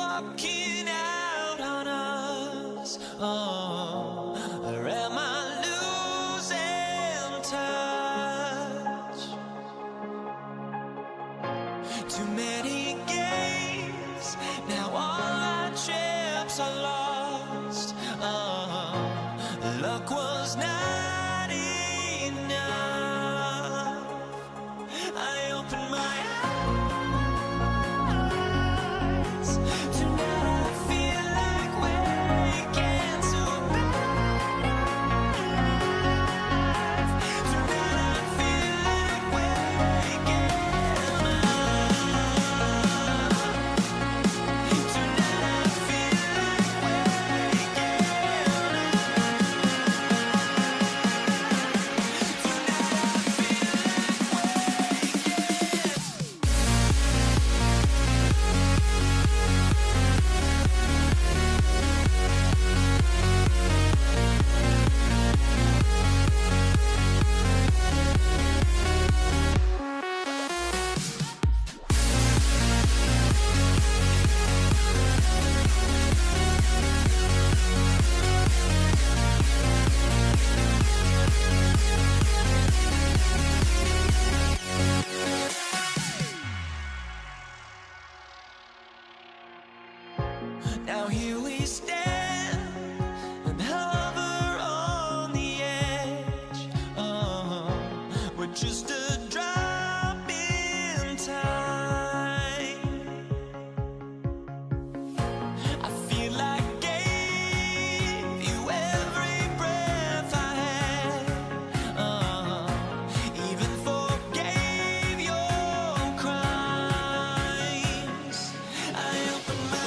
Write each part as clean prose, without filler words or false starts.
walking out on us? Oh, or am I losing touch? Too many games, now all our chips are lost. Oh, luck was not enough. I opened my eyes. Tonight I feel like waking to life. Tonight I feel like waking up. Tonight I feel like waking Now here we stand and hover on the edge. Oh, we're just a drop in time. I feel like gave you every breath I had. Oh, even forgave your crimes. I opened my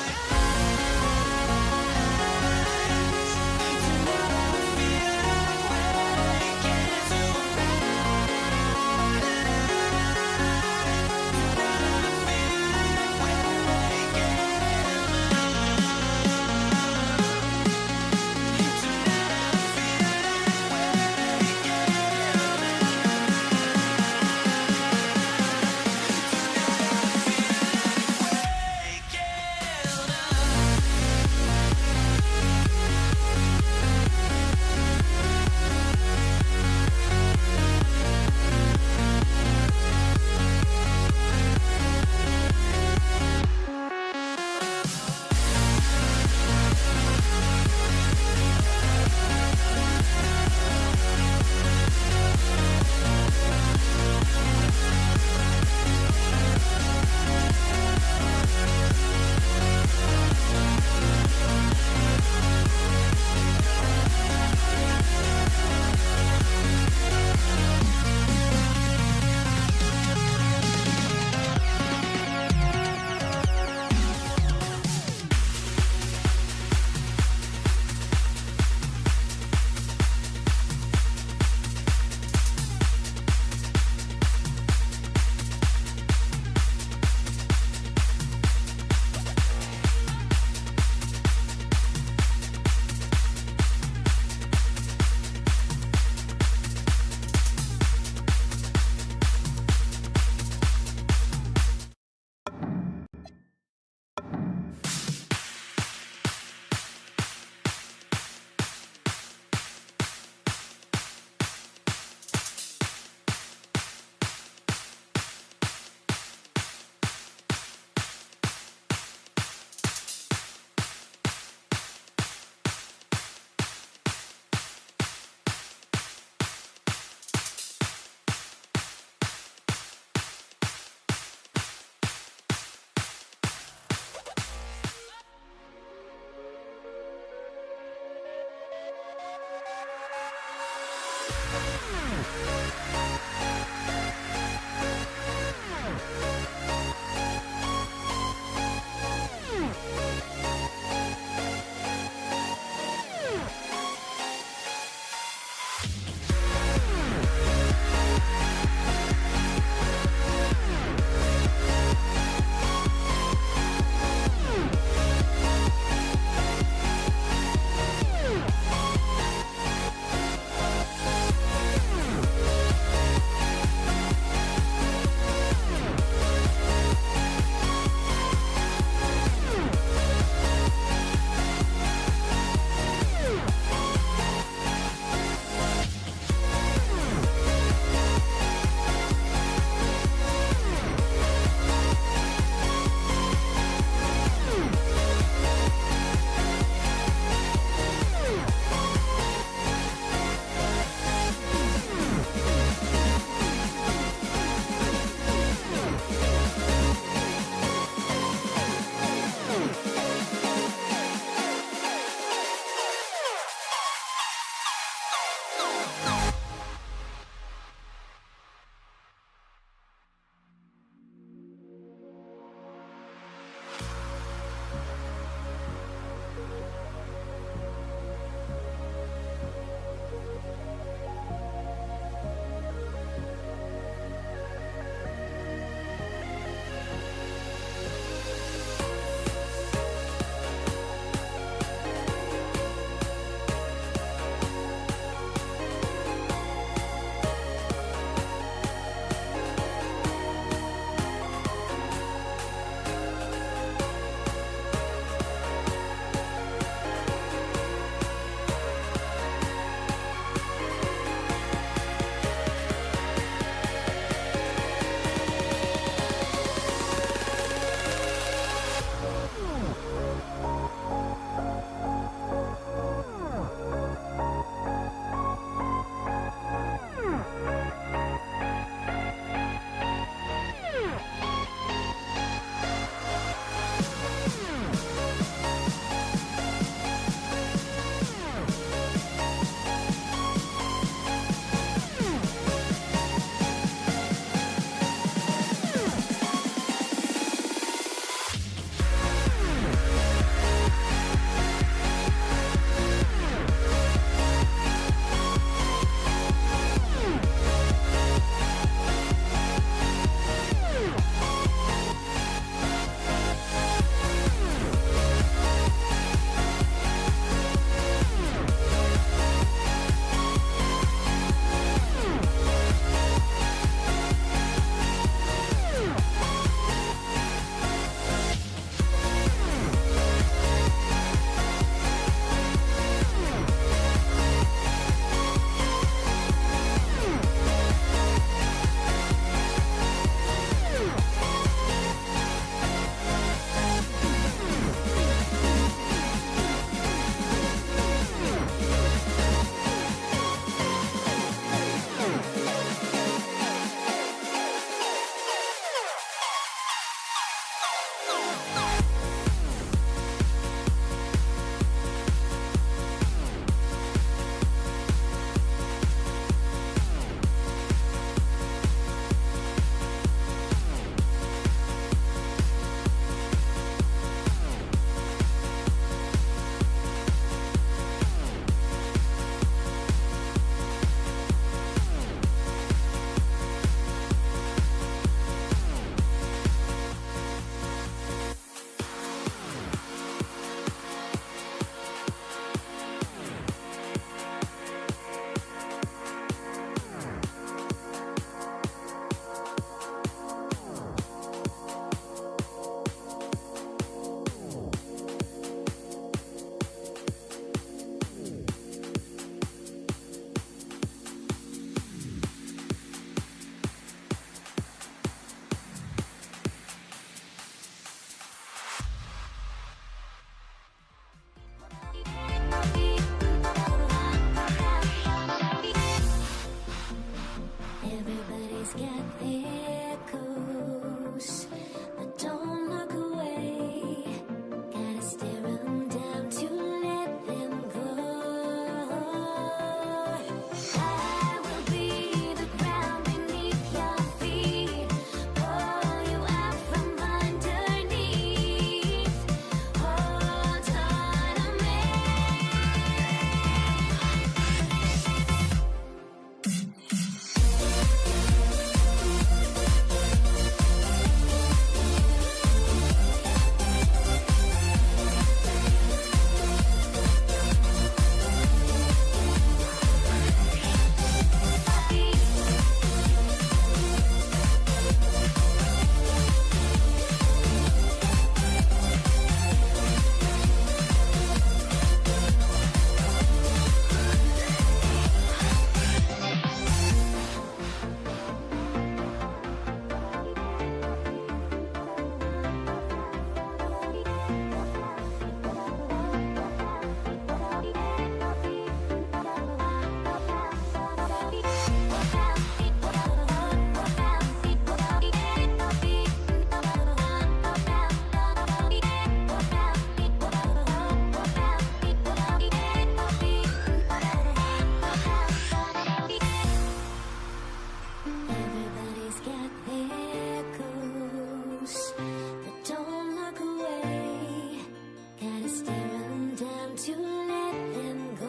time to let them go.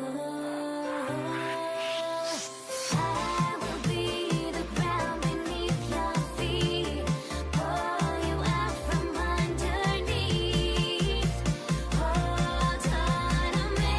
I will be the ground beneath your feet, pull you out from underneath. Hold on to me.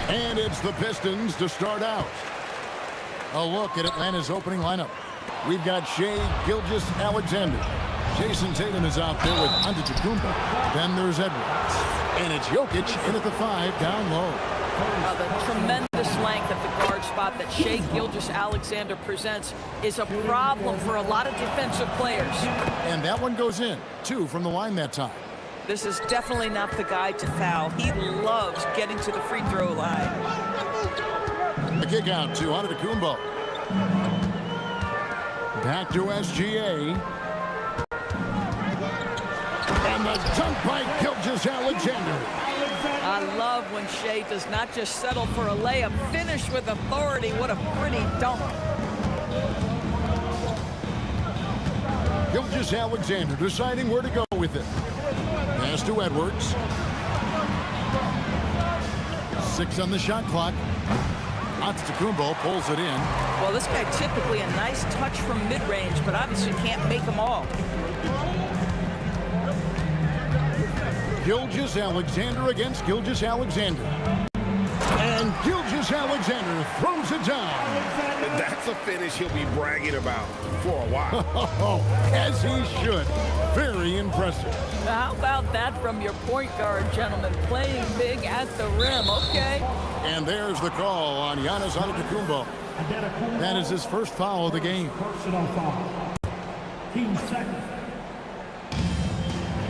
And it's the Pistons to start out. A look at Atlanta's opening lineup. We've got Shai Gilgeous-Alexander. Jason Tatum is out there with Antetokounmpo. Then there's Edwards. And it's Jokic in at the 5 down low. The tremendous length at the guard spot that Shai Gilgeous-Alexander presents is a problem for a lot of defensive players. And that one goes in. 2 from the line that time. This is definitely not the guy to foul. He loves getting to the free throw line. The kick out to Antetokounmpo. Back to SGA. And the dunk by Gilgeous-Alexander. I love when Shea does not just settle for a layup. Finish with authority. What a pretty dunk. Gilgeous-Alexander deciding where to go with it. Pass to Edwards. 6 on the shot clock. Antetokounmpo pulls it in. Well, this guy typically a nice touch from mid-range, but obviously can't make them all. Gilgeous-Alexander against Gilgeous-Alexander. And Gilgeous-Alexander throws it down. That's a finish he'll be bragging about for a while. As he should. Very impressive. How about that from your point guard, gentlemen? Playing big at the rim, okay. And there's the call on Giannis Antetokounmpo. That is his first foul of the game. Personal foul. Team second.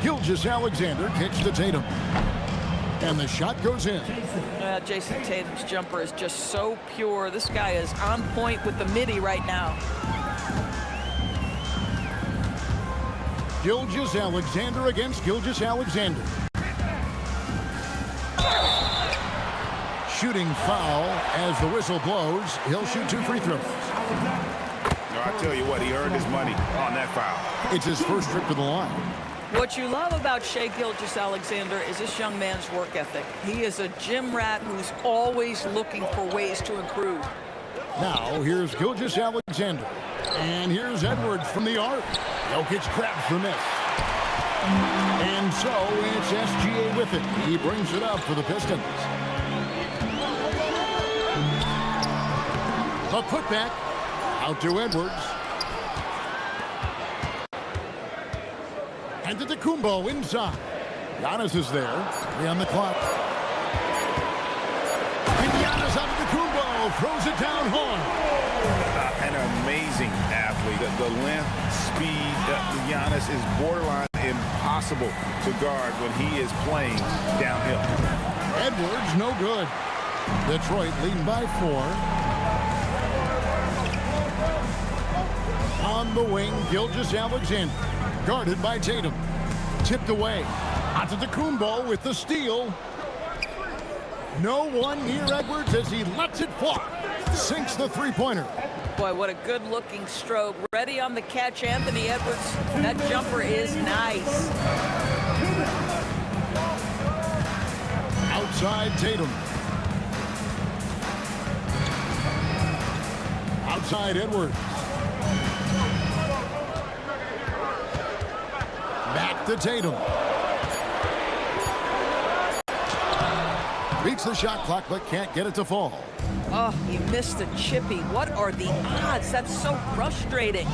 Gilgeous-Alexander kicks to Tatum. And the shot goes in. Jason Tatum's jumper is just so pure. This guy is on point with the midi right now. Gilgeous-Alexander against Gilgeous-Alexander. Shooting foul as the whistle blows. He'll shoot 2 free throws. I tell you what, he earned his money on that foul. It's his first trip to the line. What you love about Shea Gilgeous-Alexander is this young man's work ethic. He is a gym rat who's always looking for ways to improve. Now, here's Gilgeous-Alexander. And here's Edwards from the arc. Jokic grabs the miss. And so it's SGA with it. He brings it up for the Pistons. A putback out to Edwards. And to Antetokounmpo inside. Giannis is there. 3 on the clock. And Giannis Antetokounmpo throws it down hard. An amazing athlete. The length, speed, Giannis is borderline impossible to guard when he is playing downhill. Edwards, no good. Detroit leading by 4. On the wing, Gilgeous-Alexander. Guarded by Tatum. Tipped away. Antetokounmpo with the steal. No one near Edwards as he lets it fly. Sinks the three-pointer. Boy, what a good-looking stroke. Ready on the catch, Anthony Edwards. That jumper is nice. Outside Tatum. Outside Edwards. Back to Tatum. Beats the shot clock, but can't get it to fall. Oh, he missed the chippy. What are the odds? That's so frustrating.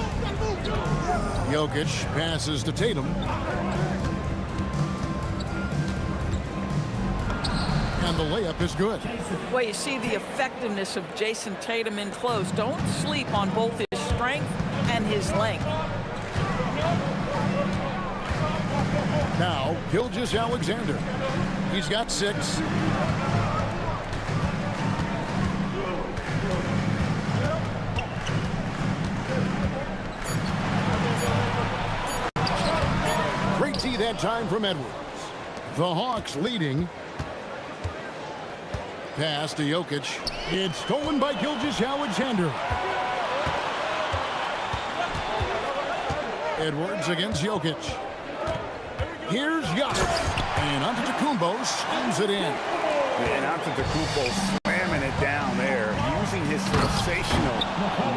Jokic passes to Tatum. And the layup is good. Well, you see the effectiveness of Jason Tatum in close. Don't sleep on both his strength and his length. Now, Gilgeous-Alexander. He's got 6. Great D that time from Edwards. The Hawks leading. Pass to Jokic. It's stolen by Gilgeous-Alexander. Edwards against Jokic. Here's Giannis. And Antetokounmpo slams it in. And Antetokounmpo slamming it down there, using his sensational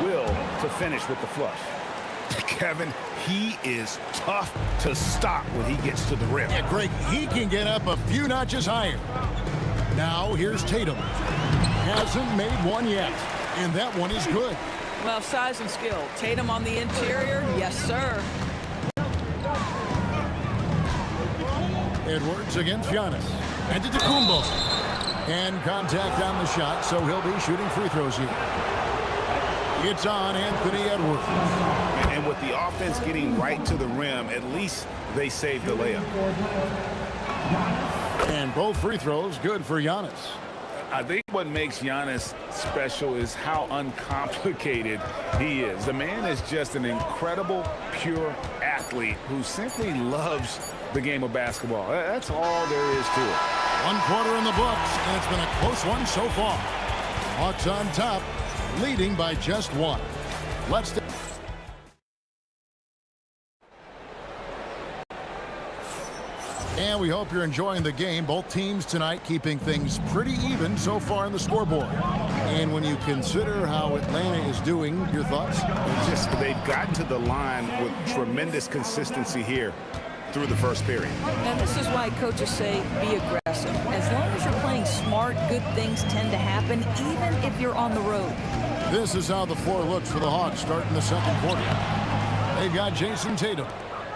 will to finish with the flush. Kevin, he is tough to stop when he gets to the rim. Yeah, Greg, he can get up a few notches higher. Now here's Tatum. Hasn't made one yet, and that one is good. Well, size and skill. Tatum on the interior, yes, sir. Edwards against Giannis. And Antetokounmpo. And contact on the shot, so he'll be shooting free throws here. It's on Anthony Edwards. And with the offense getting right to the rim, at least they saved the layup. And both free throws good for Giannis. I think what makes Giannis special is how uncomplicated he is. The man is just an incredible, pure athlete who simply loves the game of basketball. That's all there is to it. 1 quarter in the books, and it's been a close one so far. Hawks on top, leading by just 1. Let's... And we hope you're enjoying the game. Both teams tonight keeping things pretty even so far in the scoreboard. And when you consider how Atlanta is doing, your thoughts? They've gotten to the line with tremendous consistency here through the first period. And this is why coaches say be aggressive. As long as you're playing smart, good things tend to happen, even if you're on the road. This is how the floor looks for the Hawks starting the second quarter. They've got Jason Tatum.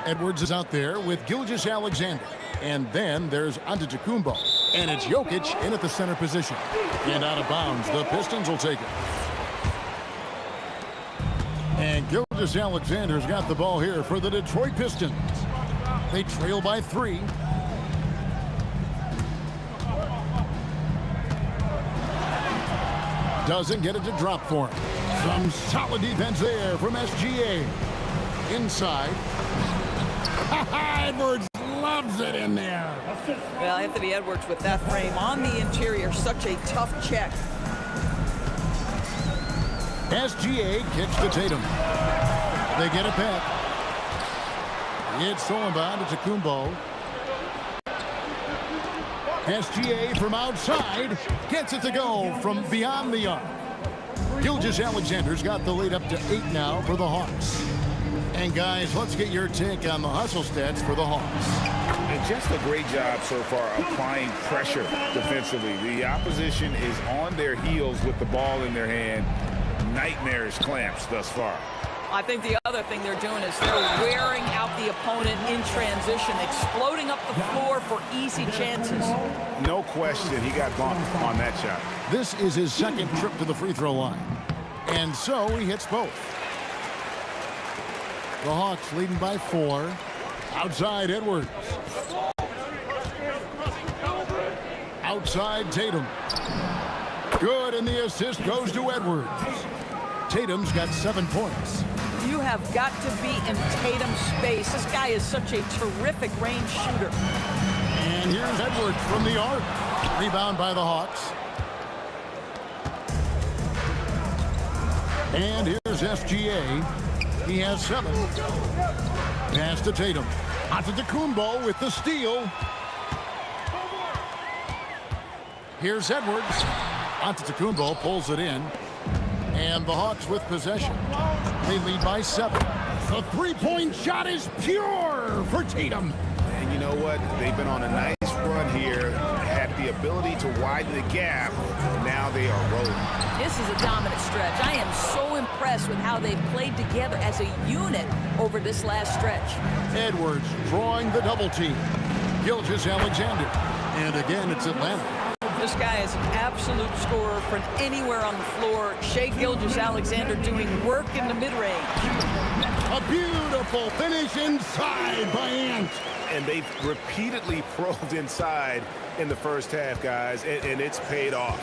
Edwards is out there with Gilgeous Alexander. And then there's Antetokounmpo. And it's Jokic in at the center position. And out of bounds, the Pistons will take it. And Gilgeous Alexander's got the ball here for the Detroit Pistons. They trail by 3. Doesn't get it to drop for him. Some solid defense there from SGA. Inside. Edwards loves it in there. Well, Anthony Edwards with that frame on the interior, such a tough check. SGA kicks to Tatum. They get it back. It's stolen by Antetokounmpo. SGA from outside gets it to go from beyond the arc. Gilgeous Alexander's got the lead up to 8 now for the Hawks. And guys, let's get your take on the hustle stats for the Hawks. And just a great job so far applying pressure defensively. The opposition is on their heels with the ball in their hand. Nightmarish clamps thus far. I think the other thing they're doing is they're wearing out the opponent in transition, exploding up the floor for easy chances. No question, he got bumped on that shot. This is his second trip to the free throw line. And so he hits both. The Hawks leading by 4. Outside Edwards. Outside Tatum. Good, and the assist goes to Edwards. Tatum's got 7 points. You have got to be in Tatum's space. This guy is such a terrific range shooter. And here's Edwards from the arc. Rebound by the Hawks. And here's SGA. He has 7. Pass to Tatum. Antetokounmpo with the steal. Here's Edwards. Antetokounmpo pulls it in. And the Hawks with possession. They lead by 7. The three-point shot is pure for Tatum. And you know what? They've been on a nice run here. Had the ability to widen the gap. Now they are rolling. This is a dominant stretch. I am so impressed with how they've played together as a unit over this last stretch. Edwards drawing the double team. Gilgeous Alexander. And again, it's Atlanta. This guy is an absolute scorer from anywhere on the floor. Shai Gilgeous-Alexander doing work in the mid-range. A beautiful finish inside by Ant. And they've repeatedly probed inside in the first half, guys, and it's paid off.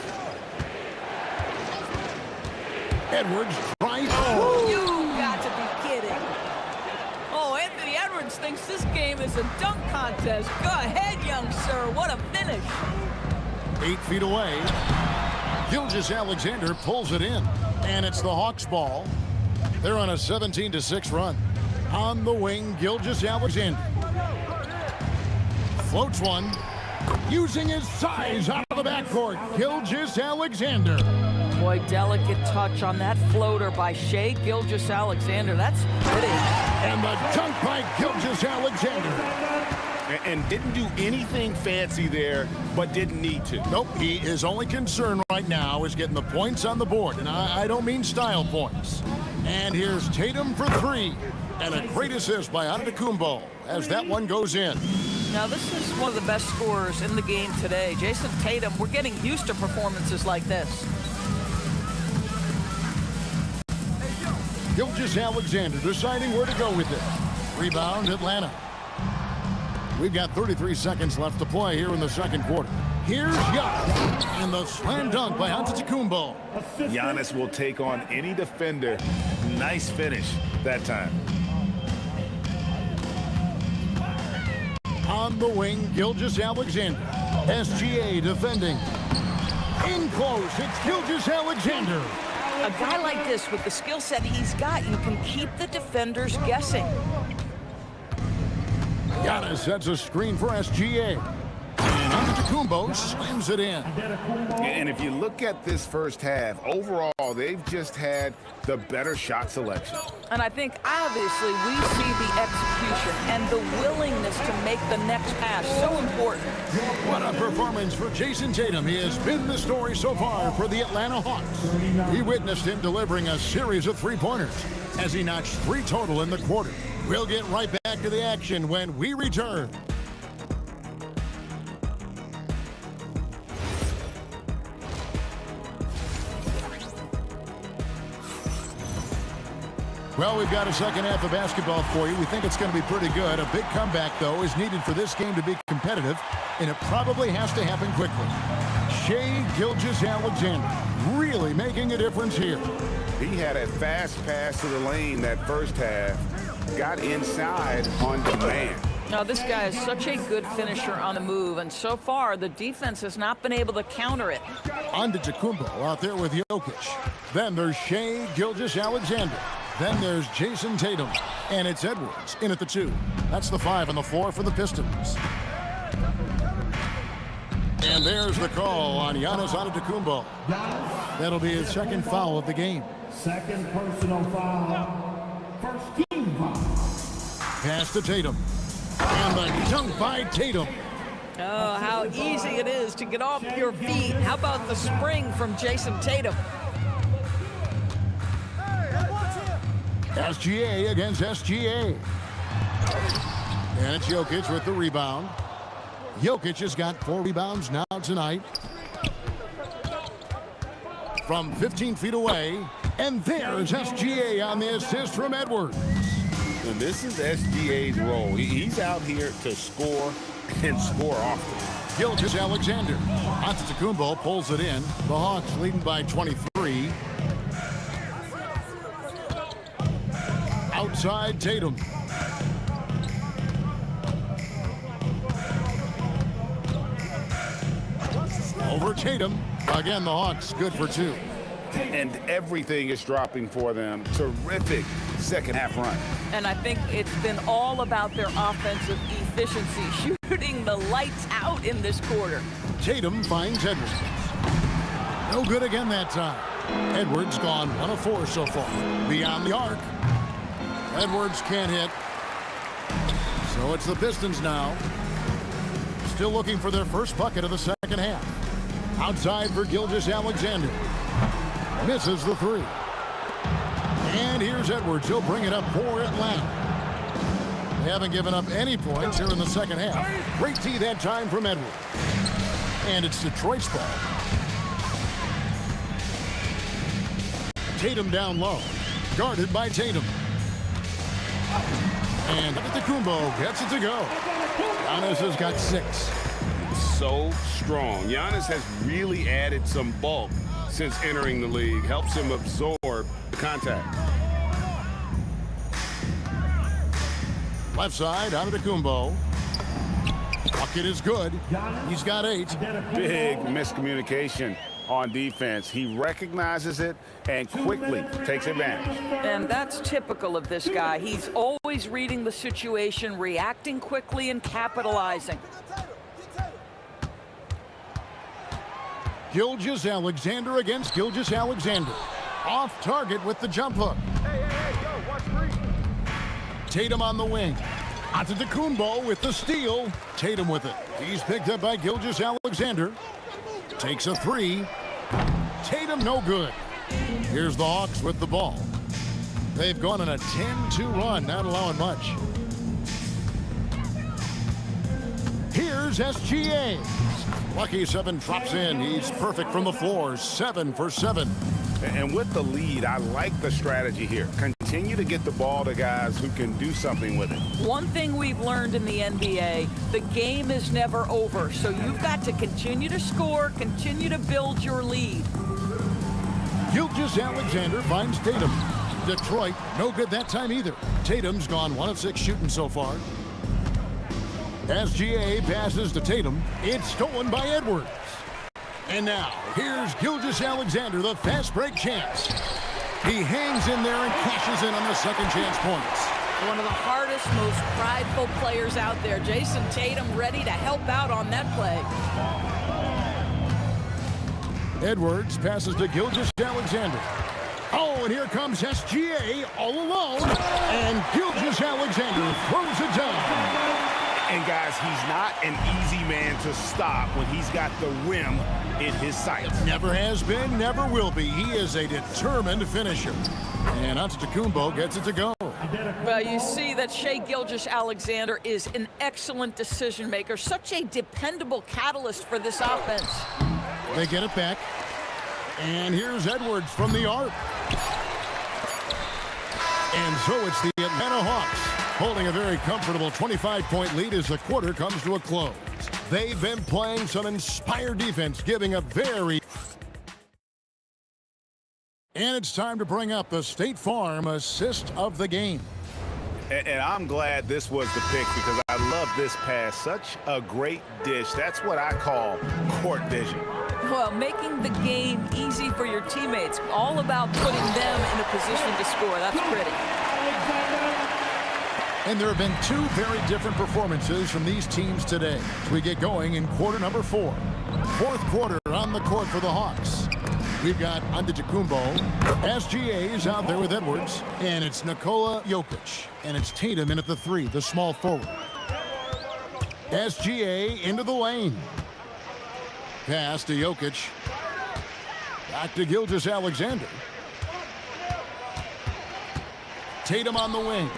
Edwards tries. You got to be kidding. Oh, Anthony Edwards thinks this game is a dunk contest. Go ahead, young sir. What a finish. 8 feet away. Gilgeous-Alexander pulls it in. And it's the Hawks' ball. They're on a 17-6 run. On the wing, Gilgeous-Alexander. Floats one. Using his size out of the backcourt. Gilgeous-Alexander. Boy, delicate touch on that floater by Shai Gilgeous-Alexander. That's pretty. And the dunk by Gilgeous-Alexander. And didn't do anything fancy there, but didn't need to. Nope, his only concern right now is getting the points on the board. And I don't mean style points. And here's Tatum for 3. And a great assist by Antetokounmpo as that one goes in. Now, this is one of the best scorers in the game today. Jason Tatum, we're getting used to performances like this. Gilgeous-Alexander deciding where to go with it. Rebound, Atlanta. We've got 33 seconds left to play here in the second quarter. Here's Giannis, and the slam dunk by Antetokounmpo. Giannis will take on any defender. Nice finish that time. On the wing, Gilgeous-Alexander. SGA defending. In close, it's Gilgeous-Alexander. A guy like this, with the skill set he's got, you can keep the defenders guessing. Giannis sets a screen for SGA. And Antetokounmpo slams it in. And if you look at this first half, overall, they've just had the better shot selection. And I think, obviously, we see the execution and the willingness to make the next pass so important. What a performance for Jason Tatum. He has been the story so far for the Atlanta Hawks. We witnessed him delivering a series of three-pointers as he notched 3 total in the quarter. We'll get right back to the action when we return. Well, we've got a second half of basketball for you. We think it's going to be pretty good. A big comeback, though, is needed for this game to be competitive, and it probably has to happen quickly. Shai Gilgeous-Alexander really making a difference here. He had a fast pass to the lane that first half, got inside on demand. Now, this guy is such a good finisher on the move, and so far, the defense has not been able to counter it. Antetokounmpo out there with Jokic. Then there's Shai Gilgeous-Alexander. Then there's Jason Tatum. And it's Edwards in at the 2. That's the 5 on the floor for the Pistons. And there's the call on Giannis Antetokounmpo. That'll be his second foul of the game. Second personal foul. First team foul. Pass to Tatum. And the dunk by Tatum. Oh, how easy it is to get off your feet. How about the spring from Jason Tatum? SGA against SGA. And it's Jokic with the rebound. Jokic has got 4 rebounds now tonight. From 15 feet away. And there's SGA on the assist from Edwards. And this is SGA's role. He's out here to score and score often. Gilgeous-Alexander. Antetokounmpo pulls it in. The Hawks leading by 23. Outside Tatum. Over Tatum. Again, the Hawks good for 2. And everything is dropping for them. Terrific second half run. And I think it's been all about their offensive efficiency, shooting the lights out in this quarter. Tatum finds Edwards. No good again that time. Edwards gone 1 of 4 so far. Beyond the arc. Edwards can't hit. So it's the Pistons now. Still looking for their first bucket of the second half. Outside for Gilgeous-Alexander. Misses the 3. And here's Edwards. He'll bring it up for Atlanta. They haven't given up any points here in the second half. Great tee that time from Edwards. And it's Detroit's ball. Tatum down low. Guarded by Tatum. And Antetokounmpo gets it to go. Giannis has got 6. So strong. Giannis has really added some bulk since entering the league. Helps him absorb the contact. Left side, Antetokounmpo. Bucket is good. He's got 8. Big miscommunication on defense. He recognizes it and quickly takes advantage. And that's typical of this guy. He's always reading the situation, reacting quickly, and capitalizing. Gilgeous-Alexander against Gilgeous-Alexander. Off target with the jump hook. Tatum on the wing. Antetokounmpo with the steal. Tatum with it. He's picked up by Gilgeous-Alexander. Takes a 3. Tatum no good. Here's the Hawks with the ball. They've gone on a 10-2 run, not allowing much. Here's SGA. Lucky 7 drops in. He's perfect from the floor. 7 for 7. And with the lead, I like the strategy here. Continue continue to get the ball to guys who can do something with it. One thing we've learned in the NBA, the game is never over. So you've got to continue to score, continue to build your lead. Gilgeous-Alexander finds Tatum. Detroit, no good that time either. Tatum's gone 1 of 6 shooting so far. SGA passes to Tatum. It's stolen by Edwards. And now, here's Gilgeous-Alexander, the fast break chance. He hangs in there and cashes in on the second chance points. One of the hardest, most prideful players out there. Jason Tatum ready to help out on that play. Edwards passes to Gilgeous-Alexander. Oh, and here comes SGA all alone. And Gilgeous-Alexander throws it down. And guys, he's not an easy man to stop when he's got the rim in his sights. Never has been, never will be. He is a determined finisher. And Antetokounmpo gets it to go. Well, you see that Shai Gilgeous-Alexander is an excellent decision maker, such a dependable catalyst for this offense. They get it back. And here's Edwards from the arc. And so it's the Atlanta Hawks holding a very comfortable 25-point lead as the quarter comes to a close. They've been playing some inspired defense, giving a very... And it's time to bring up the State Farm assist of the game. And I'm glad this was the pick because I love this pass. Such a great dish. That's what I call court vision. Well, making the game easy for your teammates. All about putting them in a position to score. That's pretty. And there have been 2 very different performances from these teams today as we get going in quarter number 4. Fourth quarter on the court for the Hawks. We've got Antetokounmpo. SGA is out there with Edwards. And it's Nikola Jokic. And it's Tatum in at the 3, the small forward. SGA into the lane. Pass to Jokic. Back to Gilgeous-Alexander. Tatum on the wing.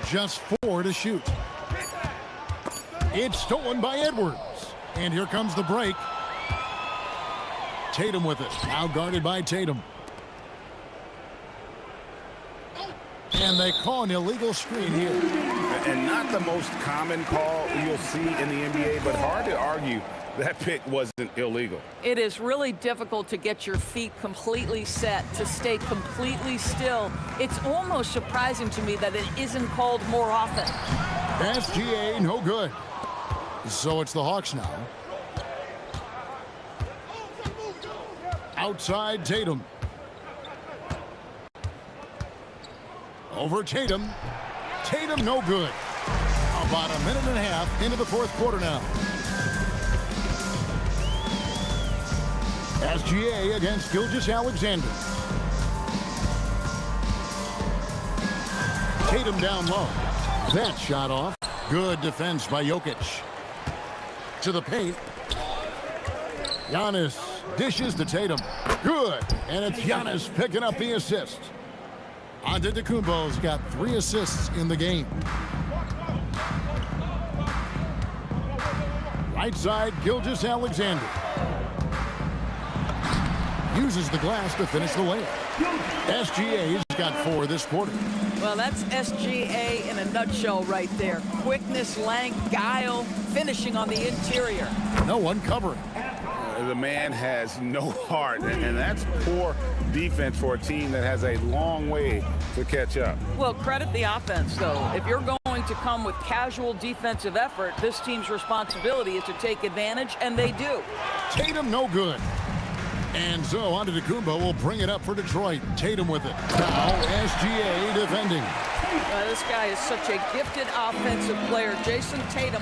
Just 4 to shoot. It's stolen by Edwards. And here comes the break. Tatum with it. Now guarded by Tatum. And they call an illegal screen here. And not the most common call you'll see in the NBA, but hard to argue that pick wasn't illegal. It is really difficult to get your feet completely set, to stay completely still. It's almost surprising to me that it isn't called more often. SGA no good. So it's the Hawks now. Outside Tatum. Over Tatum. Tatum no good. About a minute and a half into the fourth quarter now. SGA against Gilgeous-Alexander. Tatum down low. That shot off. Good defense by Jokic. To the paint. Giannis dishes to Tatum. Good. And it's Giannis picking up the assist. Antetokounmpo's got 3 assists in the game. Right side, Gilgeous-Alexander. Uses the glass to finish the layup. SGA's got 4 this quarter. Well, that's SGA in a nutshell right there. Quickness, length, guile, finishing on the interior. No one covering. The man has no heart, and that's poor defense for a team that has a long way to catch up. Well, credit the offense, though. If you're going to come with casual defensive effort, this team's responsibility is to take advantage, and they do. Tatum no good. And so Antetokounmpo will bring it up for Detroit. Tatum with it. Now SGA defending. This guy is such a gifted offensive player. Jason Tatum,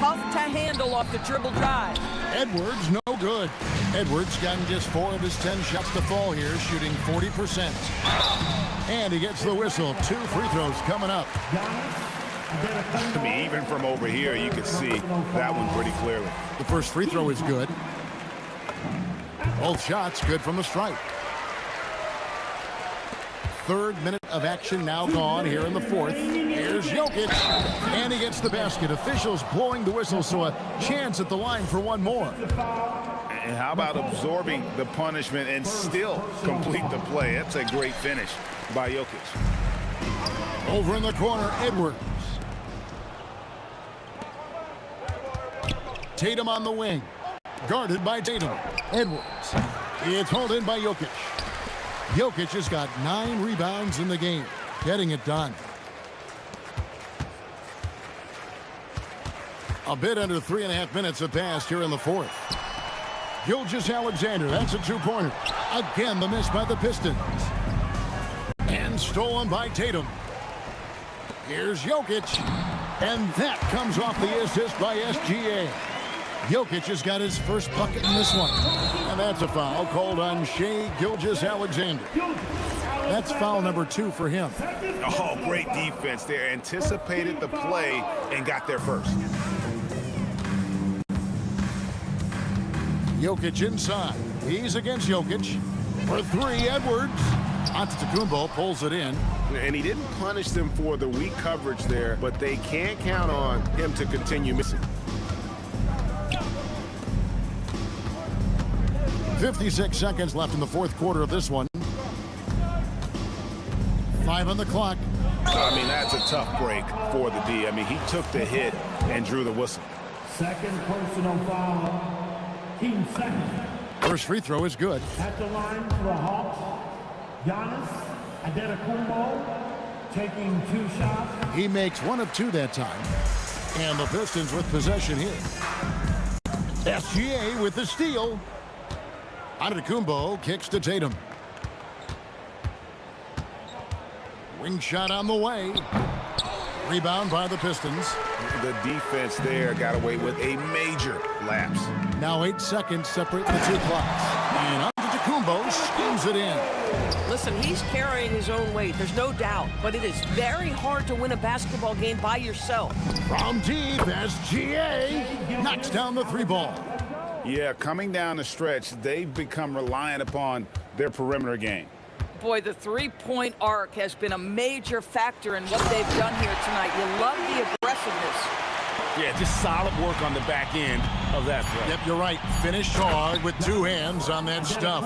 tough to handle off the dribble drive. Edwards no good. Edwards gotten just 4 of his 10 shots to fall here, shooting 40%. And he gets the whistle. 2 free throws coming up. I mean, even from over here, you can see that one pretty clearly. The first free throw is good. Both shots good from the stripe. 3rd minute of action now gone here in the 4th. Here's Jokic. And he gets the basket. Officials blowing the whistle, so a chance at the line for one more. And how about absorbing the punishment and still complete the play? That's a great finish. by Jokic. Over in the corner, Edwards. Tatum on the wing. Guarded by Tatum. Edwards. It's hauled in by Jokic. Jokic has got 9 rebounds in the game. Getting it done. A bit under 3.5 minutes have passed here in the fourth. Gilgeous-Alexander, that's a two-pointer. Again, the miss by the Pistons. And stolen by Tatum. Here's Jokic. And that comes off the assist by SGA. Jokic has got his first bucket in this one. And that's a foul called on Shai Gilgeous-Alexander. That's foul number 2 for him. Oh, great defense there. Anticipated the play and got there first. Jokic inside. He's against Jokic. For 3, Edwards. Antetokounmpo pulls it in. And he didn't punish them for the weak coverage there, but they can't count on him to continue missing. 56 seconds left in the fourth quarter of this one. 5 on the clock. I mean, that's a tough break for the D. I mean, he took the hit and drew the whistle. Second personal foul. Team second. First free throw is good. At the line for the Hawks, Giannis Antetokounmpo taking 2 shots. He makes 1 of 2 that time. And the Pistons with possession here. SGA with the steal. Antetokounmpo kicks to Tatum. Wing shot on the way. Rebound by the Pistons. The defense there got away with a major lapse. Now 8 seconds separate the 2 clocks. And Antetokounmpo schemes it in. Listen, he's carrying his own weight, there's no doubt. But it is very hard to win a basketball game by yourself. From deep, SGA knocks down the 3 ball. Yeah, coming down the stretch, they've become reliant upon their perimeter game. Boy, the three-point arc has been a major factor in what they've done here tonight. You love the aggressiveness. Yeah, just solid work on the back end of that play. Yep, you're right. Finished hard with 2 hands on that stuff.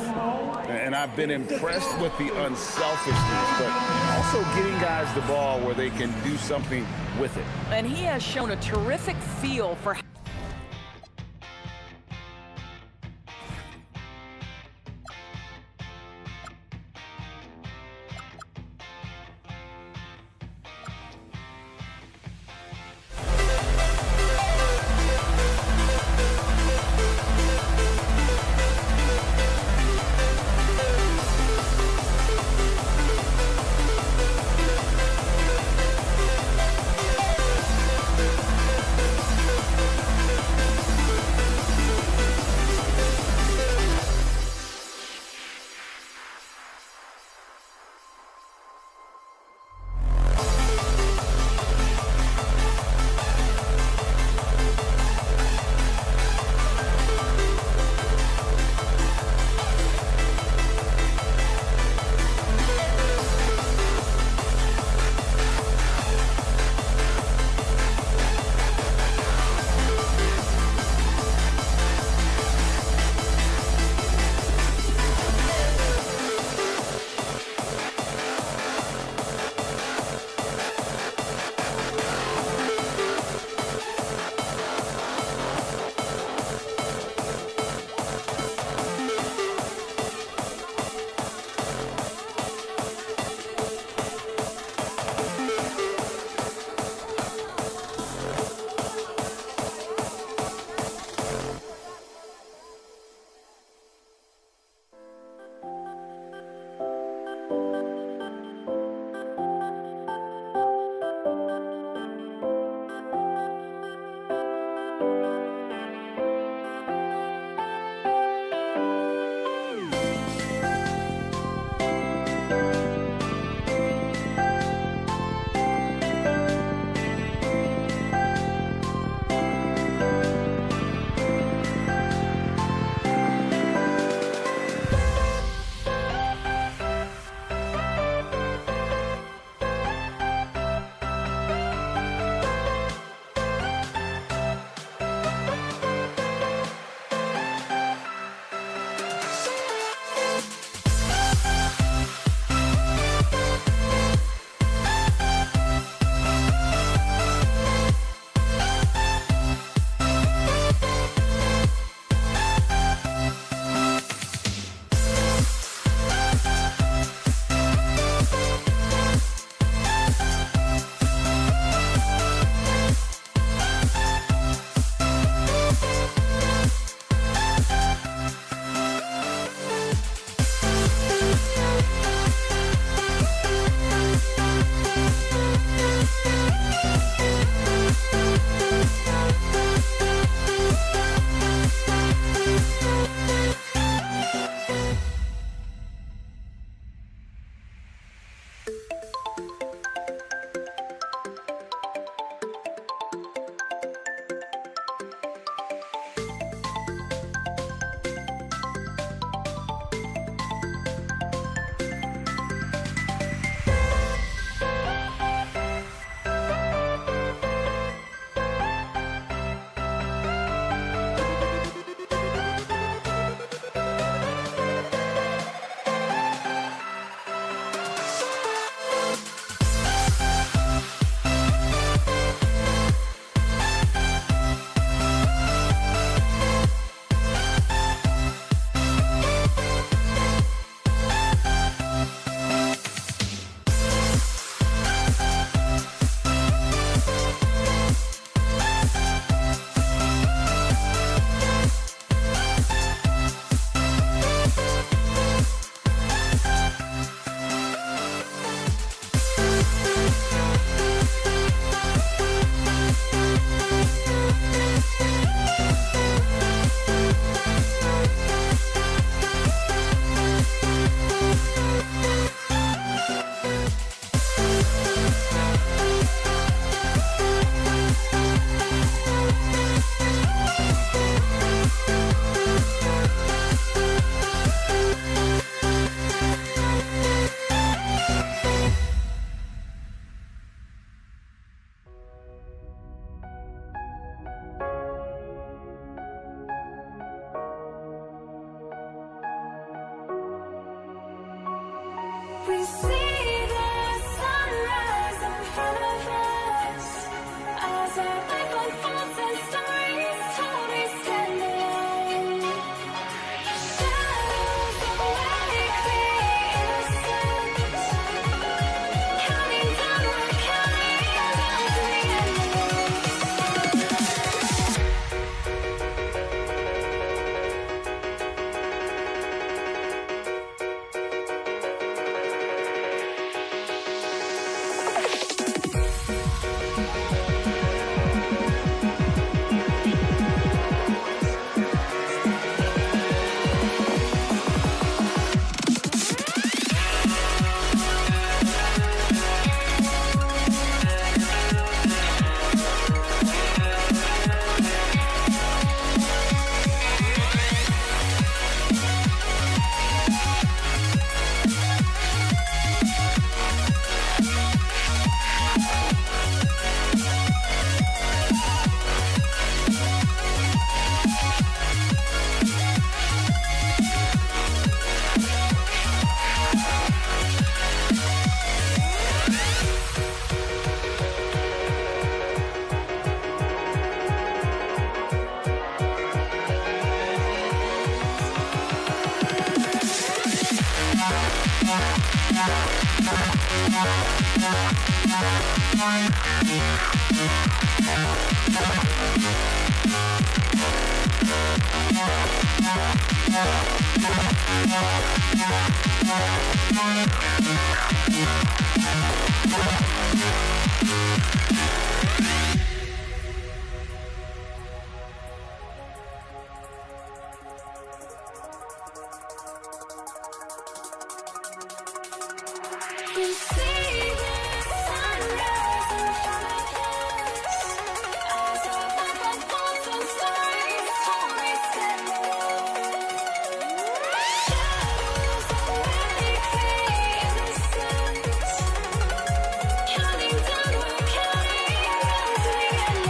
And I've been impressed with the unselfishness, but also getting guys the ball where they can do something with it. And he has shown a terrific feel for We see the sunrise in front of us as our life unfolds and stories told. We stand alone. Shadows awake the innocence, counting down, we're counting down to the end. We see the sunrise in front of us as our life unfolds and stories told. We stand alone. Shadows awake the innocence, counting down, we're counting down to the end.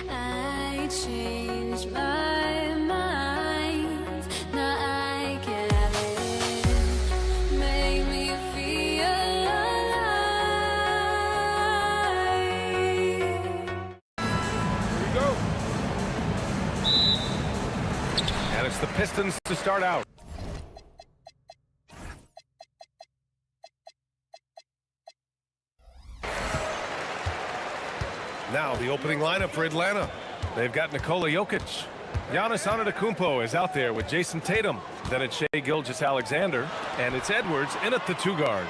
I changed my mind. Now I get it. Make me feel alive. And it's the Pistons to start out. Now the opening lineup for Atlanta. They've got Nikola Jokic. Giannis Antetokounmpo is out there with Jason Tatum. Then it's Shai Gilgeous-Alexander. And it's Edwards in at the 2 guard.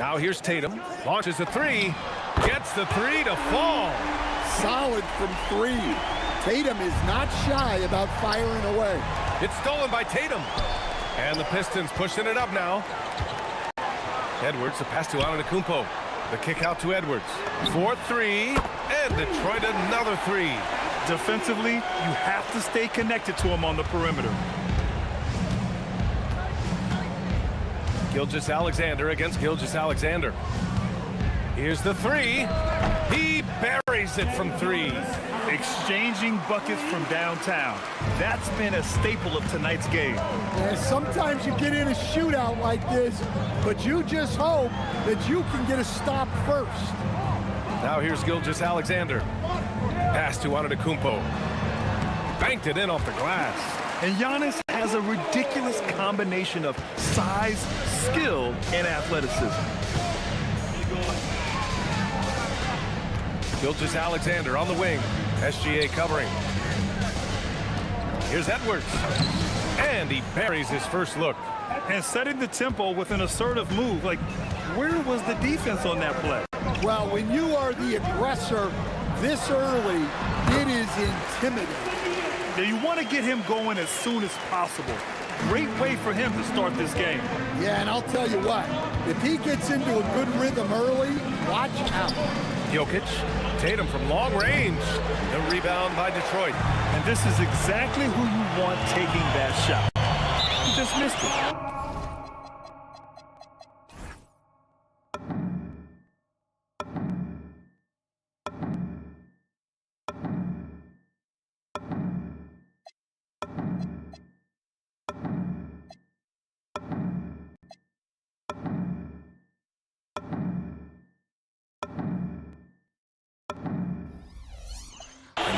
Now here's Tatum. Launches a 3. Gets the 3 to fall. Solid from 3. Tatum is not shy about firing away. It's stolen by Tatum. And the Pistons pushing it up now. Edwards, the pass to Antetokounmpo. The kick out to Edwards. 4-3. And Detroit another 3. Defensively, you have to stay connected to him on the perimeter. Gilgeous-Alexander against Gilgeous-Alexander. Here's the three. He buries it from three. Exchanging buckets from downtown. That's been a staple of tonight's game. Yeah, sometimes you get in a shootout like this, but you just hope that you can get a stop first. Now here's Gilgeous-Alexander. Pass to Antetokounmpo. Banked it in off the glass. And Giannis has a ridiculous combination of size, skill, and athleticism. Gilgeous-Alexander on the wing. SGA covering. Here's Edwards. And he buries his first look. And setting the tempo with an assertive move. Like, where was the defense on that play? Well, when you are the aggressor this early, it is intimidating. Now, you want to get him going as soon as possible. Great way for him to start this game. Yeah, and I'll tell you what, if he gets into a good rhythm early, watch out. Jokic. Tatum from long range. The rebound by Detroit. And this is exactly who you want taking that shot. He just missed it.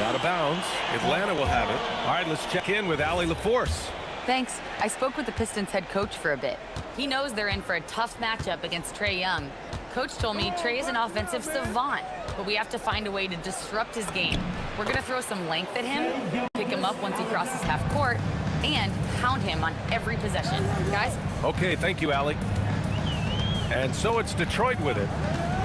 Out of bounds. Atlanta will have it. All right, let's check in with Allie LaForce. Thanks. I spoke with the Pistons head coach for a bit. He knows they're in for a tough matchup against Trae Young. Coach told me Trae is an offensive savant, but we have to find a way to disrupt his game. We're going to throw some length at him, pick him up once he crosses half court, and pound him on every possession. Guys? Okay, thank you, Allie. And so it's Detroit with it.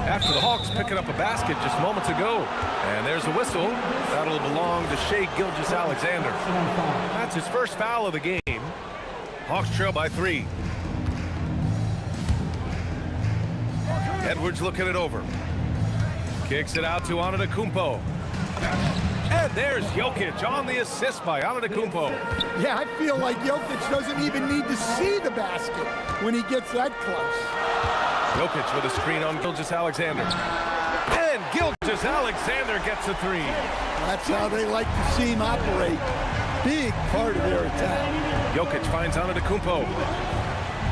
After the Hawks picking up a basket just moments ago. And there's a whistle. That'll belong to Shai Gilgeous-Alexander. That's his first foul of the game. Hawks trail by 3. Edwards looking it over. Kicks it out to Antetokounmpo. And there's Jokic on the assist by Antetokounmpo. Yeah, I feel like Jokic doesn't even need to see the basket when he gets that close. Jokic with a screen on Gilgeous-Alexander. And Gilgeous-Alexander gets a 3. That's how they like to see him operate. Big part of their attack. Jokic finds Antetokounmpo.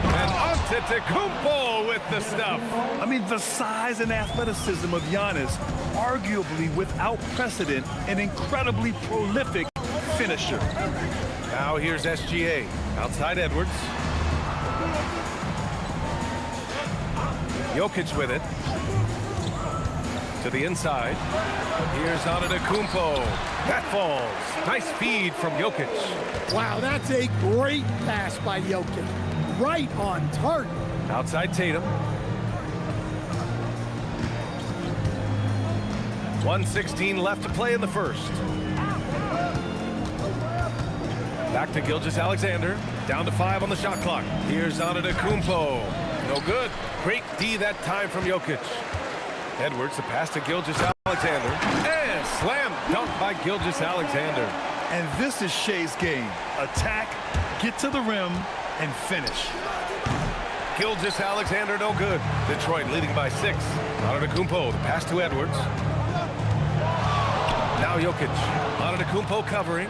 And Antetokounmpo with the stuff. I mean, the size and athleticism of Giannis, arguably without precedent, an incredibly prolific finisher. Now here's SGA. Outside Edwards. Jokic with it. To the inside. Here's Antetokounmpo. That falls. Nice feed from Jokic. Wow, that's a great pass by Jokic. Right on target. Outside Tatum. 1:16 left to play in the first. Back to Gilgeous-Alexander. Down to 5 on the shot clock. Here's Antetokounmpo. No good. Great D that time from Jokic. Edwards, the pass to Gilgeous-Alexander. And slam dunk by Gilgeous-Alexander. And this is Shai's game. Attack, get to the rim, and finish. Gilgeous-Alexander no good. Detroit leading by 6. Antetokounmpo, the pass to Edwards. Now Jokic. Antetokounmpo covering.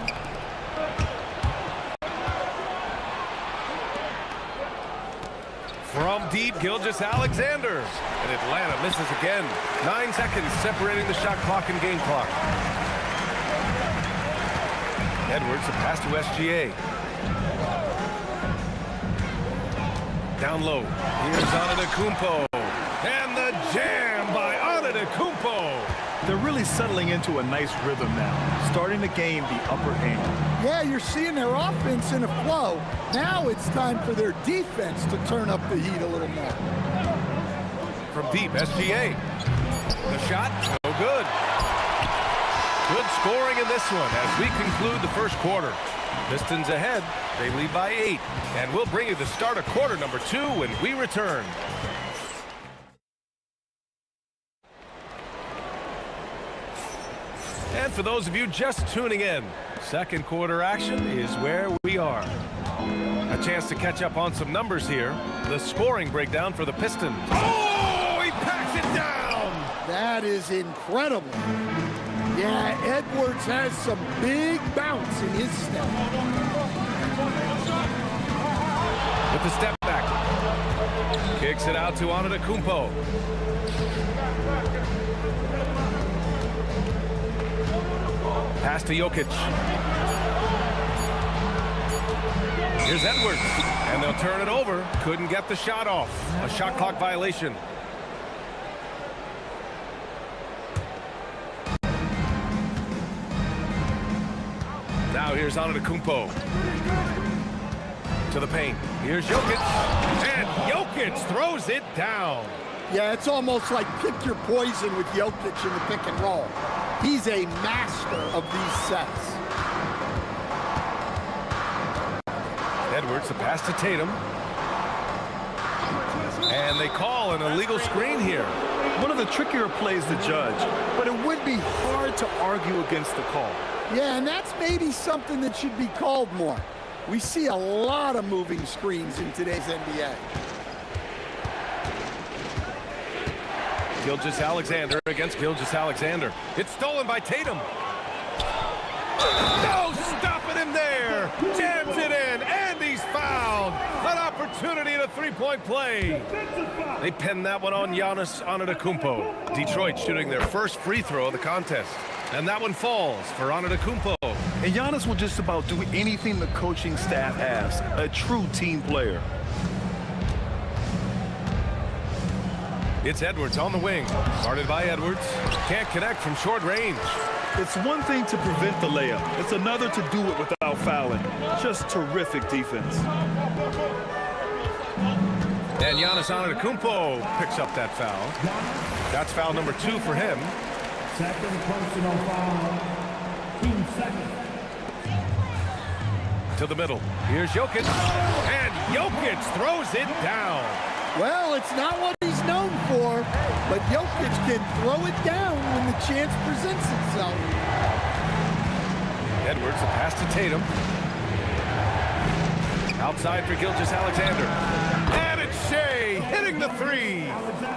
From deep, Gilgeous-Alexander. And Atlanta misses again. 9 seconds separating the shot clock and game clock. Edwards, a pass to SGA. Down low. Here's Antetokounmpo. And the jam by Antetokounmpo. They're really settling into a nice rhythm now, starting to gain the upper hand. Yeah, you're seeing their offense in a flow. Now it's time for their defense to turn up the heat a little more. From deep, SGA. The shot, no good. Good scoring in this one as we conclude the first quarter. Pistons ahead. They lead by 8. And we'll bring you the start of quarter number 2 when we return. And for those of you just tuning in, second quarter action is where we are. A chance to catch up on some numbers here. The scoring breakdown for the Pistons. Oh, he packs it down! That is incredible. Yeah, Edwards has some big bounce in his step. With the step back. Kicks it out to Antetokounmpo. Pass to Jokic. Here's Edwards. And they'll turn it over. Couldn't get the shot off. A shot clock violation. Now here's Antetokounmpo. To the paint. Here's Jokic. And Jokic throws it down. Yeah, it's almost like pick your poison with Jokic in the pick and roll. He's a master of these sets. Edwards, a pass to Tatum. And they call an illegal screen here. One of the trickier plays to judge, but it would be hard to argue against the call. Yeah, and that's maybe something that should be called more. We see a lot of moving screens in today's NBA. Gilgeous-Alexander against Gilgeous-Alexander. It's stolen by Tatum. No, stopping him there. Jams it in, and he's fouled. An opportunity in a three-point play. They pinned that one on Giannis Antetokounmpo. Detroit shooting their first free throw of the contest. And that one falls for Antetokounmpo. And Giannis will just about do anything the coaching staff asks. A true team player. It's Edwards on the wing. Guarded by Edwards. Can't connect from short range. It's one thing to prevent the layup. It's another to do it without fouling. Just terrific defense. And Giannis Antetokounmpo picks up that foul. That's foul number 2 for him. Second personal foul. Team second. To the middle. Here's Jokic. And Jokic throws it down. Well, it's not what he's known for, but Jokic can throw it down when the chance presents itself. Edwards, a pass to Tatum. Outside for Gilgeous-Alexander. And it's Shea hitting the three.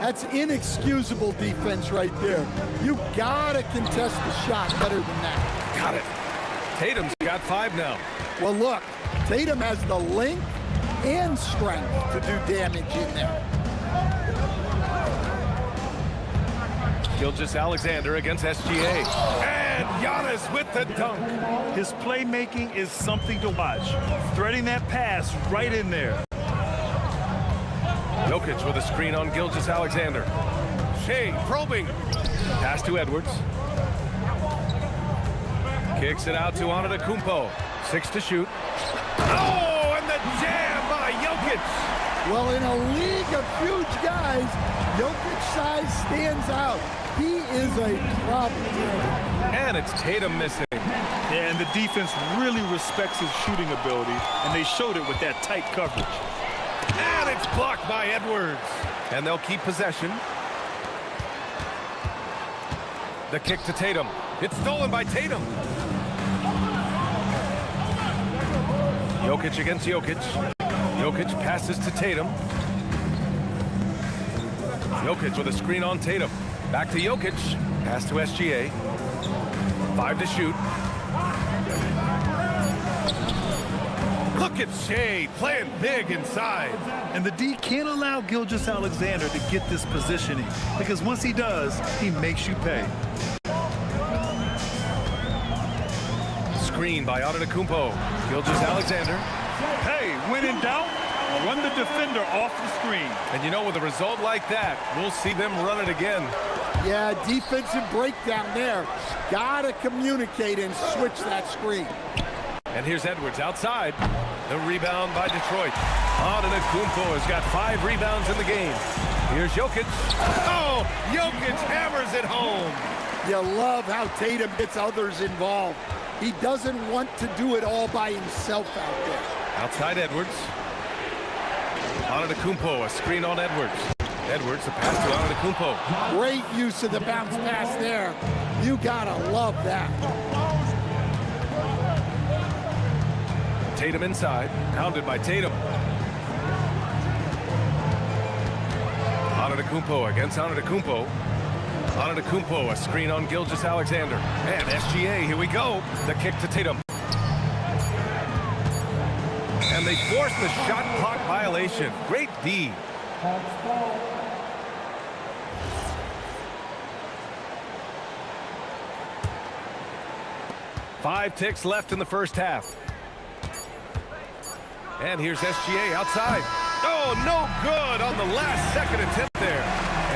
That's inexcusable defense right there. You gotta contest the shot better than that. Got it. Tatum's got 5 now. Well, look, Tatum has the length and strength to do damage in there. Gilgeous-Alexander against SGA. And Giannis with the dunk. His playmaking is something to watch. Threading that pass right in there. Jokic with a screen on Gilgeous-Alexander. Shea probing. Pass to Edwards. Kicks it out to Antetokounmpo. 6 to shoot. Oh, and the jam by Jokic. Well, in a league of huge guys, Jokic's size stands out. He is a problem. And it's Tatum missing. Yeah, and the defense really respects his shooting ability, and they showed it with that tight coverage. And it's blocked by Edwards. And they'll keep possession. The kick to Tatum. It's stolen by Tatum. Jokic against Jokic. Jokic passes to Tatum. Jokic with a screen on Tatum. Back to Jokic. Pass to SGA. 5 to shoot. Look at Shea playing big inside. And the D can't allow Gilgeous-Alexander to get this positioning, because once he does, he makes you pay. Screen by Antetokounmpo. Gilgeous-Alexander. Hey, when in doubt, run the defender off the screen. And you know, with a result like that, we'll see them run it again. Yeah, defensive breakdown there. Gotta communicate and switch that screen. And here's Edwards outside. The rebound by Detroit. Antetokounmpo has got 5 rebounds in the game. Here's Jokic. Oh, Jokic hammers it home. You love how Tatum gets others involved. He doesn't want to do it all by himself out there. Outside Edwards. Antetokounmpo, a screen on Edwards. Edwards, the pass to Antetokounmpo. Great use of the bounce pass there. You gotta love that. Tatum inside, pounded by Tatum. Antetokounmpo against Antetokounmpo. Antetokounmpo, a screen on Gilgeous-Alexander. And SGA, here we go. The kick to Tatum. And they force the shot clock violation. Great D. Five ticks left in the first half. And here's SGA outside. Oh, no good on the last second attempt there.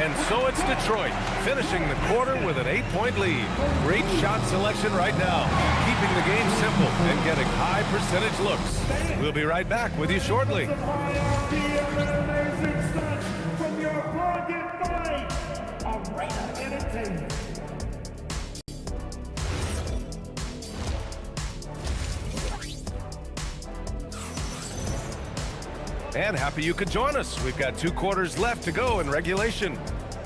And so it's Detroit finishing the quarter with an 8-point lead. Great shot selection right now, keeping the game simple and getting high percentage looks. We'll be right back with you shortly. From your plug and fight, Arena Entertainment. And happy you could join us. We've got 2 quarters left to go in regulation.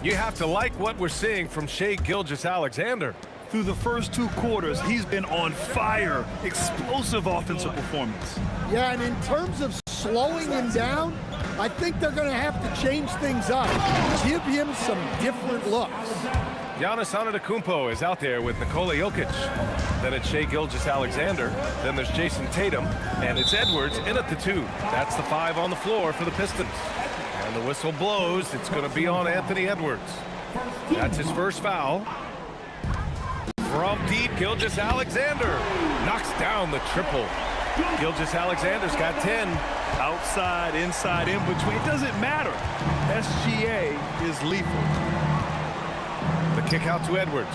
You have to like what we're seeing from Shai Gilgeous-Alexander. Through the first 2 quarters, he's been on fire. Explosive offensive performance. Yeah, and in terms of slowing him down, I think they're going to have to change things up. Give him some different looks. Giannis Antetokounmpo is out there with Nikola Jokic. Then it's Shai Gilgeous-Alexander. Then there's Jason Tatum. And it's Edwards in at the 2. That's the 5 on the floor for the Pistons. And the whistle blows. It's going to be on Anthony Edwards. That's his first foul. From deep, Gilgeous-Alexander knocks down the triple. Gilgeous-Alexander's got 10. Outside, inside, in between, it doesn't matter. SGA is lethal. The kick out to Edwards.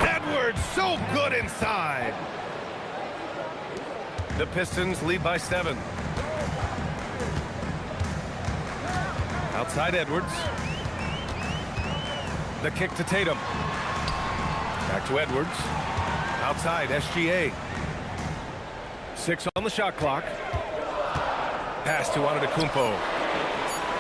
Edwards, so good inside. The Pistons lead by 7. Outside Edwards. The kick to Tatum. Back to Edwards. Outside SGA. 6 on the shot clock. Pass to Antetokounmpo.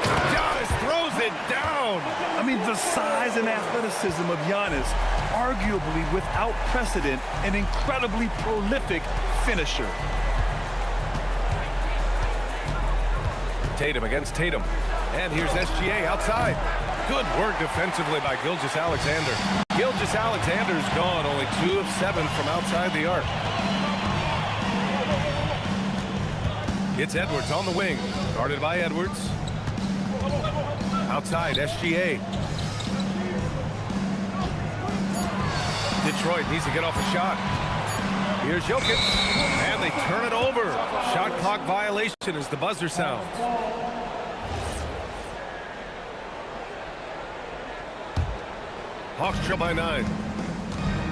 Giannis throws it down. I mean, the size and athleticism of Giannis, arguably without precedent, an incredibly prolific finisher. Tatum against Tatum. And here's SGA outside. Good work defensively by Gilgeous-Alexander. Gilgeous-Alexander's gone only 2 of 7 from outside the arc. It's Edwards on the wing. Guarded by Edwards. Outside, SGA. Detroit needs to get off a shot. Here's Jokic. And they turn it over. Shot clock violation as the buzzer sounds. Hawks trail by 9.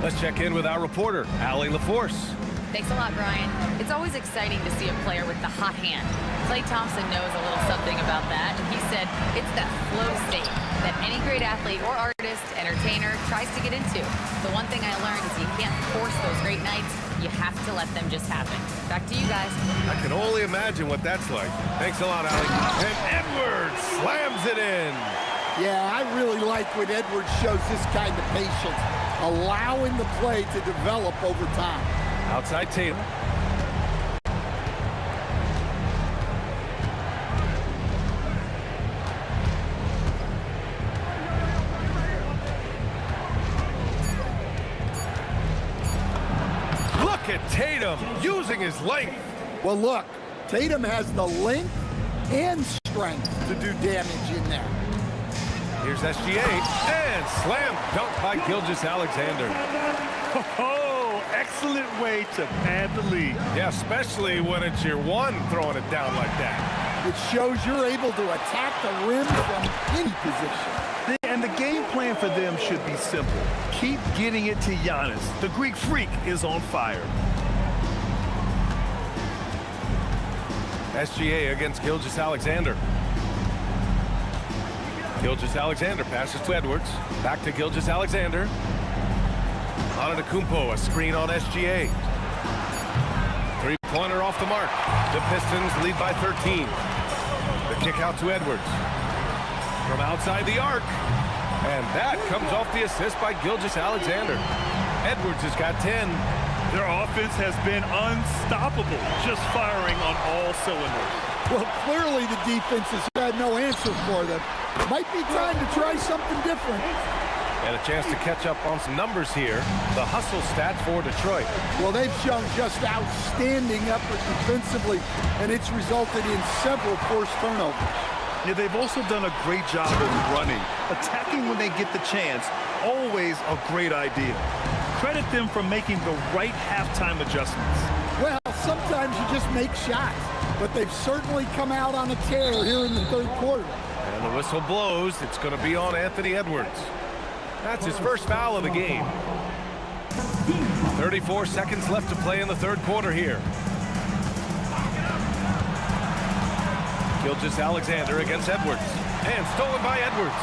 Let's check in with our reporter, Allie LaForce. Thanks a lot, Brian. It's always exciting to see a player with the hot hand. Klay Thompson knows a little something about that. He said it's that flow state that any great athlete or artist, entertainer tries to get into. The one thing I learned is you can't force those great nights. You have to let them just happen. Back to you guys. I can only imagine what that's like. Thanks a lot, Allie. And Edwards slams it in. Yeah, I really like when Edwards shows this kind of patience, allowing the play to develop over time. Outside Tatum. Look at Tatum using his length. Well, look, Tatum has the length and strength to do damage in there. Here's SGA, and slam dunk by Gilgeous-Alexander. Oh, excellent way to pad the lead. Yeah, especially when it's your one throwing it down like that. It shows you're able to attack the rim from any position. And the game plan for them should be simple. Keep getting it to Giannis. The Greek freak is on fire. SGA against Gilgeous-Alexander. Gilgeous-Alexander passes to Edwards. Back to Gilgeous-Alexander. Antetokounmpo, a screen on SGA. Three-pointer off the mark. The Pistons lead by 13. The kick out to Edwards. From outside the arc. And that comes off the assist by Gilgeous-Alexander. Edwards has got 10. Their offense has been unstoppable, just firing on all cylinders. Well, clearly the defense has had no answer for them. Might be time to try something different. And a chance to catch up on some numbers here. The hustle stats for Detroit. Well, they've shown just outstanding effort defensively, and it's resulted in several forced turnovers. Yeah, they've also done a great job of running. Attacking when they get the chance, always a great idea. Credit them for making the right halftime adjustments. Well, sometimes you just make shots, but they've certainly come out on a tear here in the third quarter. And the whistle blows. It's going to be on Anthony Edwards. That's his first foul of the game. 34 seconds left to play in the third quarter here. Gilgeous-Alexander against Edwards. And stolen by Edwards.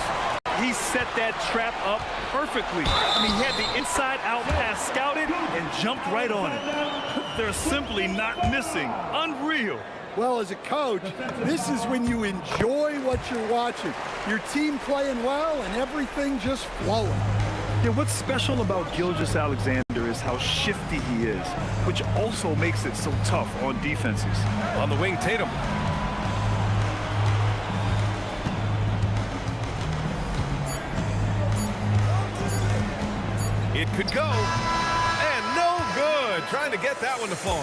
He set that trap up perfectly. I mean, he had the inside-out pass scouted and jumped right on it. They're simply not missing. Unreal. Well, as a coach, this is when you enjoy what you're watching. Your team playing well and everything just flowing. Yeah, what's special about Gilgeous-Alexander is how shifty he is, which also makes it so tough on defenses. On the wing, Tatum. It could go, and no good. Trying to get that one to fall.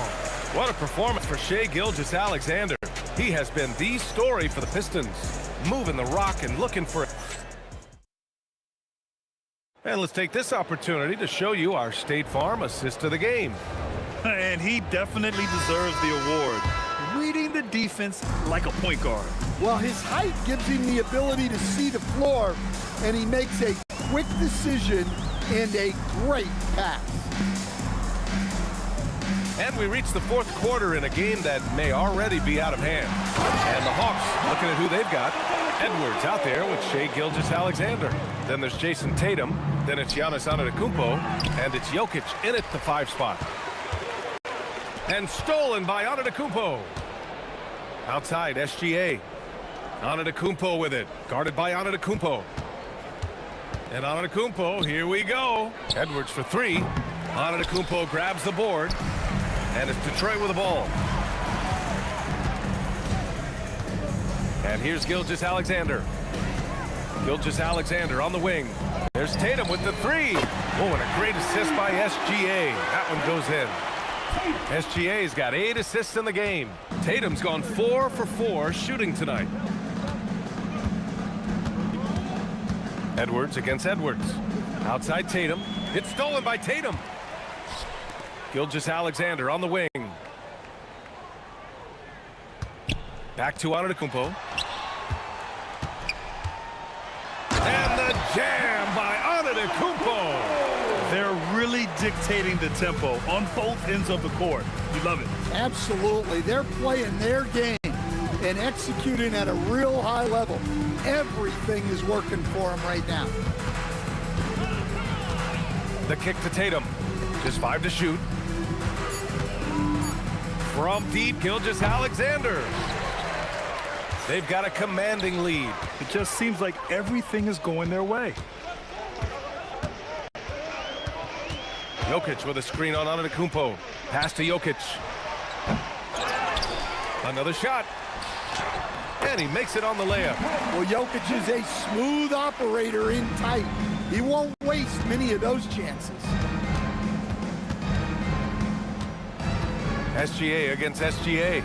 What a performance for Shai Gilgeous-Alexander. He has been the story for the Pistons, moving the rock and looking for it. And let's take this opportunity to show you our State Farm assist of the game. And he definitely deserves the award. Reading the defense like a point guard. Well, his height gives him the ability to see the floor, and he makes a quick decision and a great pass. And we reach the fourth quarter in a game that may already be out of hand. And the Hawks looking at who they've got. Edwards out there with Shai Gilgeous-Alexander. Then there's Jason Tatum. Then it's Giannis Antetokounmpo. And it's Jokic in at the 5 spot. And stolen by Antetokounmpo. Outside, SGA. Antetokounmpo with it. Guarded by Antetokounmpo. And Antetokounmpo, here we go. Edwards for 3. Antetokounmpo grabs the board. And it's Detroit with the ball. And here's Gilgeous-Alexander. Gilgeous-Alexander on the wing. There's Tatum with the 3. Oh, and a great assist by SGA. That one goes in. SGA's got 8 assists in the game. Tatum's gone 4 for 4 shooting tonight. Edwards against Edwards. Outside Tatum. It's stolen by Tatum. Gilgeous-Alexander on the wing. Back to Antetokounmpo. And the jam by Antetokounmpo. They're really dictating the tempo on both ends of the court. You love it. Absolutely. They're playing their game and executing at a real high level. Everything is working for them right now. The kick to Tatum. Just 5 to shoot. From deep, Gilgeous-Alexander. They've got a commanding lead. It just seems like everything is going their way. Jokic with a screen on Antetokounmpo. Pass to Jokic. Another shot. And he makes it on the layup. Well, Jokic is a smooth operator in tight. He won't waste many of those chances. SGA against SGA.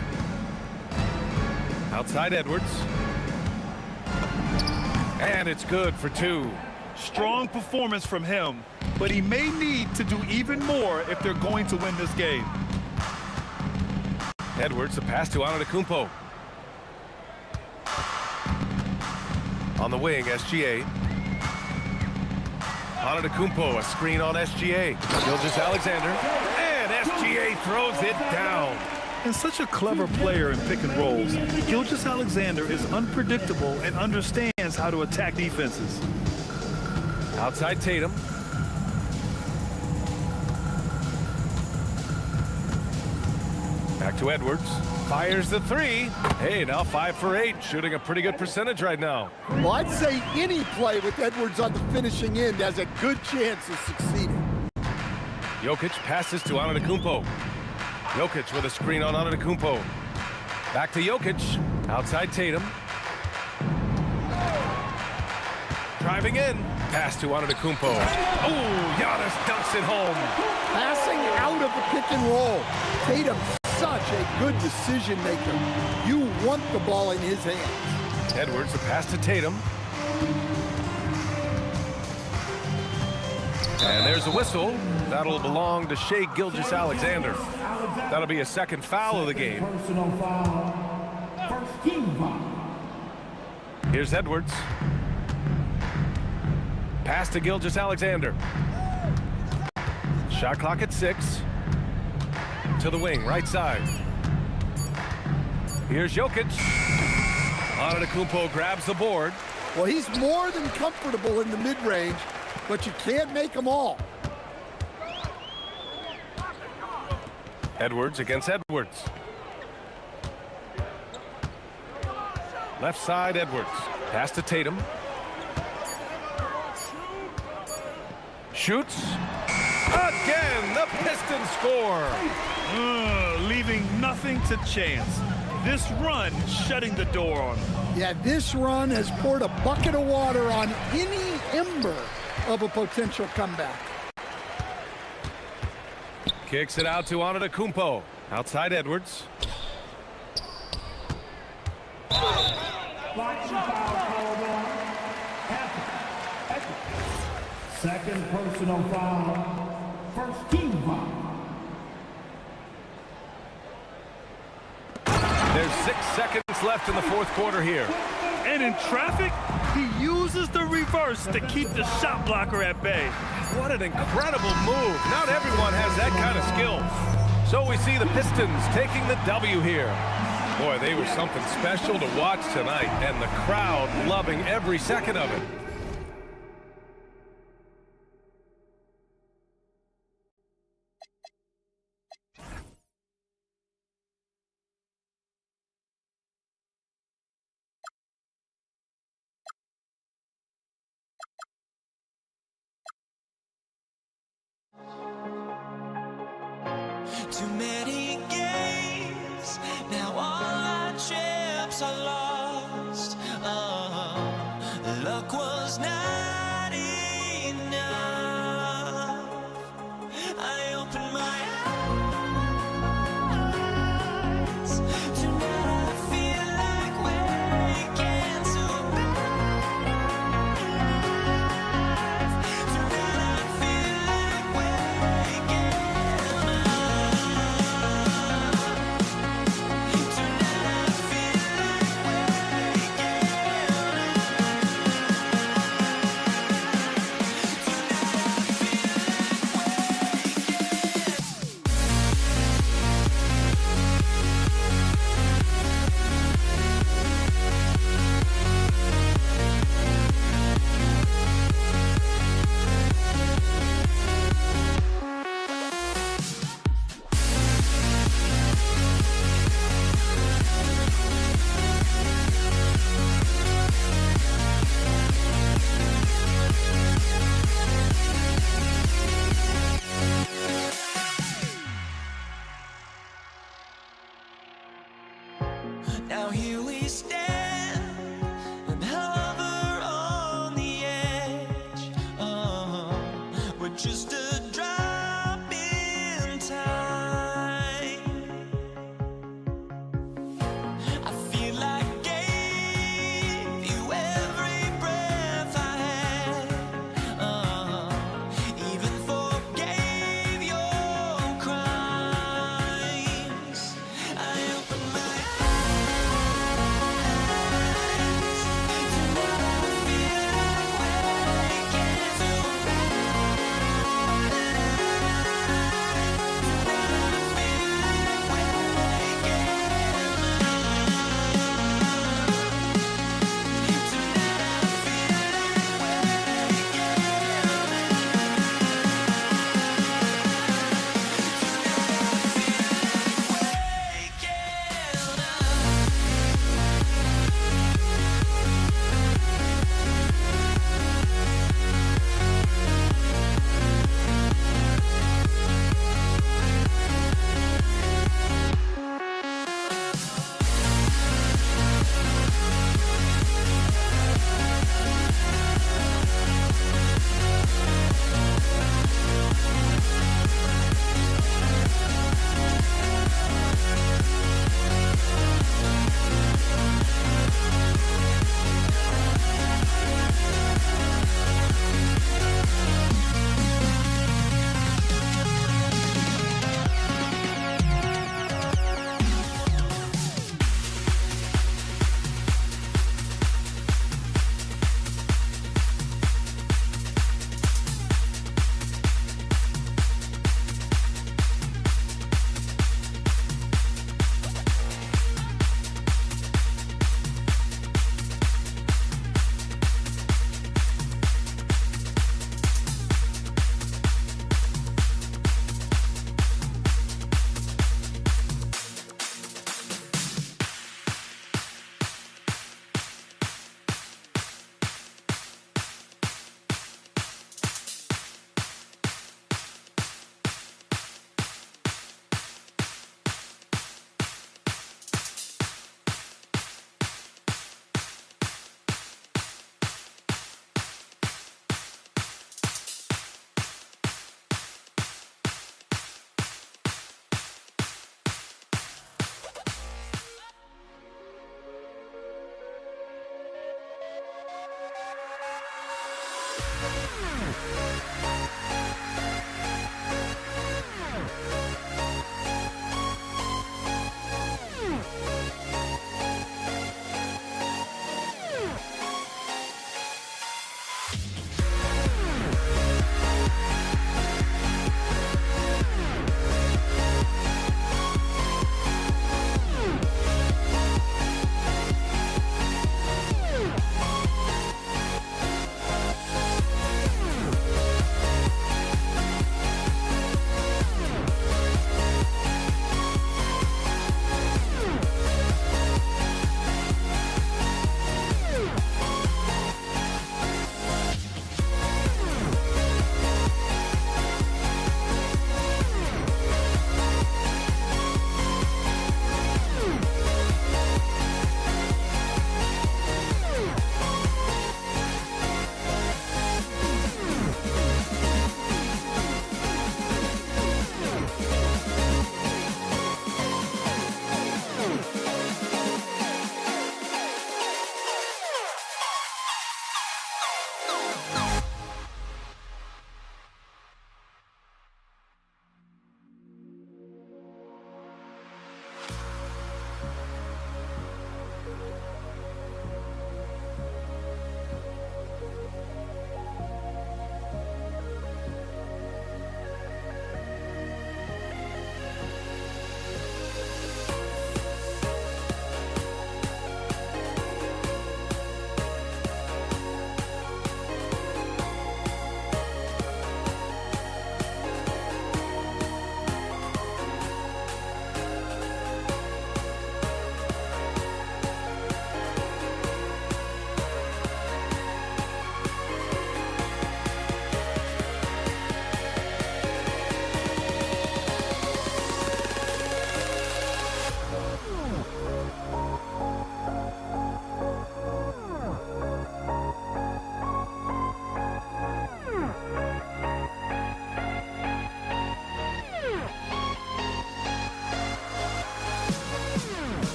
Outside Edwards. And it's good for 2. Strong performance from him, but he may need to do even more if they're going to win this game. Edwards, the pass to Antetokounmpo. On the wing, SGA. Antetokounmpo, a screen on SGA. Gilgeous-Alexander. And SGA throws it down. And such a clever player in pick and rolls, Gilgeous-Alexander is unpredictable and understands how to attack defenses. Outside Tatum. Back to Edwards. Fires the three. Hey, now 5 for 8. Shooting a pretty good percentage right now. Well, I'd say any play with Edwards on the finishing end has a good chance of succeeding. Jokic passes to Antetokounmpo. Jokic with a screen on Antetokounmpo. Back to Jokic. Outside Tatum. Driving in. Pass to Antetokounmpo. Oh, Giannis dunks it home. Passing out of the pick and roll. Tatum, such a good decision maker. You want the ball in his hands. Edwards, a pass to Tatum. And there's a whistle. That'll belong to Shai Gilgeous-Alexander. That'll be a second foul of the game. Personal foul. First team foul. Here's Edwards. Pass to Gilgeous-Alexander. Shot clock at 6. To the wing, right side. Here's Jokic. Antetokounmpo grabs the board. Well, he's more than comfortable in the mid-range, but you can't make them all. Edwards against Edwards. Left side, Edwards. Pass to Tatum. Shoots. Again, the Pistons score. Leaving nothing to chance. This run shutting the door on them. Yeah, this run has poured a bucket of water on any ember of a potential comeback. Kicks it out to Antetokounmpo. Outside Edwards. Second personal foul. First team foul. There's 6 seconds left in the fourth quarter here. And in traffic, he uses the reverse to keep the shot blocker at bay. What an incredible move. Not everyone has that kind of skill. So we see the Pistons taking the W here. Boy, they were something special to watch tonight, and the crowd loving every second of it. Too many games, now all our chips are lost. Luck was not enough. I opened my eyes. Tonight I feel like waking to a better life. Tonight I feel like waking up.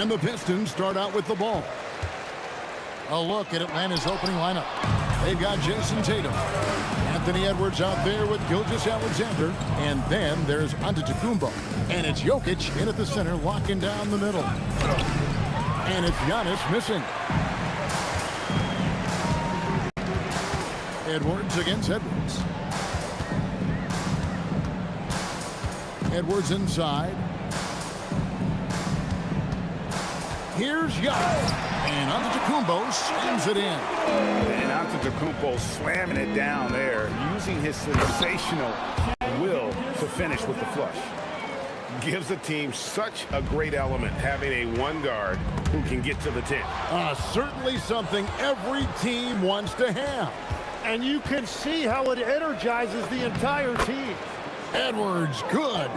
And the Pistons start out with the ball. A look at Atlanta's opening lineup. They've got Jason Tatum. Anthony Edwards out there with Gilgeous-Alexander. And then there's Antetokounmpo. And it's Jokic in at the center, locking down the middle. And it's Giannis missing. Edwards against Edwards. Edwards inside. Here's Giannis. And Antetokounmpo slams it in. And Antetokounmpo slamming it down there, using his sensational will to finish with the flush. Gives the team such a great element, having a one guard who can get to the 10. Certainly something every team wants to have. And you can see how it energizes the entire team. Edwards, good.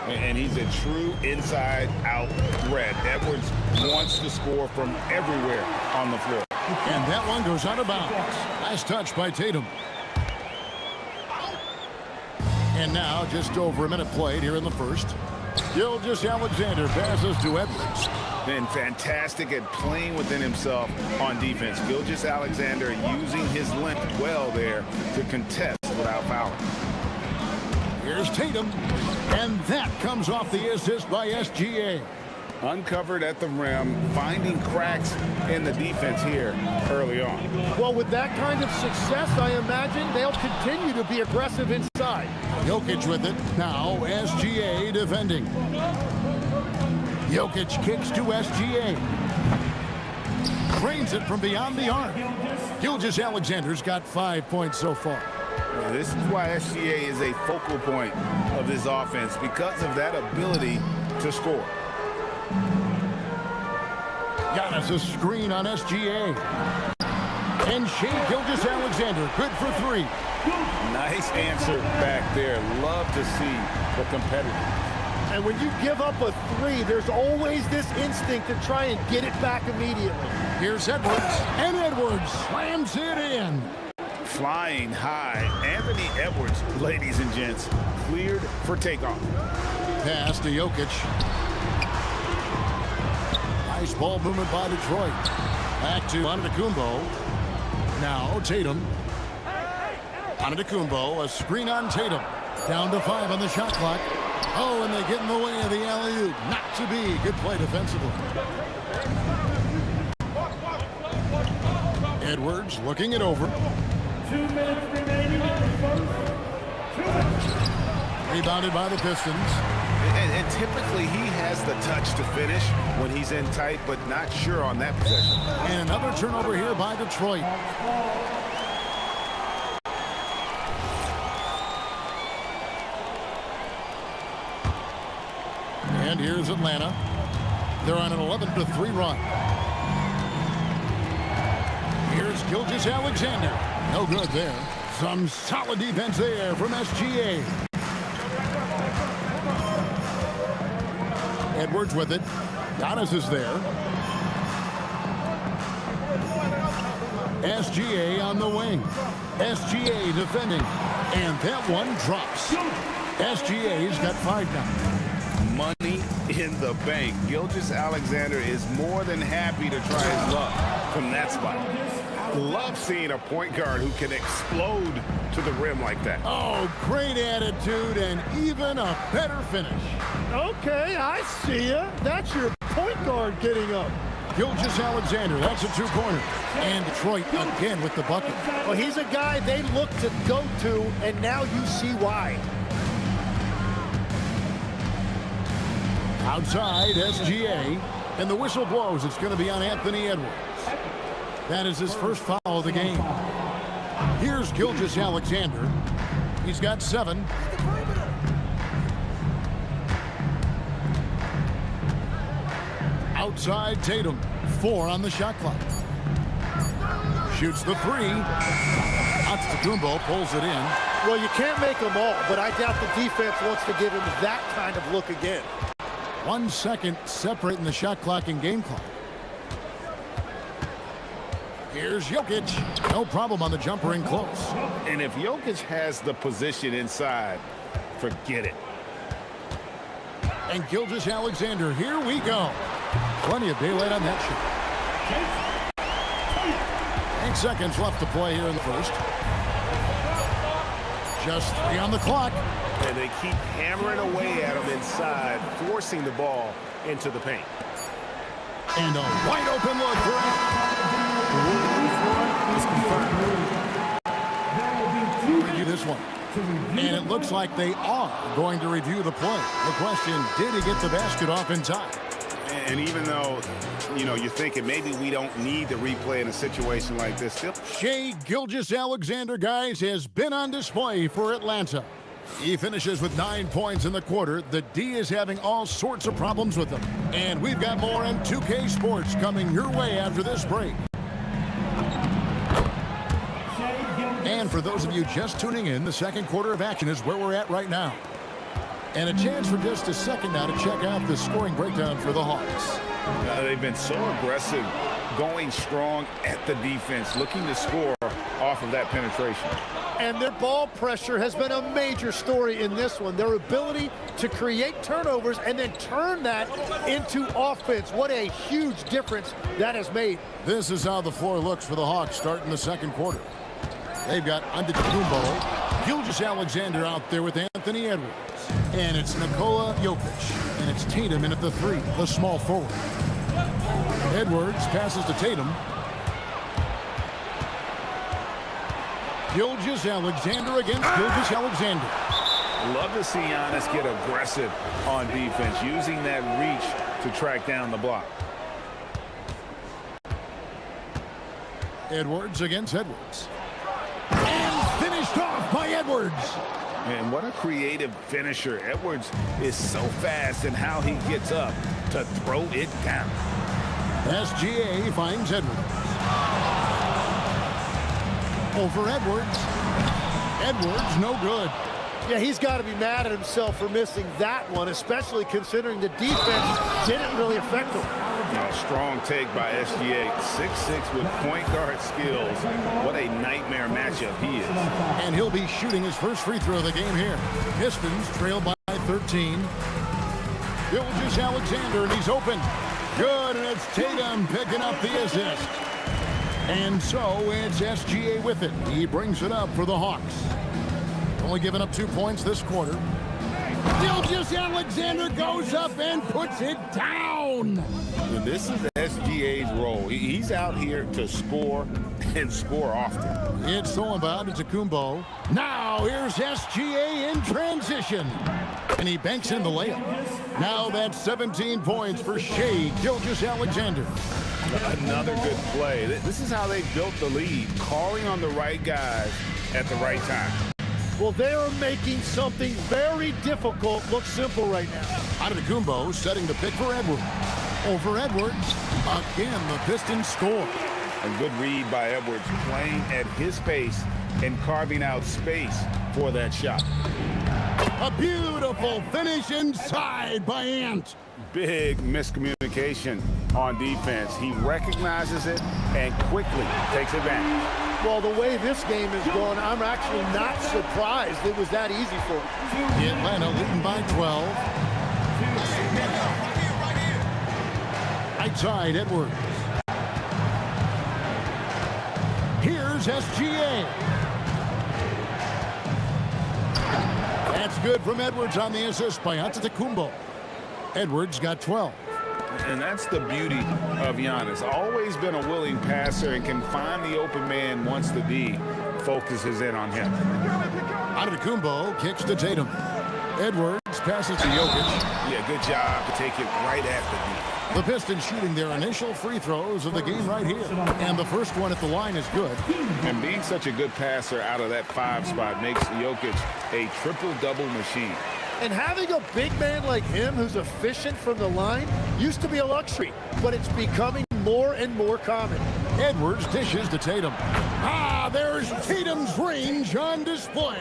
And he's a true inside-out threat. Edwards wants to score from everywhere on the floor. And that one goes out of bounds. Nice touch by Tatum. And now just over a minute played here in the first. Gilgeous-Alexander passes to Edwards. Been fantastic at playing within himself on defense. Gilgeous-Alexander using his length well there to contest without fouling. Here's Tatum. And that comes off the assist by SGA. Uncovered at the rim, finding cracks in the defense here early on. Well, with that kind of success, I imagine they'll continue to be aggressive inside. Jokic with it. Now SGA defending. Jokic kicks to SGA. Drains it from beyond the arc. Gilgeous-Alexander's got 5 points so far. Well, this is why SGA is a focal point of this offense, because of that ability to score. Giannis a screen on SGA. And Shea Gilgeous-Alexander good for three. Nice answer back there. Love to see the competitor. And when you give up a three, there's always this instinct to try and get it back immediately. Here's Edwards. And Edwards slams it in. Flying high. Anthony Edwards, ladies and gents, cleared for takeoff. Pass to Jokic. Nice ball movement by Detroit. Back to Antetokounmpo. Now Tatum. Antetokounmpo, a screen on Tatum. Down to 5 on the shot clock. Oh, and they get in the way of the alley-oop. Not to be. Good play defensively. Edwards looking it over. 2 minutes remaining in the first. 2 minutes. Rebounded by the Pistons. And typically he has the touch to finish when he's in tight, but not sure on that possession. And another turnover here by Detroit. And here's Atlanta. They're on an 11-3 run. Here's Gilgeous-Alexander. No good there. Some solid defense there from SGA. Edwards with it. Giannis is there. SGA on the wing. SGA defending. And that one drops. SGA's got 5 now. Money in the bank. Gilgeous-Alexander is more than happy to try his luck from that spot. Love seeing a point guard who can explode to the rim like that. Oh, great attitude and even a better finish. Okay, I see ya. That's your point guard getting up. Gilgeous-Alexander, that's a two-pointer. And Detroit again with the bucket. Well, he's a guy they look to go to, and now you see why. Outside, SGA. And the whistle blows. It's going to be on Anthony Edwards. That is his first foul of the game. Here's Gilgeous-Alexander. He's got 7. Outside, Tatum. 4 on the shot clock. Shoots the 3. Antetokounmpo pulls it in. Well, you can't make them all, but I doubt the defense wants to give him that kind of look again. 1 second separating the shot clock and game clock. Here's Jokic. No problem on the jumper in close. And if Jokic has the position inside, forget it. And Gilgeous-Alexander, here we go. Plenty of daylight on that shot. 8 seconds left to play here in the first. Just 3 on the clock. And they keep hammering away at him inside, forcing the ball into the paint. And a wide open look for review this one. And it looks like they are going to review the play. The question, did he get the basket off in time? And even though, you're thinking maybe we don't need to replay in a situation like this, still. Shai Gilgeous-Alexander, guys, has been on display for Atlanta. He finishes with 9 points in the quarter. The D is having all sorts of problems with him. And we've got more on 2K Sports coming your way after this break. And for those of you just tuning in, the second quarter of action is where we're at right now. And a chance for just a second now to check out the scoring breakdown for the Hawks. They've been so aggressive, going strong at the defense, looking to score off of that penetration. And their ball pressure has been a major story in this one. Their ability to create turnovers and then turn that into offense. What a huge difference that has made. This is how the floor looks for the Hawks starting the second quarter. They've got Antetokounmpo, Gilgeous-Alexander out there with Anthony Edwards. And it's Nikola Jokic. And it's Tatum in at the 3, the small forward. Edwards passes to Tatum. Gilgeous-Alexander against Gilgeous-Alexander. Love to see Giannis get aggressive on defense, using that reach to track down the block. Edwards against Edwards. And finished off by Edwards. And what a creative finisher. Edwards is so fast in how he gets up to throw it down. SGA finds Edwards. Over Edwards. Edwards, no good. Yeah, he's got to be mad at himself for missing that one, especially considering the defense didn't really affect him. Strong take by SGA. 6'6" with point guard skills. What a nightmare matchup he is. And he'll be shooting his first free throw of the game here. Pistons trail by 13. Gilgeous-Alexander, and he's open. Good, and it's Tatum picking up the assist. And so it's SGA with it. He brings it up for the Hawks. Only giving up 2 points this quarter. Gilgeous-Alexander goes up and puts it down. This is SGA's role. He's out here to score and score often. It's thrown by Antetokounmpo. Now here's SGA in transition. And he banks in the layup. Now that's 17 points for Shai Gilgeous-Alexander. Another good play. This is how they built the lead, calling on the right guys at the right time. Well, they are making something very difficult look simple right now. Antetokounmpo setting the pick for Edwards. Over Edwards. Again, the Pistons score. A good read by Edwards, playing at his pace and carving out space for that shot. A beautiful finish inside by Ant. Big miscommunication on defense. He recognizes it and quickly takes advantage. Well, the way this game is going, I'm actually not surprised it was that easy for him. Atlanta leading by 12. Outside Edwards. Here's SGA. That's good from Edwards on the assist by Antetokounmpo. Edwards got 12. And that's the beauty of Giannis. Always been a willing passer and can find the open man once the D focuses in on him. Antetokounmpo kicks to Tatum. Edwards passes to Jokic. Yeah, good job to take it right at the D. The Pistons shooting their initial free throws of the game right here. And the first one at the line is good. And being such a good passer out of that 5 spot makes Jokic a triple-double machine. And having a big man like him who's efficient from the line used to be a luxury, but it's becoming more and more common. Edwards dishes to Tatum. There's Tatum's range on display.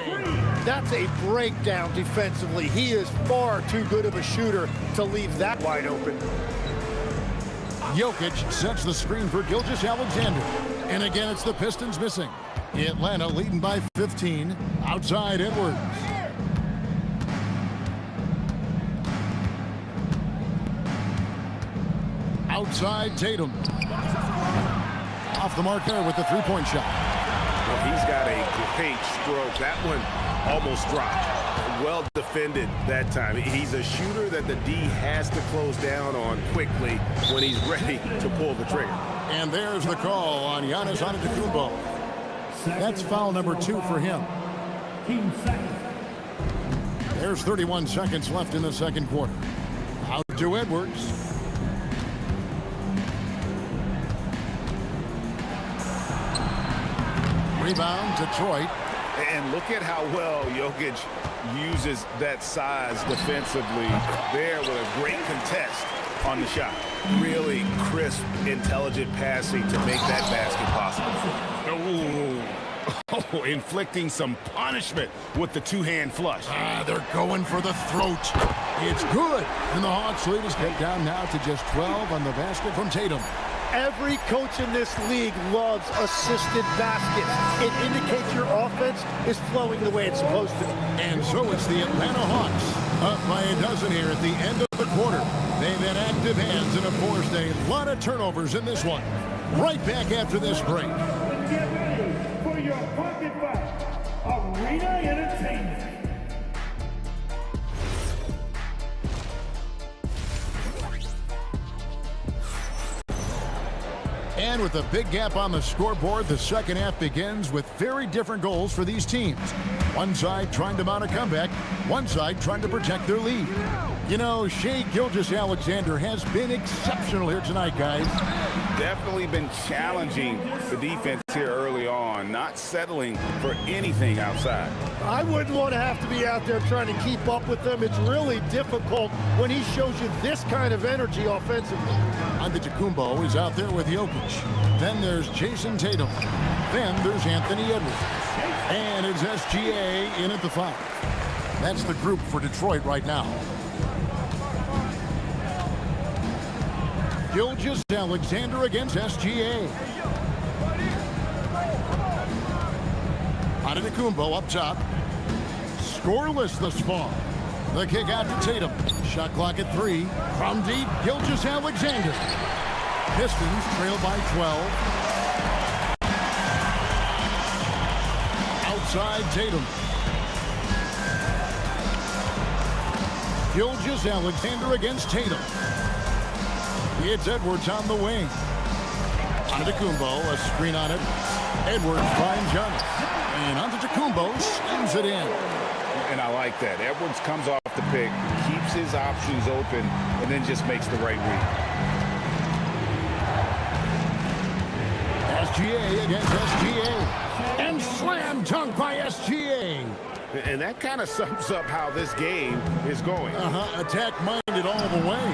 That's a breakdown defensively. He is far too good of a shooter to leave that wide open. Jokic sets the screen for Gilgeous-Alexander. And again, it's the Pistons missing. Atlanta leading by 15. Outside Edwards. Outside Tatum. Off the mark there with the three-point shot. Well, he's got a great stroke. That one almost dropped. Well defended that time. He's a shooter that the D has to close down on quickly when he's ready to pull the trigger. And there's the call on Giannis Antetokounmpo. That's foul number 2 for him. There's 31 seconds left in the second quarter. Out to Edwards. Rebound, Detroit. And look at how well Jokic uses that size defensively there with a great contest on the shot. Really crisp, intelligent passing to make that basket possible. Ooh. Oh, inflicting some punishment with the two-hand flush. They're going for the throat. It's good. And the Hawks lead is cut down now to just 12 on the basket from Tatum. Every coach in this league loves assisted baskets. It indicates your offense is flowing the way it's supposed to. And so it's the Atlanta Hawks up by a dozen here at the end of the quarter. They've had active hands and have forced a lot of turnovers in this one. Right back after this break. Get ready for your pocket fight. Arena Entertainment. And with a big gap on the scoreboard, the second half begins with very different goals for these teams. One side trying to mount a comeback, one side trying to protect their lead. You know, Shai Gilgeous-Alexander has been exceptional here tonight, guys. Definitely been challenging the defense here early on, not settling for anything outside. I wouldn't want to have to be out there trying to keep up with them. It's really difficult when he shows you this kind of energy offensively. Antetokounmpo is out there with Jokic. Then there's Jason Tatum. Then there's Anthony Edwards. And it's SGA in at the 5. That's the group for Detroit right now. Gilgeous-Alexander against SGA. Antetokounmpo up top. Scoreless thus far. The kick out to Tatum. Shot clock at 3. From deep, Gilgeous-Alexander. Pistons trail by 12. Outside Tatum. Gilgeous-Alexander against Tatum. It's Edwards on the wing. Antetokounmpo, a screen on it. Edwards finds Giannis. And Antetokounmpo slams it in. And I like that. Edwards comes off the pick, keeps his options open, and then just makes the right read. SGA against SGA. And slam dunk by SGA. And that kind of sums up how this game is going. Attack-minded all the way.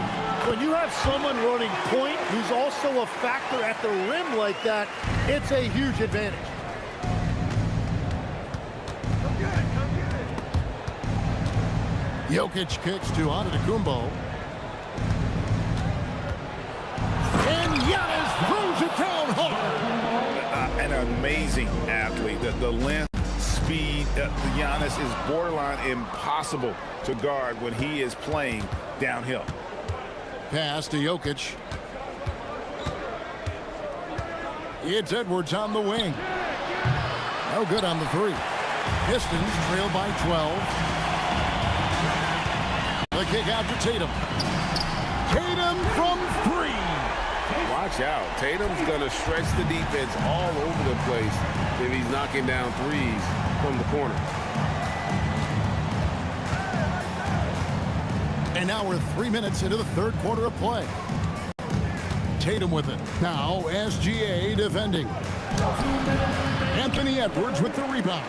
When you have someone running point who's also a factor at the rim like that, it's a huge advantage. Jokic kicks to Antetokounmpo. And Giannis throws it down hard. An amazing athlete. The length, speed, Giannis is borderline impossible to guard when he is playing downhill. Pass to Jokic. It's Edwards on the wing. No good on the 3. Pistons trail by 12. The kick out to Tatum. Tatum from 3. Watch out. Tatum's going to stretch the defense all over the place if he's knocking down threes from the corner. And now we're 3 minutes into the third quarter of play. Tatum with it. Now SGA defending. Anthony Edwards with the rebound.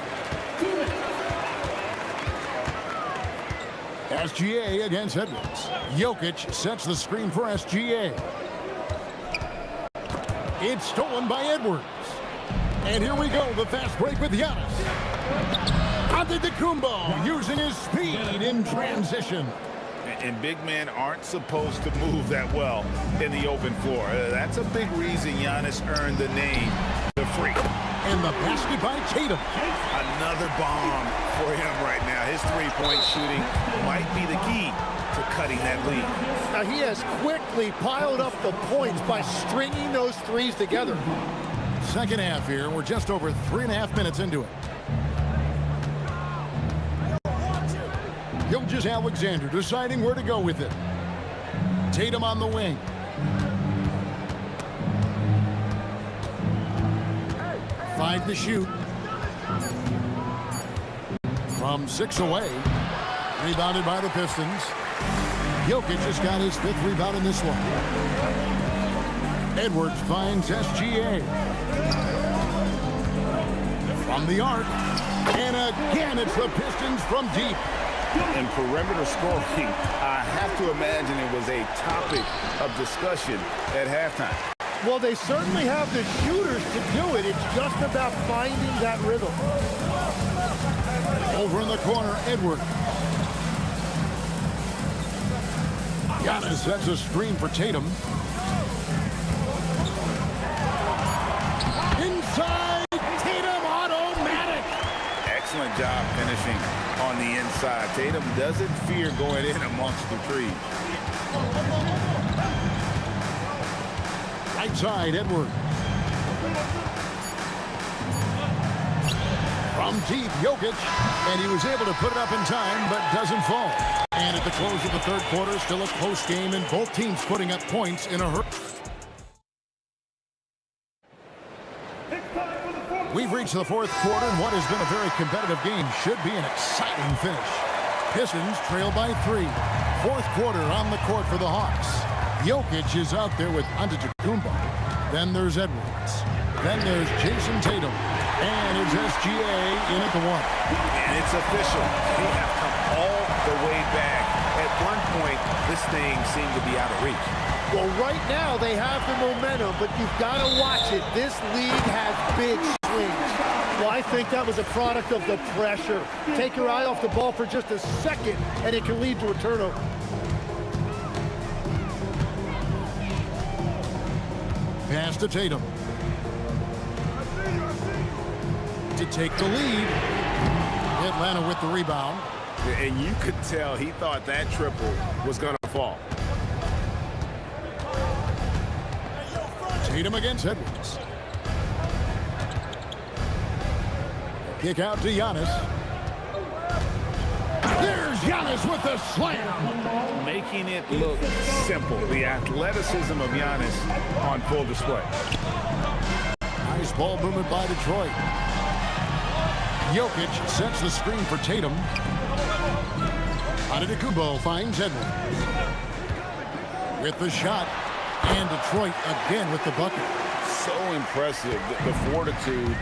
SGA against Edwards. Jokic sets the screen for SGA. It's stolen by Edwards. And here we go, the fast break with Giannis. Antetokounmpo using his speed in transition. And big men aren't supposed to move that well in the open floor. That's a big reason Giannis earned the name the Freak. And the basket by Tatum. Another bomb for him right now. His three-point shooting might be the key to cutting that lead. Now he has quickly piled up the points by stringing those threes together. Second half here. We're just over 3.5 minutes into it. Gilgeous-Alexander deciding where to go with it. Tatum on the wing. Five to shoot. From 6 away. Rebounded by the Pistons. Jokic just got his 5th rebound in this one. Edwards finds SGA. From the arc. And again, it's the Pistons from deep. In perimeter scoring, I have to imagine it was a topic of discussion at halftime. Well, they certainly have the shooters to do it. It's just about finding that rhythm. Over in the corner, Edward. Giannis sets a screen for Tatum. Inside, Tatum automatic. Excellent job finishing on the inside. Tatum doesn't fear going in amongst the trees. Right side, Edward. From deep, Jokic. And he was able to put it up in time, but doesn't fall. And at the close of the third quarter, still a close game, and both teams putting up points in a hurry. We've reached the fourth quarter, and what has been a very competitive game should be an exciting finish. Pistons trail by 3. Fourth quarter on the court for the Hawks. Jokic is out there with Antetokounmpo. Then there's Edwards. Then there's Jason Tatum. And it's SGA in at the 1. And it's official. They have come all the way back. At one point, this thing seemed to be out of reach. Well, right now they have the momentum, but you've got to watch it. This league has big swings. Well, I think that was a product of the pressure. Take your eye off the ball for just a second, and it can lead to a turnover. Pass to Tatum. To take the lead. Atlanta with the rebound. And you could tell he thought that triple was going to fall. Tatum against Edwards. Kick out to Giannis. There's Giannis with the slam. Making it look simple. The athleticism of Giannis on full display. Nice ball movement by Detroit. Jokic sets the screen for Tatum. Antetokounmpo finds Edwards. With the shot. And Detroit again with the bucket. So impressive. The fortitude,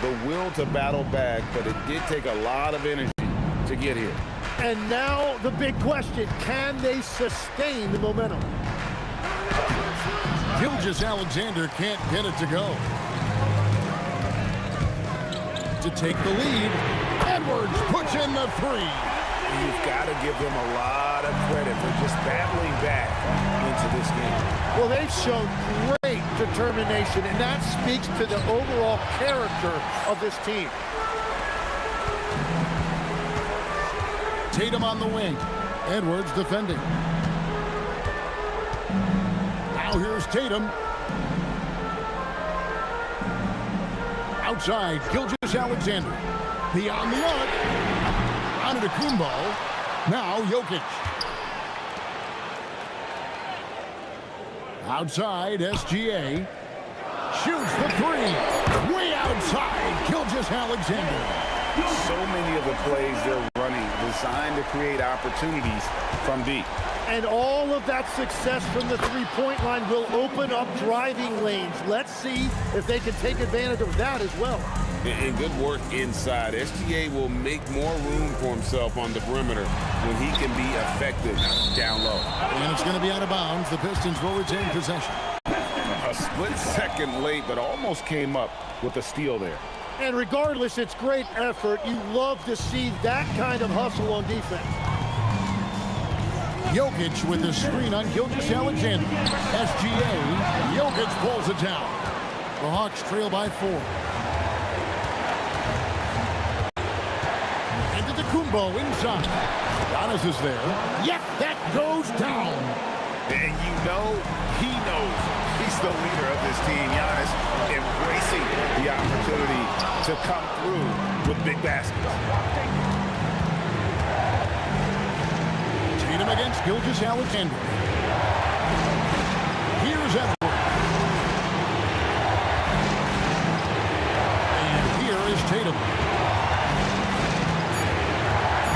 the will to battle back, but it did take a lot of energy to get here. And now the big question, can they sustain the momentum? Gilgeous-Alexander can't get it to go. To take the lead, Edwards puts in the 3. You've got to give them a lot of credit for just battling back into this game. Well, they've shown great determination, and that speaks to the overall character of this team. Tatum on the wing. Edwards defending. Now here's Tatum. Outside, Gilgeous-Alexander. Beyond the arc. Antetokounmpo. Now Jokic. Outside, SGA. Shoots the 3. Way outside, Gilgeous-Alexander. So many of the plays they're running designed to create opportunities from deep. And all of that success from the three-point line will open up driving lanes. Let's see if they can take advantage of that as well. And good work inside. SGA will make more room for himself on the perimeter when he can be effective down low. And it's going to be out of bounds. The Pistons will retain possession. A split second late, but almost came up with a steal there. And regardless, it's great effort. You love to see that kind of hustle on defense. Jokic with the screen on Gilgeous-Alexander. SGA. Jokic pulls it down. The Hawks trail by 4. Antetokounmpo inside. Giannis is there. Yep, that goes down. And you know, he knows he's the leader of this team. Giannis embracing the opportunity to come through with big baskets. Tatum against Gilgeous-Alexander. Here's Edwards. And here is Tatum.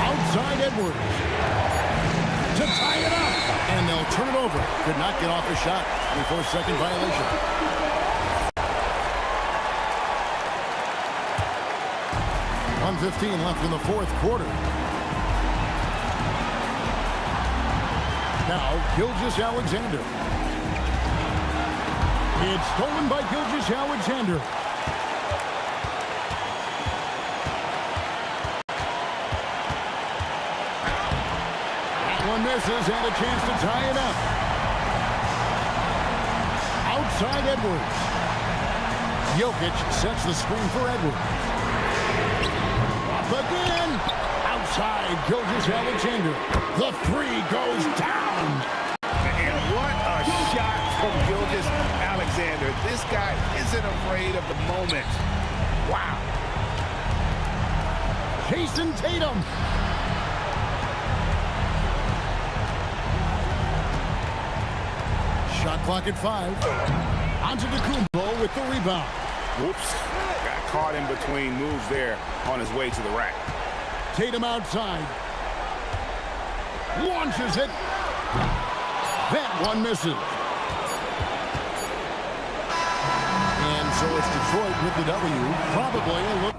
Outside Edwards. To tie it up. And they'll turn it over. Could not get off the shot before second violation. 1:15 left in the fourth quarter. Now, Gilgeous-Alexander. It's stolen by Gilgeous-Alexander. That one misses, and a chance to tie it up. Outside Edwards. Jokic sets the screen for Edwards. Up again. Outside Gilgeous-Alexander. The three goes down. And what a shot from Gilgeous-Alexander. This guy isn't afraid of the moment. Wow. Jason Tatum. Shot clock at 5. Antetokounmpo with the rebound. Whoops. Got caught in between moves there on his way to the rack. Tatum outside. Launches it. That one misses. And so it's Detroit with the W. Probably a look.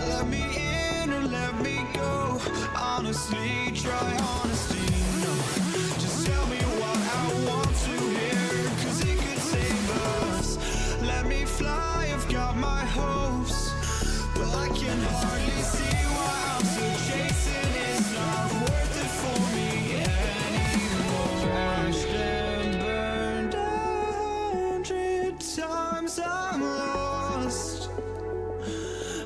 Let me in or let me go. Honestly, try honesty. No, just tell me what I want to hear, 'cause it could save us. Let me fly, I've got my hopes, but I can hardly see why I'm still chasing. It's not worth it for me anymore. Crashed and burned 100 times, I'm lost.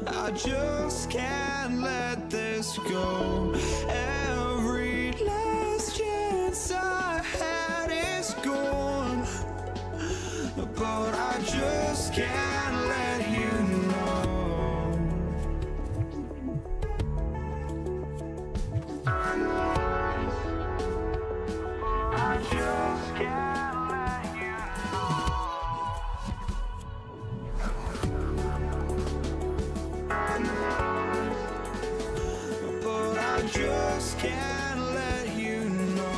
I just can't let this go. Every last chance I had is gone, but I just can't let you know. I just can't let you know. But I just can't let you know.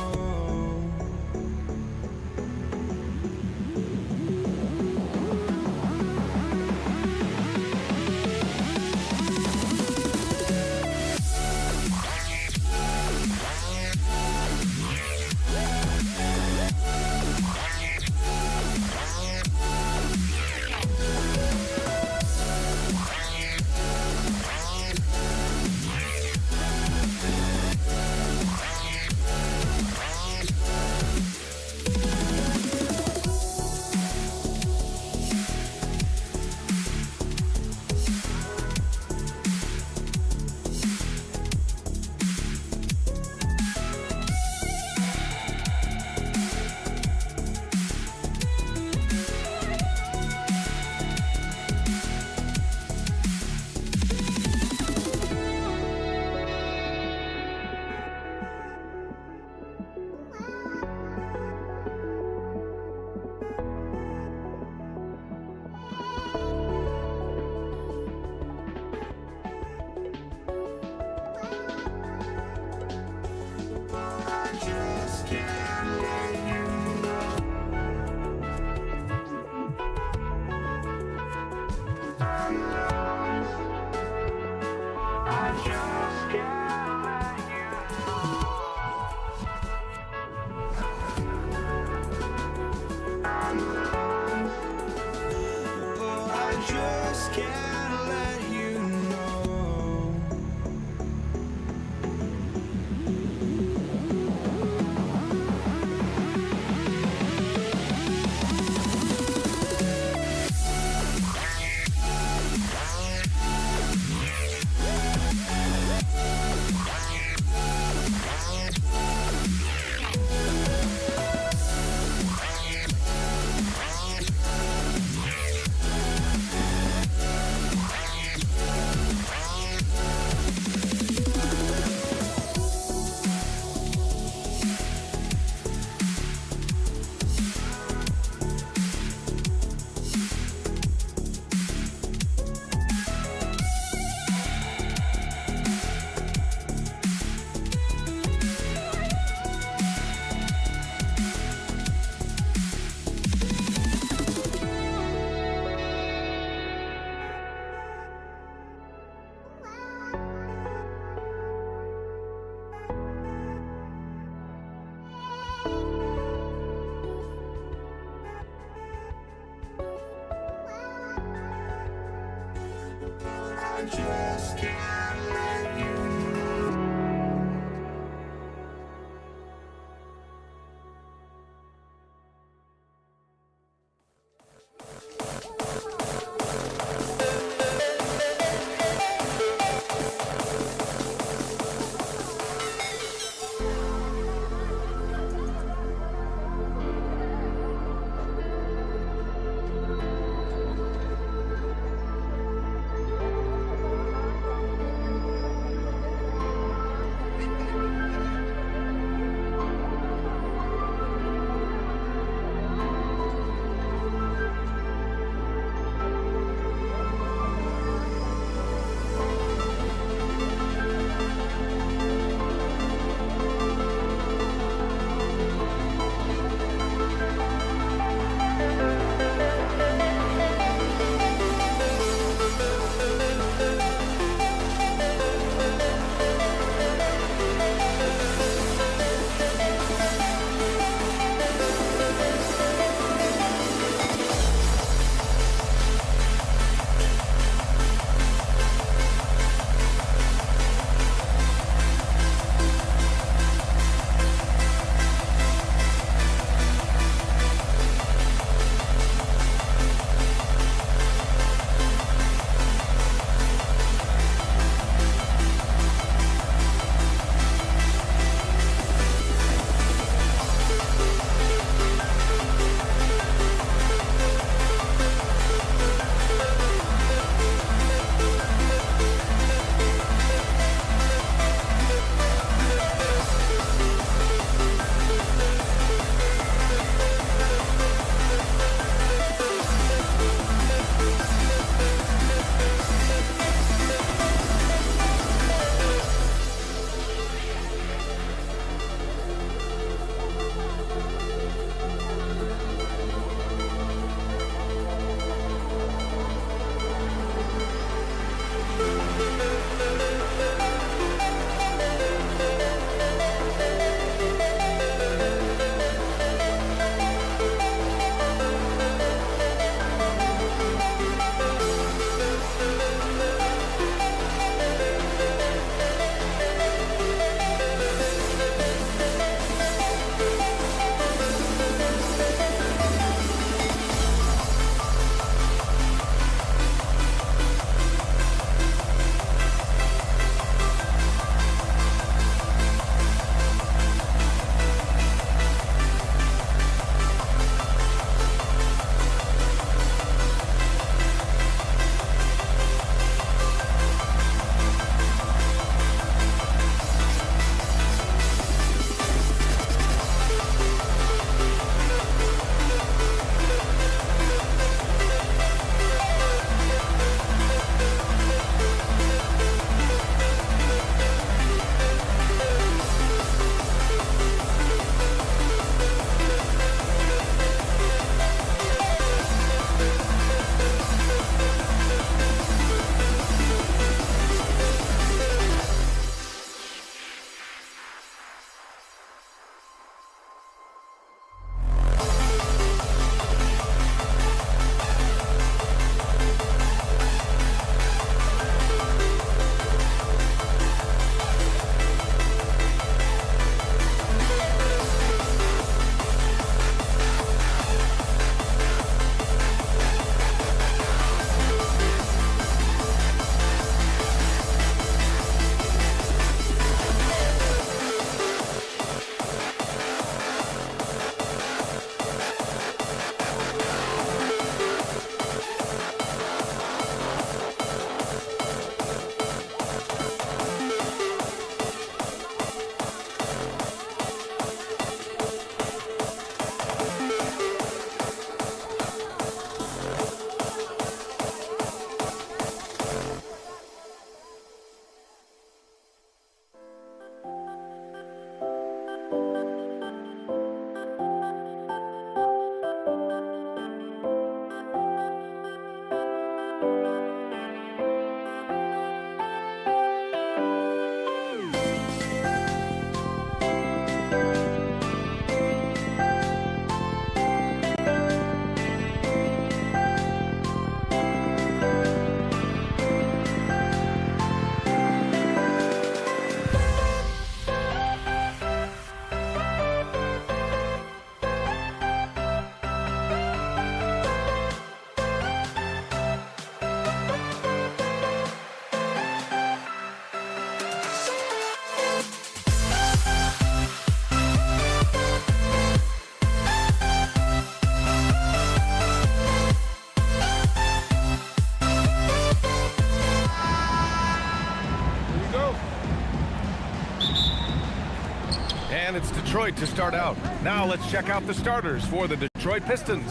And it's Detroit to start out. Now let's check out the starters for the Detroit Pistons.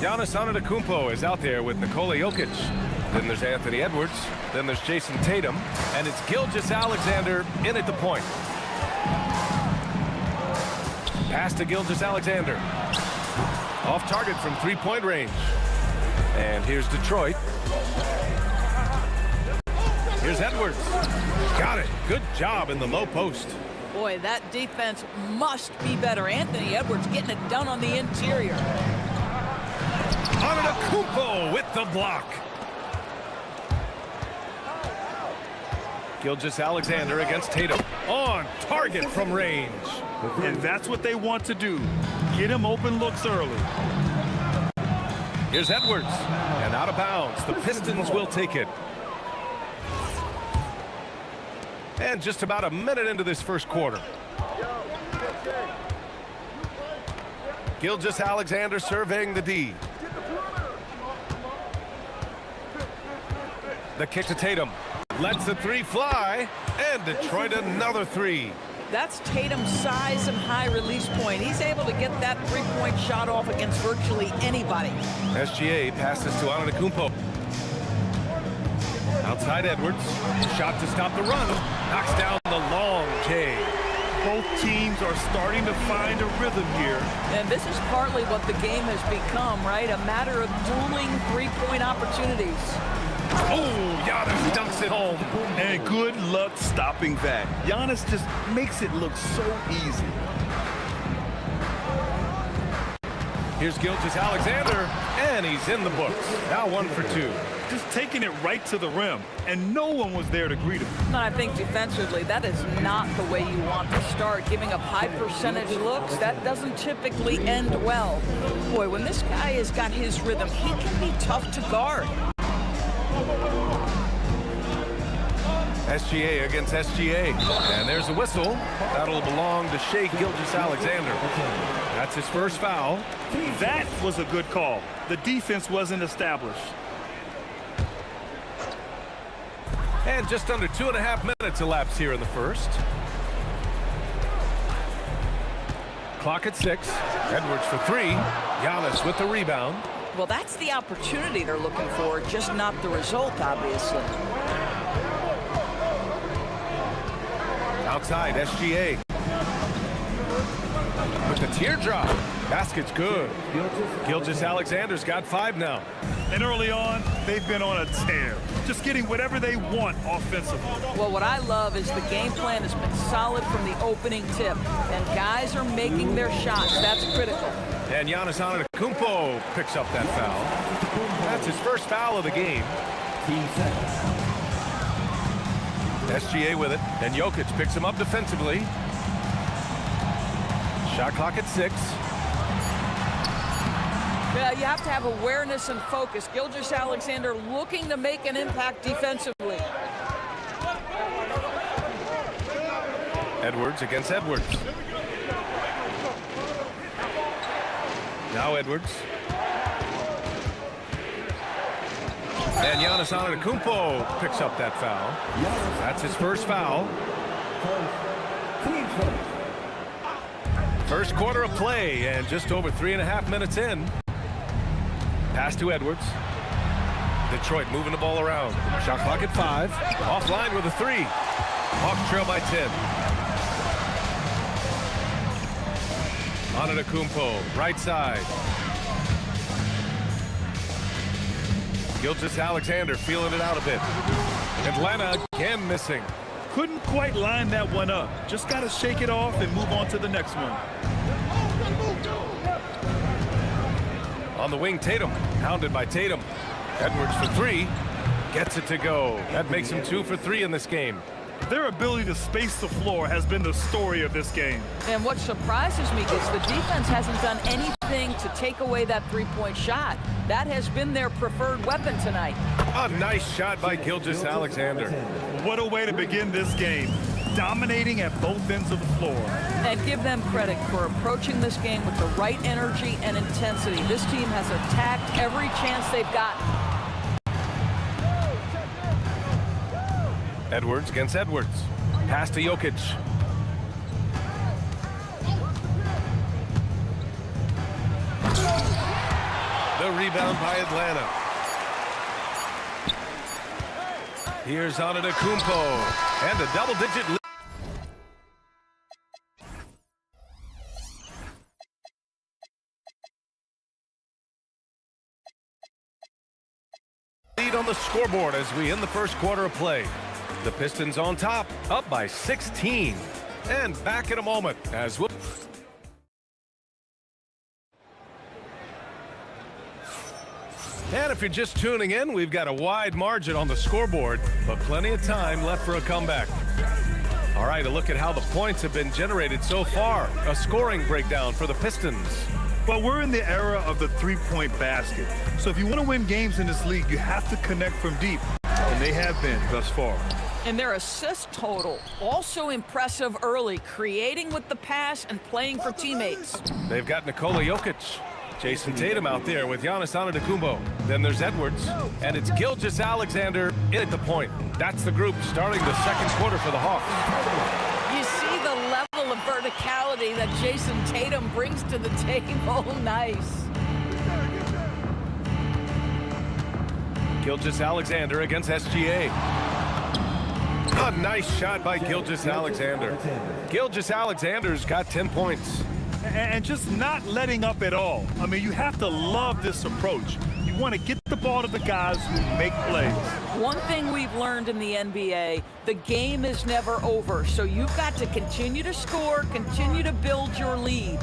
Giannis Antetokounmpo is out there with Nikola Jokic. Then there's Anthony Edwards. Then there's Jason Tatum. And it's Gilgeous-Alexander in at the point. Pass to Gilgeous-Alexander. Off target from three-point range. And here's Detroit. Here's Edwards. Got it. Good job in the low post. Boy, that defense must be better. Anthony Edwards getting it done on the interior. Antetokounmpo with the block. Gilgeous-Alexander against Tatum. On target from range. And that's what they want to do. Get him open looks early. Here's Edwards. And out of bounds. The Pistons will take it. And just about a minute into this first quarter. Gilgeous-Alexander surveying the D. The kick to Tatum. Lets the three fly. And Detroit another three. That's Tatum's size and high release point. He's able to get that three-point shot off against virtually anybody. SGA passes to Antetokounmpo. Outside Edwards. Shot to stop the run. Knocks down the long J. Both teams are starting to find a rhythm here. And this is partly what the game has become, right? A matter of dueling three-point opportunities. Oh, Giannis dunks it home. And good luck stopping that. Giannis just makes it look so easy. Here's Gilgeous-Alexander, and he's in the books. Now 1 for 2. Just taking it right to the rim, and no one was there to greet him. And I think defensively, that is not the way you want to start. Giving up high percentage looks, that doesn't typically end well. Boy, when this guy has got his rhythm, he can be tough to guard. SGA against SGA. And there's a whistle. That'll belong to Shai Gilgeous-Alexander. That's his first foul. That was a good call. The defense wasn't established. And just under 2.5 minutes elapsed here in the first. Clock at 6. Edwards for 3. Giannis with the rebound. Well, that's the opportunity they're looking for, just not the result, obviously. Outside, SGA. With the teardrop. Basket's good. Gilgeous-Alexander's got 5 now. And early on, they've been on a tear. Just getting whatever they want offensively. Well, what I love is the game plan has been solid from the opening tip. And guys are making their shots. That's critical. And Giannis Antetokounmpo picks up that foul. That's his first foul of the game. SGA with it. And Jokic picks him up defensively. Shot clock at 6. Yeah, you have to have awareness and focus. Gilgeous-Alexander looking to make an impact defensively. Edwards against Edwards. Now Edwards. And Giannis Antetokounmpo picks up that foul. That's his first foul. First quarter of play, and just over 3.5 minutes in. Pass to Edwards. Detroit moving the ball around. Shot clock at 5. Offline with a 3. Hawks trail by 10. Antetokounmpo, right side. Gilgeous-Alexander feeling it out a bit. Atlanta again missing. Couldn't quite line that one up. Just got to shake it off and move on to the next one. On the wing, Tatum. Hounded by Tatum. Edwards for 3. Gets it to go. That makes him 2 for 3 in this game. Their ability to space the floor has been the story of this game. And what surprises me is the defense hasn't done anything to take away that three-point shot. That has been their preferred weapon tonight. A nice shot by Gilgeous-Alexander. What a way to begin this game. Dominating at both ends of the floor. And give them credit for approaching this game with the right energy and intensity. This team has attacked every chance they've gotten. Edwards against Edwards. Pass to Jokic. The rebound by Atlanta. Here's Antetokounmpo. And a double-digit lead. On the scoreboard as we end the first quarter of play. The Pistons on top, up by 16. And back in a moment as we'll... And if you're just tuning in, we've got a wide margin on the scoreboard, but plenty of time left for a comeback. All right, a look at how the points have been generated so far. A scoring breakdown for the Pistons. Well, we're in the era of the three-point basket. So if you want to win games in this league, you have to connect from deep. And they have been thus far. And their assist total, also impressive early, creating with the pass and playing for teammates. They've got Nikola Jokic. Jason Tatum out there with Giannis Antetokounmpo. Then there's Edwards. And it's Gilgeous-Alexander in at the point. That's the group starting the second quarter for the Hawks. You see the level of verticality that Jason Tatum brings to the table. Nice. Gilgeous-Alexander against SGA. A nice shot by Gilgeous-Alexander. Gilgeous-Alexander's got 10 points. And just not letting up at all. I mean, you have to love this approach. You want to get the ball to the guys who make plays. One thing we've learned in the NBA, the game is never over. So you've got to continue to score, continue to build your lead.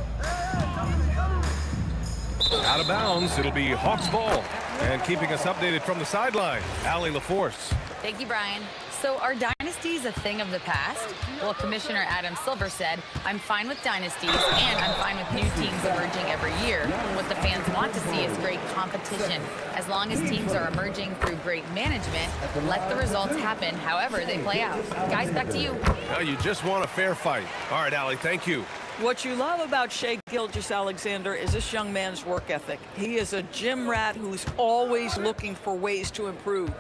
Out of bounds, it'll be Hawks ball. And keeping us updated from the sideline, Allie LaForce. Thank you, Brian. So are dynasties a thing of the past? Well, Commissioner Adam Silver said, I'm fine with dynasties and I'm fine with new teams emerging every year. What the fans want to see is great competition. As long as teams are emerging through great management, let the results happen however they play out. Guys, back to you. Now you just want a fair fight. All right, Allie, thank you. What you love about Shai Gilgeous-Alexander is this young man's work ethic. He is a gym rat who's always looking for ways to improve.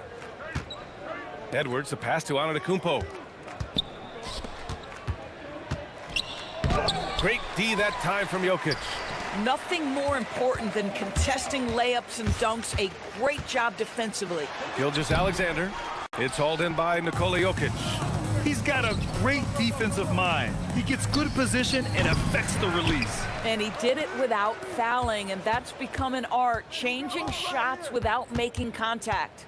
Edwards, a pass to Antetokounmpo. Great D that time from Jokic. Nothing more important than contesting layups and dunks. A great job defensively. Gilgeous-Alexander. It's hauled in by Nikola Jokic. He's got a great defensive mind. He gets good position and affects the release. And he did it without fouling, and that's become an art, changing shots without making contact.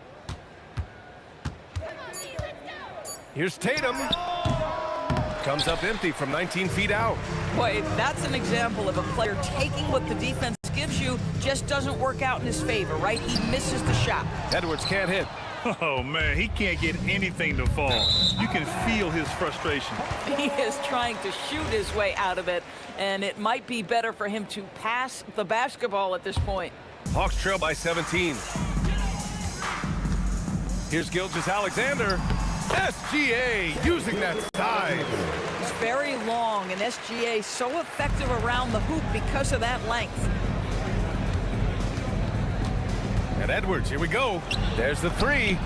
Here's Tatum. Comes up empty from 19 feet out. Boy, that's an example of a player taking what the defense gives you, just doesn't work out in his favor, right? He misses the shot. Edwards can't hit. Oh, man, he can't get anything to fall. You can feel his frustration. He is trying to shoot his way out of it, and it might be better for him to pass the basketball at this point. Hawks trail by 17. Here's Gilgeous-Alexander. SGA using that size. It's very long, and SGA so effective around the hoop because of that length. And Edwards, here we go. There's the three.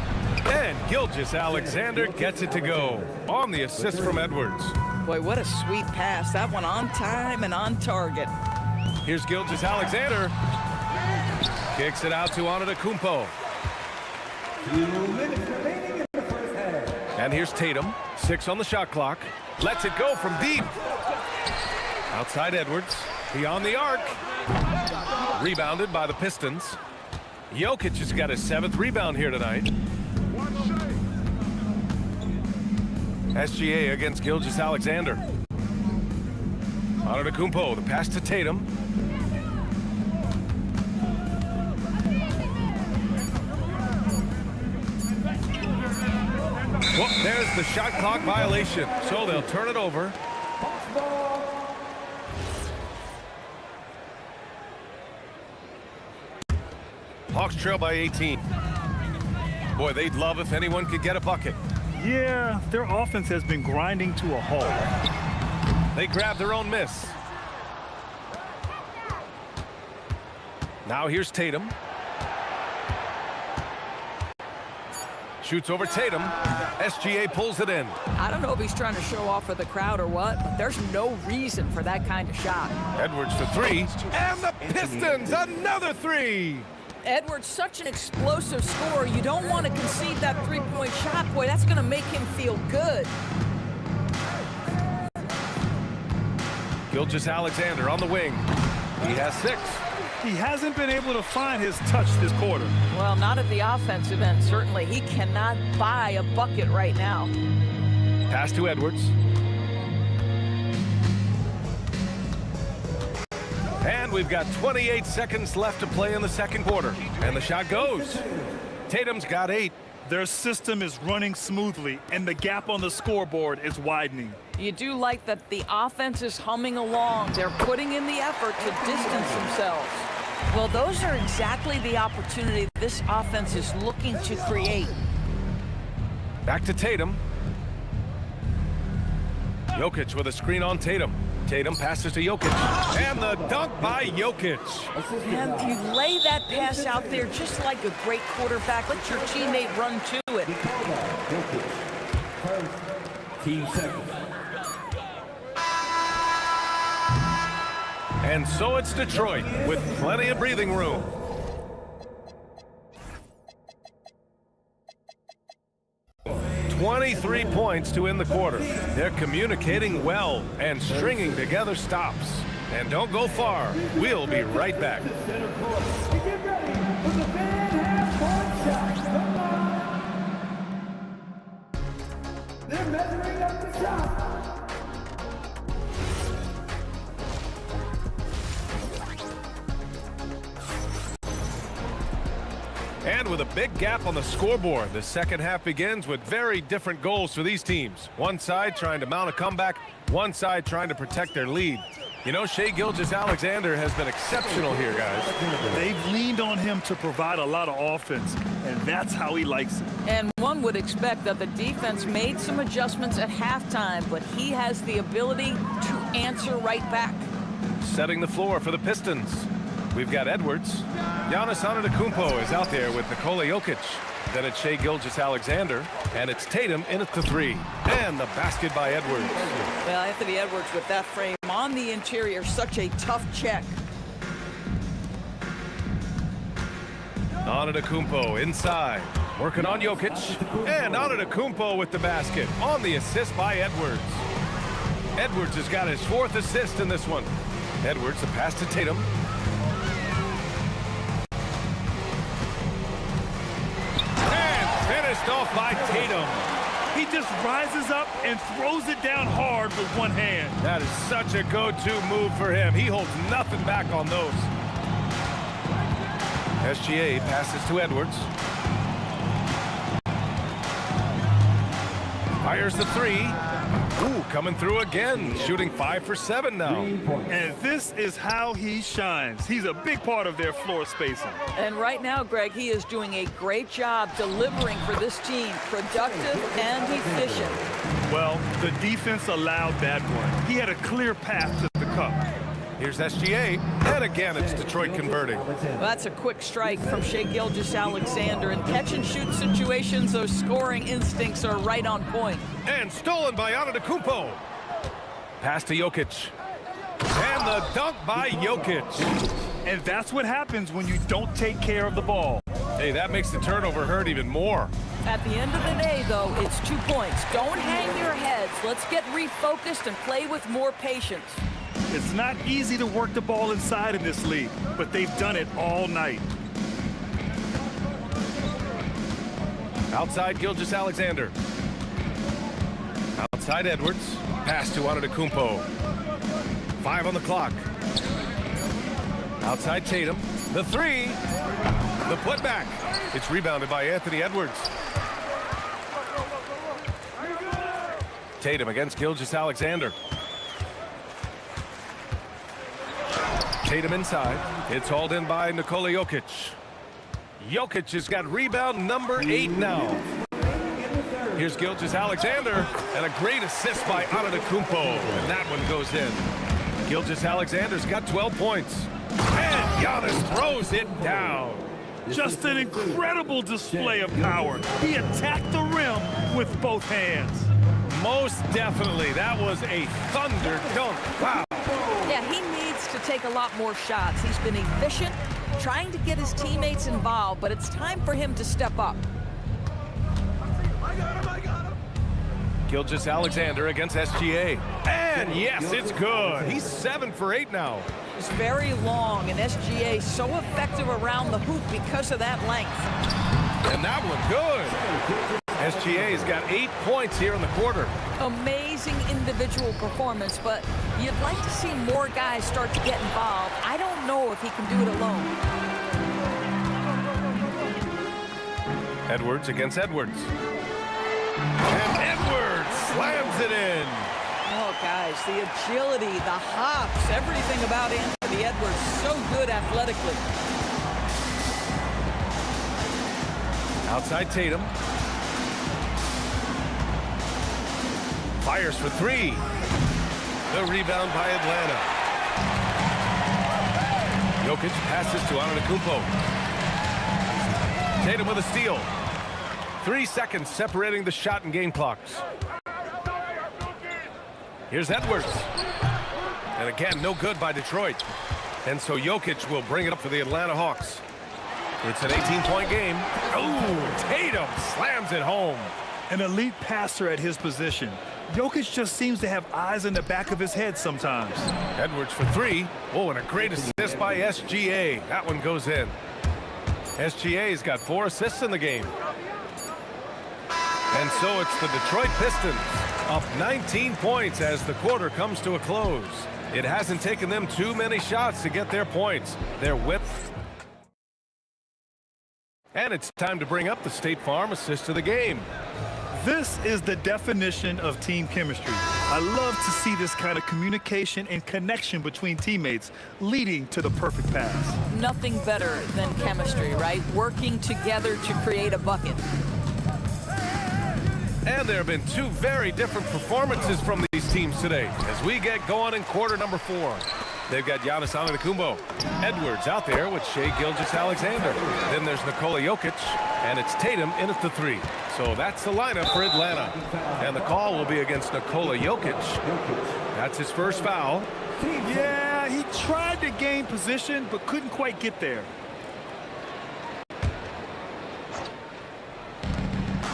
And Gilgeous-Alexander gets it to go on the assist from Edwards. Boy, what a sweet pass. That one on time and on target. Here's Gilgeous-Alexander. Kicks it out to Antetokounmpo. And here's Tatum. 6 on the shot clock. Lets it go from deep. Outside Edwards. Beyond the arc. Rebounded by the Pistons. Jokic has got his 7th rebound here tonight. SGA against Gilgeous-Alexander. Antetokounmpo, the pass to Tatum. Well, there's the shot clock violation, so they'll turn it over. Hawks trail by 18. Boy, they'd love if anyone could get a bucket. Yeah, their offense has been grinding to a halt. They grab their own miss. Now here's Tatum. Shoots over Tatum. SGA pulls it in. I don't know if he's trying to show off for the crowd or what, but there's no reason for that kind of shot. Edwards for 3. And the Pistons, another 3. Edwards, such an explosive scorer. You don't want to concede that three-point shot. Boy, that's going to make him feel good. Gilgeous-Alexander on the wing. He has 6. He hasn't been able to find his touch this quarter. Well, not at the offensive end, certainly. He cannot buy a bucket right now. Pass to Edwards. And we've got 28 seconds left to play in the second quarter. And the shot goes. Tatum's got 8. Their system is running smoothly, and the gap on the scoreboard is widening. You do like that the offense is humming along. They're putting in the effort to distance themselves. Well, those are exactly the opportunity this offense is looking to create. Back to Tatum. Jokic with a screen on Tatum. Tatum passes to Jokic. And the dunk by Jokic. And you lay that pass out there just like a great quarterback. Let your teammate run to it. Team second. And so it's Detroit with plenty of breathing room. $23 points to end the quarter. They're communicating well and stringing together stops. And don't go far. We'll be right back. They're measuring up the shot. And with a big gap on the scoreboard, the second half begins with very different goals for these teams. One side trying to mount a comeback, one side trying to protect their lead. You know, Shai Gilgeous-Alexander has been exceptional here, guys. They've leaned on him to provide a lot of offense, and that's how he likes it. And one would expect that the defense made some adjustments at halftime, but he has the ability to answer right back. Setting the floor for the Pistons. We've got Edwards. Giannis Antetokounmpo is out there with Nikola Jokic. Then it's Shai Gilgeous-Alexander, and it's Tatum in at the 3. And the basket by Edwards. Well, Anthony Edwards with that frame on the interior, such a tough check. Antetokounmpo inside, working on Jokic. And Antetokounmpo with the basket on the assist by Edwards. Edwards has got his 4th assist in this one. Edwards, the pass to Tatum. Off by Tatum. He just rises up and throws it down hard with one hand. That is such a go-to move for him. He holds nothing back on those. SGA passes to Edwards. Fires the 3. Ooh, coming through again. Shooting 5 for 7 now. And this is how he shines. He's a big part of their floor spacing. And right now, Greg, he is doing a great job delivering for this team. Productive and efficient. Well, the defense allowed that one. He had a clear path to the cup. Here's SGA, and again it's Detroit converting. Well, that's a quick strike from Shai Gilgeous-Alexander. In catch-and-shoot situations, those scoring instincts are right on point. And stolen by Antetokounmpo. Pass to Jokic. And the dunk by Jokic. And that's what happens when you don't take care of the ball. Hey, that makes the turnover hurt even more. At the end of the day, though, it's 2 points. Don't hang your heads. Let's get refocused and play with more patience. It's not easy to work the ball inside in this league, but they've done it all night. Outside Gilgeous-Alexander. Outside Edwards. Pass to Antetokounmpo. 5 on the clock. Outside Tatum. The 3. The putback. It's rebounded by Anthony Edwards. Tatum against Gilgeous-Alexander. Tatum inside. It's hauled in by Nikola Jokic. Jokic has got rebound number 8 now. Here's Gilgeous-Alexander, and a great assist by Antetokounmpo, and that one goes in. Gilgeous-Alexander's got 12 points. And Giannis throws it down. Just an incredible display of power. He attacked the rim with both hands. Most definitely. That was a thunder dunk. Wow. Yeah, he needs to take a lot more shots. He's been efficient. trying to get his teammates involved, but it's time for him to step up. Gilgeous-Alexander against SGA. And yes, it's good. He's 7 for 8 now. It's very long, and SGA so effective around the hoop because of that length. And that one good. SGA's got 8 points here in the quarter. Amazing individual performance, but you'd like to see more guys start to get involved. I don't know if he can do it alone. Edwards against Edwards. And Edwards slams it in. Oh, guys, the agility, the hops, everything about Anthony Edwards, so good athletically. Outside Tatum. Fires for 3. The rebound by Atlanta. Jokic passes to Antetokounmpo. Tatum with a steal. 3 seconds separating the shot and game clocks. Here's Edwards. And again, no good by Detroit. And so Jokic will bring it up for the Atlanta Hawks. It's an 18-point game. Oh, Tatum slams it home. An elite passer at his position. Jokic just seems to have eyes in the back of his head sometimes. Edwards for 3. Oh, and a great assist by SGA. That one goes in. SGA's got 4 assists in the game. And so it's the Detroit Pistons up 19 points as the quarter comes to a close. It hasn't taken them too many shots to get their points. They're whipped. And it's time to bring up the State Farm assist of the game. This is the definition of team chemistry. I love to see this kind of communication and connection between teammates leading to the perfect pass. Nothing better than chemistry, right? Working together to create a bucket. And there have been 2 very different performances from these teams today as we get going in quarter number 4. They've got Giannis Antetokounmpo. Edwards out there with Shai Gilgeous-Alexander. Then there's Nikola Jokic, and it's Tatum in at the 3. So that's the lineup for Atlanta. And the call will be against Nikola Jokic. That's his first foul. Yeah, he tried to gain position, but couldn't quite get there.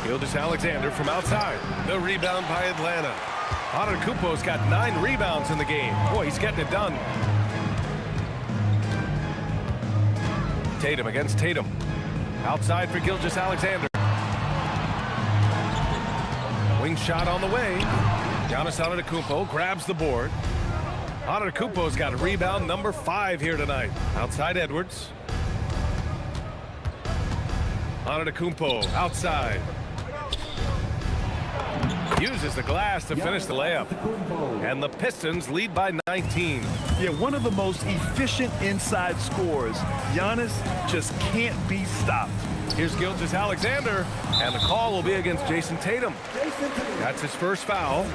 Gilgeous-Alexander from outside. The rebound by Atlanta. Antetokounmpo's got 9 rebounds in the game. Boy, he's getting it done. Tatum against Tatum. Outside for Gilgeous-Alexander. Wing shot on the way. Giannis Antetokounmpo grabs the board. Antetokounmpo's got a rebound number 5 here tonight. Outside Edwards. Antetokounmpo outside. Uses the glass to finish the layup. And the Pistons lead by 19. Yeah, one of the most efficient inside scorers. Giannis just can't be stopped. Here's Gilgeous-Alexander, and the call will be against Jason Tatum. That's his first foul.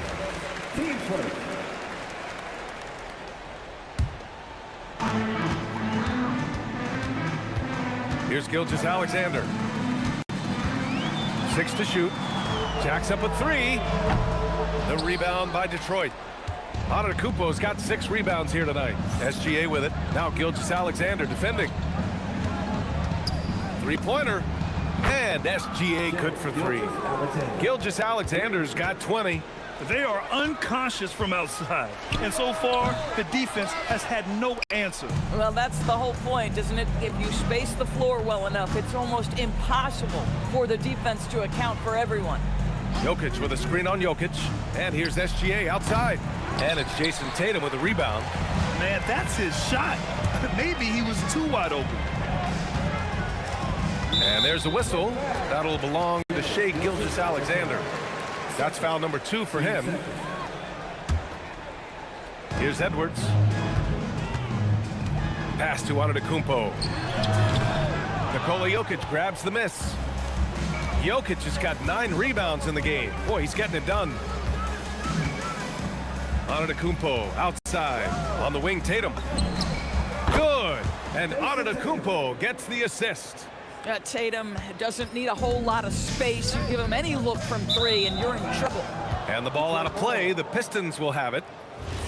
Here's Gilgeous-Alexander. 6 to shoot. Jacks up a 3. The rebound by Detroit. Antetokounmpo's got 6 rebounds here tonight. SGA with it. Now Gilgeous-Alexander defending. 3-pointer. And SGA good for 3. Gilgeous-Alexander's got 20. They are unconscious from outside. And so far, the defense has had no answer. Well, that's the whole point, isn't it? If you space the floor well enough, it's almost impossible for the defense to account for everyone. Jokic with a screen on Jokic. And here's SGA outside. And it's Jason Tatum with a rebound. Man, that's his shot. Maybe he was too wide open. And there's a whistle. That'll belong to Shai Gilgeous-Alexander. That's foul number 2 for him. Here's Edwards. Pass to Antetokounmpo. Nikola Jokic grabs the miss. Jokic has got 9 rebounds in the game. Boy, he's getting it done. Antetokounmpo outside. On the wing, Tatum. Good. And Antetokounmpo gets the assist. Tatum doesn't need a whole lot of space. You give him any look from 3 and you're in trouble. And the ball out of play. The Pistons will have it.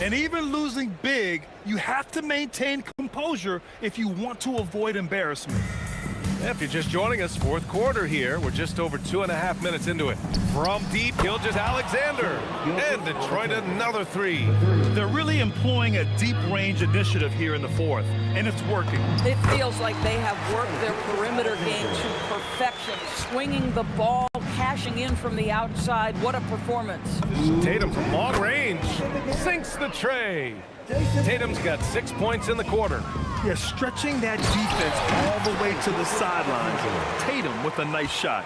And even losing big, you have to maintain composure if you want to avoid embarrassment. If you're just joining us, fourth quarter here. We're just over 2.5 minutes into it. From deep, Gilgeous-Alexander. And Detroit another three. They're really employing a deep range initiative here in the fourth, and it's working. It feels like they have worked their perimeter game to perfection, swinging the ball, cashing in from the outside. What a performance. Tatum from long range sinks the tray. Tatum's got 6 points in the quarter. Yeah, stretching that defense all the way to the sidelines. Tatum with a nice shot.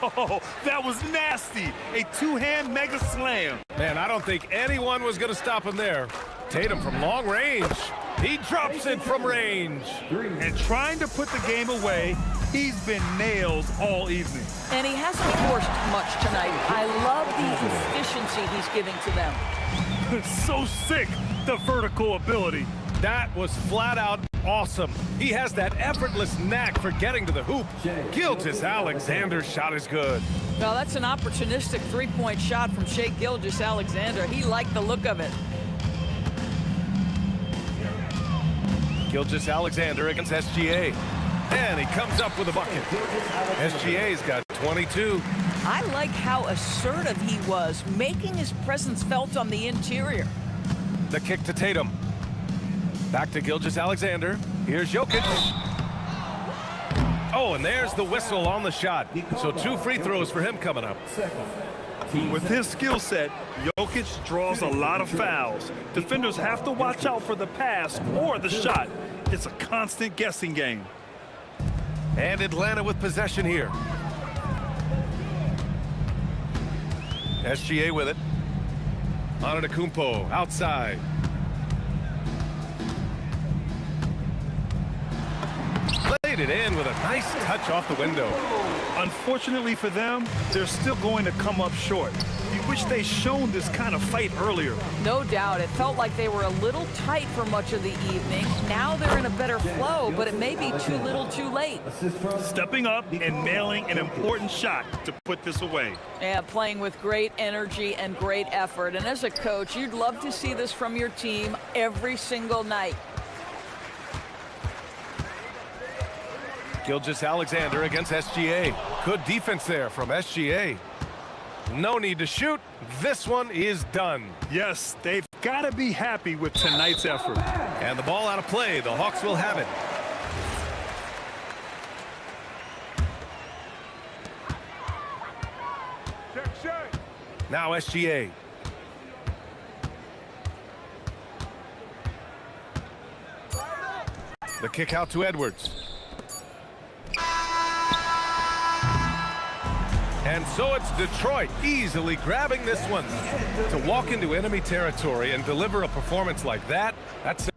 Oh, that was nasty. A two-hand mega slam. Man, I don't think anyone was going to stop him there. Tatum from long range. He drops it from range. And trying to put the game away, he's been nailed all evening. And he hasn't forced much tonight. I love the efficiency he's giving to them. So sick, the vertical ability. That was flat out awesome. He has that effortless knack for getting to the hoop. Gilgeous-Alexander's shot is good. Well, that's an opportunistic three-point shot from Shai Gilgeous-Alexander. He liked the look of it. Gilgeous-Alexander against SGA. And he comes up with a bucket. SGA's got 22. I like how assertive he was, making his presence felt on the interior. The kick to Tatum. Back to Gilgeous-Alexander. Here's Jokic. Oh, and there's the whistle on the shot. So 2 free throws for him coming up. With his skill set, Jokic draws a lot of fouls. Defenders have to watch out for the pass or the shot. It's a constant guessing game. And Atlanta with possession here. SGA with it. Antetokounmpo outside. Played it in with a nice touch off the window. Unfortunately for them, they're still going to come up short. You wish they'd shown this kind of fight earlier. No doubt. It felt like they were a little tight for much of the evening. Now they're in a better flow, but it may be too little too late. Stepping up and nailing an important shot to put this away. Yeah, playing with great energy and great effort. And as a coach, you'd love to see this from your team every single night. Gilgeous-Alexander against SGA. Good defense there from SGA. No need to shoot. This one is done. Yes, they've got to be happy with tonight's effort. And the ball out of play. The Hawks will have it. Now SGA. The kick out to Edwards. And so it's Detroit easily grabbing this one. To walk into enemy territory and deliver a performance like that, that's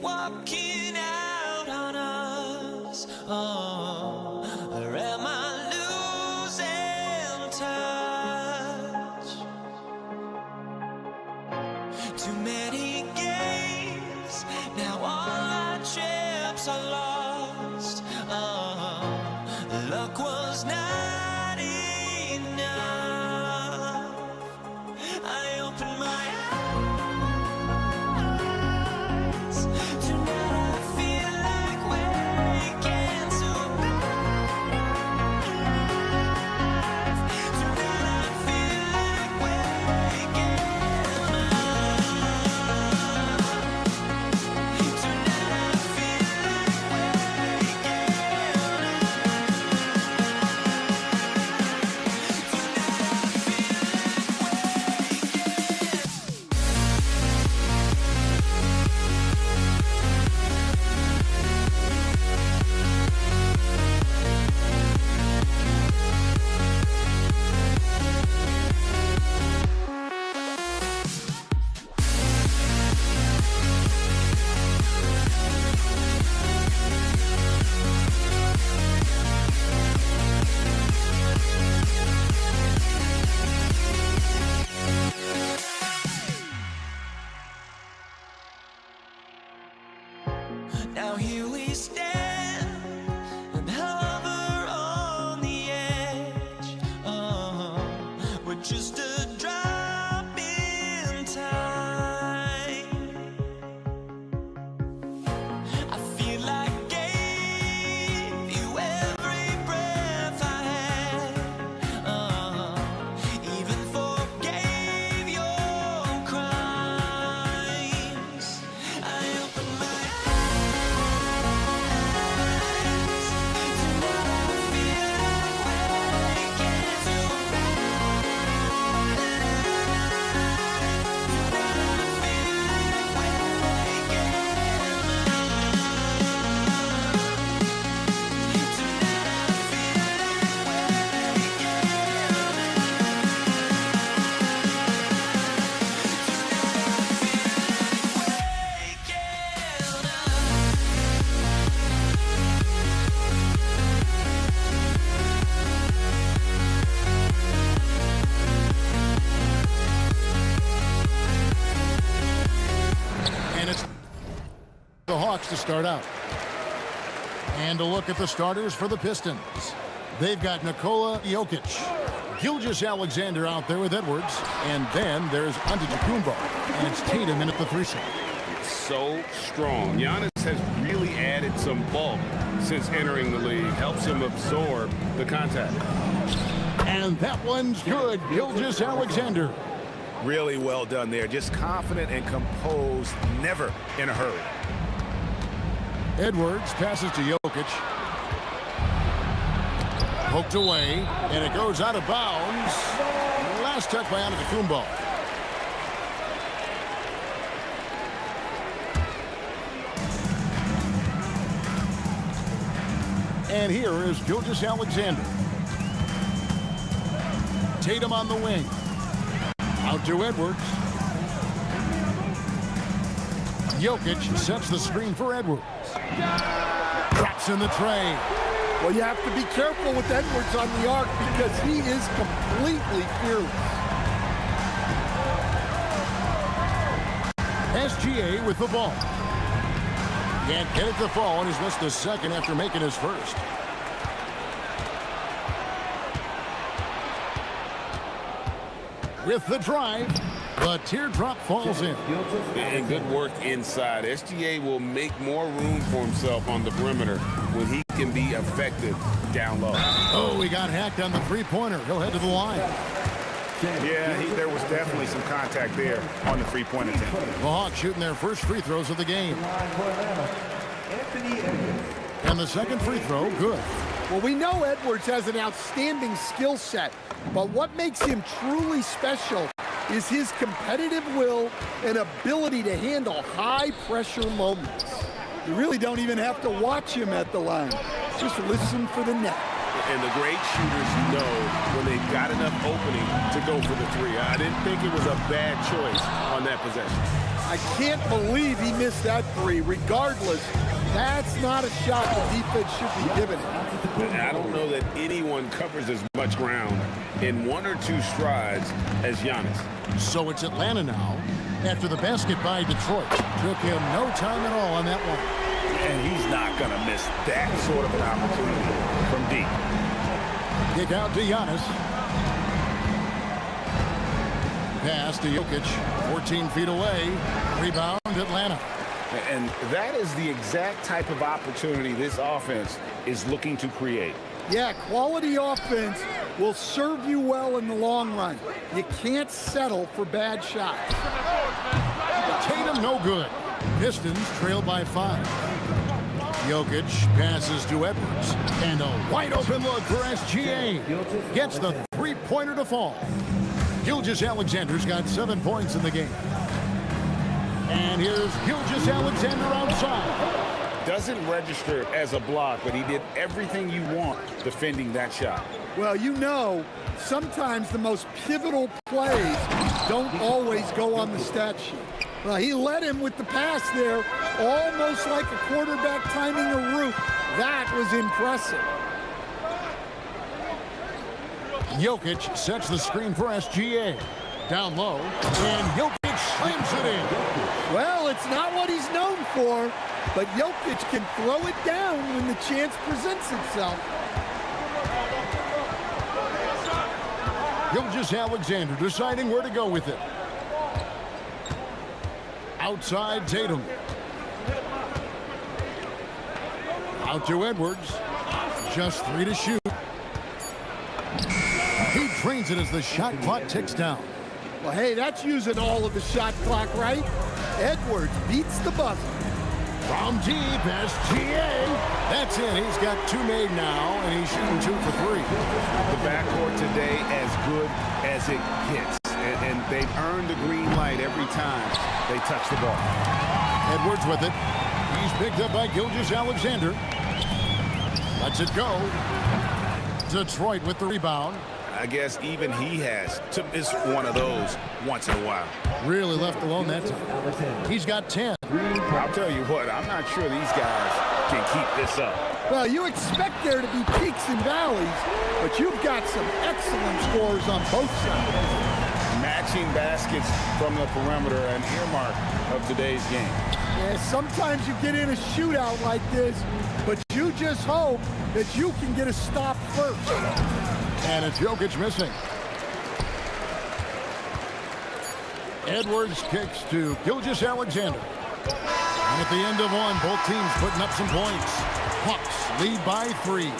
walking out on us? Oh, or am I losing touch? Too many games, now all our chips are lost. Oh, luck was not enough. I opened my eyes. Tonight I feel like waking to life. Tonight I feel like waking up. Tonight I feel like now here we stand and hover on the edge. We're just a drop in time. I feel like gave you every breath I had. Even forgave your crimes. I opened my And it's the Hawks to start out. And a look at the starters for the Pistons. They've got Nikola Jokic, Gilgeous-Alexander out there with Edwards, and then there's Antetokounmpo, and it's Tatum in at the 3 slot. So strong. Giannis has really added some bulk since entering the league. Helps him absorb the contact. And that one's good. Gilgeous-Alexander. Really well done there. Just confident and composed, never in a hurry. Edwards passes to Jokic. Poked away, and it goes out of bounds. Last touch by Antetokounmpo. And here is Gilgeous-Alexander. Tatum on the wing. Out to Edwards. Jokic sets the screen for Edwards. Drops in the tray. Well, you have to be careful with Edwards on the arc because he is completely fearless. SGA with the ball. Can't get it to fall, and he's missed the second after making his first. With the drive, the teardrop falls in. And good work inside. SGA will make more room for himself on the perimeter when he can be effective down low. Oh, he got hacked on the three-pointer. He'll head to the line. Yeah, there was definitely some contact there on the three-point attempt. The Hawks shooting their first free throws of the game. And the second free throw, good. Well, we know Edwards has an outstanding skill set, but what makes him truly special is his competitive will and ability to handle high-pressure moments. You really don't even have to watch him at the line. Just listen for the net. And the great shooters know when they've got enough opening to go for the three. I didn't think it was a bad choice on that possession. I can't believe he missed that three. Regardless, that's not a shot the defense should be giving him. I don't know that anyone covers as much ground in 1 or 2 strides as Giannis. So it's Atlanta now after the basket by Detroit. Took him no time at all on that one. And he's not going to miss that sort of an opportunity from deep. Kick out to Giannis. Pass to Jokic, 14 feet away. Rebound, Atlanta. And that is the exact type of opportunity this offense is looking to create. Yeah, quality offense will serve you well in the long run. You can't settle for bad shots. Tatum no good. Pistons trail by 5. Jokic passes to Edwards. And a wide open look for SGA. Gets the three-pointer to fall. Gilgeous-Alexander's got 7 points in the game. And here's Gilgeous-Alexander outside. Doesn't register as a block, but he did everything you want defending that shot. Well, you know, sometimes the most pivotal plays don't always go on the stat sheet. Well, he led him with the pass there, almost like a quarterback timing a route. That was impressive. Jokic sets the screen for SGA. Down low, and Jokic slams it in. Well, it's not what he's known for, but Jokic can throw it down when the chance presents itself. Gilgeous-Alexander deciding where to go with it. Outside Tatum. Out to Edwards. Just 3 to shoot. He drains it as the shot clock ticks down. Well, hey, that's using all of the shot clock, right? Edwards beats the buzzer. From deep, SGA. That's it. He's got 2 made now, and he's shooting 2 for 3. The backcourt today as good as it gets. And they've earned the green light every time they touch the ball. Edwards with it. He's picked up by Gilgeous-Alexander. Lets it go. Detroit with the rebound. I guess even he has to miss one of those once in a while. Really left alone that time. He's got 10. I'll tell you what, I'm not sure these guys can keep this up. Well, you expect there to be peaks and valleys, but you've got some excellent scores on both sides. Matching baskets from the perimeter, an earmark of today's game. Yeah, sometimes you get in a shootout like this, but you just hope that you can get a stop first. And it's Jokic missing. Edwards kicks to Gilgeous-Alexander. And at the end of one, both teams putting up some points. Hawks lead by 3.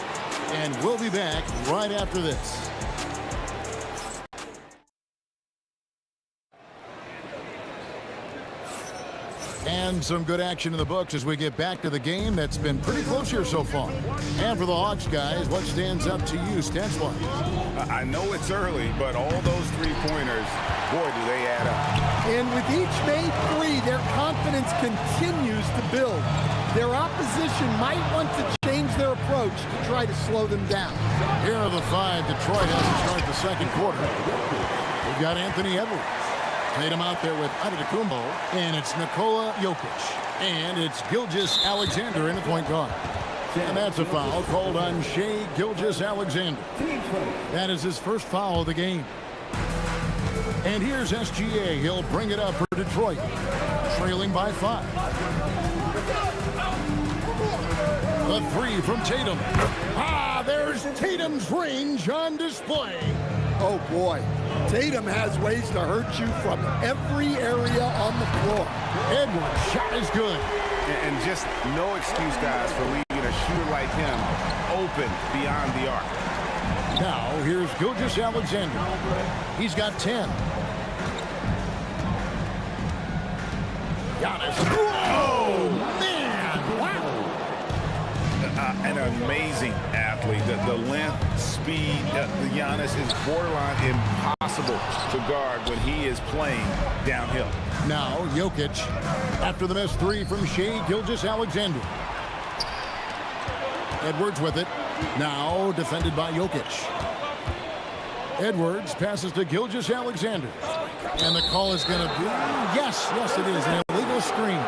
And we'll be back right after this. And some good action in the books as we get back to the game that's been pretty close here so far. And for the Hawks, guys, what stands up to you stats-wise? I know it's early, but all those three-pointers, boy, do they add up. And with each made 3, their confidence continues to build. Their opposition might want to change their approach to try to slow them down. Here are the 5 Detroit has to start the second quarter. We've got Anthony Edwards. Tatum out there with Antetokounmpo, and it's Nikola Jokic. And it's Gilgeous-Alexander in the point guard. And that's a foul called on Shai Gilgeous-Alexander. That is his first foul of the game. And here's SGA. He'll bring it up for Detroit, trailing by 5. The 3 from Tatum. There's Tatum's range on display. Oh, boy. Tatum has ways to hurt you from every area on the floor. Edwards' shot is good. And just no excuse, guys, for leaving a shooter like him open beyond the arc. Now, here's Gilgeous-Alexander. He's got 10. Giannis. Oh, man. Wow. An amazing athlete. The length, speed, the Giannis is borderline impossible to guard when he is playing downhill. Now, Jokic, after the missed 3 from Shai Gilgeous-Alexander. Edwards with it. Now defended by Jokic. Edwards passes to Gilgeous-Alexander. And the call is going to be, yes, it is, an illegal screen.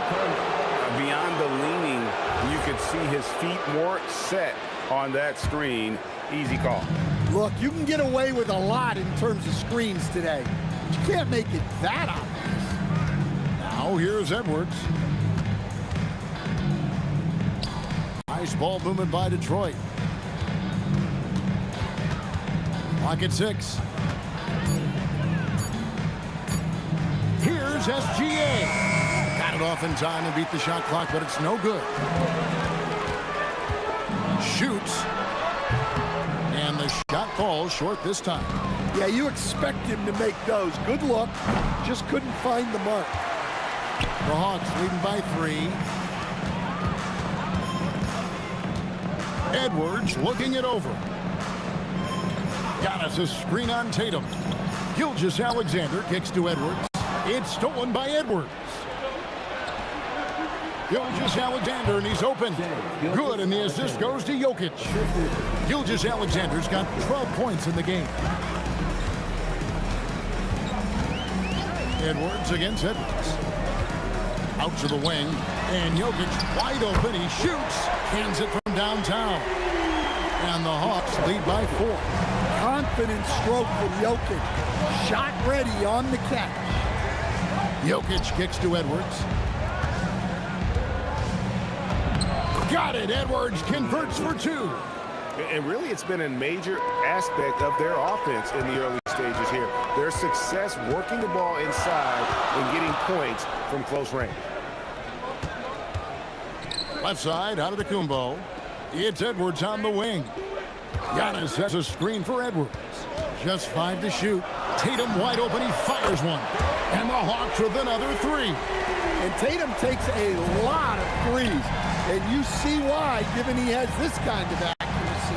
Beyond the leaning, you could see his feet more set on that screen. Easy call. Look, you can get away with a lot in terms of screens today. But you can't make it that obvious. Now here's Edwards. Nice ball movement by Detroit. Clock at 6. Here's SGA. Got it off in time and beat the shot clock, but it's no good. Shoots. And the shot falls short this time. Yeah, you expect him to make those. Good luck. Just couldn't find the mark. The Hawks leading by 3. Edwards looking it over. Giannis a screen on Tatum. Gilgeous-Alexander kicks to Edwards. It's stolen by Edwards. Gilgeous-Alexander, and he's open. Good, and the assist goes to Jokic. Gilgeous-Alexander's got 12 points in the game. Edwards against Edwards. Out to the wing, and Jokic wide open. He shoots, hands it from downtown. And the Hawks lead by 4. Confident stroke from Jokic. Shot ready on the catch. Jokic kicks to Edwards. Got it. Edwards converts for 2. And really, it's been a major aspect of their offense in the early stages here. Their success working the ball inside and getting points from close range. Left side, out of the Kumbo. It's Edwards on the wing. Giannis has a screen for Edwards. Just 5 to shoot. Tatum wide open. He fires one. And the Hawks with another 3. And Tatum takes a lot of threes. And you see why, given he has this kind of accuracy.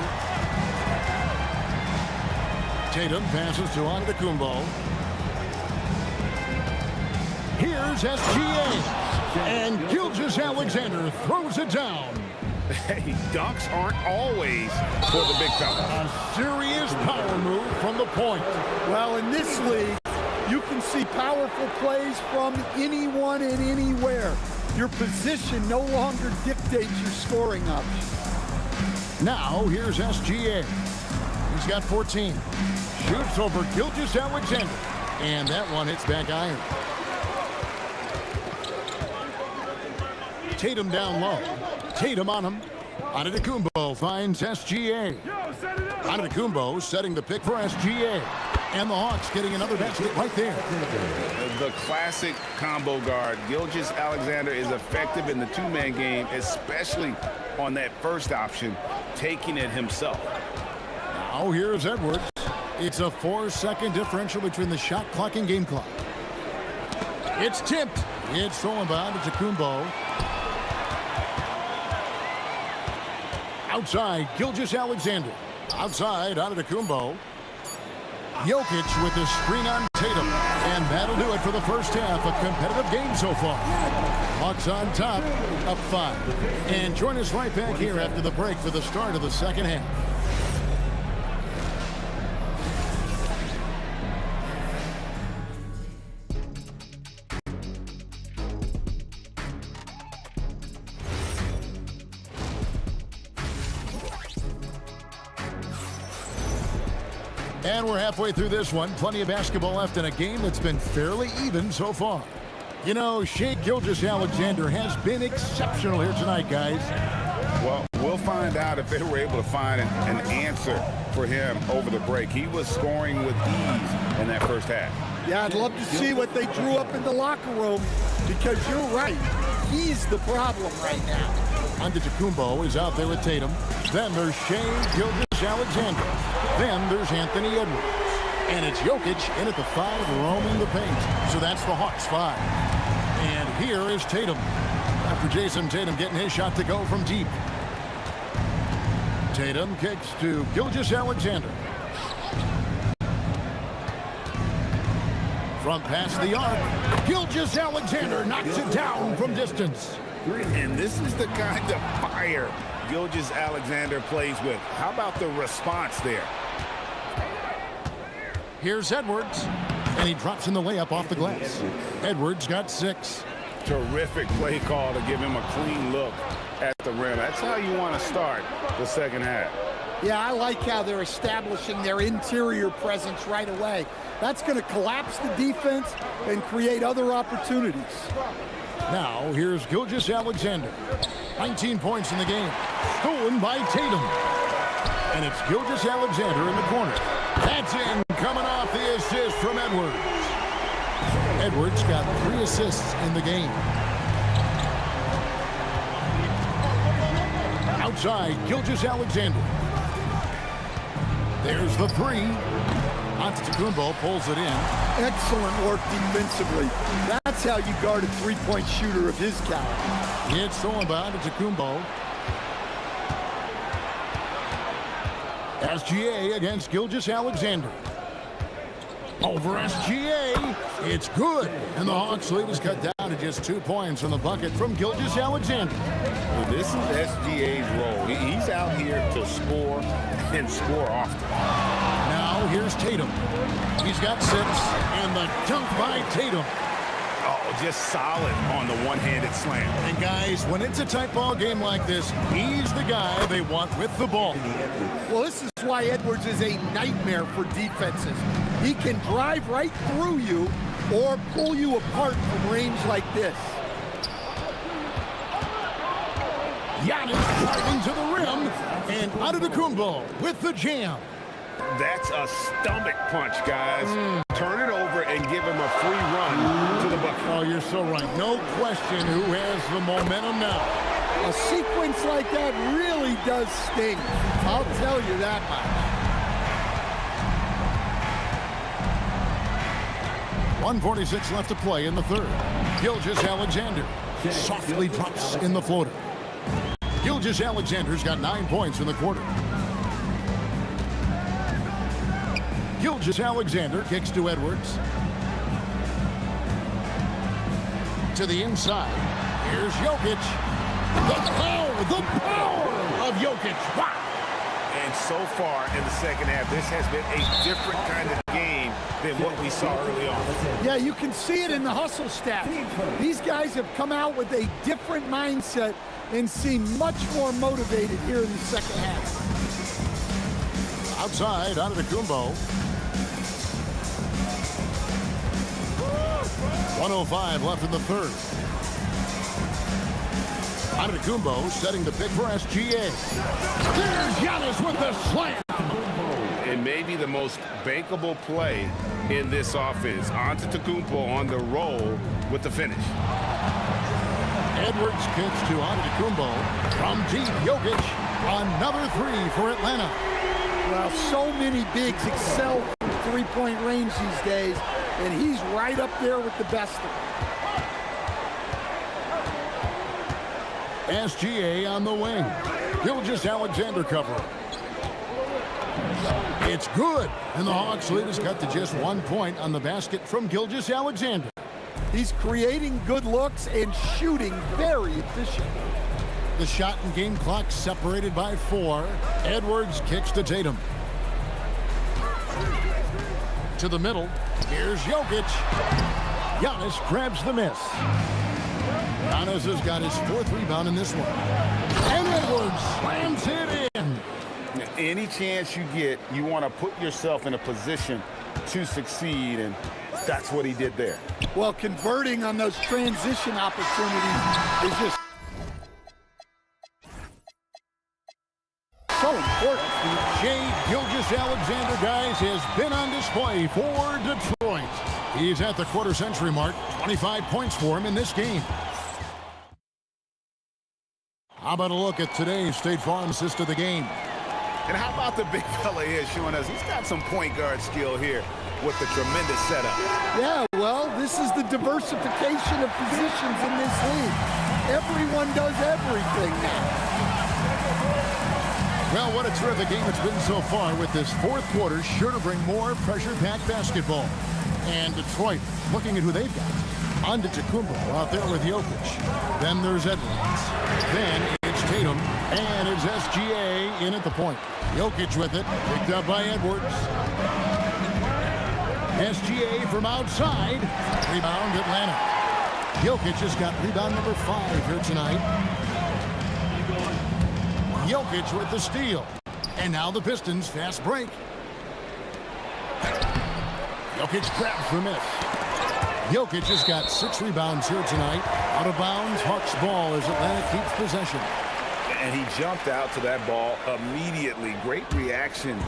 Tatum passes to Antetokounmpo. Here's SGA. And Gilgeous-Alexander throws it down. Hey, dunks aren't always for the big fella. A serious power move from the point. Well, in this league, you can see powerful plays from anyone and anywhere. Your position no longer dictates your scoring options. Now, here's SGA. He's got 14. Shoots over Gilgeous-Alexander. And that one hits back iron. Tatum down low. Tatum on him. Antetokounmpo finds SGA. Antetokounmpo setting the pick for SGA. And the Hawks getting another basket right there. The classic combo guard. Gilgeous-Alexander is effective in the two-man game, especially on that first option, taking it himself. Now here's Edwards. It's a 4-second differential between the shot clock and game clock. It's tipped. It's stolen by Antetokounmpo. Outside, Gilgeous-Alexander. Outside, Antetokounmpo. Jokic with his screen on Tatum. And that'll do it for the first half. A competitive game so far. Hawks on top, up 5. And join us right back here after the break for the start of the second half. And we're halfway through this one. Plenty of basketball left in a game that's been fairly even so far. You know, Shai Gilgeous-Alexander has been exceptional here tonight, guys. Well, we'll find out if they were able to find an answer for him over the break. He was scoring with ease in that first half. Yeah, I'd love to see what they drew up in the locker room, because you're right. He's the problem right now. Antetokounmpo is out there with Tatum. Then there's Shai Gilgeous-Alexander. Then there's Anthony Edwards. And it's Jokic in at the 5, roaming the paint. So that's the Hawks 5. And here is Tatum. After Jason Tatum getting his shot to go from deep. Tatum kicks to Gilgeous-Alexander. From past the arc, Gilgeous-Alexander knocks it down from distance. And this is the kind of fire Gilgeous-Alexander plays with. How about the response there? Here's Edwards, and he drops in the layup off the glass. Edwards got 6. Terrific play call to give him a clean look at the rim. That's how you want to start the second half. Yeah, I like how they're establishing their interior presence right away. That's going to collapse the defense and create other opportunities. Now, here's Gilgeous-Alexander. 19 points in the game. Stolen by Tatum. And it's Gilgeous-Alexander in the corner. That's in, coming off the assist from Edwards. Edwards got 3 assists in the game. Outside, Gilgeous-Alexander. There's the 3. Antetokounmpo pulls it in. Excellent work defensively. That's how you guard a three-point shooter of his caliber. It's stolen by Antetokounmpo. SGA against Gilgeous-Alexander. Over SGA. It's good. And the Hawks lead is cut down to just 2 points on the bucket from Gilgeous-Alexander. Well, this is SGA's role. He's out here to score and score often. Now here's Tatum. He's got 6. And the dunk by Tatum. Oh, just solid on the one-handed slam. And guys, when it's a tight ball game like this, he's the guy they want with the ball. Well, this is why Edwards is a nightmare for defenses. He can drive right through you or pull you apart from range like this. Giannis driving to the rim, and Antetokounmpo with the jam. That's a stomach punch, guys. Turn it over and give him a free run to the bucket. Oh, you're so right. No question who has the momentum now. A sequence like that really does sting. I'll tell you that much. 1:46 left to play in the third. Gilgeous-Alexander softly drops in the floater. Gilgeous-Alexander's got 9 points in the quarter. Gilgeous-Alexander kicks to Edwards. To the inside. Here's Jokic. The power of Jokic. Wow. And so far in the second half, this has been a different kind of game than what we saw early on. Yeah, you can see it in the hustle stats. These guys have come out with a different mindset and seem much more motivated here in the second half. Outside, Antetokounmpo. 1:05 left in the third. Antetokounmpo setting the pick for SGA. There's Giannis with the slam. And maybe the most bankable play in this offense. Antetokounmpo on the roll with the finish. Edwards kicks to Antetokounmpo. From deep, Jokic. Another 3 for Atlanta. Well, so many bigs excel from three-point range these days, and he's right up there with the best of them. SGA on the wing. Gilgeous-Alexander covering. It's good. And the Hawks lead is cut to just 1 point on the basket from Gilgeous-Alexander. He's creating good looks and shooting very efficiently. The shot and game clock separated by 4. Edwards kicks to Tatum. To the middle. Here's Jokic. Giannis grabs the miss. Giannis has got his 4th rebound in this one. And Edwards slams it in. Any chance you get, you want to put yourself in a position to succeed, and that's what he did there. Well, converting on those transition opportunities is just so important. Shai Gilgeous-Alexander, guys, has been on display for Detroit. He's at the quarter-century mark. 25 points for him in this game. How about a look at today's State Farm assist of the game? And how about the big fella here showing us he's got some point guard skill here with the tremendous setup. Yeah, well, this is the diversification of positions in this league. Everyone does everything now. Well, what a terrific game it's been so far, with this 4th quarter sure to bring more pressure-packed basketball. And Detroit, looking at who they've got. Antetokounmpo out there with Jokic. Then there's Edwards. Then it's Tatum. And it's SGA in at the point. Jokic with it. Picked up by Edwards. SGA from outside. Rebound Atlanta. Jokic has got rebound number 5 here tonight. Jokic with the steal. And now the Pistons fast break. Jokic grabbed for miss. Jokic has got 6 rebounds here tonight. Out of bounds, Hawks ball as Atlanta keeps possession. And he jumped out to that ball immediately. Great reaction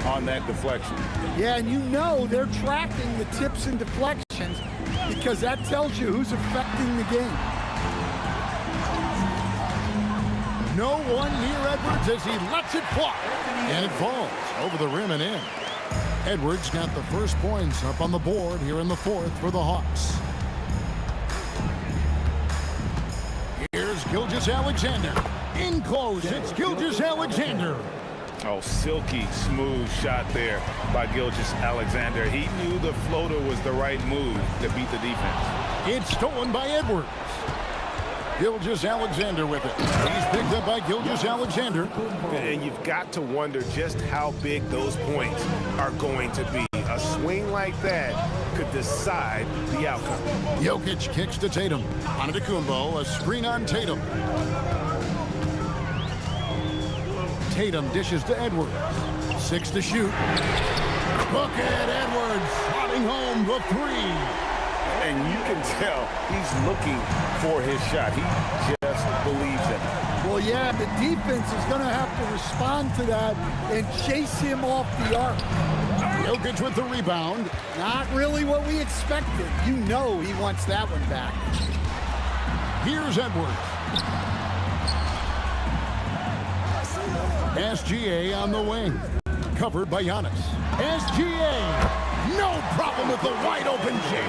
on that deflection. Yeah, and you know they're tracking the tips and deflections because that tells you who's affecting the game. No one near Edwards as he lets it fly. And it falls over the rim and in. Edwards got the first points up on the board here in the 4th for the Hawks. Here's Gilgeous-Alexander. In close, it's Gilgeous-Alexander. Oh, silky smooth shot there by Gilgeous-Alexander. He knew the floater was the right move to beat the defense. It's stolen by Edwards. Gilgeous-Alexander with it. He's picked up by Gilgeous-Alexander. And you've got to wonder just how big those points are going to be. A swing like that could decide the outcome. Jokic kicks to Tatum. Antetokounmpo, a screen on Tatum. Tatum dishes to Edwards. 6 to shoot. Look at Edwards slotting home the 3. And you can tell he's looking for his shot. He just believes it. Well, yeah, the defense is going to have to respond to that and chase him off the arc. Jokic with the rebound. Not really what we expected. You know he wants that one back. Here's Edwards. SGA on the wing. Covered by Giannis. SGA. No problem with the wide open J.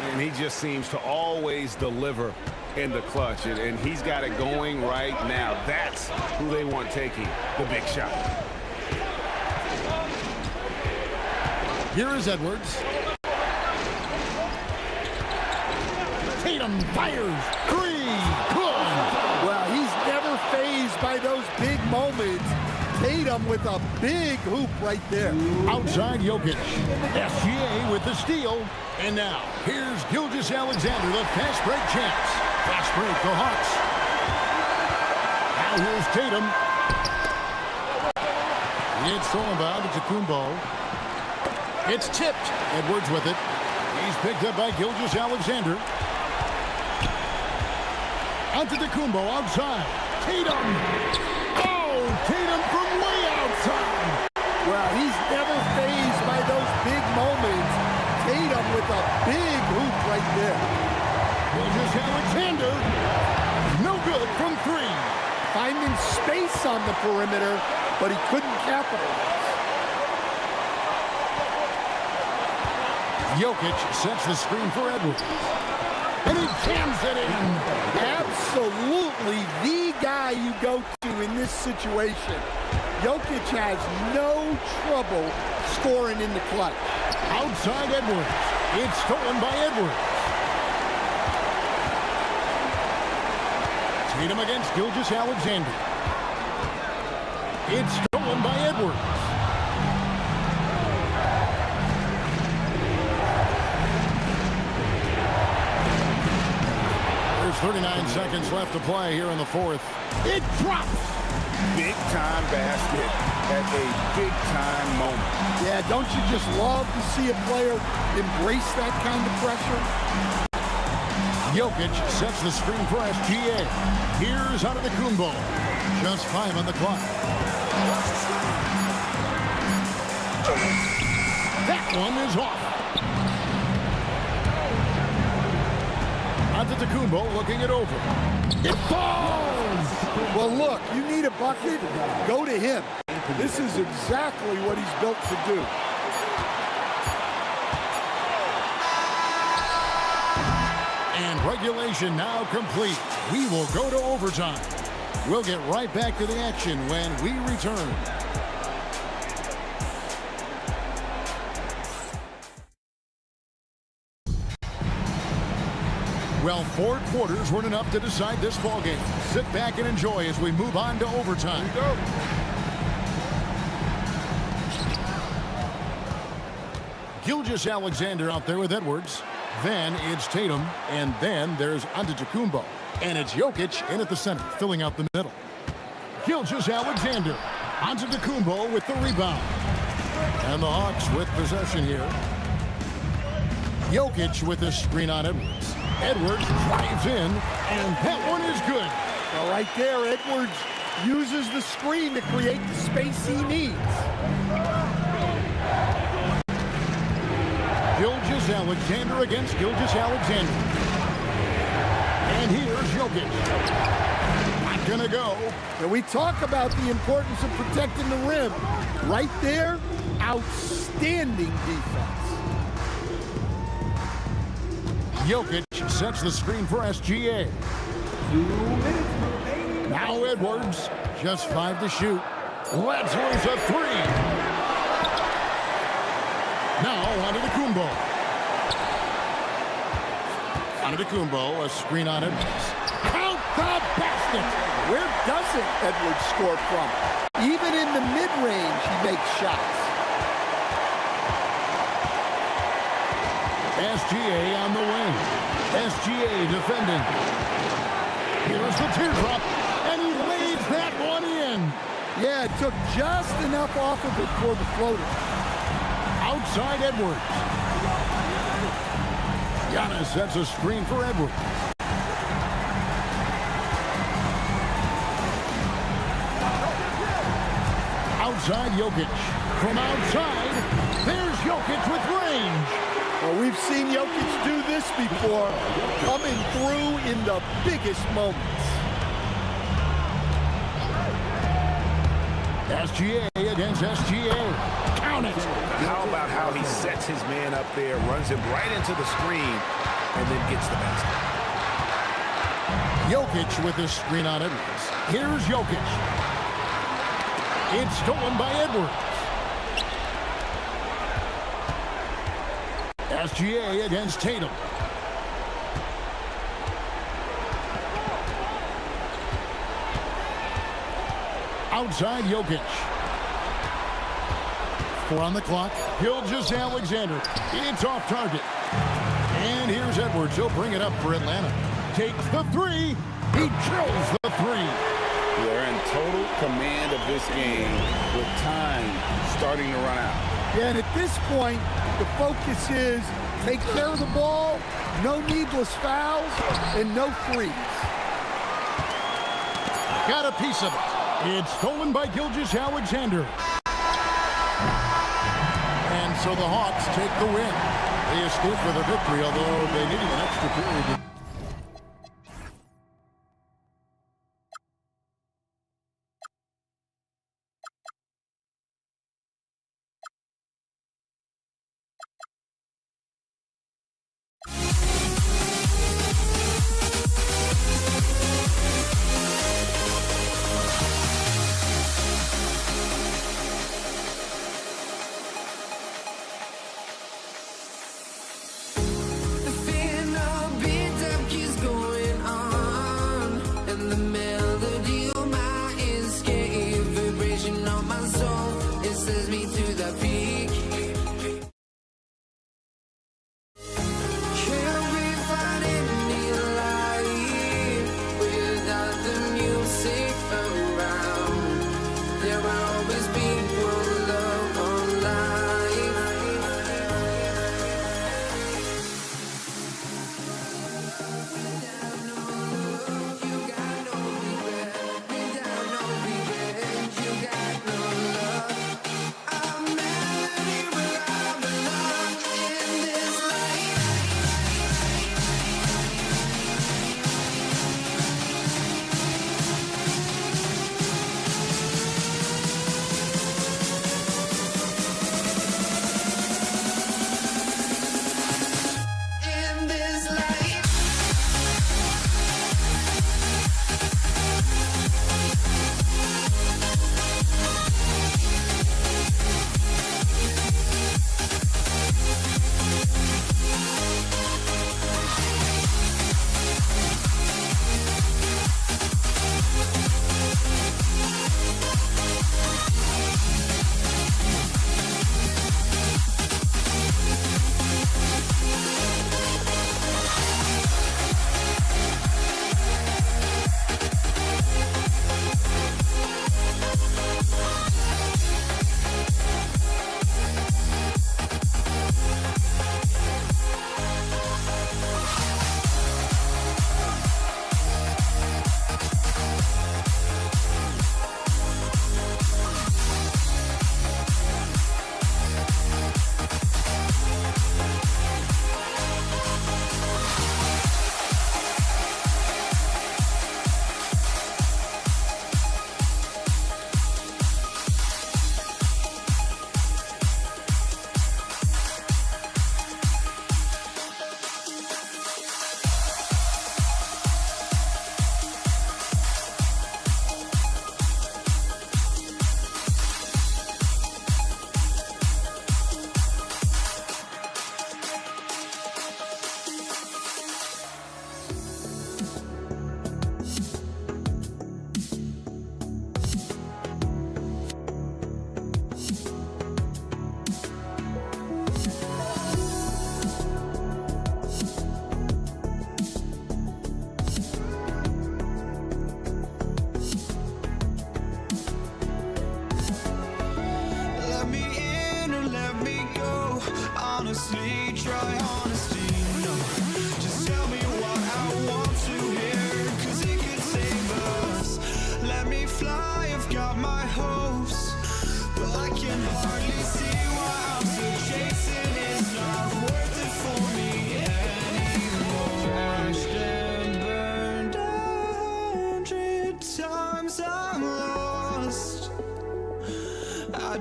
And he just seems to always deliver in the clutch. And he's got it going right now. That's who they want taking the big shot. Here is Edwards. Tatum fires. 3. Good. Well, he's never fazed by those big moments. Tatum with a big hoop right there. Outside Jokic. SGA with the steal. And now, here's Gilgeous-Alexander, the fast break champs. Fast break, the Hawks. Now here's Tatum. It's stolen by Antetokounmpo. It's tipped. Edwards with it. He's picked up by Gilgeous-Alexander. Antetokounmpo outside. Tatum. Oh, Tatum from way outside. Well, he's never fazed by those big moments. Tatum with a big hoop right there. Gilgeous-Alexander. No good from 3. Finding space on the perimeter, but he couldn't capitalize. Jokic sets the screen for Edwards. And he jams it in. Absolutely the guy you go to in this situation. Jokic has no trouble scoring in the clutch. Outside Edwards. It's stolen by Edwards. Tatum against Gilgeous-Alexander. It's stolen by Edwards. There's 39 seconds left to play here in the 4th. It drops. Big time basket at a big time moment. Yeah, don't you just love to see a player embrace that kind of pressure? Jokic sets the screen for SGA. Here's Antetokounmpo. Just 5 on the clock. That one is off. Antetokounmpo looking it over. It falls! Well, look, you need a bucket, go to him. This is exactly what he's built to do. And regulation now complete. We will go to overtime. We'll get right back to the action when we return. Well, 4 quarters weren't enough to decide this ballgame. Sit back and enjoy as we move on to overtime. Here we go. Gilgeous-Alexander out there with Edwards. Then it's Tatum, and then there's Antetokounmpo. And it's Jokic in at the center, filling out the middle. Gilgeous-Alexander. Antetokounmpo with the rebound. And the Hawks with possession here. Jokic with a screen on Edwards. Edwards drives in, and that one is good. Well, right there, Edwards uses the screen to create the space he needs. Gilgeous-Alexander against Gilgeous-Alexander. And here's Jokic. Not gonna go. And we talk about the importance of protecting the rim. Right there, outstanding defense. Jokic sets the screen for SGA. Now Edwards, just 5 to shoot. Let's lose a 3. Now Antetokounmpo. Antetokounmpo, a screen on Edwards. Count the basket! Where doesn't Edwards score from? Even in the mid-range, he makes shots. SGA on the wing. SGA defending. Here's the teardrop, and he lays that one in. Yeah, it took just enough off of it for the floater. Outside Edwards. Giannis sets a screen for Edwards. Outside Jokic. From outside, there's Jokic with range. Well, we've seen Jokic do this before, coming through in the biggest moments. SGA against SGA. Count it. How about how he sets his man up there, runs him right into the screen, and then gets the basket. Jokic with his screen on Edwards. Here's Jokic. It's stolen by Edwards. SGA against Tatum. Outside Jokic. 4 on the clock. Gilgeous-Alexander. It's off target. And here's Edwards. He'll bring it up for Atlanta. Takes the 3. He drills the 3. They're in total command of this game with time starting to run out. Yeah, and at this point, the focus is take care of the ball, no needless fouls, and no threes. Got a piece of it. It's stolen by Gilgeous-Alexander. And so the Hawks take the win. They escape with a victory, although they needed an extra period. Fear no be done.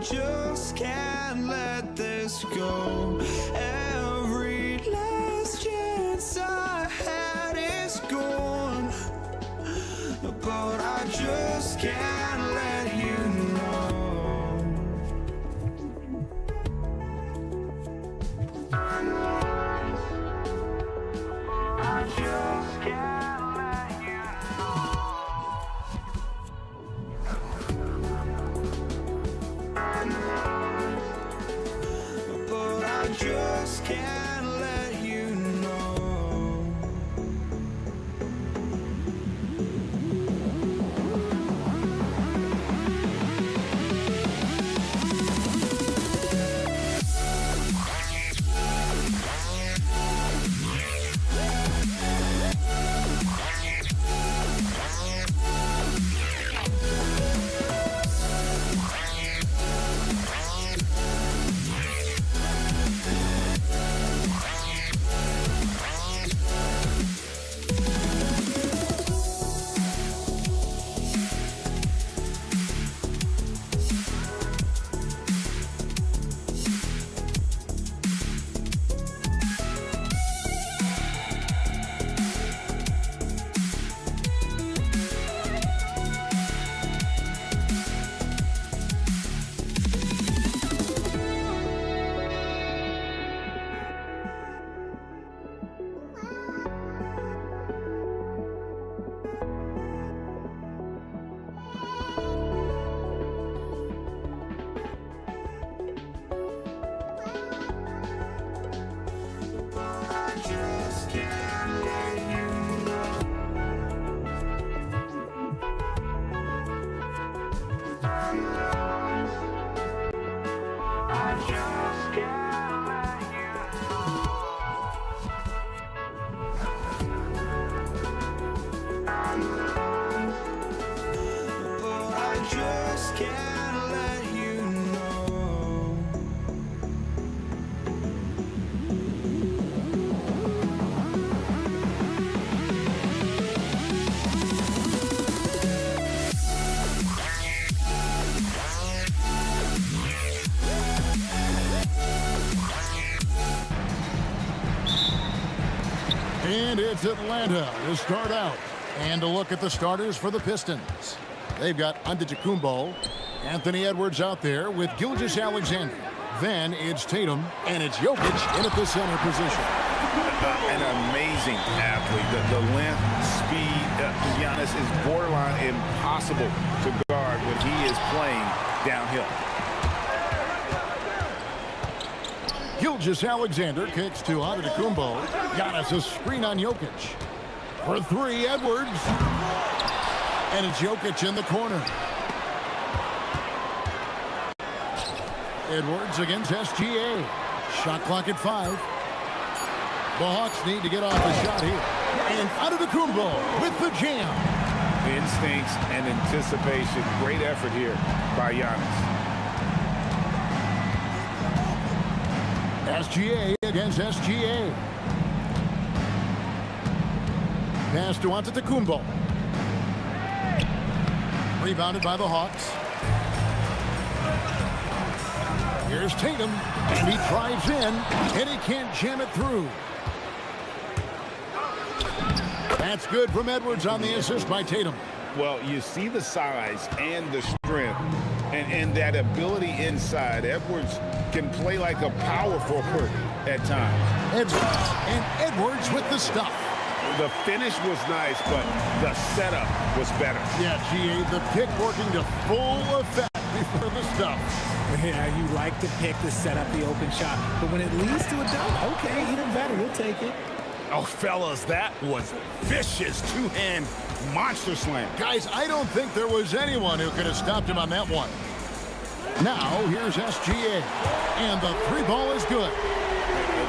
just can't let this go. Every last chance I had is gone, but I just can't let you know. I just can't let you know. But I just can't let you know. And it's Atlanta to start out. And a look at the starters for the Pistons. They've got Antetokounmpo, Anthony Edwards out there with Gilgeous-Alexander. Then it's Tatum, and it's Jokic in at the center position. An amazing athlete. The length, speed, Giannis is borderline impossible to guard when he is playing downhill. Gilgeous-Alexander kicks to Antetokounmpo. Giannis a screen on Jokic. For three, Edwards. And it's Jokic in the corner. Edwards against SGA. Shot clock at 5. The Hawks need to get off the shot here. And Antetokounmpo with the jam. Instincts and anticipation. Great effort here by Giannis. SGA against SGA. Pass to Antetokounmpo. Rebounded by the Hawks. Here's Tatum, and he drives in, and he can't jam it through. That's good from Edwards on the assist by Tatum. Well, you see the size and the strength and that ability inside. Edwards can play like a power forward at times. Edwards with the stuff. The finish was nice, but the setup was better. Yeah, GA, the pick working to full effect before the stuff. Yeah, you like to pick to set up the open shot, but when it leads to a dunk, okay, even better, you'll take it. Oh, fellas, that was vicious two-hand monster slam. Guys, I don't think there was anyone who could have stopped him on that one. Now, here's SGA, and the three ball is good.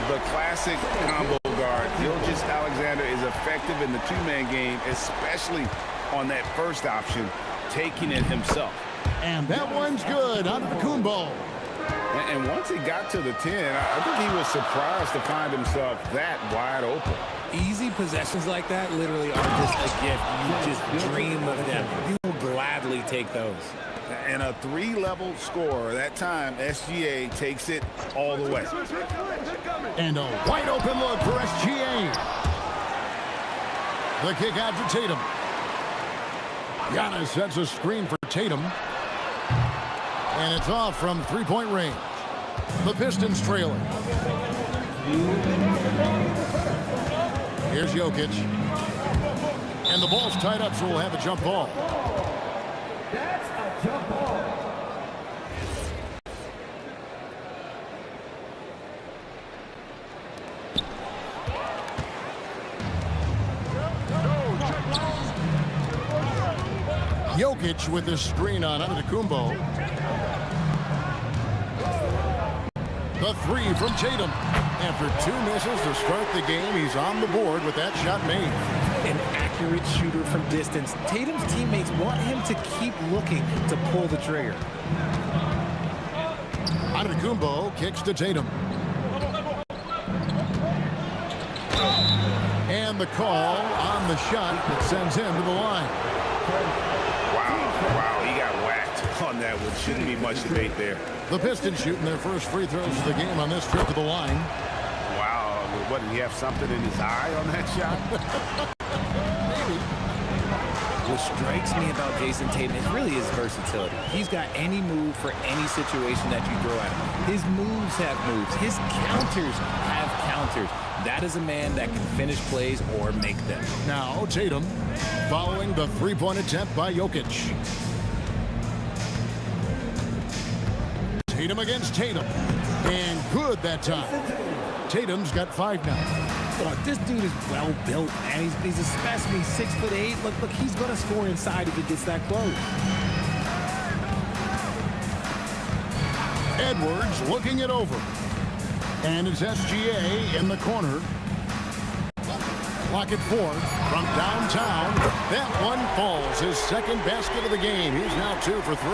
The classic combo guard. Gilgeous-Alexander is effective in the two-man game, especially on that first option, taking it himself. And that one's good on the Kumbo. And once he got to the 10, I think he was surprised to find himself that wide open. Easy possessions like that literally are just a gift. You just dream of them. You will gladly take those. And a 3-level score. That time, SGA takes it all the way. And a wide open look for SGA. The kick out to Tatum. Giannis sets a screen for Tatum. And it's off from three-point range. The Pistons trailing. Here's Jokic. And the ball's tied up, so we'll have a jump ball. That's a jump ball. Jokic with the screen on Antetokounmpo. The three from Tatum. After 2 misses to start the game, he's on the board with that shot made. An accurate shooter from distance. Tatum's teammates want him to keep looking to pull the trigger. Antetokounmpo kicks to Tatum. And the call on the shot that sends him to the line. Wow, he got whacked on that one. Shouldn't be much debate there. The Pistons shooting their first free throws of the game on this trip to the line. Wow, what, did he have something in his eye on that shot? Maybe. What strikes me about Jason Tatum is really his versatility. He's got any move for any situation that you throw at him. His moves have moves. His counters have counters. That is a man that can finish plays or make them. Now Tatum following the three-point attempt by Jokic. Tatum against Tatum. And good that time. Tatum's got 5 now. Look, this dude is well built, man. He's a specimen. He's 6'8". Look, he's going to score inside if he gets that close. Edwards looking it over. And it's SGA in the corner. Clock at 4 from downtown. That one falls. His second basket of the game. He's now 2 for 3.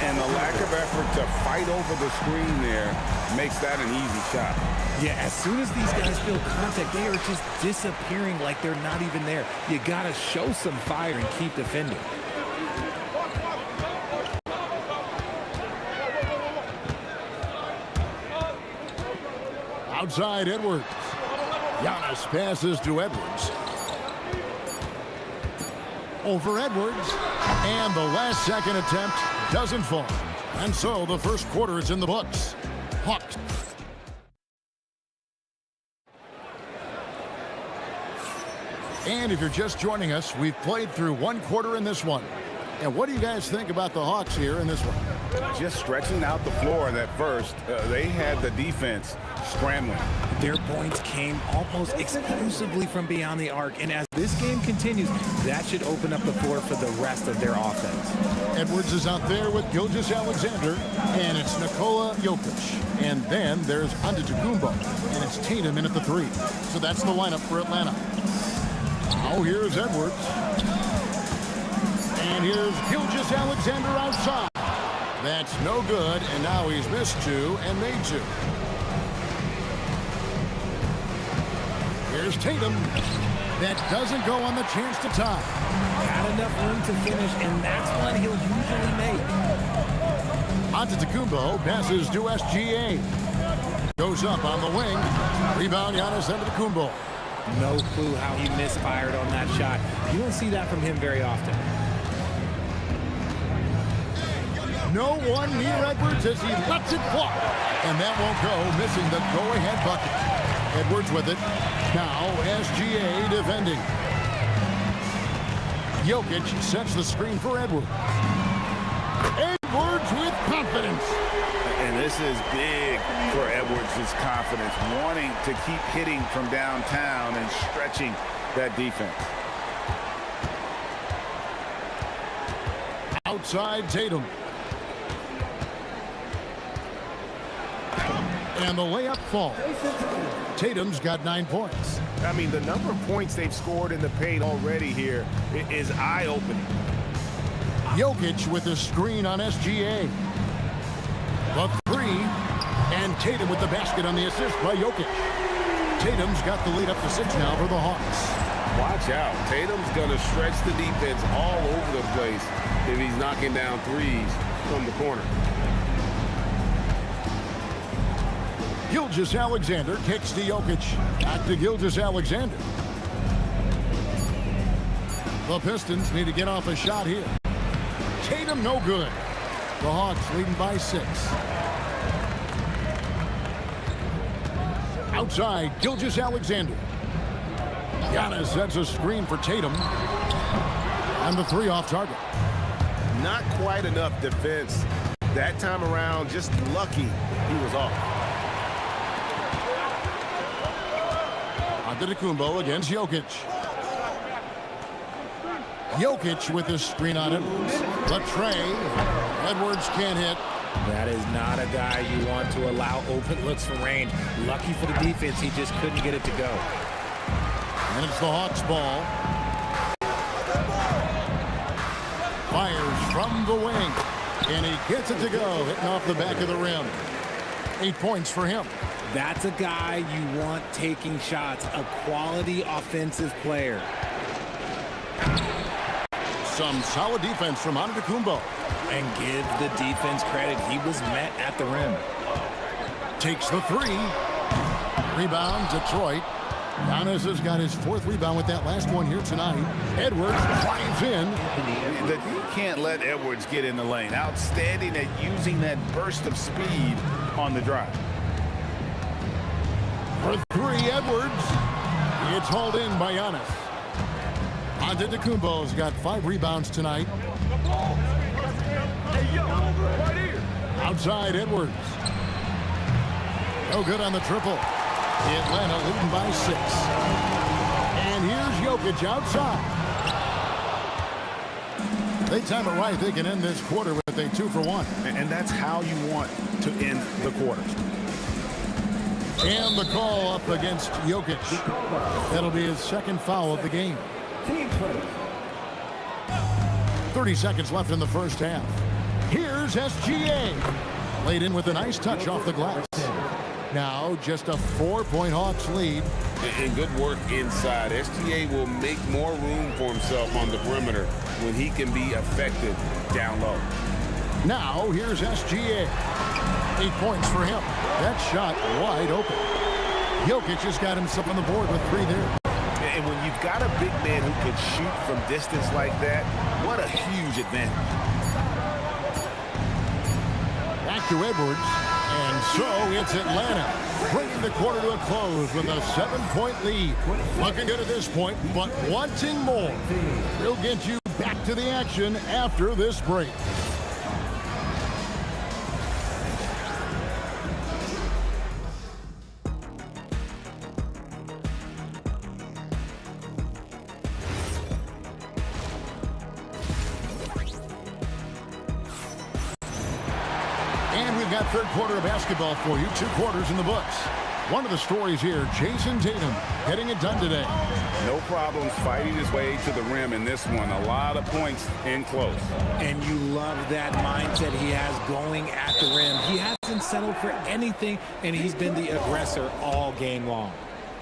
And the lack of effort to fight over the screen there makes that an easy shot. Yeah, as soon as these guys feel contact, they are just disappearing like they're not even there. You got to show some fire and keep defending. Outside Edwards. Giannis passes to Edwards. Over Edwards. And the last second attempt doesn't fall. And so the first quarter is in the books. Hawks. And if you're just joining us, we've played through 1 quarter in this one. And what do you guys think about the Hawks here in this one? Just stretching out the floor that first. They had the defense scrambling. Their points came almost exclusively from beyond the arc. And as this game continues, that should open up the floor for the rest of their offense. Edwards is out there with Gilgeous-Alexander, and it's Nikola Jokic. And then there's Antetokounmpo, and it's Tatum in at the 3. So that's the lineup for Atlanta. Now here's Edwards. And here's Gilgeous-Alexander outside. That's no good, and now he's missed 2 and made 2. Here's Tatum. That doesn't go on the chance to tie. Got enough room to finish, and that's what he'll usually make. Antetokounmpo passes to SGA. Goes up on the wing. Rebound Giannis Antetokounmpo. No clue how he misfired on that shot. You don't see that from him very often. No one near Edwards as he lets it fly. And that won't go, missing the go-ahead bucket. Edwards with it. Now SGA defending. Jokic sets the screen for Edwards. Edwards with confidence. And this is big for Edwards' confidence, wanting to keep hitting from downtown and stretching that defense. Outside Tatum. And the layup falls. Tatum's got 9 points. I mean, the number of points they've scored in the paint already here is eye-opening. Jokic with the screen on SGA. The 3. And Tatum with the basket on the assist by Jokic. Tatum's got the lead up to 6 now for the Hawks. Watch out. Tatum's going to stretch the defense all over the place if he's knocking down threes from the corner. Gilgeous-Alexander kicks to Jokic. Back to Gilgeous-Alexander. The Pistons need to get off a shot here. Tatum no good. The Hawks leading by 6. Outside, Gilgeous-Alexander. Giannis sets a screen for Tatum. And the 3 off target. Not quite enough defense. That time around, just lucky he was off. Antetokounmpo against Jokic. Jokic with his screen on Edwards. The tray. Edwards can't hit. That is not a guy you want to allow open looks from range. Lucky for the defense, he just couldn't get it to go. And it's the Hawks ball. Fires from the wing. And he gets it to go, hitting off the back of the rim. 8 points for him. That's a guy you want taking shots, a quality offensive player. Some solid defense from Antetokounmpo. And give the defense credit. He was met at the rim. Takes the 3. Rebound, Detroit. Giannis has got his 4th rebound with that last one here tonight. Edwards drives in. You can't let Edwards get in the lane. Outstanding at using that burst of speed on the drive. For 3, Edwards. It's hauled in by Giannis. Antetokounmpo's got 5 rebounds tonight. Outside, Edwards. No good on the triple. Atlanta leading by 6. And here's Jokic outside. They time it right. They can end this quarter with a 2-for-1. And that's how you want to end the quarter. And the call up against Jokic. That'll be his 2nd foul of the game. 30 seconds left in the first half. Here's SGA. Laid in with a nice touch off the glass. Now just a 4-point Hawks lead. And good work inside. SGA will make more room for himself on the perimeter when he can be effective down low. Now here's SGA. 8 points for him. That shot wide open. Jokic has got himself on the board with 3 there. And when you've got a big man who can shoot from distance like that, what a huge advantage. Back to Edwards. And so it's Atlanta bringing the quarter to a close with a 7-point lead. Looking good at this point, but wanting more. We'll get you back to the action after this break. Got 3rd quarter of basketball for you. 2 quarters in the books. One of the stories here, Jason Tatum getting it done today. No problems fighting his way to the rim in this one. A lot of points in close. And you love that mindset he has going at the rim. He hasn't settled for anything, and he's been the aggressor all game long.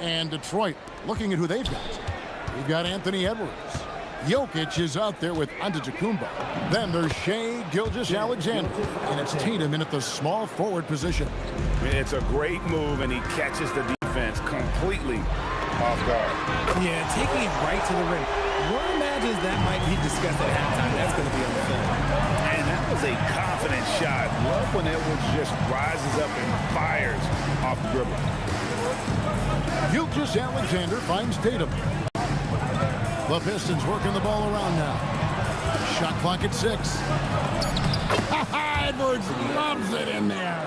And Detroit, looking at who they've got. We've got Anthony Edwards. Jokic is out there with Antetokounmpo. Then there's Shai Gilgeous-Alexander. And it's Tatum in at the small forward position. It's a great move, and he catches the defense completely off guard. Yeah, taking it right to the rim. One imagines that might be discussed at halftime. That's going to be on the film. And that was a confident shot. Love when Edwards just rises up and fires off the dribble. Gilgeous-Alexander finds Tatum. The Pistons working the ball around now. Shot clock at 6. Edwards loves it in there.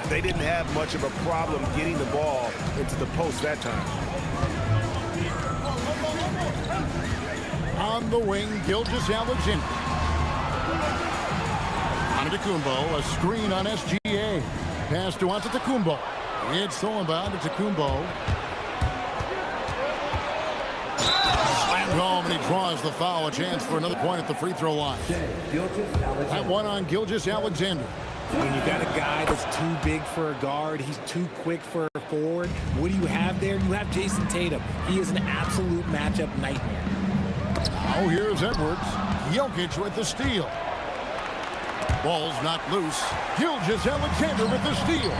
They didn't have much of a problem getting the ball into the post that time. On the wing, Gilgeous-Alexander. Antetokounmpo, a screen on SGA. Pass to Antetokounmpo. It's stolen by Antetokounmpo. Home, and he draws the foul. A chance for another point at the free throw line. That one on Gilgeous-Alexander. When you got a guy that's too big for a guard, he's too quick for a forward, what do you have there? You have Jason Tatum. He is an absolute matchup nightmare. Now here's Edwards. Jokic with the steal. Ball's not loose. Gilgeous-Alexander with the steal.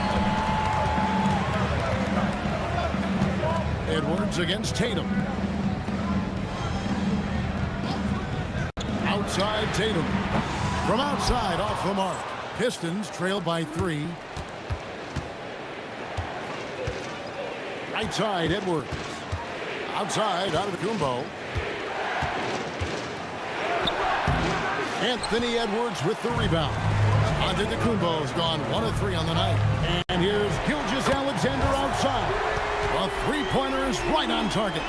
Edwards against Tatum. Outside Tatum. From outside, off the mark. Pistons trail by 3. Right side, Edwards. Outside, Antetokounmpo. Anthony Edwards with the rebound. Antetokounmpo's gone 1 of 3 on the night. And here's Gilgeous-Alexander outside. A three-pointer is right on target.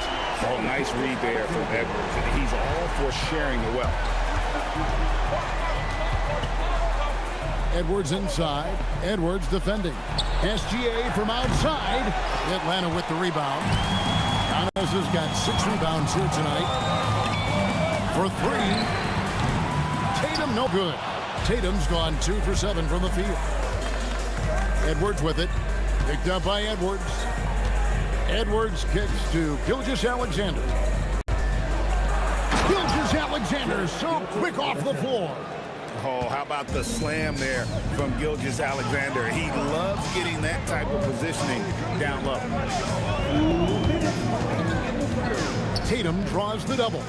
Oh, nice read there from Edwards. He's all for sharing the wealth. Edwards inside. Edwards defending. SGA from outside. Atlanta with the rebound. Giannis has got 6 rebounds here tonight. For 3. Tatum no good. Tatum's gone 2 for 7 from the field. Edwards with it. Picked up by Edwards. Edwards kicks to Gilgeous-Alexander. Gilgeous-Alexander so quick off the floor. Oh, how about the slam there from Gilgeous-Alexander? He loves getting that type of positioning down low. Tatum draws the double.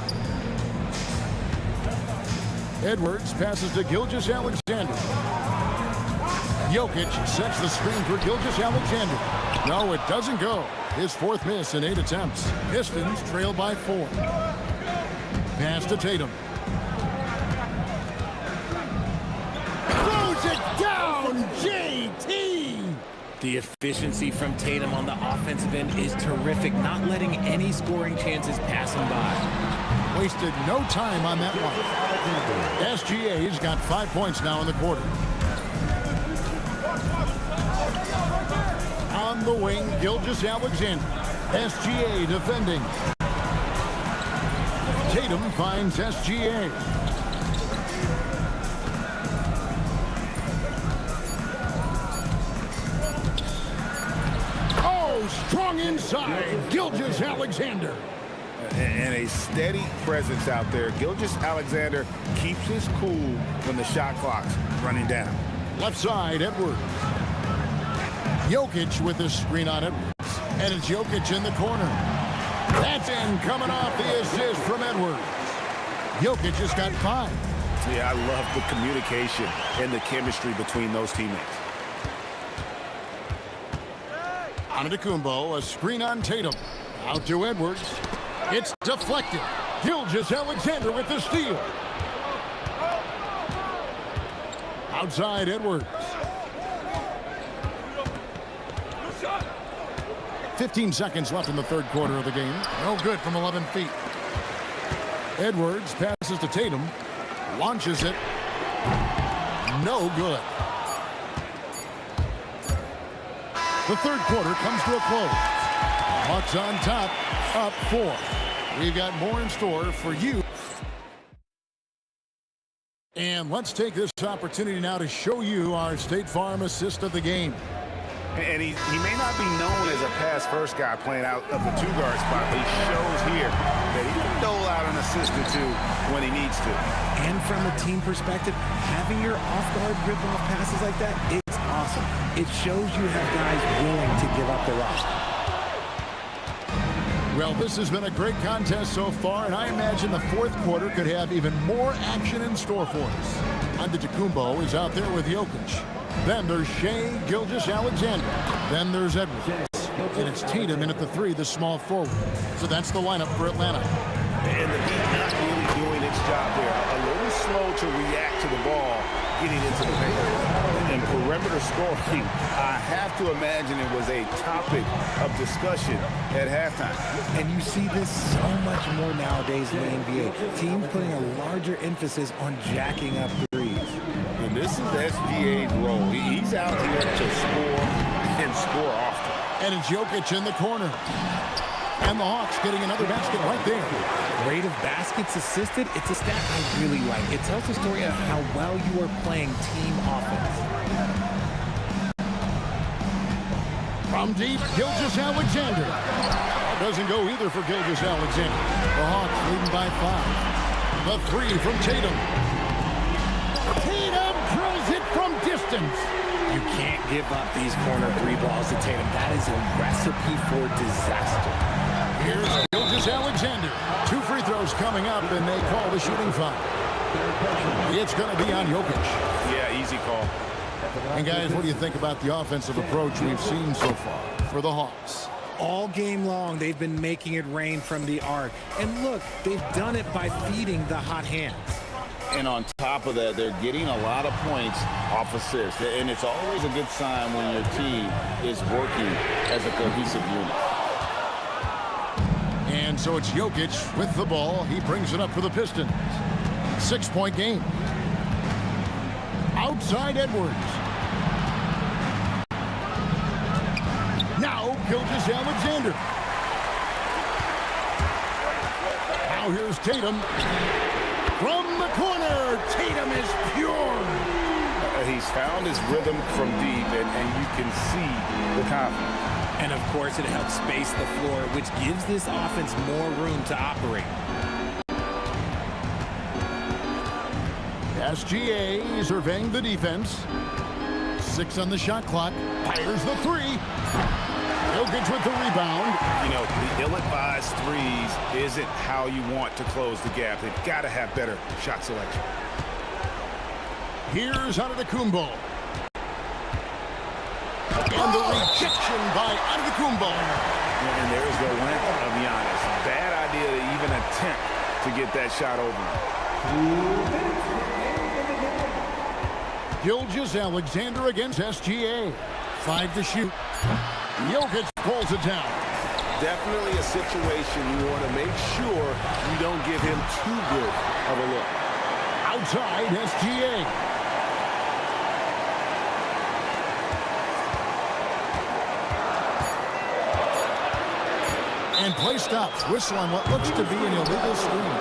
Edwards passes to Gilgeous-Alexander. Jokic sets the screen for Gilgeous-Alexander. No, it doesn't go. His 4th miss in 8 attempts. Pistons trail by 4. Pass to Tatum. Throws it down, JT! The efficiency from Tatum on the offensive end is terrific, not letting any scoring chances pass him by. Wasted no time on that one. SGA's got 5 points now in the quarter. On the wing, Gilgeous-Alexander. SGA defending. Tatum finds SGA. Oh, strong inside, Gilgeous-Alexander. And a steady presence out there. Gilgeous-Alexander keeps his cool when the shot clock's running down. Left side, Edwards. Jokic with the screen on Edwards. And it's Jokic in the corner. That's in, coming off the assist from Edwards. Jokic just got 5. Yeah, I love the communication and the chemistry between those teammates. Antetokounmpo, a screen on Tatum. Out to Edwards. It's deflected. Gilgeous-Alexander with the steal. Outside Edwards. 15 seconds left in the 3rd quarter of the game. No good from 11 feet. Edwards passes to Tatum. Launches it. No good. The 3rd quarter comes to a close. Hawks on top, up 4. We've got more in store for you. And let's take this opportunity now to show you our State Farm assist of the game. And he may not be known as a pass-first guy playing out of the 2-guard spot, but he shows here that he can dole out an assist or 2 when he needs to. And from a team perspective, having your off-guard rip-off passes like that, it's awesome. It shows you have guys willing to give up the rock. Well, this has been a great contest so far, and I imagine the 4th quarter could have even more action in store for us. Antetokounmpo is out there with Jokic. Then there's Shea Gilgeous-Alexander. Then there's Edwards. And it's Tatum in at the 3, the small forward. So that's the lineup for Atlanta. And the Heat not really doing its job there. A little slow to react to the ball getting into the paint. And perimeter scoring, I have to imagine it was a topic of discussion at halftime. And you see this so much more nowadays in the NBA. Teams putting a larger emphasis on jacking up threes. And this is SGA's role. He's out here to score and score often. And it's Jokic in the corner. And the Hawks getting another basket right there. Rate of baskets assisted, it's a stat I really like. It tells the story of how well you are playing team offense. From deep, Gilgeous Alexander. Doesn't go either for Gilgeous Alexander. The Hawks leading by 5. The three from Tatum. Tatum drills it from distance. You can't give up these corner three balls to Tatum. That is a recipe for disaster. Here's Gilgeous Alexander. 2 free throws coming up, and they call the shooting foul. It's going to be on Jokic. Yeah, easy call. And guys, what do you think about the offensive approach we've seen so far for the Hawks? All game long, they've been making it rain from the arc. And look, they've done it by feeding the hot hands. And on top of that, they're getting a lot of points off assists. And it's always a good sign when your team is working as a cohesive unit. And so it's Jokic with the ball. He brings it up for the Pistons. 6-point game. Outside Edwards. Now Gilgeous Alexander. Now here's Tatum. From the corner, Tatum is pure. He's found his rhythm from deep, and you can see the confidence. And of course, it helps space the floor, which gives this offense more room to operate. SGA surveying the defense. 6 on the shot clock. Fires the 3. Jokic with the rebound. You know, the ill-advised threes isn't how you want to close the gap. They've got to have better shot selection. Here's Antetokounmpo. And the rejection by Antetokounmpo. And there's the length of Giannis. Bad idea to even attempt to get that shot over. Gilgeous Alexander against SGA. 5 to shoot. Jokic pulls it down. Definitely a situation you want to make sure you don't give him too good of a look. Outside SGA. And play stops. Whistle on what looks to be an illegal screen.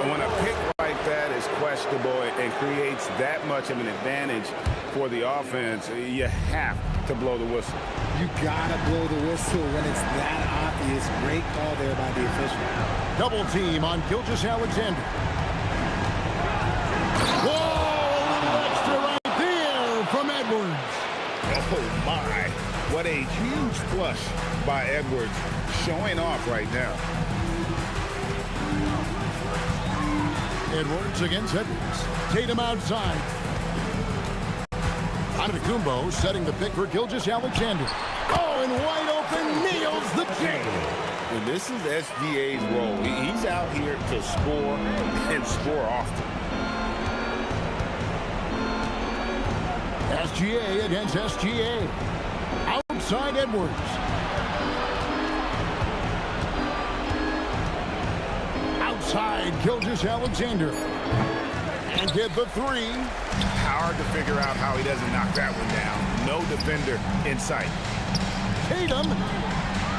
When a pick like that is questionable and creates that much of an advantage for the offense, you have to blow the whistle. You gotta blow the whistle when it's that obvious. Great call there by the official. Double team on Gilgeous Alexander. Whoa! Extra right there from Edwards. Oh my! What a huge flush by Edwards, showing off right now. Edwards against Edwards. Tatum outside. Antetokounmpo setting the pick for Gilgeous Alexander. Oh, and wide open, nails the J. And this is SGA's role. He's out here to score and score often. SGA against SGA. Outside Edwards. Outside Gilgeous Alexander. And get the 3. Hard to figure out how he doesn't knock that one down. No defender in sight. Tatum.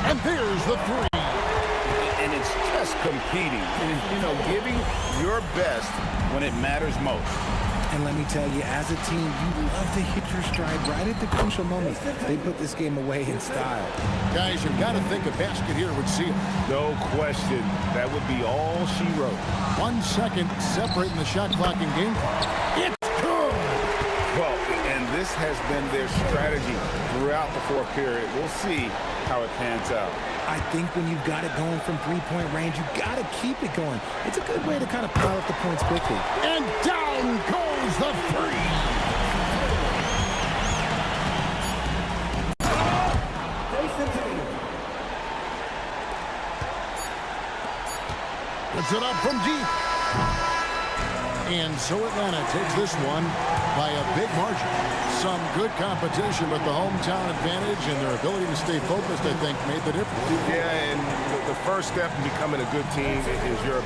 And there's the 3. And it's just competing. And, you know, giving your best when it matters most. And let me tell you, as a team, you love to hit your stride right at the crucial moments. They put this game away in style. Guys, you've got to think a basket here would seal. No question. That would be all she wrote. 1 second separating the shot clock and game clock. It's good! Well, and this has been their strategy throughout the fourth period. We'll see how it pans out. I think when you've got it going from three-point range, you've got to keep it going. It's a good way to kind of pile up the points quickly. And down goes the 3. Puts it up from deep. And so Atlanta takes this one by a big margin. Some good competition, but the hometown advantage and their ability to stay focused, I think, made the difference. Yeah, and the first step in becoming a good team is your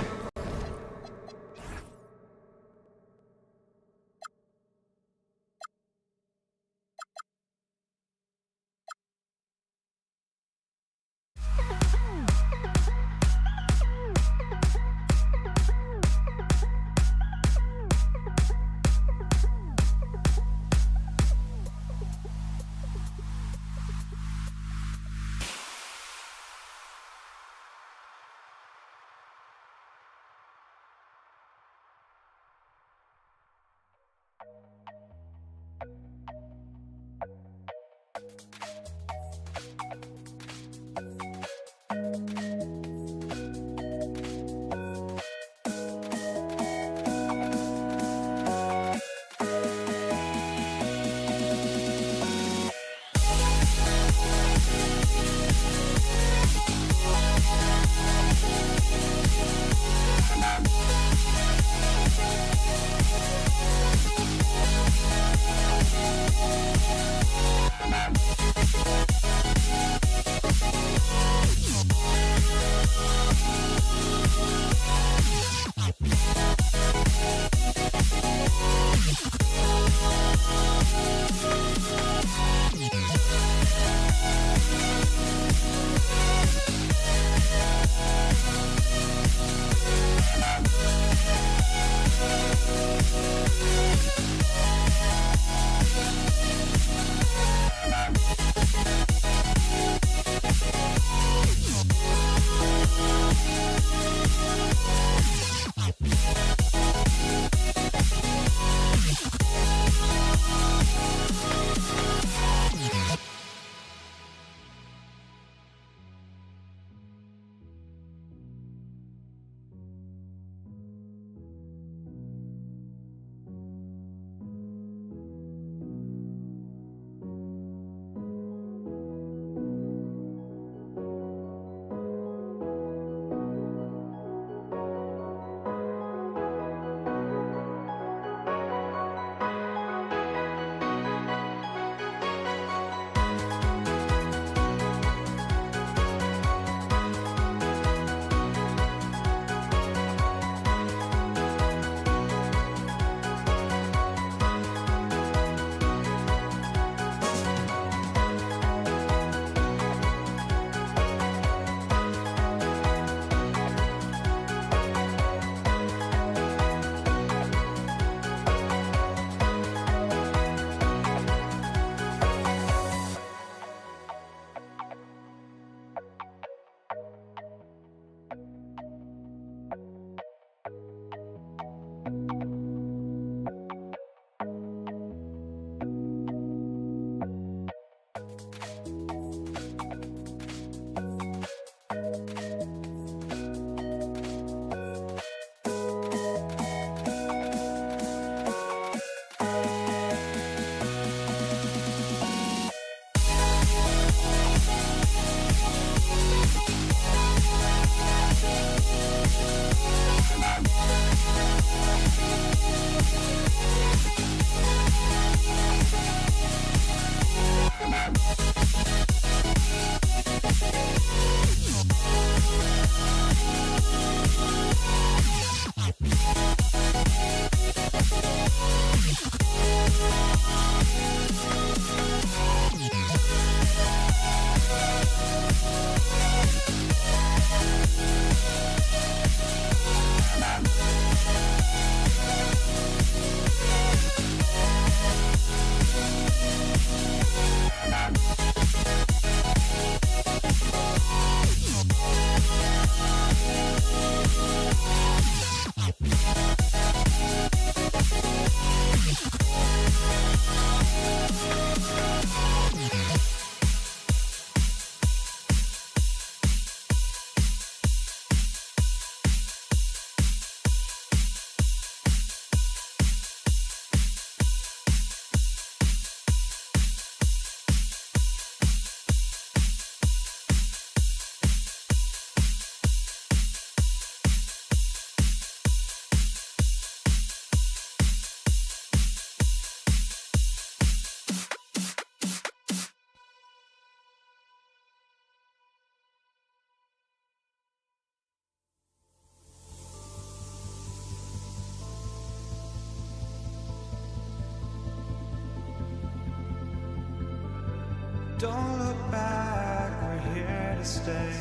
Don't look back, we're here to stay.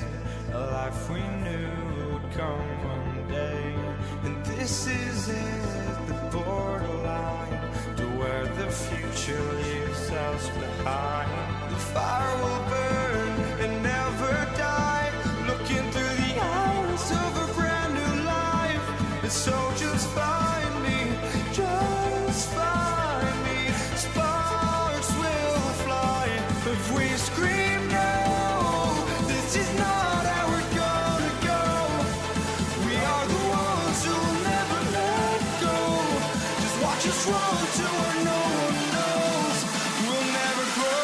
A life we knew would come one day. And this is it, the borderline to where the future leaves us behind. The fire will burn and never die, looking through the eyes of a brand new life. And so just find me, just find me. Sparks will fly if we scream no. This is not how we're gonna go. We are the ones who will never let go. Just watch us run to where no one knows. We'll never grow.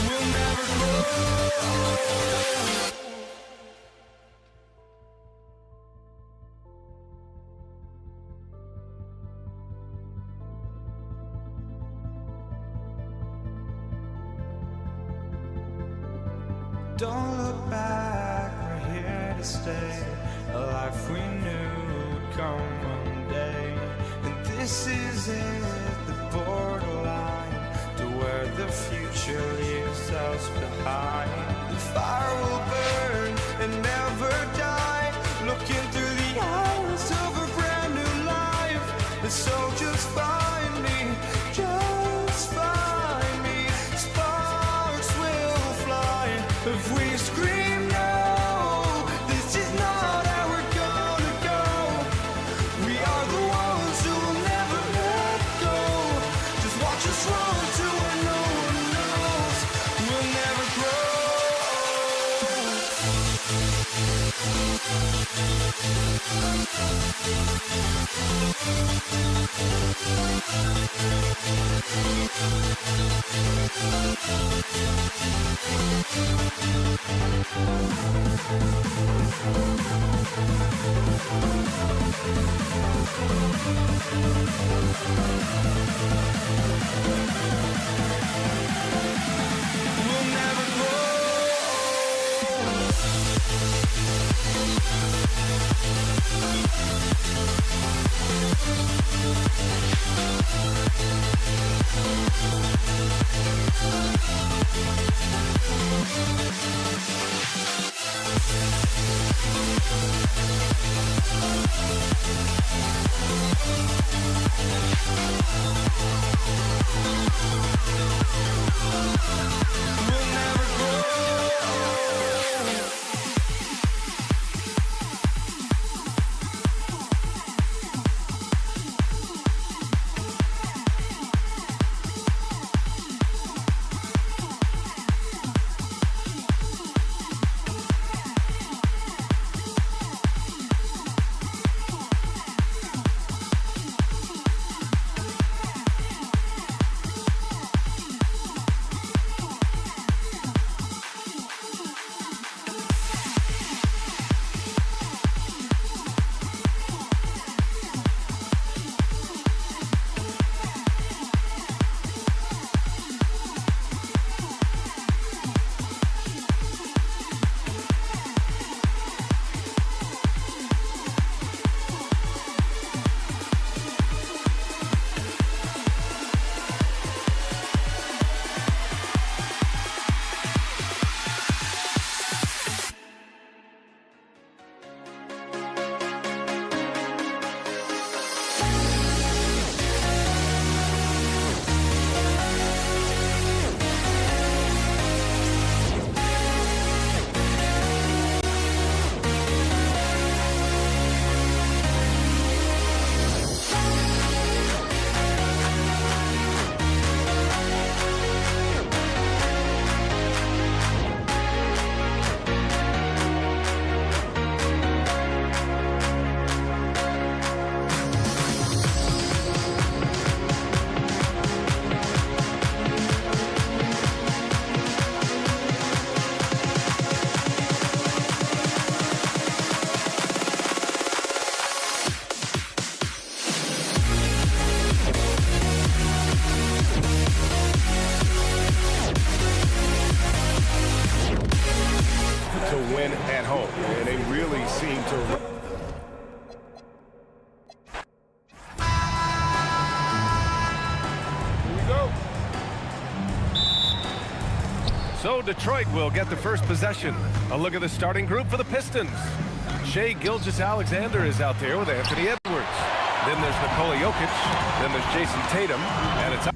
We'll never grow. Don't look back, we're here to stay. A life we knew would come one day. And this is it, the borderline to where the future leaves us behind. The fire will burn and never die, looking through the eyes of a brand new life. And so just find me, just find me. Sparks will fly if we scream no. This is not how we're gonna go. We are the ones who will never let go. Just watch us run to where no one knows. We'll never grow. We'll never grow. We'll never grow. So Detroit will get the first possession. A look at the starting group for the Pistons. Shai Gilgeous-Alexander is out there with Anthony Edwards. Then there's Nikola Jokic. Then there's Jason Tatum. And it's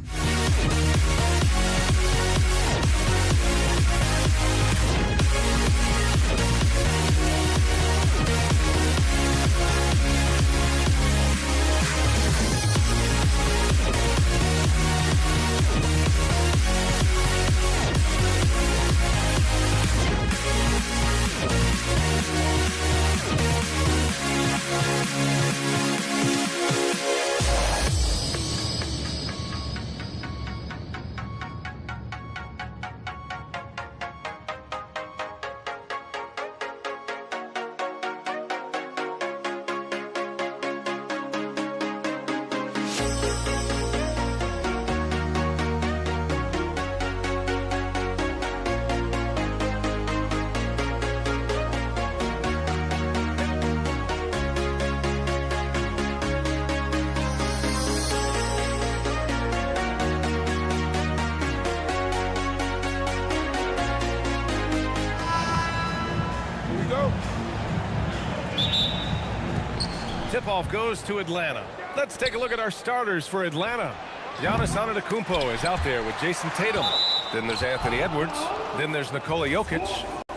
tip-off goes to Atlanta. Let's take a look at our starters for Atlanta. Giannis Antetokounmpo is out there with Jason Tatum. Then there's Anthony Edwards. Then there's Nikola Jokic.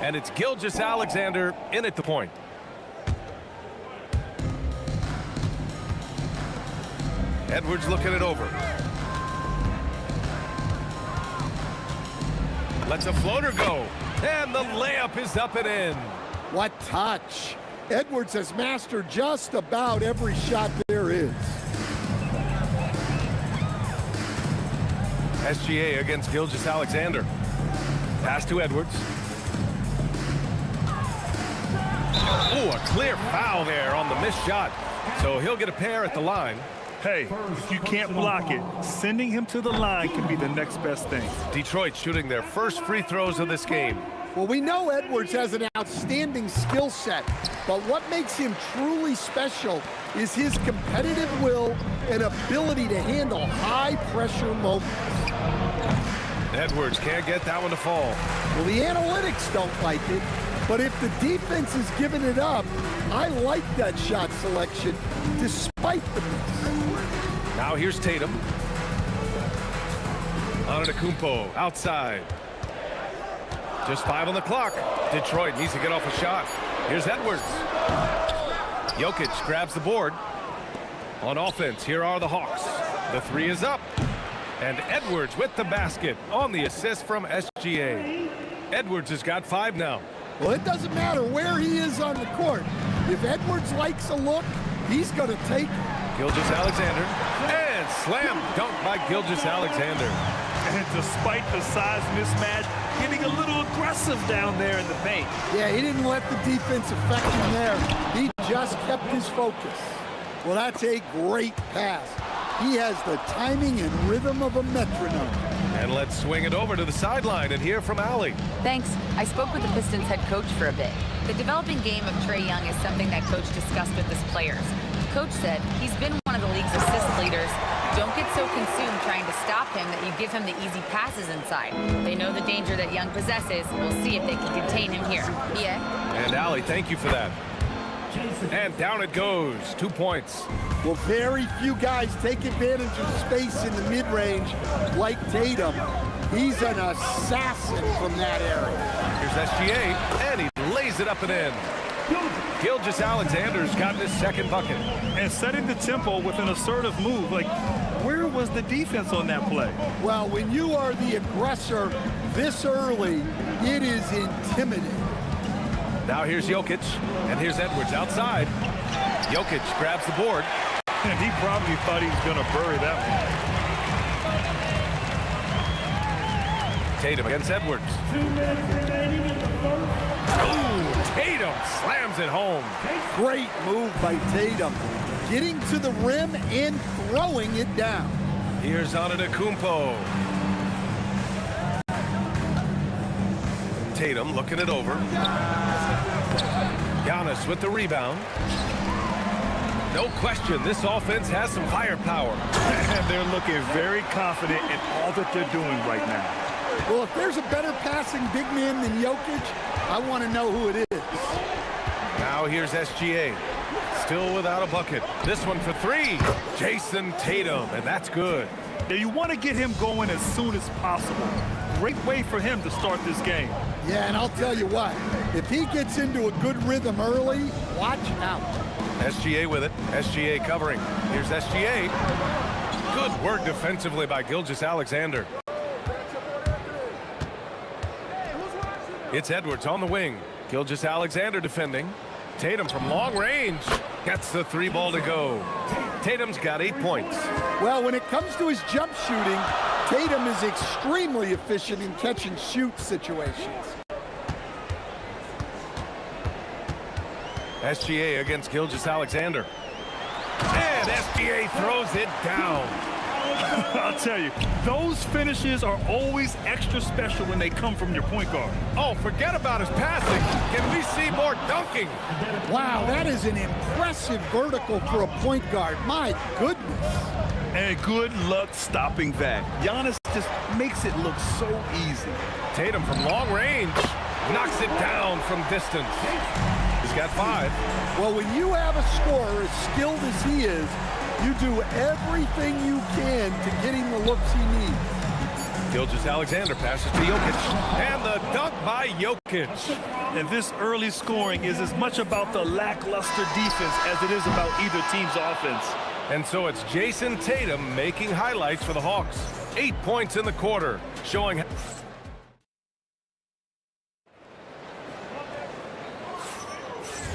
And it's Gilgeous-Alexander in at the point. Edwards looking it over. Lets a floater go. And the layup is up and in. What touch. Edwards has mastered just about every shot there is. SGA against Gilgeous-Alexander. Pass to Edwards. Oh, a clear foul there on the missed shot. So he'll get a pair at the line. Hey, if you can't block it, sending him to the line can be the next best thing. Detroit shooting their first free throws of this game. Well, we know Edwards has an outstanding skill set, but what makes him truly special is his competitive will and ability to handle high-pressure moments. Edwards can't get that one to fall. Well, the analytics don't like it, but if the defense is giving it up, I like that shot selection despite the miss. Now here's Tatum. Antetokounmpo outside. Just 5 on the clock. Detroit needs to get off a shot. Here's Edwards. Jokic grabs the board. On offense, here are the Hawks. The three is up. And Edwards with the basket on the assist from SGA. Edwards has got 5 now. Well, it doesn't matter where he is on the court. If Edwards likes a look, he's going to take it. Gilgeous-Alexander. And slam dunk by Gilgeous-Alexander. And despite the size mismatch, getting a little aggressive down there in the paint. Yeah, he didn't let the defense affect him there. He just kept his focus. Well, that's a great pass. He has the timing and rhythm of a metronome. And let's swing it over to the sideline and hear from Allie. Thanks. I spoke with the Pistons head coach for a bit. The developing game of Trae Young is something that coach discussed with his players. Coach said he's been one of the league's assist leaders. Don't get so consumed trying to stop him that you give him the easy passes inside. They know the danger that Young possesses. We'll see if they can contain him here. Yeah. And Allie, thank you for that. And down it goes. 2 points. Well, very few guys take advantage of space in the mid-range like Tatum. He's an assassin from that area. Here's SGA, and he lays it up and in. Gilgeous-Alexander's gotten his second bucket. And setting the tempo with an assertive move. Like, where was the defense on that play? Well, when you are the aggressor this early, it is intimidating. Now here's Jokic, and here's Edwards outside. Jokic grabs the board. And he probably thought he was going to bury that one. Tatum against Edwards. Oh, Tatum slams it home. Great move by Tatum. Getting to the rim and throwing it down. Here's Antetokounmpo. Tatum looking it over. Giannis with the rebound. No question, this offense has some firepower. And they're looking very confident in all that they're doing right now. Well, if there's a better passing big man than Jokic, I want to know who it is. Now here's SGA. Still without a bucket. This one for three. Jason Tatum, and that's good. Now you want to get him going as soon as possible. Great way for him to start this game. Yeah, and I'll tell you what, if he gets into a good rhythm early, watch out. SGA with it. SGA covering. Here's SGA. Good work defensively by Gilgeous-Alexander. It's Edwards on the wing. Gilgeous-Alexander defending. Tatum from long range gets the three ball to go. Tatum's got 8 points. Well, when it comes to his jump shooting, Tatum is extremely efficient in catch and shoot situations. SGA against Gilgeous-Alexander. And SGA throws it down. I'll tell you, those finishes are always extra special when they come from your point guard. Oh, forget about his passing. Can we see more dunking? Wow, that is an impressive vertical for a point guard. My goodness. And good luck stopping that. Giannis just makes it look so easy. Tatum from long range knocks it down from distance. He's got 5. Well, when you have a scorer as skilled as he is, you do everything you can to get him the looks he needs. Gilgeous-Alexander passes to Jokic. And the dunk by Jokic. And this early scoring is as much about the lackluster defense as it is about either team's offense. And so it's Jason Tatum making highlights for the Hawks. 8 points in the quarter, showing...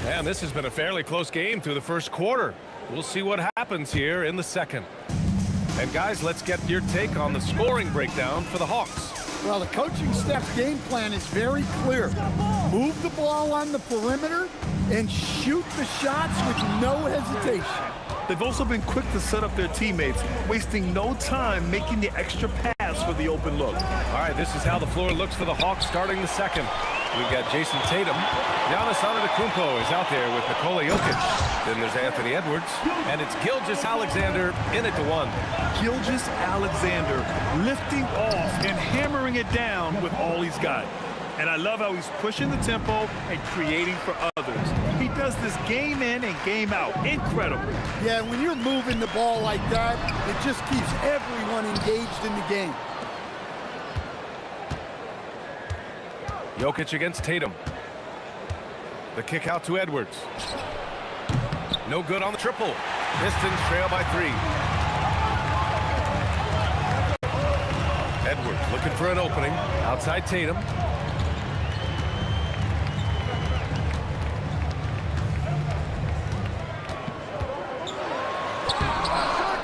And this has been a fairly close game through the first quarter. We'll see what happens here in the second. And guys, let's get your take on the scoring breakdown for the Hawks. Well, the coaching staff's game plan is very clear. Move the ball on the perimeter and shoot the shots with no hesitation. They've also been quick to set up their teammates, wasting no time making the extra pass for the open look. All right, this is how the floor looks for the Hawks starting the second. We've got Jason Tatum. Giannis Antetokounmpo is out there with Nikola Jokic. Then there's Anthony Edwards. And it's Gilgeous-Alexander in it to 1. Gilgeous-Alexander lifting off and hammering it down with all he's got. And I love how he's pushing the tempo and creating for others. He does this game in and game out. Incredible. Yeah, when you're moving the ball like that, it just keeps everyone engaged in the game. Jokic against Tatum. The kick out to Edwards. No good on the triple. Pistons trail by 3. Edwards looking for an opening. Outside Tatum.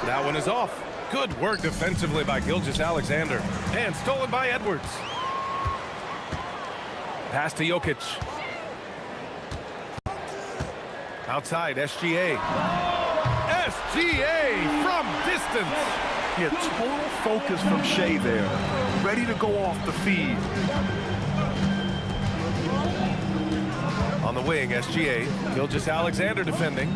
That one is off. Good work defensively by Gilgeous-Alexander. And stolen by Edwards. Pass to Jokic. Outside, SGA. SGA from distance. Yeah, total focus from Shea there. Ready to go off the feed. On the wing, SGA. Gilgeous-Alexander defending.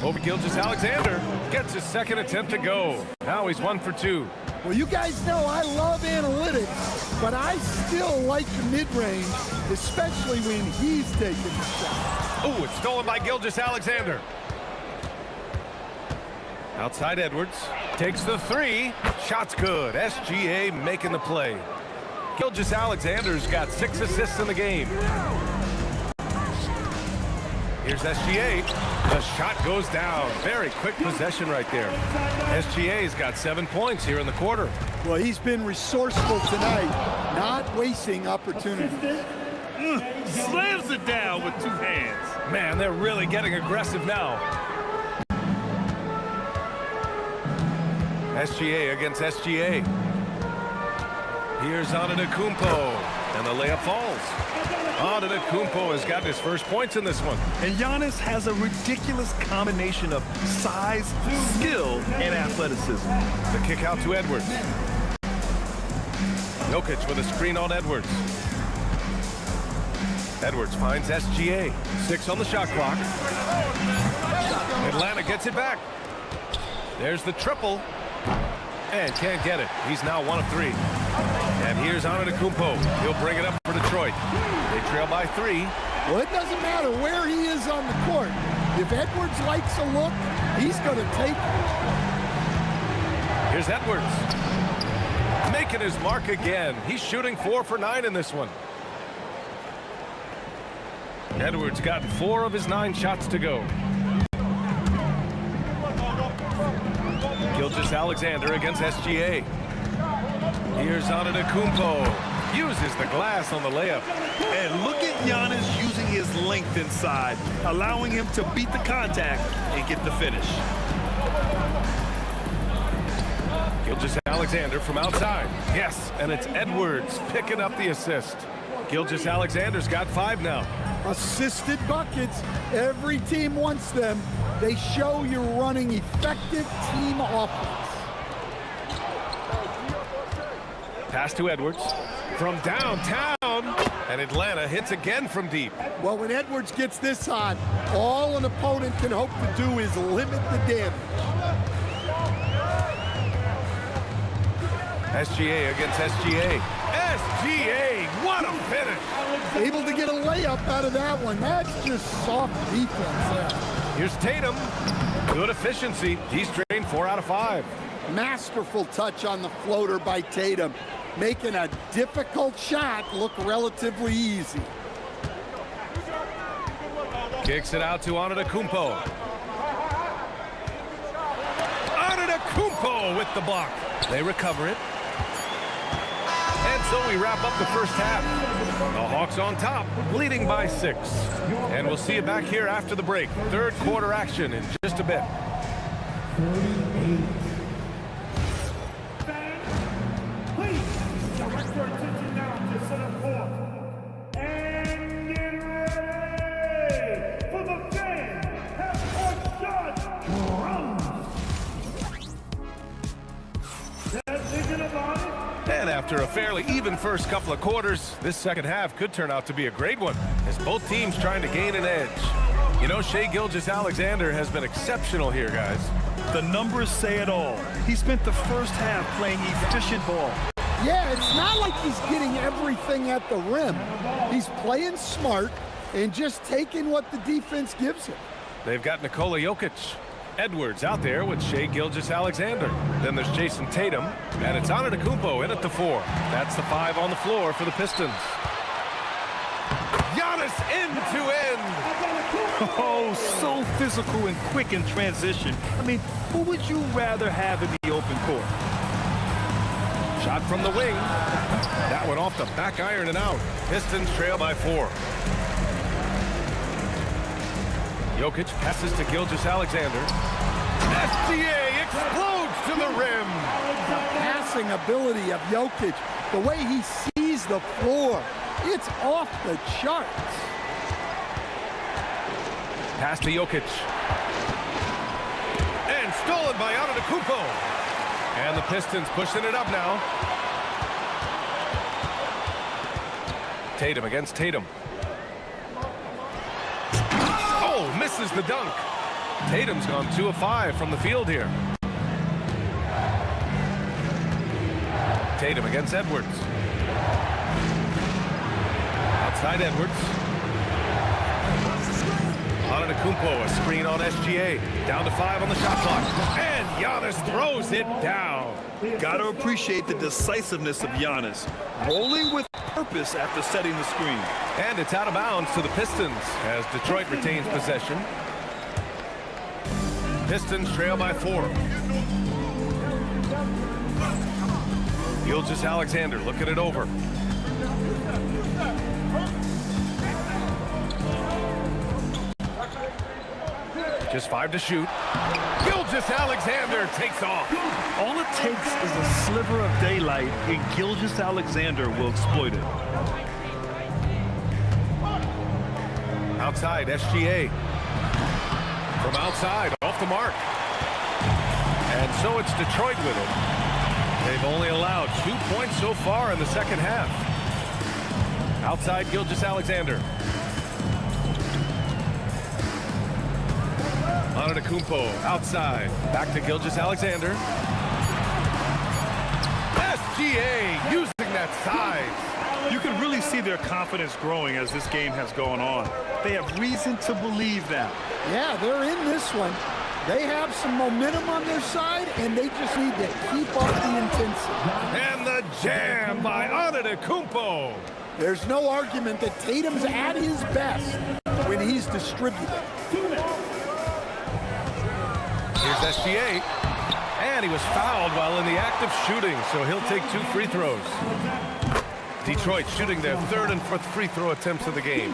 Over Gilgeous-Alexander. Gets his second attempt to go. Now he's 1 for 2. Well, you guys know I love analytics, but I still like the mid-range, especially when he's taking the shot. Oh, it's stolen by Gilgeous-Alexander. Outside Edwards. Takes the 3. Shot's good. SGA making the play. Gilgeous-Alexander's got 6 assists in the game. Here's SGA. The shot goes down. Very quick possession right there. SGA's got 7 points here in the quarter. Well, he's been resourceful tonight, not wasting opportunities. Slams it down with 2 hands. Man, they're really getting aggressive now. SGA against SGA. Here's Antetokounmpo, and the layup falls. Antetokounmpo has gotten his first points in this one. And Giannis has a ridiculous combination of size, skill, and athleticism. The kick out to Edwards. Jokic with a screen on Edwards. Edwards finds SGA. 6 on the shot clock. Atlanta gets it back. There's the triple. And can't get it. He's now 1 of 3. And here's Antetokounmpo. He'll bring it up for Detroit. They trail by 3. Well, it doesn't matter where he is on the court. If Edwards likes a look, he's going to take it. Here's Edwards. Making his mark again. He's shooting 4 for 9 in this one. Edwards got 4 of his 9 shots to go. Gilgeous-Alexander against SGA. Here's Antetokounmpo. Uses the glass on the layup. And look at Giannis using his length inside, allowing him to beat the contact and get the finish. Gilgeous-Alexander from outside. Yes, and it's Edwards picking up the assist. Gilgeous-Alexander's got 5 now. Assisted buckets. Every team wants them. They show you're running effective team offense. Pass to Edwards from downtown, and Atlanta hits again from deep. Well, when Edwards gets this hot, all an opponent can hope to do is limit the damage. SGA against SGA. SGA, what a finish! Able to get a layup out of that one. That's just soft defense there. Here's Tatum. Good efficiency. He's drained 4 out of 5. Masterful touch on the floater by Tatum, making a difficult shot look relatively easy. Kicks it out to Antetokounmpo. Antetokounmpo with the block. They recover it. And so we wrap up the first half. The Hawks on top, leading by 6. And we'll see you back here after the break. Third quarter action in just a bit. 38. Please direct your attention now to center court. And get ready for the fan half-court shot drums. Thinking about it? And after a fairly even first couple of quarters, this second half could turn out to be a great one, as both teams trying to gain an edge. You know, Shai Gilgeous-Alexander has been exceptional here, guys. The numbers say it all. He spent the first half playing efficient ball. Yeah, it's not like he's getting everything at the rim. He's playing smart and just taking what the defense gives him. They've got Nikola Jokic. Edwards out there with Shai Gilgeous-Alexander. Then there's Jason Tatum, and it's Antetokounmpo in at the 4. That's the 5 on the floor for the Pistons. Giannis end to end. Oh, so physical and quick in transition. I mean, who would you rather have in the open court? Shot from the wing. That one off the back iron and out. Pistons trail by 4. Jokic passes to Gilgeous-Alexander. SGA explodes to the rim. The passing ability of Jokic, the way he sees the floor, it's off the charts. Pass to Jokic. And stolen by Antetokounmpo. And the Pistons pushing it up now. Tatum against Tatum. Oh, misses the dunk. Tatum's gone 2 of 5 from the field here. Tatum against Edwards. Outside Edwards. Antetokounmpo, a screen on SGA. Down to 5 on the shot clock. And Giannis throws it down. Got to appreciate the decisiveness of Giannis. Rolling with purpose after setting the screen. And it's out of bounds to the Pistons as Detroit retains possession. Pistons trail by 4. Gilgeous-Alexander looking it over. Just 5 to shoot. Gilgeous-Alexander takes off. All it takes is a sliver of daylight, and Gilgeous-Alexander will exploit it. Outside, SGA. From outside, off the mark. And so it's Detroit with it. They've only allowed 2 points so far in the second half. Outside, Gilgeous-Alexander. Antetokounmpo outside. Back to Gilgeous-Alexander. SGA using showing that size. You can really see their confidence growing as this game has gone on. They have reason to believe that. Yeah, they're in this one. They have some momentum on their side, and they just need to keep up the intensity. And the jam by Antetokounmpo. There's no argument that Tatum's at his best when he's distributed. Here's SGA. And he was fouled while in the act of shooting, so he'll take 2 free throws. Detroit shooting their 3rd and 4th free throw attempts of the game.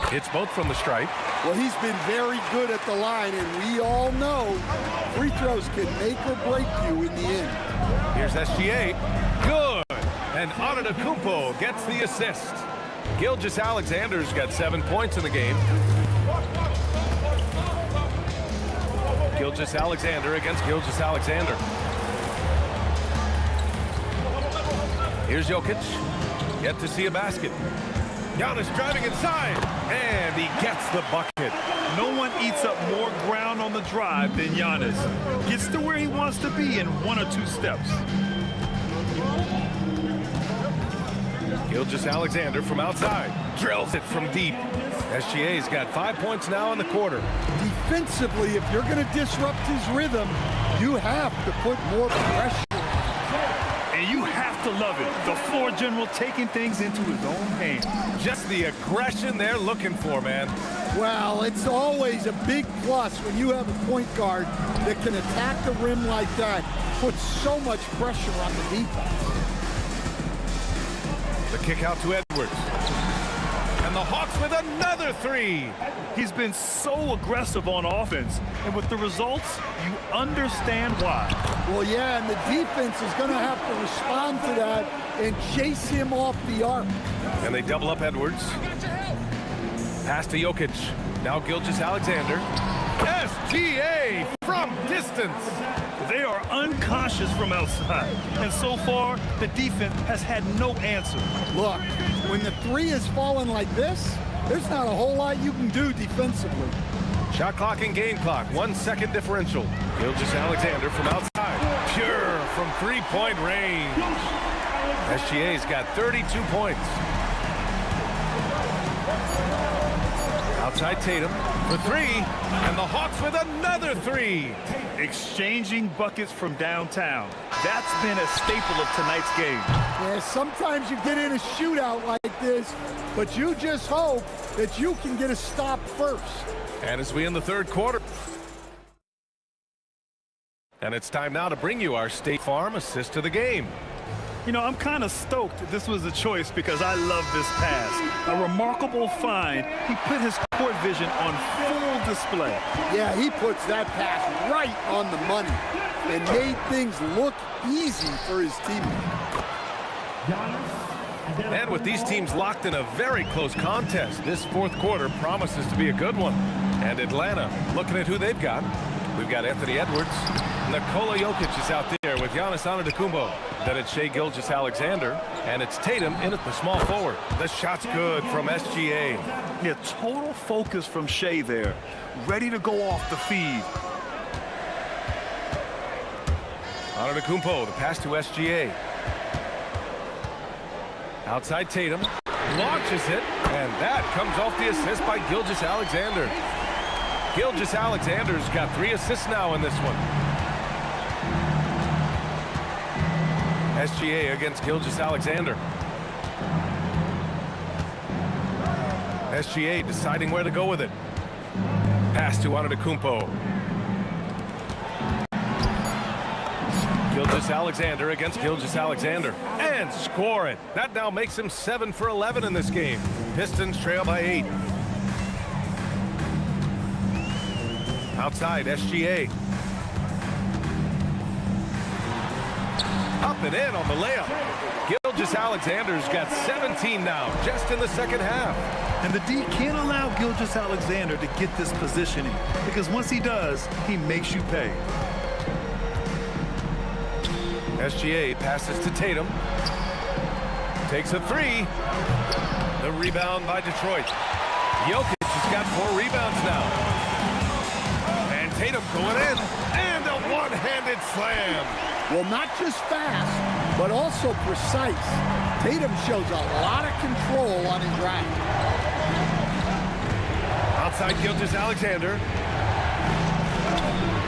Hits both from the stripe. Well, he's been very good at the line, and we all know free throws can make or break you in the end. Here's SGA. Good. And Antetokounmpo gets the assist. Gilgeous-Alexander's got 7 points in the game. Gilgeous-Alexander against Gilgeous-Alexander. Here's Jokic. Yet to see a basket. Giannis driving inside, and he gets the bucket. No one eats up more ground on the drive than Giannis. Gets to where he wants to be in 1 or 2 steps. Gilgeous-Alexander from outside. Drills it from deep. SGA's got 5 points now in the quarter. Defensively, if you're going to disrupt his rhythm, you have to put more pressure. And you have to love it. The floor general taking things into his own hands. Just the aggression they're looking for, man. Well, it's always a big plus when you have a point guard that can attack the rim like that, put so much pressure on the defense. The kick out to Edwards. And the Hawks with another 3. He's been so aggressive on offense, and with the results, you understand why. Well, yeah, and the defense is going to have to respond to that and chase him off the arc. And they double up Edwards. Pass to Jokic. Now Gilgeous-Alexander. SGA from distance. They are unconscious from outside, and so far, the defense has had no answer. Look, when the 3 is falling like this, there's not a whole lot you can do defensively. Shot clock and game clock, 1 second differential. Gilgeous-Alexander from outside. Pure from 3-point range. SGA's got 32 points. Outside Tatum for 3, and the Hawks with another 3. Exchanging buckets from downtown. That's been a staple of tonight's game. Yeah, sometimes you get in a shootout like this, but you just hope that you can get a stop first. And as we in the 3rd quarter. And it's time now to bring you our State Farm assist of the game. You know, I'm kind of stoked this was a choice because I love this pass. A remarkable find. He put his court vision on full display. Yeah, he puts that pass right on the money and made things look easy for his teammate. And with these teams locked in a very close contest, this 4th quarter promises to be a good one. And Atlanta, looking at who they've got. We've got Anthony Edwards. Nikola Jokic is out there with Giannis Antetokounmpo. Then it's Shai Gilgeous-Alexander, and it's Tatum in at the small forward. The shot's good from SGA. Yeah, total focus from Shai there. Ready to go off the feed. Antetokounmpo, the pass to SGA. Outside Tatum, launches it, and that comes off the assist by Gilgeous-Alexander. Gilgeous-Alexander's got 3 assists now in this one. SGA against Gilgeous-Alexander. SGA deciding where to go with it. Pass to Antetokounmpo. Gilgeous-Alexander against Gilgeous-Alexander. And score it. That now makes him 7 for 11 in this game. Pistons trail by 8. Outside, SGA. Up and in on the layup. Gilgeous-Alexander's got 17 now, just in the 2nd half. And the D can't allow Gilgeous-Alexander to get this positioning, because once he does, he makes you pay. SGA passes to Tatum. Takes a 3. The rebound by Detroit. Jokic has got 4 rebounds now. And Tatum going in. And a one-handed slam. Well, not just fast, but also precise. Tatum shows a lot of control on his rack. Outside Gilgeous-Alexander.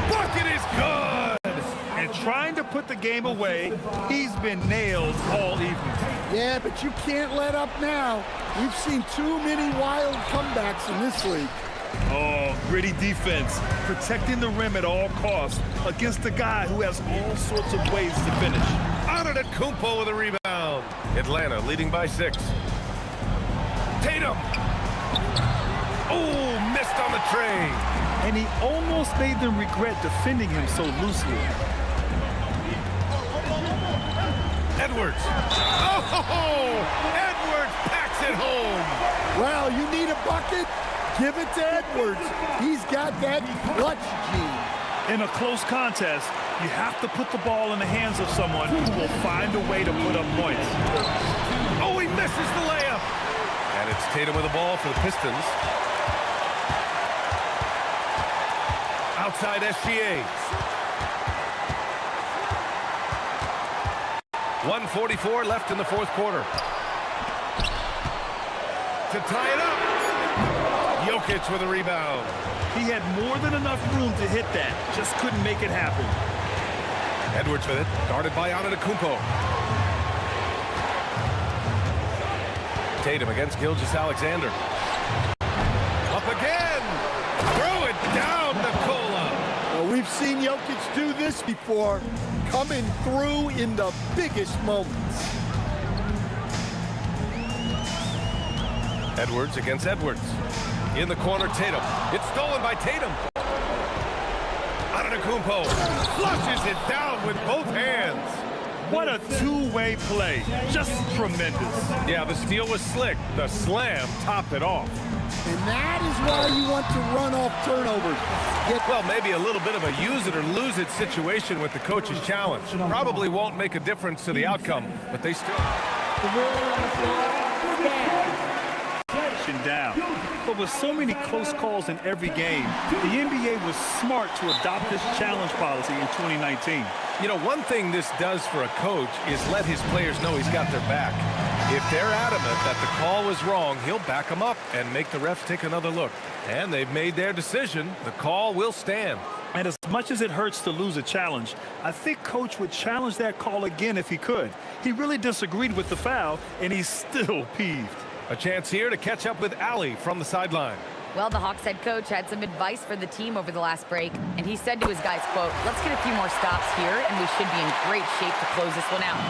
Bucket is good! And trying to put the game away, he's been nailed all evening. Yeah, but you can't let up now. We've seen too many wild comebacks in this league. Oh, gritty defense, protecting the rim at all costs against a guy who has all sorts of ways to finish. Antetokounmpo with a rebound. Atlanta leading by 6. Tatum. Oh, missed on the tray. And he almost made them regret defending him so loosely. Edwards. Oh, Edwards packs it home. Well, you need a bucket? Give it to Edwards. He's got that clutch gene. In a close contest, you have to put the ball in the hands of someone who will find a way to put up points. Oh, he misses the layup. And it's Tatum with the ball for the Pistons. Outside SGA. 1:44 left in the fourth quarter. To tie it up. Jokic with a rebound. He had more than enough room to hit that, just couldn't make it happen. Edwards with it, guarded by Antetokounmpo. Tatum against Gilgeous-Alexander. Up again! Throw it down, Nikola! Well, we've seen Jokic do this before, coming through in the biggest moments. Edwards against Edwards. In the corner, Tatum. It's stolen by Tatum. Antetokounmpo flushes it down with both hands. What a two-way play. Just tremendous. Yeah, the steal was slick. The slam topped it off. And that is why you want to run off turnovers. Well, maybe a little bit of a use it or lose it situation with the coach's challenge. Probably won't make a difference to the outcome, but they still... Down. But with so many close calls in every game, the NBA was smart to adopt this challenge policy in 2019. You know, one thing this does for a coach is let his players know he's got their back. If they're adamant that the call was wrong, he'll back them up and make the refs take another look. And they've made their decision. The call will stand. And as much as it hurts to lose a challenge, I think Coach would challenge that call again if he could. He really disagreed with the foul, and he's still peeved. A chance here to catch up with Allie from the sideline. Well, the Hawks head coach had some advice for the team over the last break, and he said to his guys, quote, "Let's get a few more stops here, and we should be in great shape to close this one out."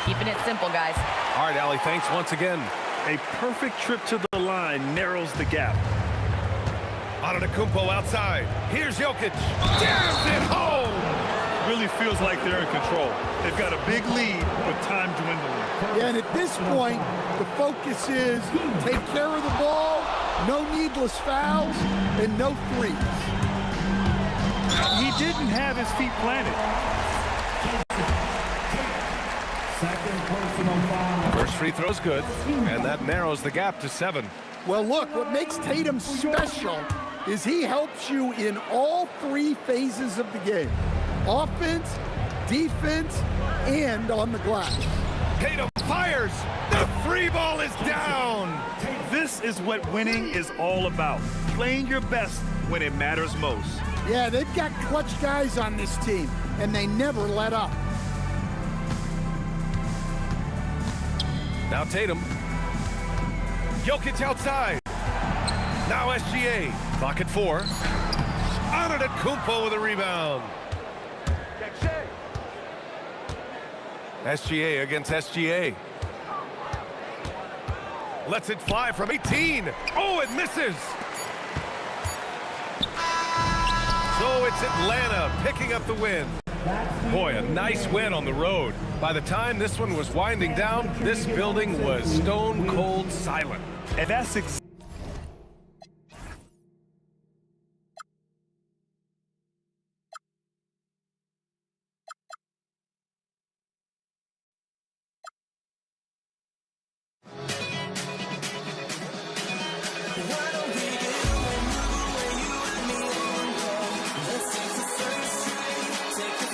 Keeping it simple, guys. All right, Allie, thanks once again. A perfect trip to the line narrows the gap. Antetokounmpo outside. Here's Jokic. Jams it home! Really feels like they're in control. They've got a big lead with time dwindling. Yeah, and at this point, the focus is take care of the ball, no needless fouls, and no threes. He didn't have his feet planted. First free throw's good, and that narrows the gap to 7. Well, look, what makes Tatum special is he helps you in all 3 phases of the game. Offense, defense, and on the glass. Tatum fires. The 3 ball is down. This is what winning is all about. Playing your best when it matters most. Yeah, they've got clutch guys on this team, and they never let up. Now Tatum. Jokic outside. Now SGA. Clock at 4. Antetokounmpo with a rebound. SGA against SGA. Lets it fly from 18. Oh, it misses. So it's Atlanta picking up the win. Boy, a nice win on the road. By the time this one was winding down, this building was stone cold silent. And that's exactly Take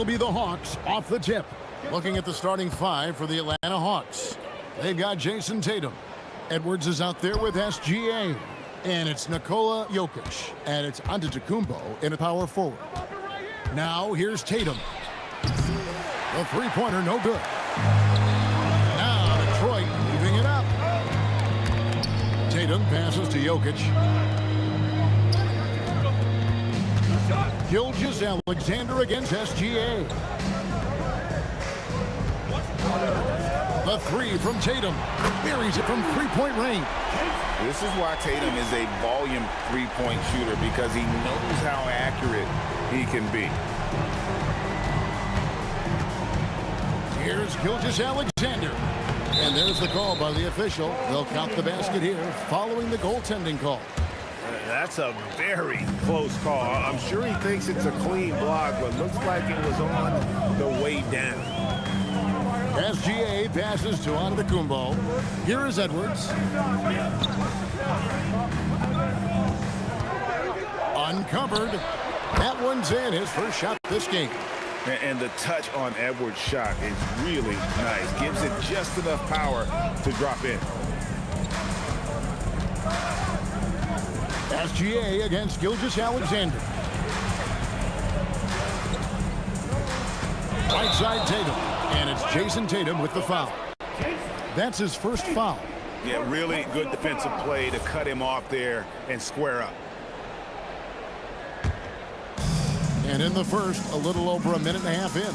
It'll be the Hawks off the tip. Looking at the starting five for the Atlanta Hawks. They've got Jason Tatum. Edwards is out there with SGA. And it's Nikola Jokic. And it's Antetokounmpo in a power forward. Now here's Tatum. The three-pointer, no good. Now Detroit moving it up. Tatum passes to Jokic. Gilgeous-Alexander against SGA. The three from Tatum. Buries it from three-point range. This is why Tatum is a volume three-point shooter, because he knows how accurate he can be. Here's Gilgeous-Alexander. And there's the call by the official. They'll count the basket here following the goaltending call. That's a very close call. I'm sure he thinks it's a clean block, but looks like it was on the way down. SGA passes to Antetokounmpo. Here is Edwards. Uncovered. That one's in, his first shot this game. And the touch on Edwards' shot is really nice. Gives it just enough power to drop in. SGA against Gilgeous-Alexander. Right side Tatum. And it's Jason Tatum with the foul. That's his first foul. Yeah, really good defensive play to cut him off there and square up. And in the first, a little over a minute and a half in.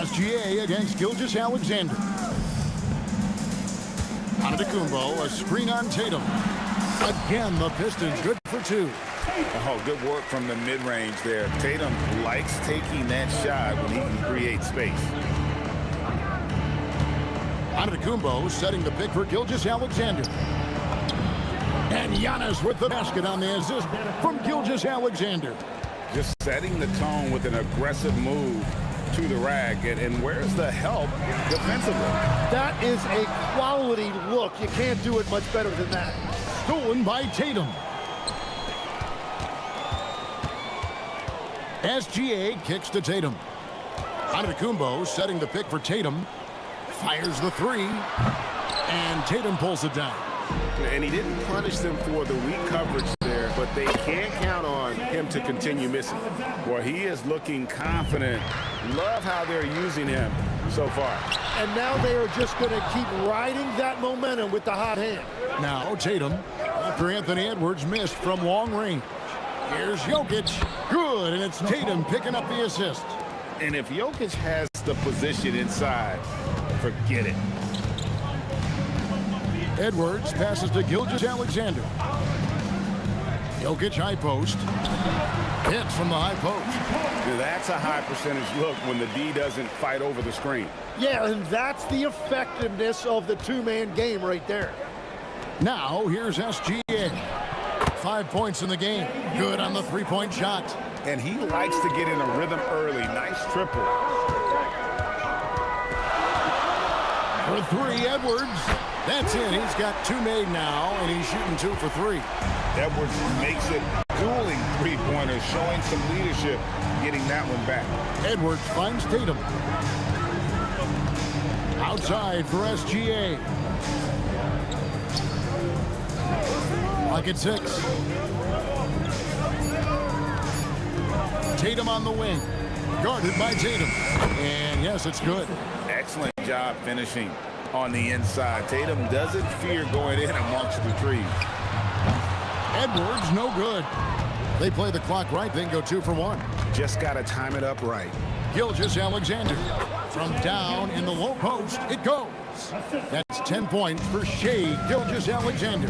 SGA against Gilgeous-Alexander. Antetokounmpo, a screen on Tatum. Again, the Pistons good for two. Oh, good work from the mid-range there. Tatum likes taking that shot when he can create space. Antetokounmpo setting the pick for Gilgeous-Alexander. And Giannis with the basket on the assist from Gilgeous-Alexander. Just setting the tone with an aggressive move to the rack. And where's the help defensively? That is a quality look. You can't do it much better than that. Stolen by Tatum. SGA kicks to Tatum. Antetokounmpo setting the pick for Tatum. Fires the three. And Tatum pulls it down. And he didn't punish them for the weak coverage there, but they can't count on him to continue missing. Well, he is looking confident. Love how they're using him so far. And now they are just going to keep riding that momentum with the hot hand. Now Tatum, after Anthony Edwards missed from long range. Here's Jokic. Good, and it's Tatum picking up the assist. And if Jokic has the position inside, forget it. Edwards passes to Gilgeous-Alexander. Jokic high post. Hits from the high post. That's a high percentage look when the D doesn't fight over the screen. Yeah, and that's the effectiveness of the two-man game right there. Now here's SGA. 5 points in the game. Good on the three-point shot. And he likes to get in a rhythm early. Nice triple. For three, Edwards. That's it. He's got two made now, and he's shooting 2 for 3. Edwards makes it dueling three-pointers, showing some leadership, getting that one back. Edwards finds Tatum. Outside for SGA. Like it's 6. Tatum on the wing. Guarded by Tatum. And yes, it's good. Excellent job finishing on the inside. Tatum doesn't fear going in amongst the trees. Edwards, no good. They play the clock right, then go 2 for 1. Just got to time it up right. Gilgeous-Alexander. From down in the low post, it goes. That's 10 points for Shea Gilgeous-Alexander.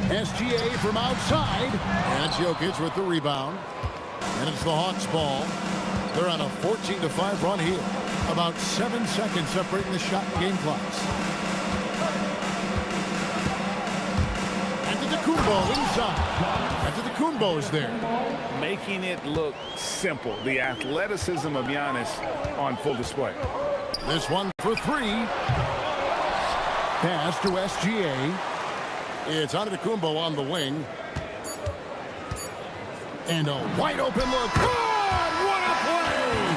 SGA from outside. And it's Jokic with the rebound. And it's the Hawks ball. They're on a 14-5 run here. About 7 seconds separating the shot and game clocks. Antetokounmpo inside. Antetokounmpo's there. Making it look simple. The athleticism of Giannis on full display. This one for 3. Pass to SGA. It's Antetokounmpo on the wing. And a wide open look. God, what a play!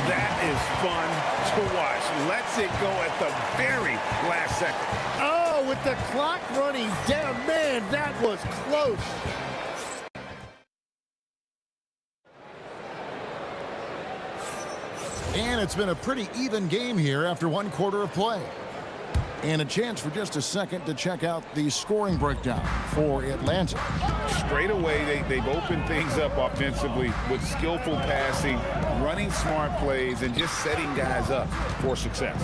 That is fun to watch. Lets it go at the very last second. Oh, with the clock running down, man, that was close. And it's been a pretty even game here after 1 quarter of play. And a chance for just a second to check out the scoring breakdown for Atlanta. Straight away, they've opened things up offensively with skillful passing, running smart plays, and just setting guys up for success.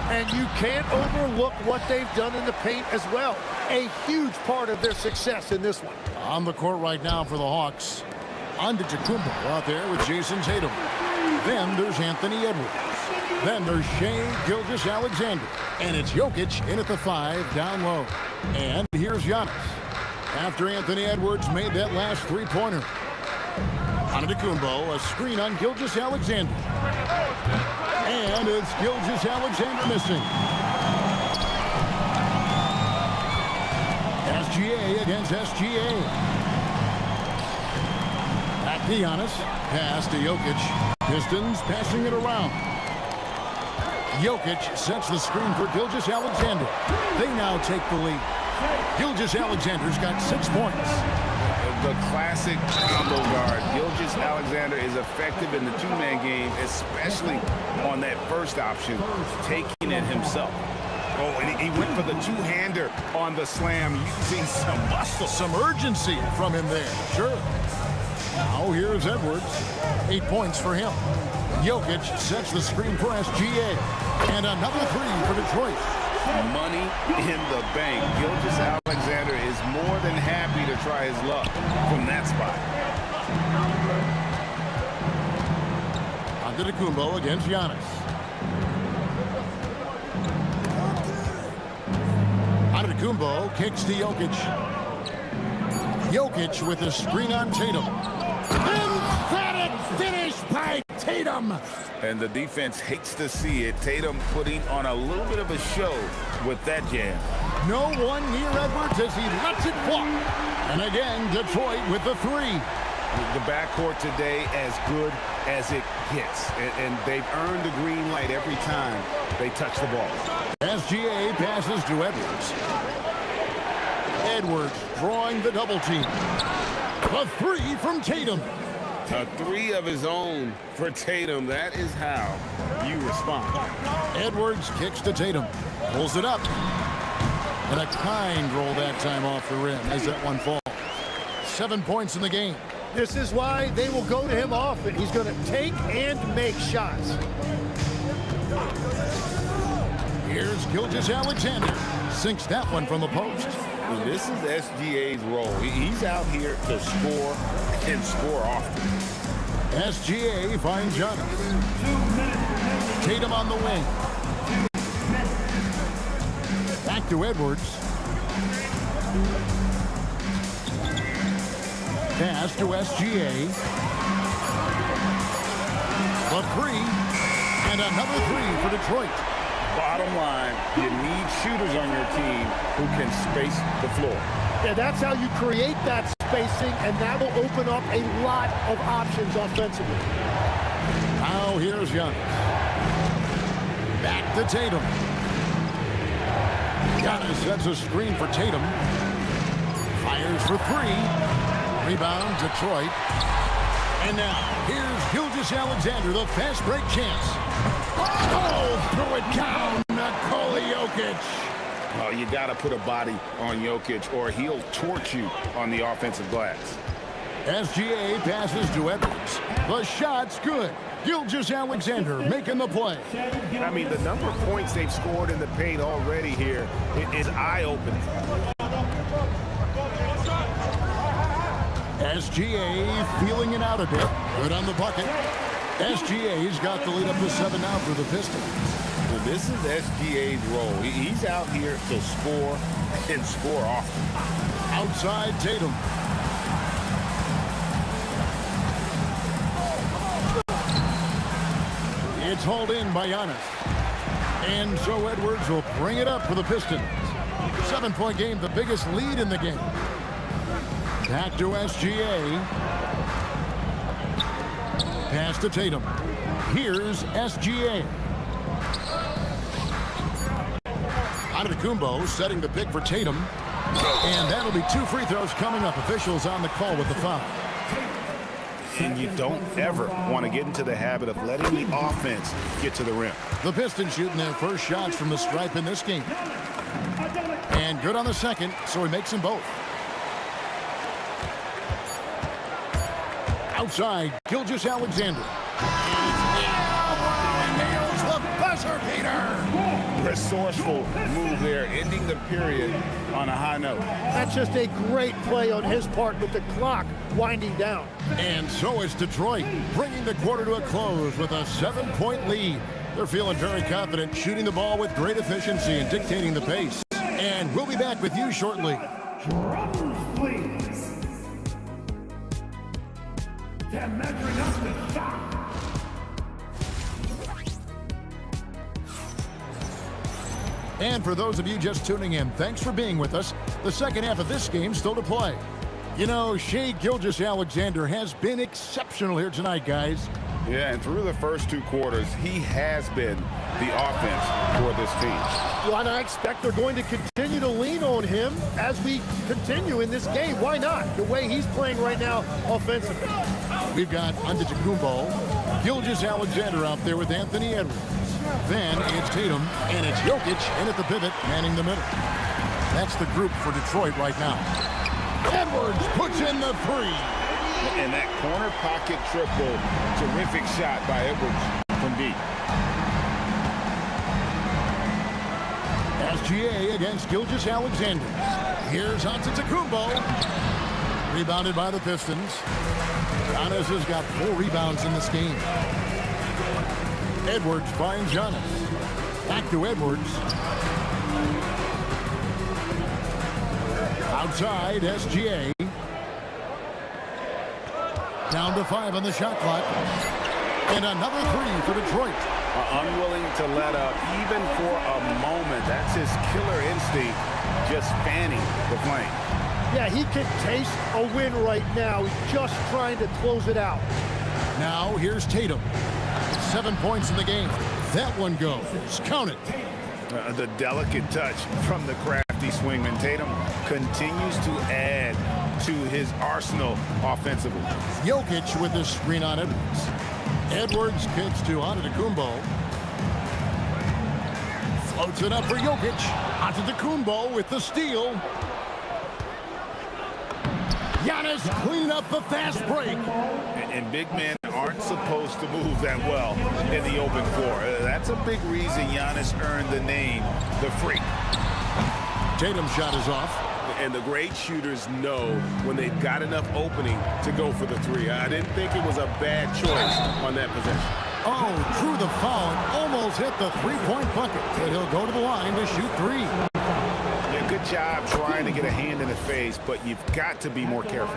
And you can't overlook what they've done in the paint as well. A huge part of their success in this one. On the court right now for the Hawks. Antetokounmpo out there with Jason Tatum. Then there's Anthony Edwards. Then there's Shai Gilgeous-Alexander. And it's Jokic in at the 5 down low. And here's Giannis. After Anthony Edwards made that last three-pointer. Antetokounmpo, a screen on Gilgeous-Alexander. And it's Gilgeous-Alexander missing. SGA against SGA. Back to Giannis. Pass to Jokic. Pistons passing it around. Jokic sets the screen for Gilgeous-Alexander. They now take the lead. Gilgeous-Alexander's got 6 points. The classic combo guard. Gilgeous-Alexander is effective in the two-man game, especially on that first option, taking it himself. Oh, and he went for the two-hander on the slam, using some muscle. Some urgency from him there, sure. Now here's Edwards. 8 points for him. Jokic sets the screen for SGA. And another 3 for Detroit. Money in the bank. Gilgeous-Alexander is more than happy to try his luck from that spot. Antetokounmpo against Giannis. Antetokounmpo kicks to Jokic. Jokic with a screen on Tatum. Emphatic finish by Tatum. And the defense hates to see it. Tatum putting on a little bit of a show with that jam. No one near Edwards as he lets it fly. And again, Detroit with the 3. The backcourt today as good as it gets. And they've earned the green light every time they touch the ball. SGA passes to Edwards. Edwards drawing the double team. A 3 from Tatum. A 3 of his own for Tatum. That is how you respond. Edwards kicks to Tatum. Pulls it up. And a kind roll that time off the rim as that one falls. 7 points in the game. This is why they will go to him often. He's going to take and make shots. Here's Gilgeous-Alexander. Sinks that one from the post. This is SGA's role. He's out here to score and score often. SGA finds Giannis. Tatum on the wing. Back to Edwards. Pass to SGA. The 3. And another 3 for Detroit. Bottom line, you need shooters on your team who can space the floor. Yeah, that's how you create that spacing, and that will open up a lot of options offensively. Now here's Giannis. Back to Tatum. Giannis sets a screen for Tatum. Fires for 3. Rebound, Detroit. And now, here's Gilgeous-Alexander, the fast break chance. Oh, throw it down, Nikola Jokic. Oh, you got to put a body on Jokic, or he'll torch you on the offensive glass. SGA passes to Edwards. The shot's good. Gilgeous-Alexander making the play. I mean, the number of points they've scored in the paint already here is eye-opening. SGA feeling it out a bit. Good on the bucket. SGA's got the lead up to 7 now for the Pistons. Well, this is SGA's role. He's out here to score and score often. Outside Tatum. It's hauled in by Giannis. And so Edwards will bring it up for the Pistons. 7-point game, the biggest lead in the game. Back to SGA. Pass to Tatum. Here's SGA. Antetokounmpo setting the pick for Tatum. And that'll be 2 free throws coming up. Officials on the call with the foul. And you don't ever want to get into the habit of letting the offense get to the rim. The Pistons shooting their first shots from the stripe in this game. And good on the second, so he makes them both. Outside, Gilgeous-Alexander. Nails the buzzer beater. Resourceful move there, ending the period on a high note. That's just a great play on his part with the clock winding down. And so is Detroit, bringing the quarter to a close with a 7-point lead. They're feeling very confident, shooting the ball with great efficiency and dictating the pace. And we'll be back with you shortly. Drums, please. They're measuring up the shot. And for those of you just tuning in, thanks for being with us. The second half of this game still to play. You know, Shai Gilgeous-Alexander has been exceptional here tonight, guys. Yeah, and through the first 2 quarters, he has been the offense for this team. Well, and I expect they're going to continue to lean on him as we continue in this game. Why not? The way he's playing right now offensively. We've got Antetokounmpo, Gilgeous-Alexander out there with Anthony Edwards. Then it's Tatum, and it's Jokic in at the pivot, manning the middle. That's the group for Detroit right now. Edwards puts in the 3. And that corner pocket triple, terrific shot by Edwards from deep. SGA against Gilgeous-Alexander. Here's Antetokounmpo. Rebounded by the Pistons. Giannis has got 4 rebounds in this game. Edwards finds Giannis. Back to Edwards. Outside, SGA. Down to 5 on the shot clock. And another 3 for Detroit. Unwilling to let up even for a moment. That's his killer instinct, just fanning the flame. Yeah, he can taste a win right now. He's just trying to close it out. Now here's Tatum. 7 points in the game. That one goes. Count it. The delicate touch from the crafty swingman. Tatum continues to add to his arsenal offensively. Jokic with the screen on Edwards. Edwards kicks to Antetokounmpo. Floats it up for Jokic. Antetokounmpo with the steal. Giannis cleaning up the fast break. And big men aren't supposed to move that well in the open floor. That's a big reason Giannis earned the name the Freak. Tatum's shot is off. And the great shooters know when they've got enough opening to go for the 3. I didn't think it was a bad choice on that possession. Oh, drew the foul and almost hit the 3-point bucket. But he'll go to the line to shoot 3. Yeah, good job trying to get a hand in the face, but you've got to be more careful.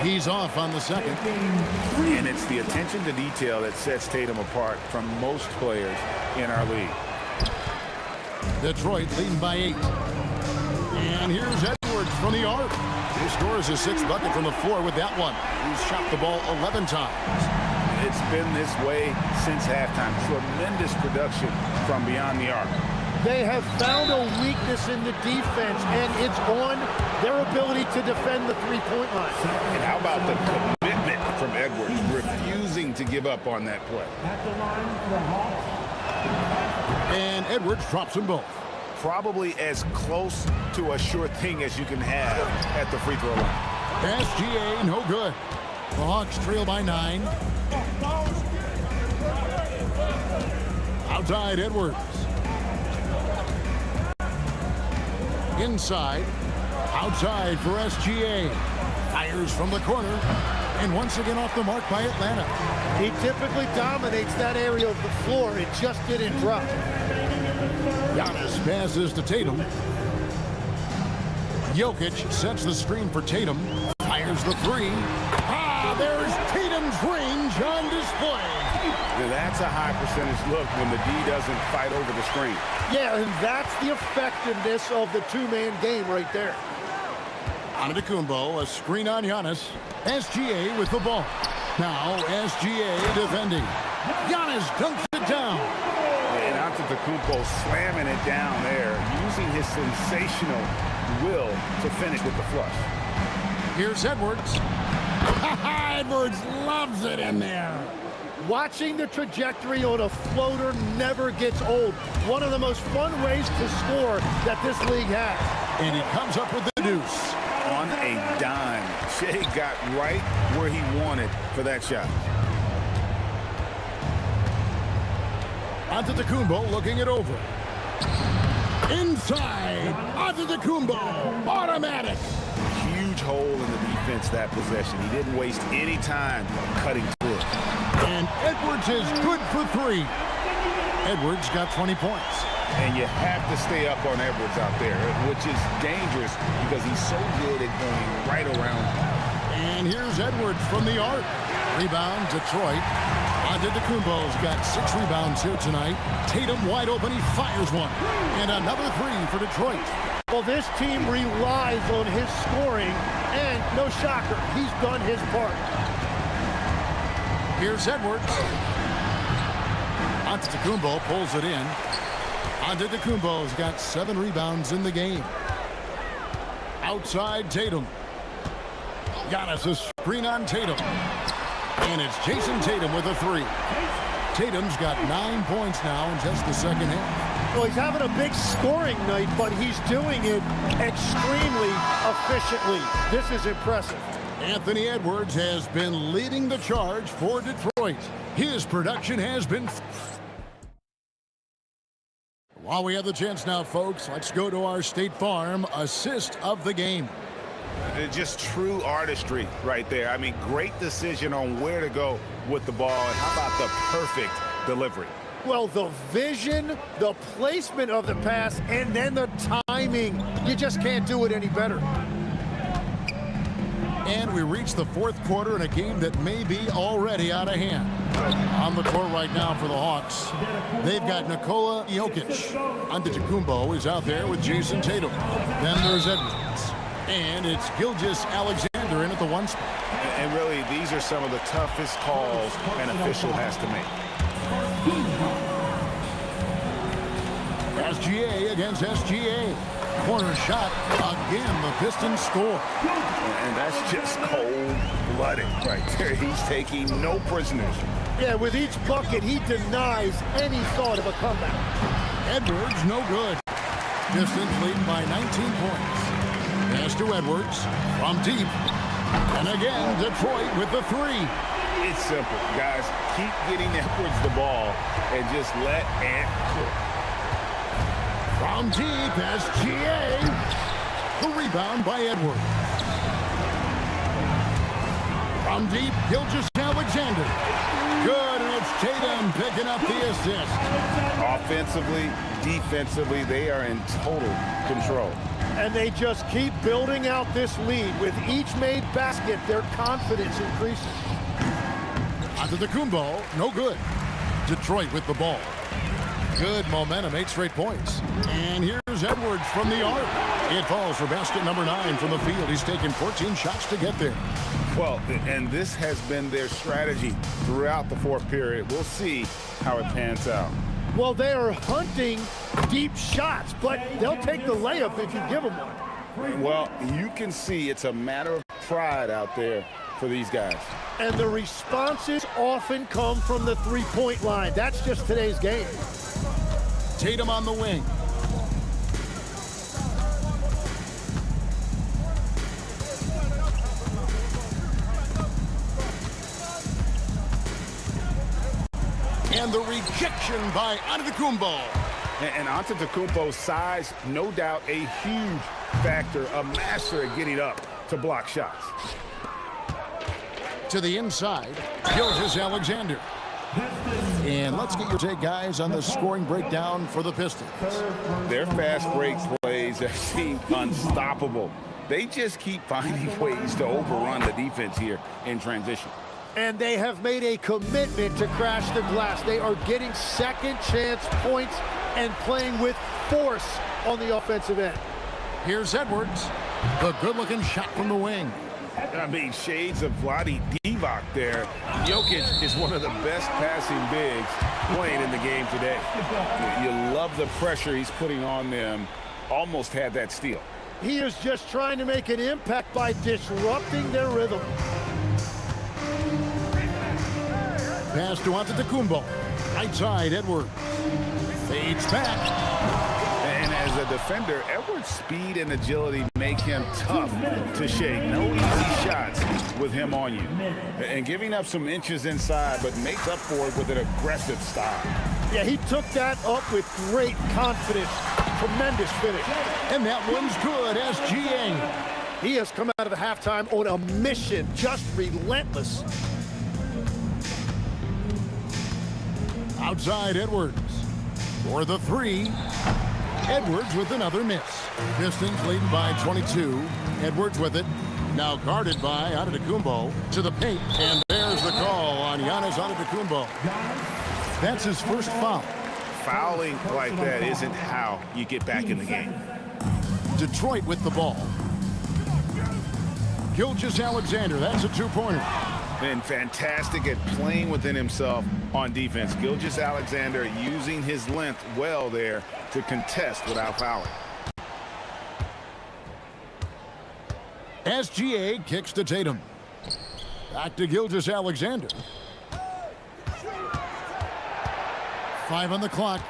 He's off on the second. And it's the attention to detail that sets Tatum apart from most players in our league. Detroit leading by 8. And here's Edwards from the arc. He scores his 6th bucket from the floor with that one. He's shot the ball 11 times. It's been this way since halftime. Tremendous production from beyond the arc. They have found a weakness in the defense, and it's on their ability to defend the 3-point line. And how about the commitment from Edwards, refusing to give up on that play. At the line for the Hawks. And Edwards drops them both. Probably as close to a sure thing as you can have at the free throw line. SGA, no good. The Hawks trail by 9. Outside, Edwards. Inside. Outside for SGA. Fires from the corner. And once again off the mark by Atlanta. He typically dominates that area of the floor. It just didn't drop. Giannis passes to Tatum. Jokic sets the screen for Tatum. Fires the 3. There's Tatum's range on display. Now that's a high percentage look when the D doesn't fight over the screen. Yeah, and that's the effectiveness of the 2-man game right there. Antetokounmpo, a screen on Giannis. SGA with the ball. Now SGA defending. Giannis dunks it down. And Antetokounmpo slamming it down there, using his sensational will to finish with the flush. Here's Edwards. Edwards loves it in there. Watching the trajectory on a floater never gets old. One of the most fun ways to score that this league has. And he comes up with the deuce. On a dime. Shea got right where he wanted for that shot. Antetokounmpo looking it over. Inside. Antetokounmpo. Automatic. Huge hole in the defense that possession. He didn't waste any time cutting through it. And Edwards is good for 3. Edwards got 20 points. And you have to stay up on Edwards out there, which is dangerous because he's so good at going right around. And here's Edwards from the arc. Rebound, Detroit. Antetokounmpo's got 6 rebounds here tonight. Tatum wide open, he fires one. And another 3 for Detroit. Well, this team relies on his scoring, and no shocker, he's done his part. Here's Edwards. Antetokounmpo pulls it in. Antetokounmpo's got 7 rebounds in the game. Outside Tatum. Giannis a screen on Tatum. And it's Jason Tatum with a 3. Tatum's got 9 points now in just the second half. Well, he's having a big scoring night, but he's doing it extremely efficiently. This is impressive. Anthony Edwards has been leading the charge for Detroit. His production has been... While we have the chance now, folks, let's go to our State Farm assist of the game. Just true artistry right there. I mean, great decision on where to go with the ball. And how about the perfect delivery? Well, the vision, the placement of the pass, and then the timing. You just can't do it any better. And we reach the 4th quarter in a game that may be already out of hand. On the court right now for the Hawks, they've got Nikola Jokic. Antetokounmpo is out there with Jason Tatum. Then there's Edwards. And it's Gilgeous-Alexander in at the 1 spot. And really, these are some of the toughest calls an official has to make. SGA against SGA. Corner shot. Again, the Pistons score. And that's just cold-blooded right there. He's taking no prisoners. Yeah, with each bucket, he denies any thought of a comeback. Edwards, no good. Pistons lead by 19 points. Pass to Edwards from deep. And again, Detroit with the 3. It's simple, guys. Keep getting Edwards the ball and just let Ant cook. From deep, SGA. The rebound by Edwards. From deep, Gilgeous-Alexander. Good, and it's Tatum picking up the assist. Offensively, defensively, they are in total control. And they just keep building out this lead. With each made basket, their confidence increases. Antetokounmpo, no good. Detroit with the ball. Good momentum, 8 straight points. And here's Edwards from the arc. It falls for basket number 9 from the field. He's taken 14 shots to get there. Well, and this has been their strategy throughout the 4th period. We'll see how it pans out. Well, they are hunting deep shots, but they'll take the layup if you give them one. Well, you can see it's a matter of pride out there for these guys. And the responses often come from the 3-point line. That's just today's game. Tatum on the wing. And the rejection by Antetokounmpo. And Antetokounmpo's size, no doubt a huge factor, a master at getting up to block shots. To the inside, Gilgeous-Alexander. And let's get your take, guys, on the scoring breakdown for the Pistons. Their fast break plays have seemed unstoppable. They just keep finding ways to overrun the defense here in transition. And they have made a commitment to crash the glass. They are getting second chance points and playing with force on the offensive end. Here's Edwards. The good-looking shot from the wing. I mean, shades of Vlade Divac there. Jokic is one of the best passing bigs playing in the game today. You love the pressure he's putting on them. Almost had that steal. He is just trying to make an impact by disrupting their rhythm. Pass to Antetokounmpo. Right side, Edwards. Fades back. And as a defender, Edwards' speed and agility make him tough to shake. No easy shots with him on you. And giving up some inches inside, but makes up for it with an aggressive style. Yeah, he took that up with great confidence. Tremendous finish. And that one's good, SGA. He has come out of the halftime on a mission, just relentless. Outside, Edwards. For the three. Edwards with another miss. Pistons leading by 22. Edwards with it. Now guarded by Antetokounmpo to the paint. And there's the call on Giannis Antetokounmpo. That's his first foul. Fouling like that isn't how you get back in the game. Detroit with the ball. Gilgeous-Alexander, that's a two-pointer. Been fantastic at playing within himself on defense. Gilgeous-Alexander using his length well there to contest without fouling. SGA kicks to Tatum. Back to Gilgeous-Alexander. 5 on the clock.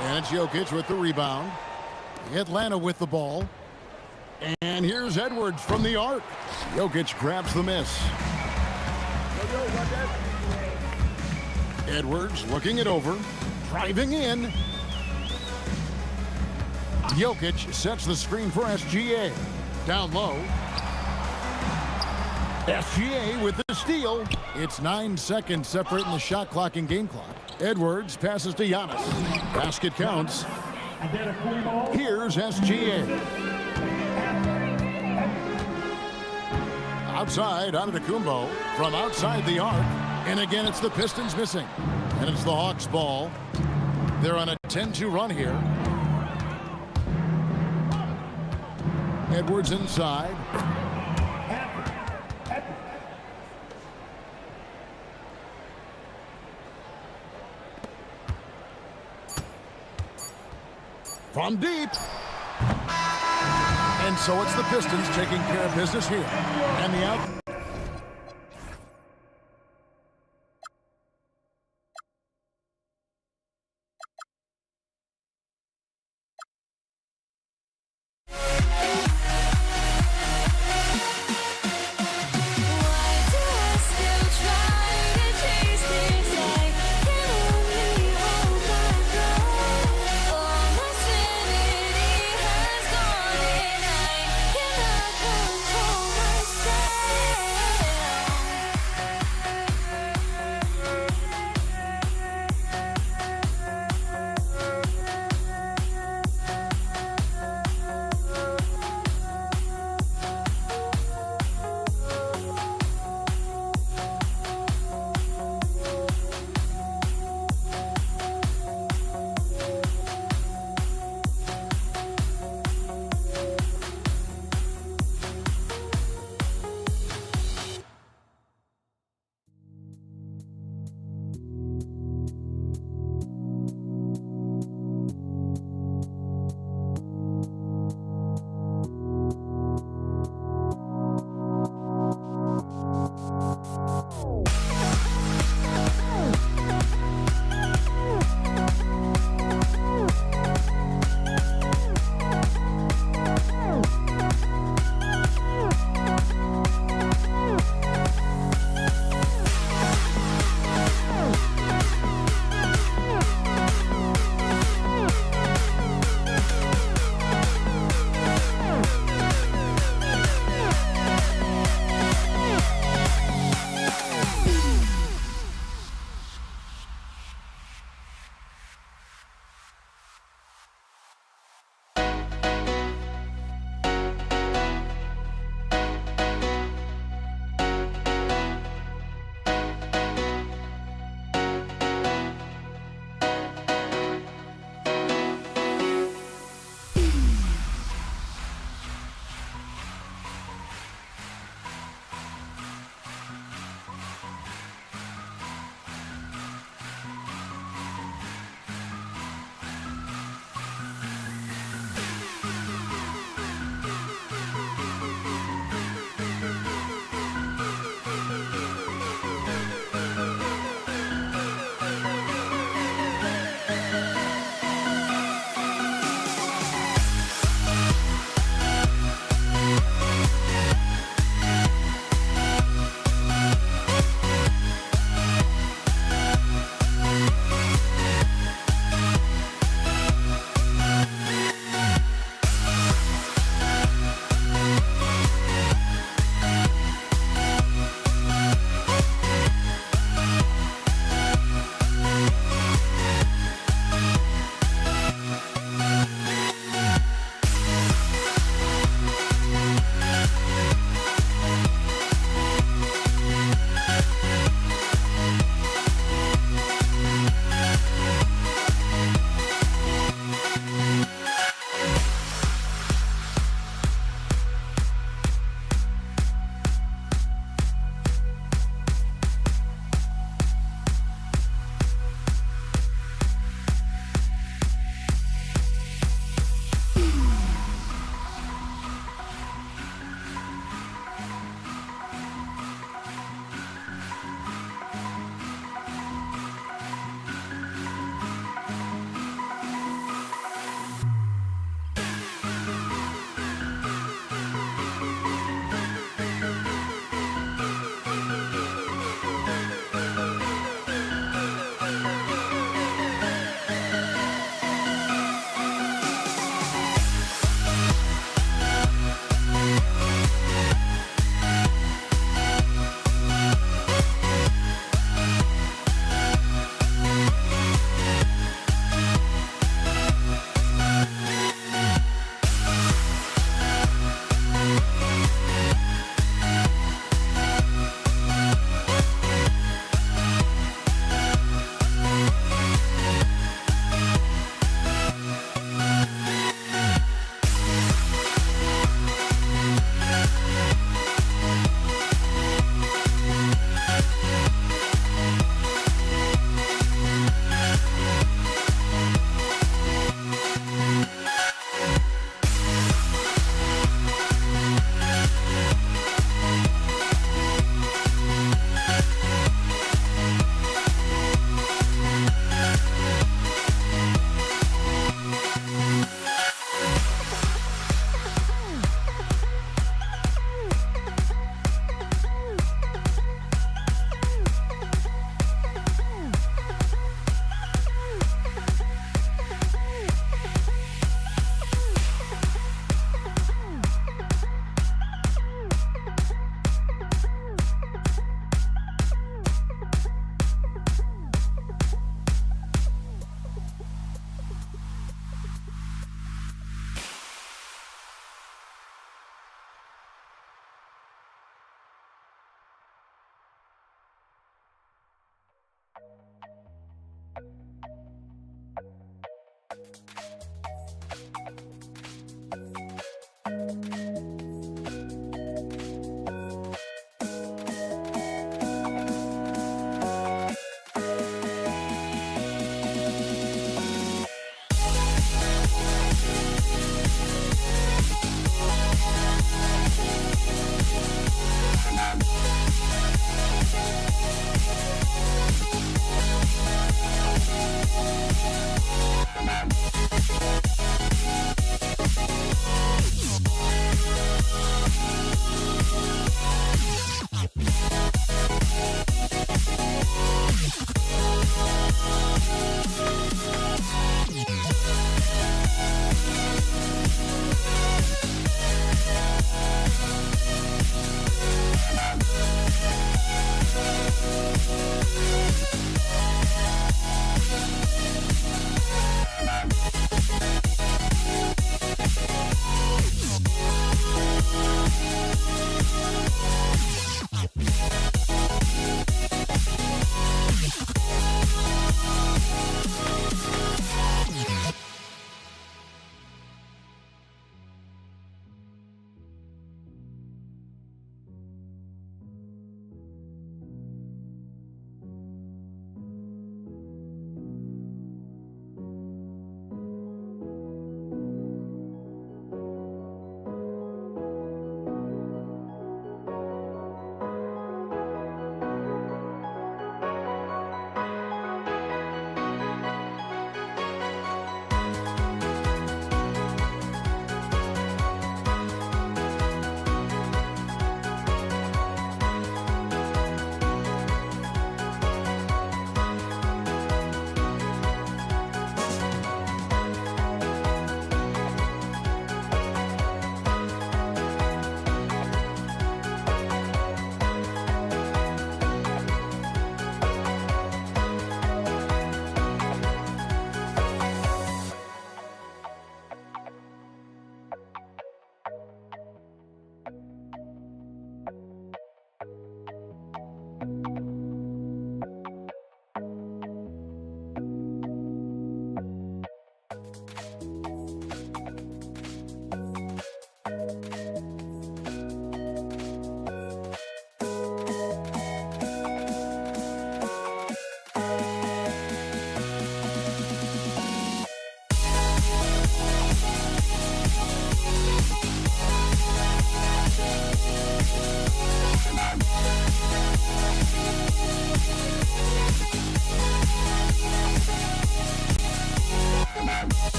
And it's Jokic with the rebound. Atlanta with the ball. And here's Edwards from the arc. Jokic grabs the miss. Edwards looking it over. Driving in. Jokic sets the screen for SGA. Down low. SGA with the steal. It's 9 seconds separating the shot clock and game clock. Edwards passes to Giannis. Basket counts. Here's SGA. Outside, Antetokounmpo from outside the arc. And again, it's the Pistons missing. And it's the Hawks' ball. They're on a 10-2 run here. Edwards inside. From deep. And so it's the Pistons taking care of business here. And the out.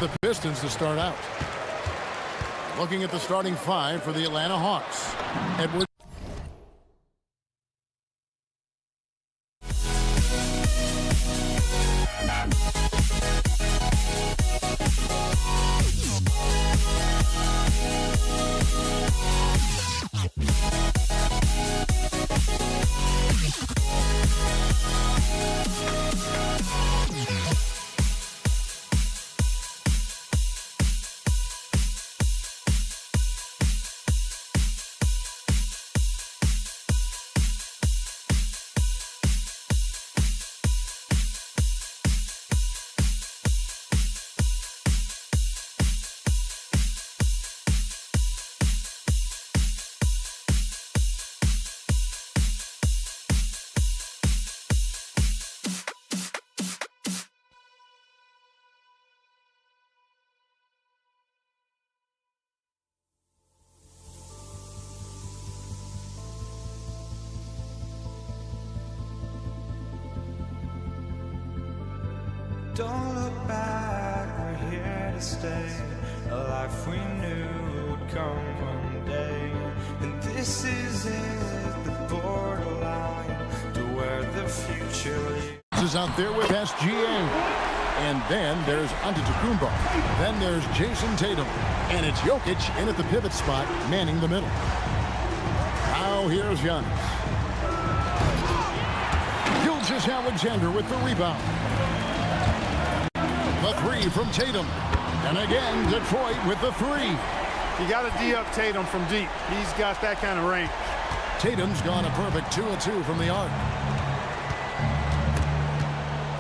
the Pistons to start out. Looking at the starting five for the Atlanta Hawks. Edwards. Don't look back, we're here to stay. A life we knew would come one day. And this is it, the borderline to where the future leads. This is out there with SGA. And then there's Antetokounmpo. Then there's Jason Tatum. And it's Jokic in at the pivot spot, manning the middle. Now here's Giannis. Gilgeous-Alexander with the rebound. The three from Tatum. And again, Detroit with the three. You got to D up Tatum from deep. He's got that kind of range. Tatum's gone a perfect 2 of 2 from the arc.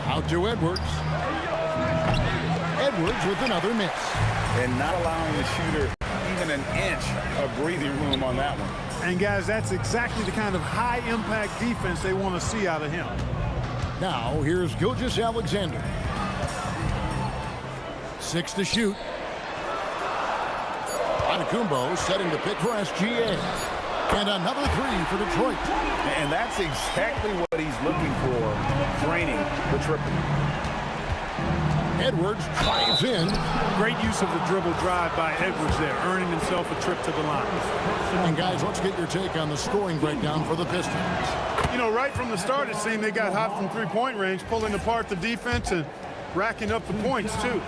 Out to Edwards. Edwards with another miss. And not allowing the shooter even an inch of breathing room on that one. And guys, that's exactly the kind of high-impact defense they want to see out of him. Now here's Gilgeous-Alexander. 6 to shoot. Antetokounmpo setting the pick for SGA. And another three for Detroit. And that's exactly what he's looking for, draining the triple. Edwards drives in. Great use of the dribble drive by Edwards there, earning himself a trip to the line. And guys, let's get your take on the scoring breakdown for the Pistons. You know, right from the start, it seemed they got hot from three-point range, pulling apart the defense and racking up the points, too.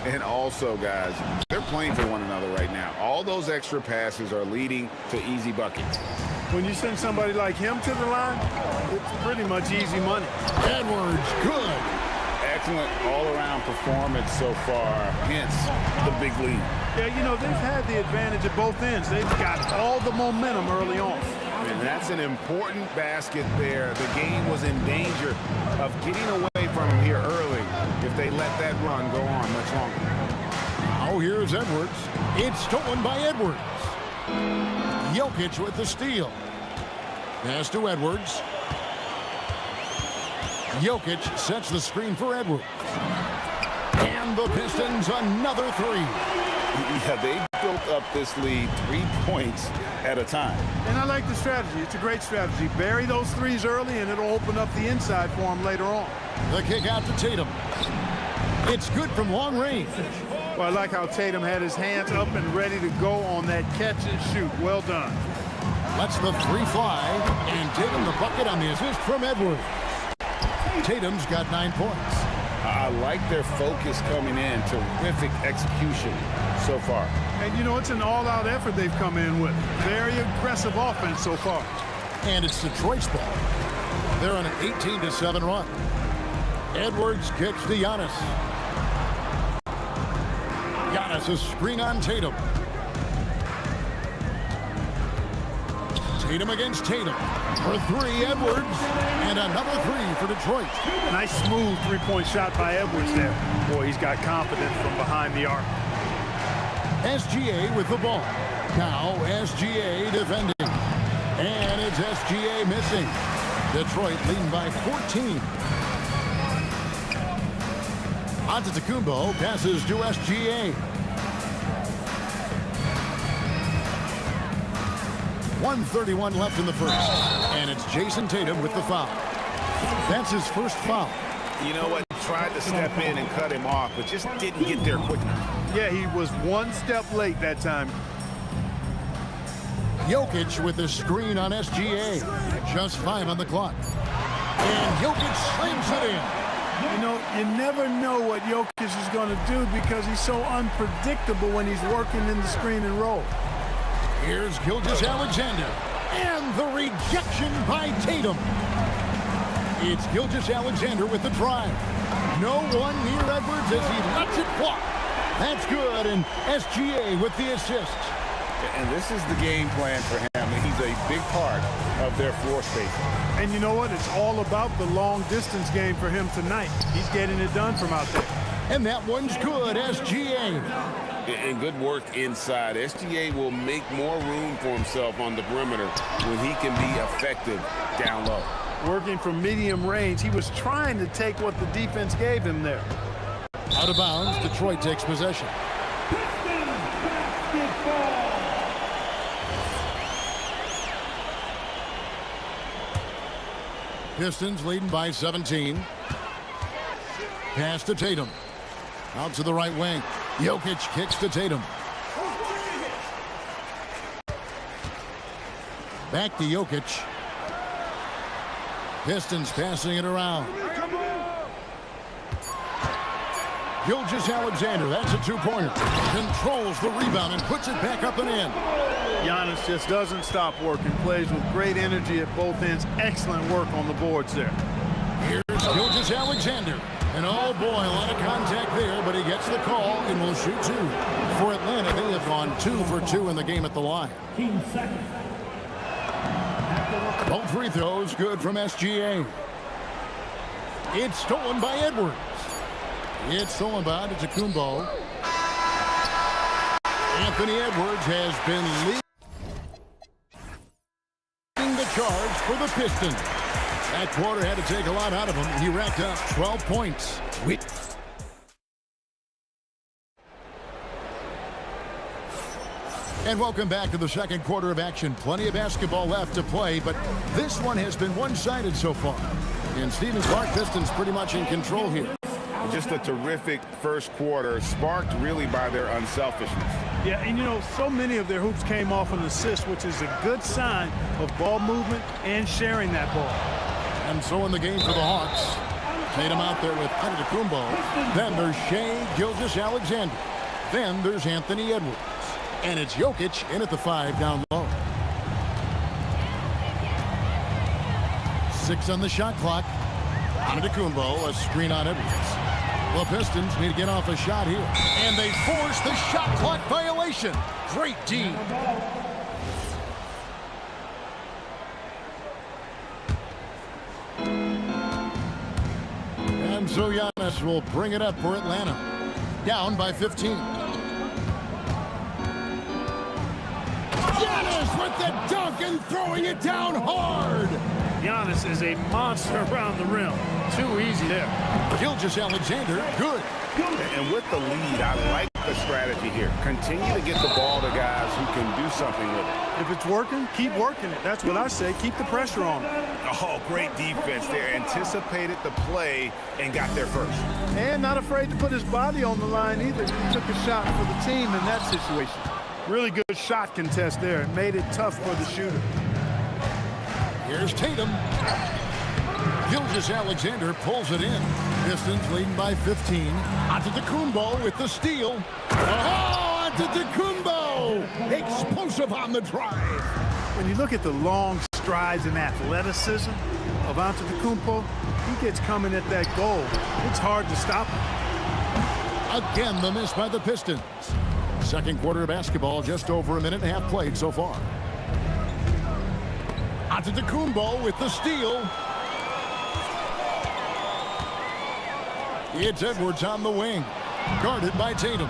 And also, guys, they're playing for one another right now. All those extra passes are leading to easy buckets. When you send somebody like him to the line, it's pretty much easy money. Edwards, good. Excellent all-around performance so far, hence the big lead. Yeah, you know, they've had the advantage at both ends. They've got all the momentum early on. And that's an important basket there. The game was in danger of getting away from him here early if they let that run go on much longer. Now here's Edwards. It's stolen by Edwards. Jokic with the steal. Pass to Edwards. Jokic sets the screen for Edwards. And the Pistons another three. Yeah, they built up this lead 3 points at a time. And I like the strategy. It's a great strategy. Bury those threes early, and it'll open up the inside for them later on. The kick out to Tatum. It's good from long range. Well, I like how Tatum had his hands up and ready to go on that catch and shoot. Well done. Lets the three fly, and Tatum the bucket on the assist from Edwards. Tatum's got 9 points. I like their focus coming in. Terrific execution so far. And, you know, it's an all-out effort they've come in with. Very aggressive offense so far. And it's Detroit's ball. They're on an 18-7 run. Edwards kicks to Giannis. Giannis, a screen on Tatum. Tatum against Tatum. For three, Edwards. And another three for Detroit. Nice smooth three-point shot by Edwards there. Boy, he's got confidence from behind the arc. SGA with the ball. Now SGA defending. And it's SGA missing. Detroit leading by 14. Antetokounmpo passes to SGA. 1:31 left in the first. And it's Jason Tatum with the foul. That's his first foul. You know what? tried to step in and cut him off, but just didn't get there quick enough. Yeah, he was one step late that time. Jokic with the screen on SGA. Just 5 on the clock. And Jokic slams it in. You know, you never know what Jokic is going to do because he's so unpredictable when he's working in the screen and roll. Here's Gilgeous-Alexander. And the rejection by Tatum. It's Gilgeous-Alexander with the drive. No one near Edwards as he lets it fly. That's good, and SGA with the assist. And this is the game plan for him. He's a big part of their floor space. And you know what? It's all about the long-distance game for him tonight. He's getting it done from out there. And that one's good, SGA. And good work inside. SGA will make more room for himself on the perimeter when he can be effective down low. Working from medium range, he was trying to take what the defense gave him there. Out of bounds, Detroit takes possession. Pistons leading by 17. Pass to Tatum. Out to the right wing. Jokic kicks to Tatum. Back to Jokic. Pistons passing it around. Gilgeous-Alexander, that's a two-pointer. Controls the rebound and puts it back up and in. Giannis just doesn't stop working. Plays with great energy at both ends. Excellent work on the boards there. Here's Gilgeous-Alexander. And oh boy, a lot of contact there, but he gets the call and will shoot 2. For Atlanta, they have gone 2 for 2 in the game at the line. Both free throws good from SGA. It's stolen by Edwards. It's stolen by Antetokounmpo. Anthony Edwards has been leading the charge for the Pistons. That quarter had to take a lot out of him. He racked up 12 points. And welcome back to the second quarter of action. Plenty of basketball left to play, but this one has been one-sided so far. And Stephen Clark Pistons pretty much in control here. Just a terrific first quarter, sparked really by their unselfishness. Yeah, and you know, so many of their hoops came off an assist, which is a good sign of ball movement and sharing that ball. And so in the game for the Hawks, Tatum out there with Antetokounmpo. Then there's Shai Gilgeous-Alexander. Then there's Anthony Edwards. And it's Jokic in at the 5 down low. 6 on the shot clock. Antetokounmpo, a screen on Edwards. The Pistons need to get off a shot here. And they force the shot clock violation. Great D. And so Giannis will bring it up for Atlanta. Down by 15. Giannis with the dunk and throwing it down hard. Giannis is a monster around the rim. Too easy there. Gilgeous-Alexander, good. And with the lead, I like the strategy here. Continue to get the ball to guys who can do something with it. If it's working, keep working it. That's what I say. Keep the pressure on it. Oh, great defense there. Anticipated the play and got there first. And not afraid to put his body on the line either. He took a shot for the team in that situation. Really good shot contest there. It made it tough for the shooter. Here's Tatum. Gilgeous-Alexander pulls it in. Pistons leading by 15. Antetokounmpo with the steal. Oh, Antetokounmpo! Explosive on the drive. When you look at the long strides and athleticism of Antetokounmpo, he gets coming at that goal. It's hard to stop him. Again, the miss by the Pistons. Second quarter of basketball, just over a minute and a half played so far. Antetokounmpo with the steal. It's Edwards on the wing, guarded by Tatum.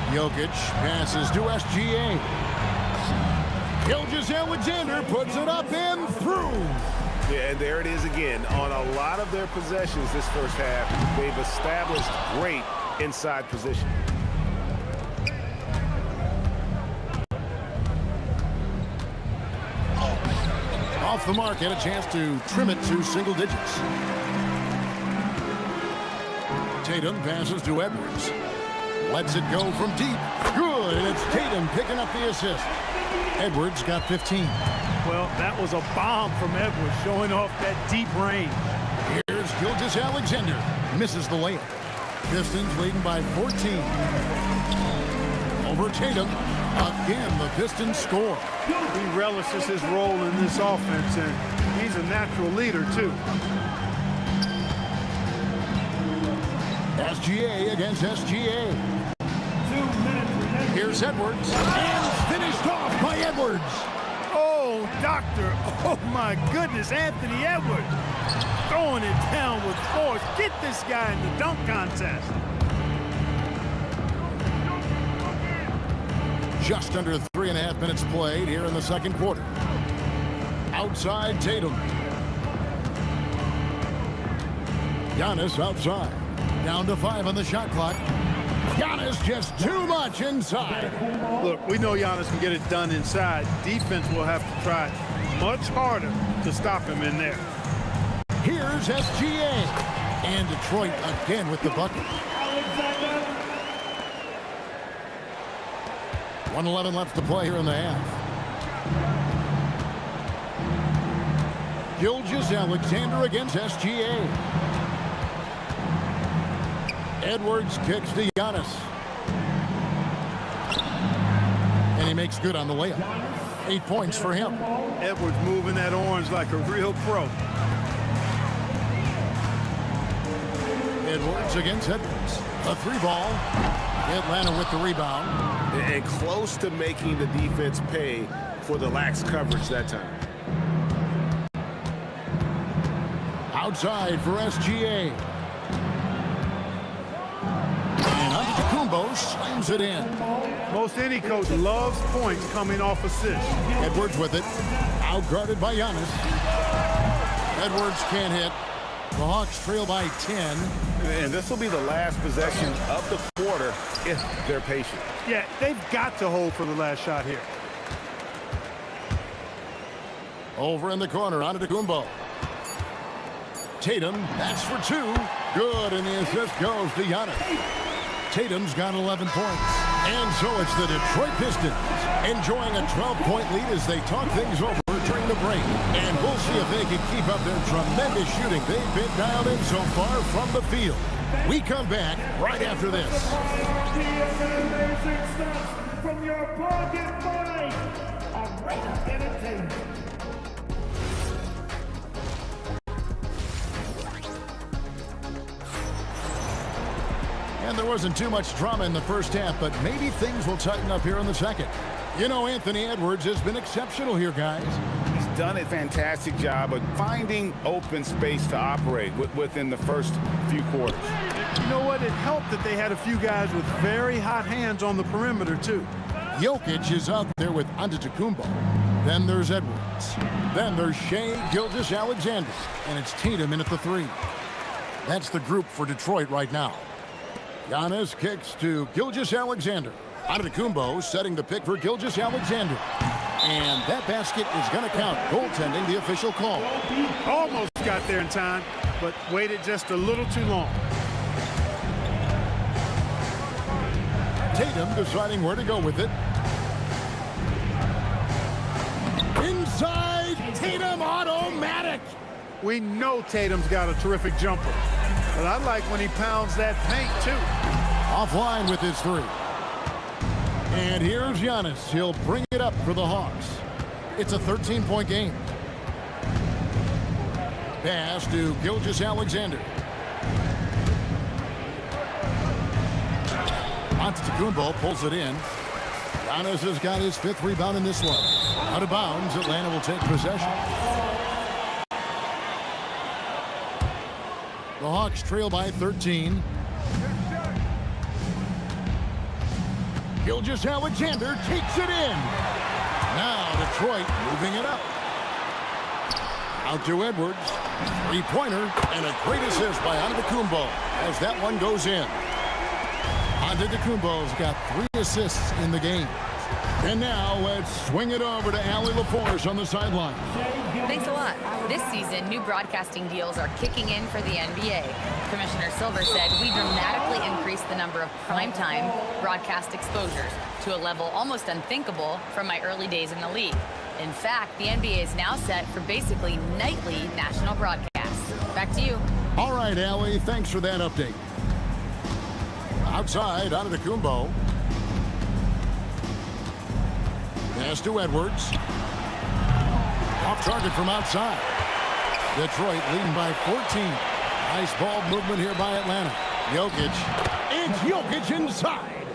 Jokic passes to SGA. Gilgeous-Alexander puts it up and through. Yeah, and there it is again. On a lot of their possessions this first half, they've established great inside position. Off the mark, had a chance to trim it to single digits. Tatum passes to Edwards. Lets it go from deep. Good, and it's Tatum picking up the assist. Edwards got 15. Well, that was a bomb from Edwards, showing off that deep range. Here's Gilgeous-Alexander. Misses the layup. Pistons leading by 14. Over Tatum. Again, the Pistons score. He relishes his role in this offense, and he's a natural leader, too. SGA against SGA. Here's Edwards. And finished off by Edwards. Oh, doctor. Oh, my goodness, Anthony Edwards. Throwing it down with force. Get this guy in the dunk contest. Just under 3.5 minutes played here in the second quarter. Outside Tatum. Giannis outside. Down to 5 on the shot clock. Giannis just too much inside. Look, we know Giannis can get it done inside. Defense will have to try much harder to stop him in there. Here's SGA. And Detroit again with the bucket. 1:11 left to play here in the half. Gilgeous-Alexander against SGA. Edwards kicks to Giannis. And he makes good on the layup. 8 points for him. Edwards moving that orange like a real pro. Edwards against Edwards. A 3-ball. Atlanta with the rebound. And close to making the defense pay for the lax coverage that time. Outside for SGA. And Antetokounmpo slams it in. Most any coach loves points coming off assists. Edwards with it. Outguarded by Giannis. Edwards can't hit. The Hawks trail by 10. And this will be the last possession of the quarter if they're patient. Yeah, they've got to hold for the last shot here. Over in the corner, Antetokounmpo. Tatum, that's for 2. Good, and the assist goes to Giannis. Tatum's got 11 points. And so it's the Detroit Pistons enjoying a 12-point lead as they talk things over during the break. And we'll see if they can keep up their tremendous shooting they've been dialed in so far from the field. We come back right after this. From your pocket mind, Arena Entertainment. And there wasn't too much drama in the first half, but maybe things will tighten up here in the second. You know, Anthony Edwards has been exceptional here, guys. He's done a fantastic job of finding open space to operate within the first few quarters. You know what? It helped that they had a few guys with very hot hands on the perimeter, too. Jokic is out there with Antetokounmpo. Then there's Edwards. Then there's Shai Gilgeous-Alexander. And it's Tatum in at the 3. That's the group for Detroit right now. Giannis kicks to Gilgeous-Alexander. Antetokounmpo setting the pick for Gilgeous-Alexander. And that basket is going to count. Goaltending, the official call. Almost got there in time, but waited just a little too long. Tatum deciding where to go with it. Inside, Tatum automatic. We know Tatum's got a terrific jumper, but I like when he pounds that paint, too. Offline with his 3. And here's Giannis. He'll bring it up for the Hawks. It's a 13-point game. Pass to Gilgeous-Alexander. Antetokounmpo pulls it in. Giannis has got his 5th rebound in this one. Out of bounds, Atlanta will take possession. The Hawks trail by 13. Gilgeous-Alexander takes it in. Now Detroit moving it up. Out to Edwards. 3-pointer and a great assist by Antetokounmpo as that one goes in. Antetokounmpo's got 3 assists in the game. And now let's swing it over to Allie LaForce on the sideline. Thanks a lot. This season, new broadcasting deals are kicking in for the NBA. Commissioner Silver said we dramatically increased the number of primetime broadcast exposures to a level almost unthinkable from my early days in the league. In fact, the NBA is now set for basically nightly national broadcasts. Back to you. All right, Allie, thanks for that update. Outside, Antetokounmpo. Pass to Edwards. Off target from outside. Detroit leading by 14. Nice ball movement here by Atlanta. Jokic. It's Jokic inside.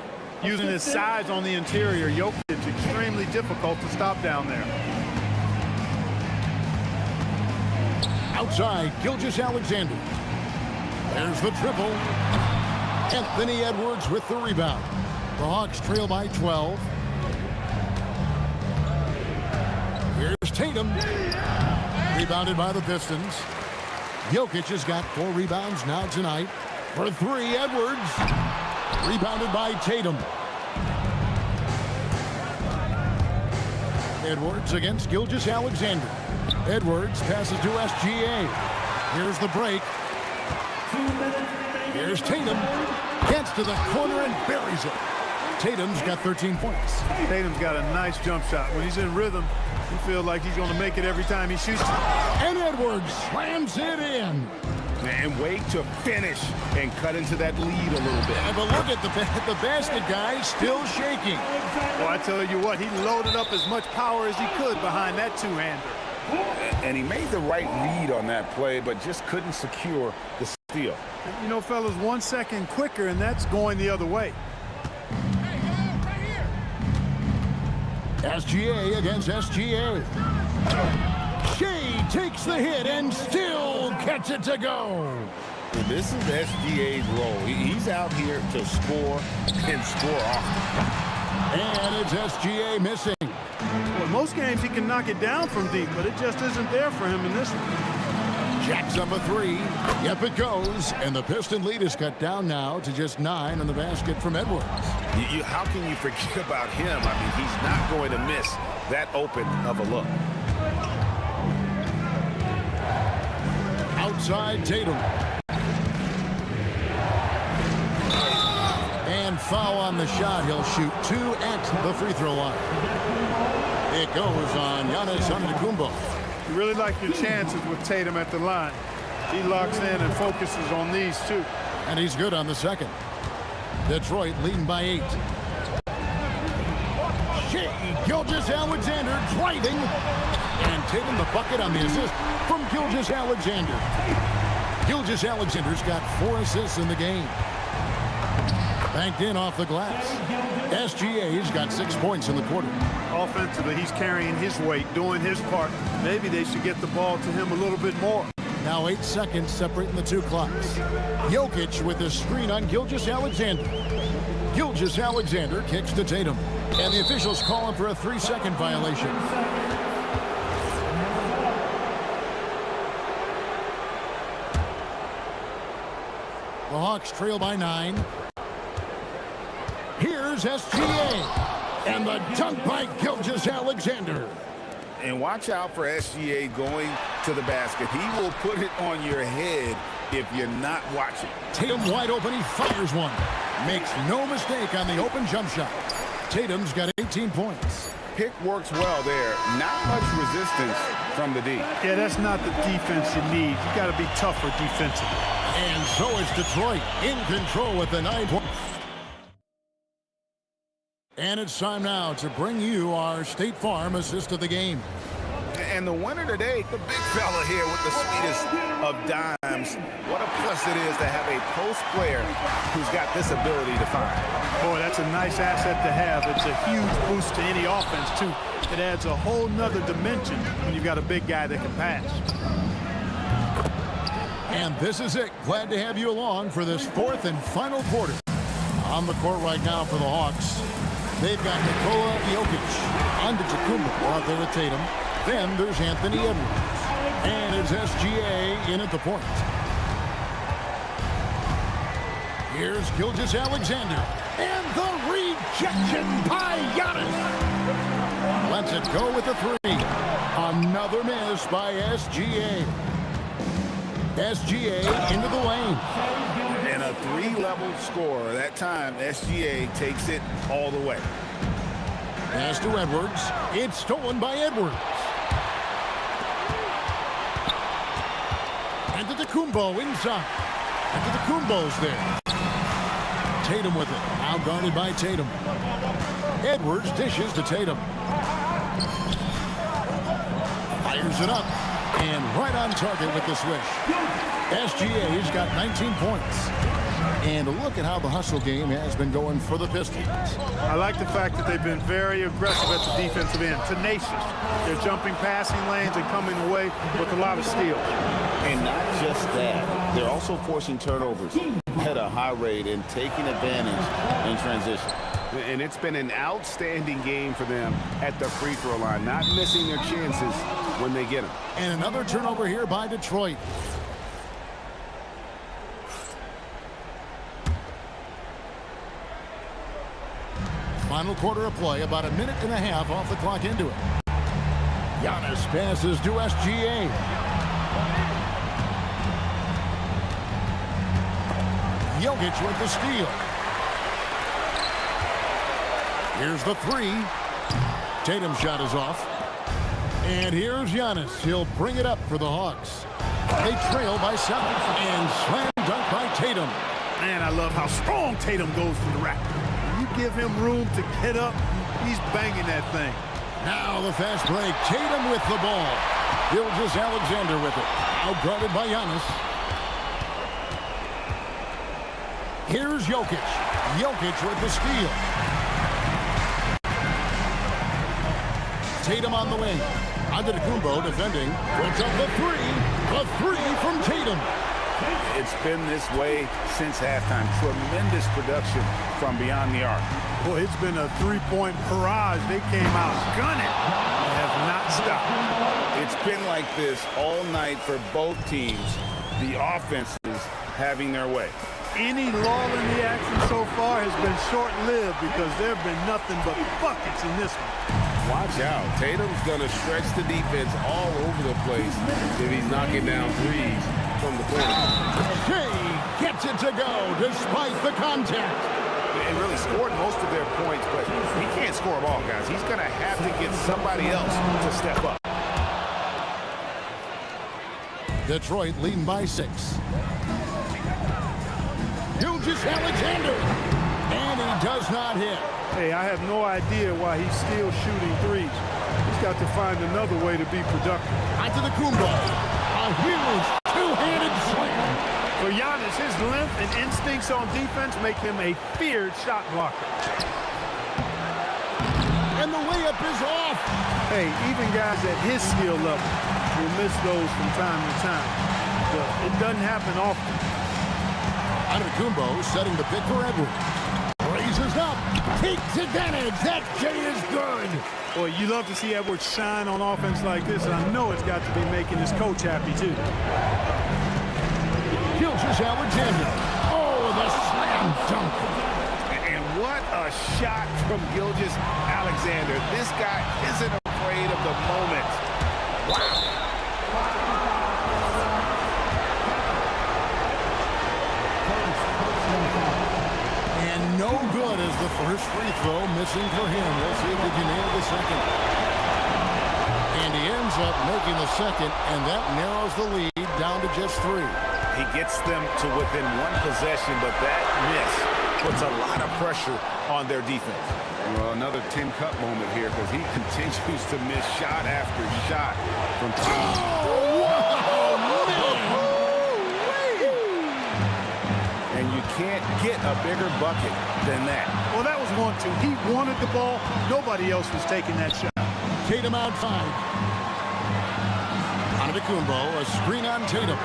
Using his size on the interior, Jokic is extremely difficult to stop down there. Outside, Gilgeous-Alexander. There's the triple. Anthony Edwards with the rebound. The Hawks trail by 12. Here's Tatum. Rebounded by the Pistons. Jokic has got 4 rebounds now tonight. For 3, Edwards. Rebounded by Tatum. Edwards against Gilgeous-Alexander. Edwards passes to SGA. Here's the break. Here's Tatum. Gets to the corner and buries it. Tatum's got 13 points. Tatum's got a nice jump shot. When he's in rhythm, you feel like he's going to make it every time he shoots. And Edwards slams it in. And wait to finish and cut into that lead a little bit. But look at the basket guy still shaking. Well, I tell you what, he loaded up as much power as he could behind that two-hander. And he made the right read on that play, but just couldn't secure the steal. You know, fellas, 1 second quicker, and that's going the other way. SGA against SGA. Shea takes the hit and still gets it to go. Well, this is SGA's role. He's out here to score and score often. And it's SGA missing. Well, most games he can knock it down from deep, but it just isn't there for him in this one. Jacks up a 3. Yep, it goes. And the Piston lead is cut down now to just 9 on the basket from Edwards. How can you forget about him? I mean, he's not going to miss that open of a look. Outside Tatum. And foul on the shot. He'll shoot 2 at the free throw line. It goes on Giannis Antetokounmpo. You really like your chances with Tatum at the line. He locks in and focuses on these two. And he's good on the second. Detroit leading by 8. Shea Gilgeous-Alexander driving. And taking the bucket on the assist from Gilgeous-Alexander. Gilgeous-Alexander's got 4 assists in the game. Banked in off the glass. SGA's got 6 points in the quarter. Offensively, he's carrying his weight, doing his part. Maybe they should get the ball to him a little bit more. Now 8 seconds separating the 2 clocks. Jokic with a screen on Gilgeous-Alexander. Gilgeous-Alexander kicks to Tatum. And the officials call him for a 3-second violation. The Hawks trail by 9. Here's SGA. And the dunk by Gilgeous-Alexander. And watch out for SGA going to the basket. He will put it on your head if you're not watching. Tatum wide open. He fires one. Makes no mistake on the open jump shot. Tatum's got 18 points. Pick works well there. Not much resistance from the D. Yeah, that's not the defense you need. You got to be tougher defensively. And so is Detroit in control with the 9 points. And it's time now to bring you our State Farm assist of the game. And the winner today, the big fella here with the sweetest of dimes. What a plus it is to have a post player who's got this ability to find. Boy, that's a nice asset to have. It's a huge boost to any offense, too. It adds a whole nother dimension when you've got a big guy that can pass. And this is it. Glad to have you along for this 4th and final quarter. On the court right now for the Hawks. They've got Nikola Jokic, Antetokounmpo out there with Tatum. Then there's Anthony Edwards. And it's SGA in at the point. Here's Gilgeous-Alexander. And the rejection by Giannis. Lets it go with the 3. On Another miss by SGA. SGA into the lane. And a three-level score. That time, SGA takes it all the way. Pass to Edwards. It's stolen by Edwards. And to Kumbo inside. And to Kumbo's there. Tatum with it. Now guarded by Tatum. Edwards dishes to Tatum. Fires it up. And right on target with the swish. SGA's got 19 points. And look at how the hustle game has been going for the Pistons. I like the fact that they've been very aggressive at the defensive end, tenacious. They're jumping passing lanes and coming away with a lot of steals. And not just that, they're also forcing turnovers at a high rate and taking advantage in transition. And it's been an outstanding game for them at the free throw line, not missing their chances when they get them. And another turnover here by Detroit. Final quarter of play, about a minute and a half off the clock into it. Giannis passes to SGA. Jokic with the steal. Here's the three. Tatum's shot is off. And here's Giannis. He'll bring it up for the Hawks. They trail by 7. And slam dunk by Tatum. Man, I love how strong Tatum goes to the rack. You give him room to get up, he's banging that thing. Now the fast break. Tatum with the ball. Gilgeous Alexander with it. Out guarded by Giannis. Here's Jokic. Jokic with the steal. Tatum on the wing. Antetokounmpo defending. Puts up the three. The three from Tatum. It's been this way since halftime. Tremendous production from beyond the arc. Boy, it's been a three-point barrage. They came out gunning and have not stopped. It's been like this all night for both teams. The offenses having their way. Any lull in the action so far has been short-lived because there have been nothing but buckets in this one. Watch out. Tatum's going to stretch the defense all over the place if he's knocking down threes from the corner. Shea gets it to go despite the contact. And really scored most of their points, but he can't score them all, guys. He's going to have to get somebody else to step up. Detroit leading by 6. Gilgeous Alexander. And he does not hit. Hey, I have no idea why he's still shooting threes. He's got to find another way to be productive. Antetokounmpo. A huge two-handed slam. For Giannis, his length and instincts on defense make him a feared shot blocker. And the layup is off. Hey, even guys at his skill level will miss those from time to time. But it doesn't happen often. Antetokounmpo setting the pick for Edwards. Raises up. Takes advantage. That J is good. Boy, you love to see Edwards shine on offense like this, and I know it's got to be making his coach happy, too. Gilgeous Alexander. Oh, the slam dunk. And what a shot from Gilgeous Alexander. This guy isn't afraid of the moment. Wow. And no good as the first free throw missing for him. We'll see if he can nail the second. And he ends up making the second, and that narrows the lead down to just 3. He gets them to within one possession, but that miss puts a lot of pressure on their defense. Well, another Tim Cup moment here because he continues to miss shot after shot from Oh, and you can't get a bigger bucket than that. Well, that was 1-2. He wanted the ball. Nobody else was taking that shot. Tatum outside. Antetokounmpo, a screen on Tatum.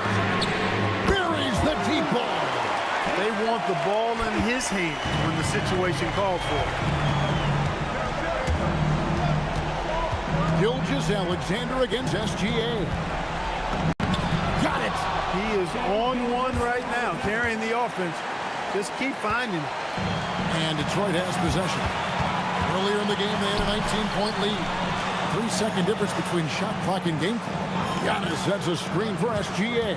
Buries the deep ball. They want the ball in his hand when the situation calls for it. Gilgeous Alexander against SGA. Got it. He is on one right now, carrying the offense. Just keep finding it. And Detroit has possession. Earlier in the game, they had a 19-point lead. 3-second difference between shot clock and game clock. Giannis sets a screen for SGA.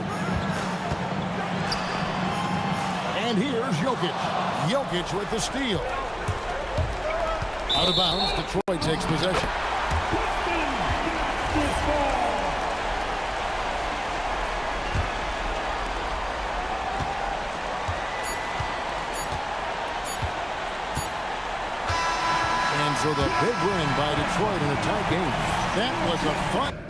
And here's Jokic. Jokic with the steal. Out of bounds, Detroit takes possession. And so the big win by Detroit in a tight game. That was a fun.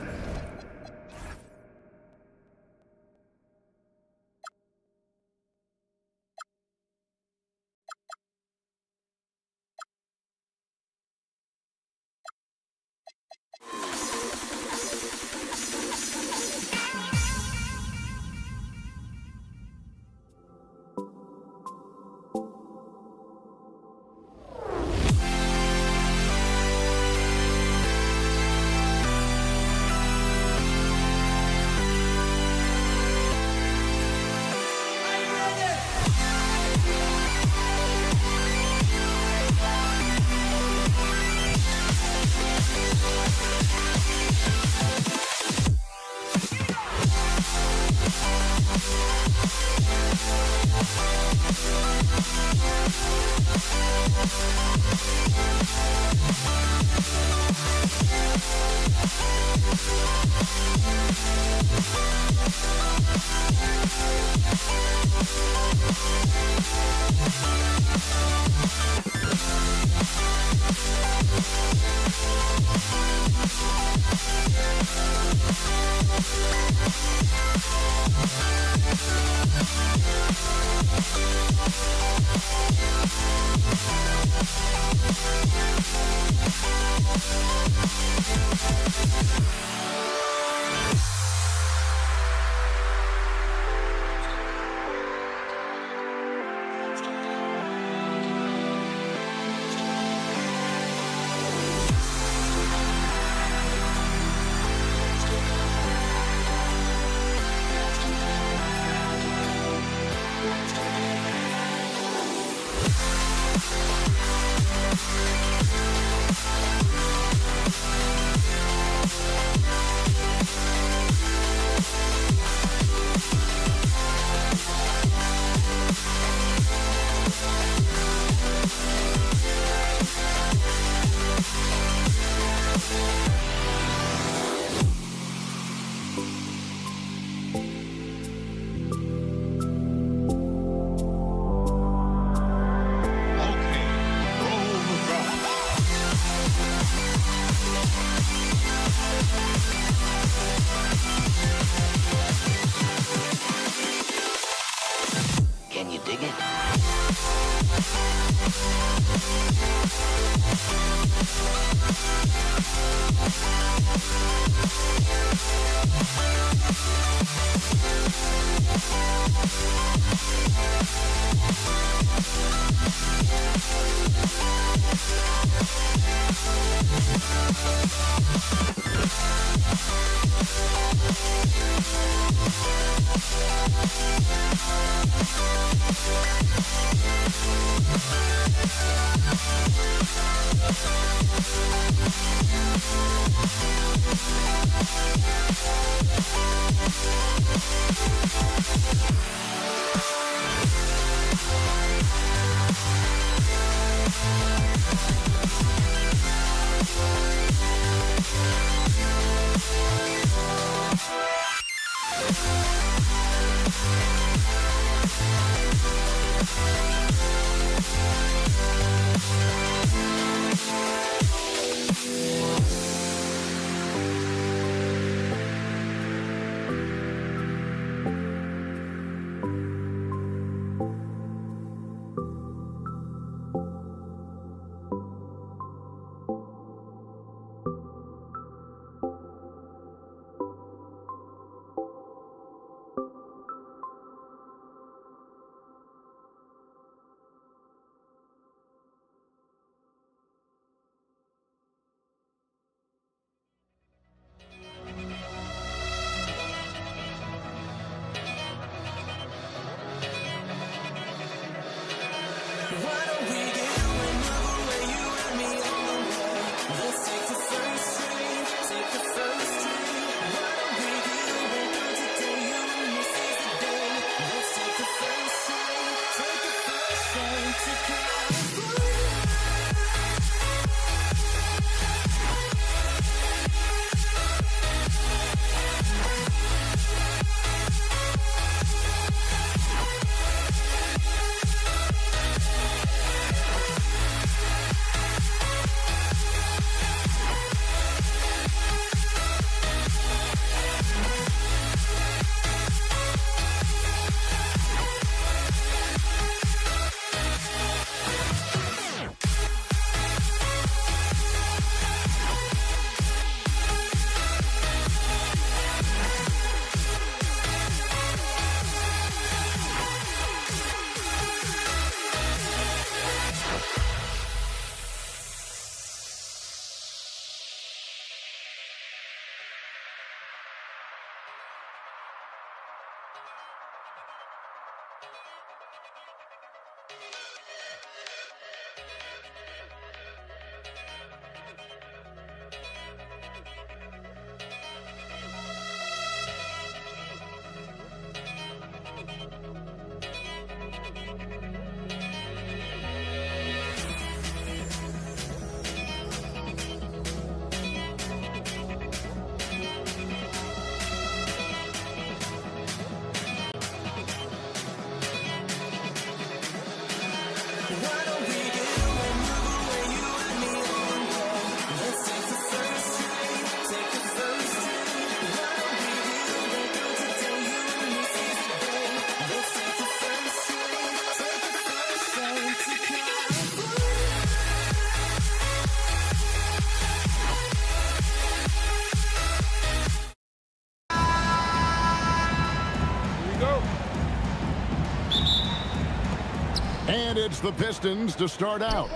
And it's the Pistons to start out.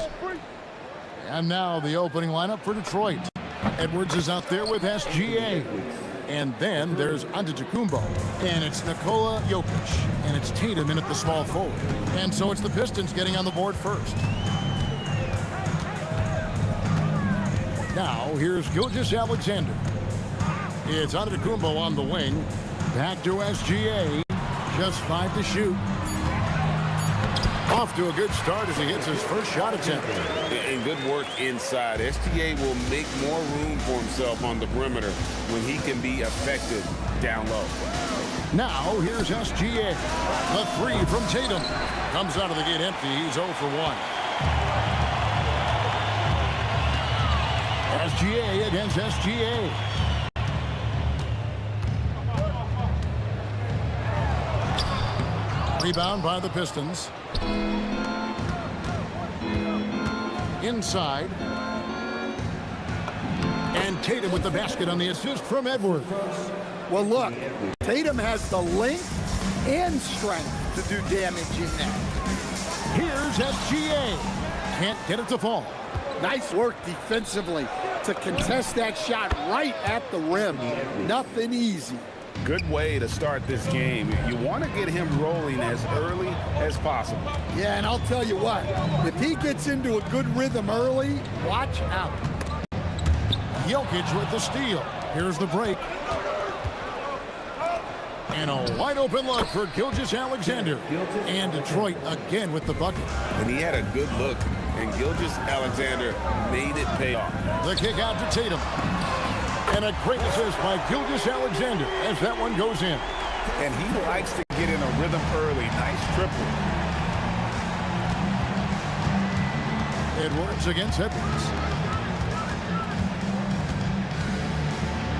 And now the opening lineup for Detroit. Edwards is out there with SGA. And then there's Antetokounmpo. And it's Nikola Jokic. And it's Tatum in at the small forward. And so it's the Pistons getting on the board first. Now here's Gilgeous-Alexander. It's Antetokounmpo on the wing. Back to SGA. Just 5 to shoot. Off to a good start as he hits his first shot attempt. And good work inside. SGA will make more room for himself on the perimeter when he can be effective down low. Now here's SGA. The three from Tatum. Comes out of the gate empty. He's 0 for 1. SGA against SGA. Rebound by the Pistons. Inside. And Tatum with the basket on the assist from Edwards. Well, look, Tatum has the length and strength to do damage in that. Here's SGA. Can't get it to fall. Nice work defensively to contest that shot right at the rim. Nothing easy. Good way to start this game. You want to get him rolling as early as possible. Yeah, and I'll tell you what, if he gets into a good rhythm early, watch out. Jokic with the steal. Here's the break. And a wide open look for Gilgeous-Alexander. And Detroit again with the bucket. And he had a good look, and Gilgeous-Alexander made it pay off. The kick out to Tatum. And a great assist by Gilgeous-Alexander as that one goes in. And he likes to get in a rhythm early. Nice triple. Edwards against Edwards.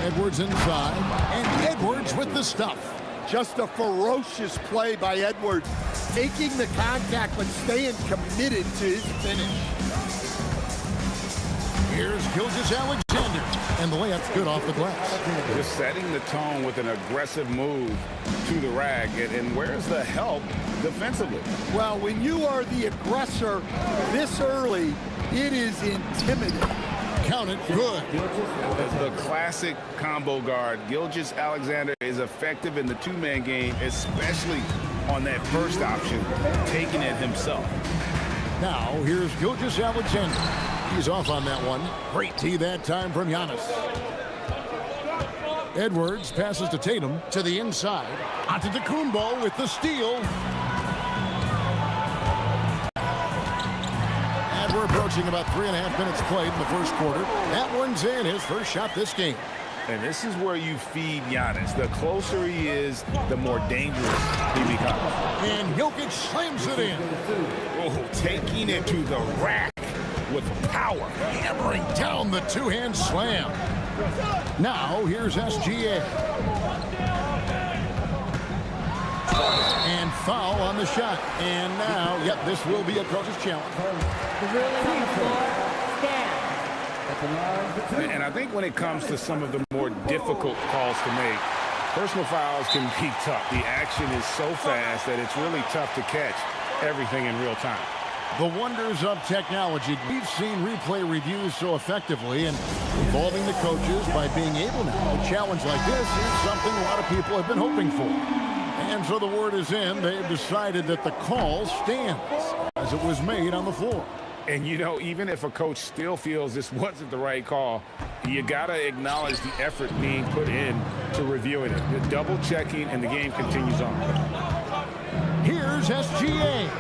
Edwards inside. And Edwards with the stuff. Just a ferocious play by Edwards. Taking the contact but staying committed to his finish. Here's Gilgeous-Alexander. And the layup's good off the glass. Just setting the tone with an aggressive move to the rack. And where's the help defensively? Well, when you are the aggressor this early, it is intimidating. Count it good. The classic combo guard. Gilgeous-Alexander is effective in the two-man game, especially on that first option, taking it himself. Now, here's Gilgeous-Alexander. He's off on that one. Great tee that time from Giannis. Edwards passes to Tatum to the inside. Antetokounmpo with the steal. And we're approaching about 3.5 minutes played in the first quarter. That one's in, his first shot this game. And this is where you feed Giannis. The closer he is, the more dangerous he becomes. And Jokic slams it in. Oh, taking it to the rack with power. Hammering down the two-hand slam. Now, here's SGA. And foul on the shot. And now, yep, this will be a coach's challenge. And I think when it comes to some of the more difficult calls to make, personal fouls can be tough. The action is so fast that it's really tough to catch everything in real time. The wonders of technology. We've seen replay reviews so effectively, and involving the coaches by being able now. A challenge like this is something a lot of people have been hoping for. And so the word is in. They've decided that the call stands as it was made on the floor. And, you know, even if a coach still feels this wasn't the right call, you got to acknowledge the effort being put in to reviewing it. The double checking, and the game continues on. Here's SGA.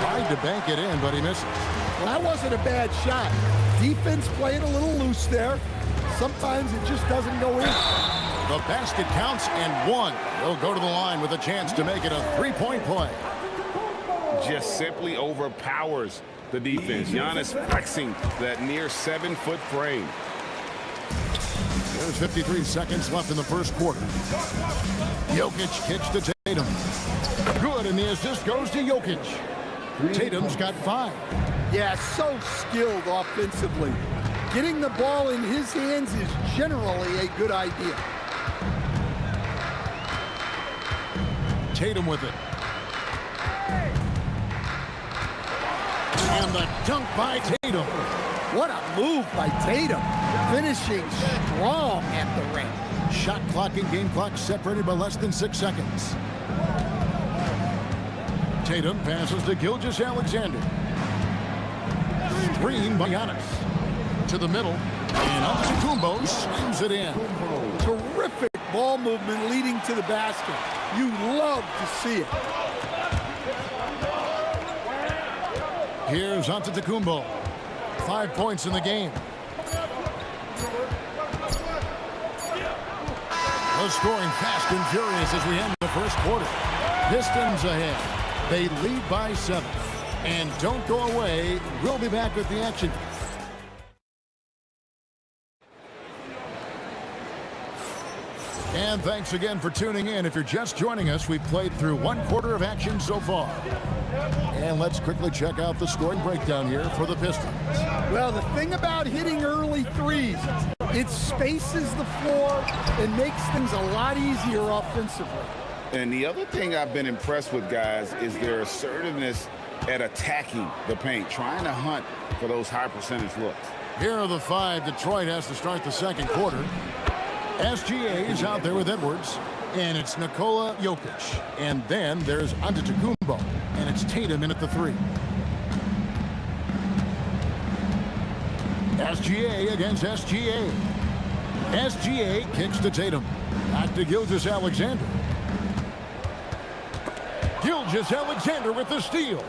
Tried to bank it in, but he misses. Well, that wasn't a bad shot. Defense playing a little loose there. Sometimes it just doesn't go in. The basket counts and one. He'll go to the line with a chance to make it a three-point play. Just simply overpowers the defense. Giannis flexing that near 7-foot frame. There's 53 seconds left in the first quarter. Jokic kicks to Tatum. Good, and the assist goes to Jokic. Tatum's got 5. Yeah, so skilled offensively. Getting the ball in his hands is generally a good idea. Tatum with it. And the dunk by Tatum. What a move by Tatum. Finishing strong at the rim. Shot clock and game clock separated by less than 6 seconds. Tatum passes to Gilgeous-Alexander. Screen by Giannis. To the middle. And Antetokounmpo slams it in. Terrific ball movement leading to the basket. You love to see it. Here's Antetokounmpo. 5 points in the game. The scoring fast and furious as we end the first quarter. Pistons ahead. They lead by 7. And don't go away. We'll be back with the action. And thanks again for tuning in. If you're just joining us, we've played through 1 quarter of action so far. And let's quickly check out the scoring breakdown here for the Pistons. Well, the thing about hitting early threes, it spaces the floor and makes things a lot easier offensively. And the other thing I've been impressed with, guys, is their assertiveness at attacking the paint, trying to hunt for those high percentage looks. Here are the 5 Detroit has to start the second quarter. SGA is out there with Edwards, and it's Nikola Jokic. And then there's Antetokounmpo, and it's Tatum in at the 3. SGA against SGA. SGA kicks to Tatum. Back to Gilgeous-Alexander. Gilgeous-Alexander with the steal.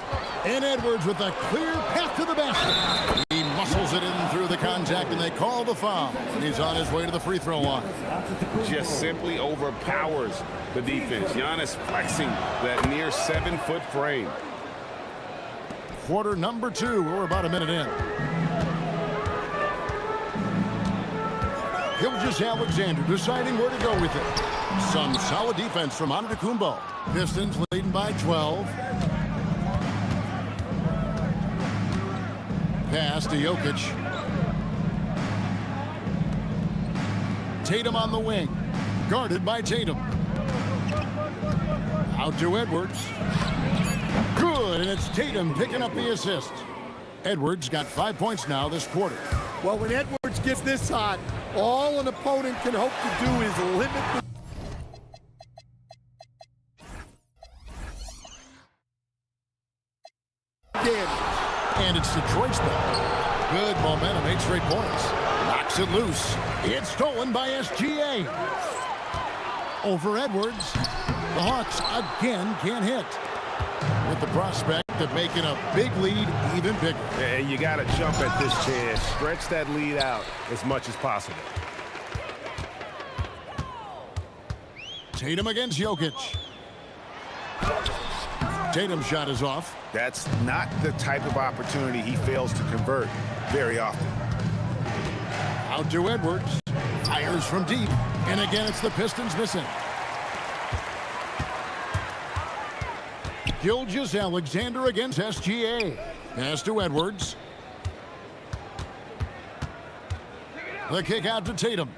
And Edwards with a clear path to the basket. He muscles it in through the contact, and they call the foul. He's on his way to the free throw line. Just simply overpowers the defense. Giannis flexing that near 7-foot frame. Quarter number 2. We're about a minute in. Gilgeous-Alexander deciding where to go with it. Some solid defense from Antetokounmpo. Pistons leading by 12. Pass to Jokic. Tatum on the wing. Guarded by Tatum. Out to Edwards. Good, and it's Tatum picking up the assist. Edwards got 5 points now this quarter. Well, when Edwards gets this hot, all an opponent can hope to do is limit the damage. And it's Detroit's ball. Good momentum, 8 straight points. Knocks it loose. It's stolen by SGA. Over Edwards. The Hawks again can't hit. With the prospect of making a big lead even bigger. And you got to jump at this chance. Stretch that lead out as much as possible. Tatum against Jokic. Tatum's shot is off. That's not the type of opportunity he fails to convert very often. Out to Edwards. Fires from deep. And again, it's the Pistons missing. Gilgeous-Alexander against SGA. Pass to Edwards. The kick out to Tatum.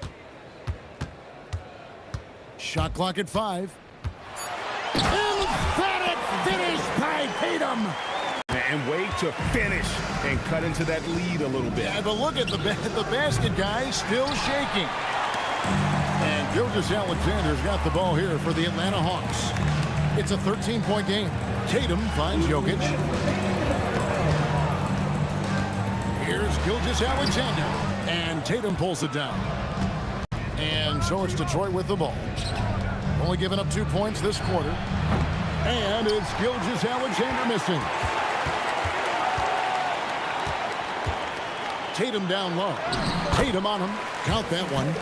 Shot clock at 5. Emphatic finish by Tatum. And way to finish and cut into that lead a little bit. Yeah, but look at the basket guy still shaking. And Gilgeous-Alexander's got the ball here for the Atlanta Hawks. It's a 13-point game. Tatum finds Jokic. Here's Gilgeous-Alexander. And Tatum pulls it down. And so it's Detroit with the ball. Only giving up 2 points this quarter. And it's Gilgeous-Alexander missing. Tatum down low. Tatum on him. Count that one.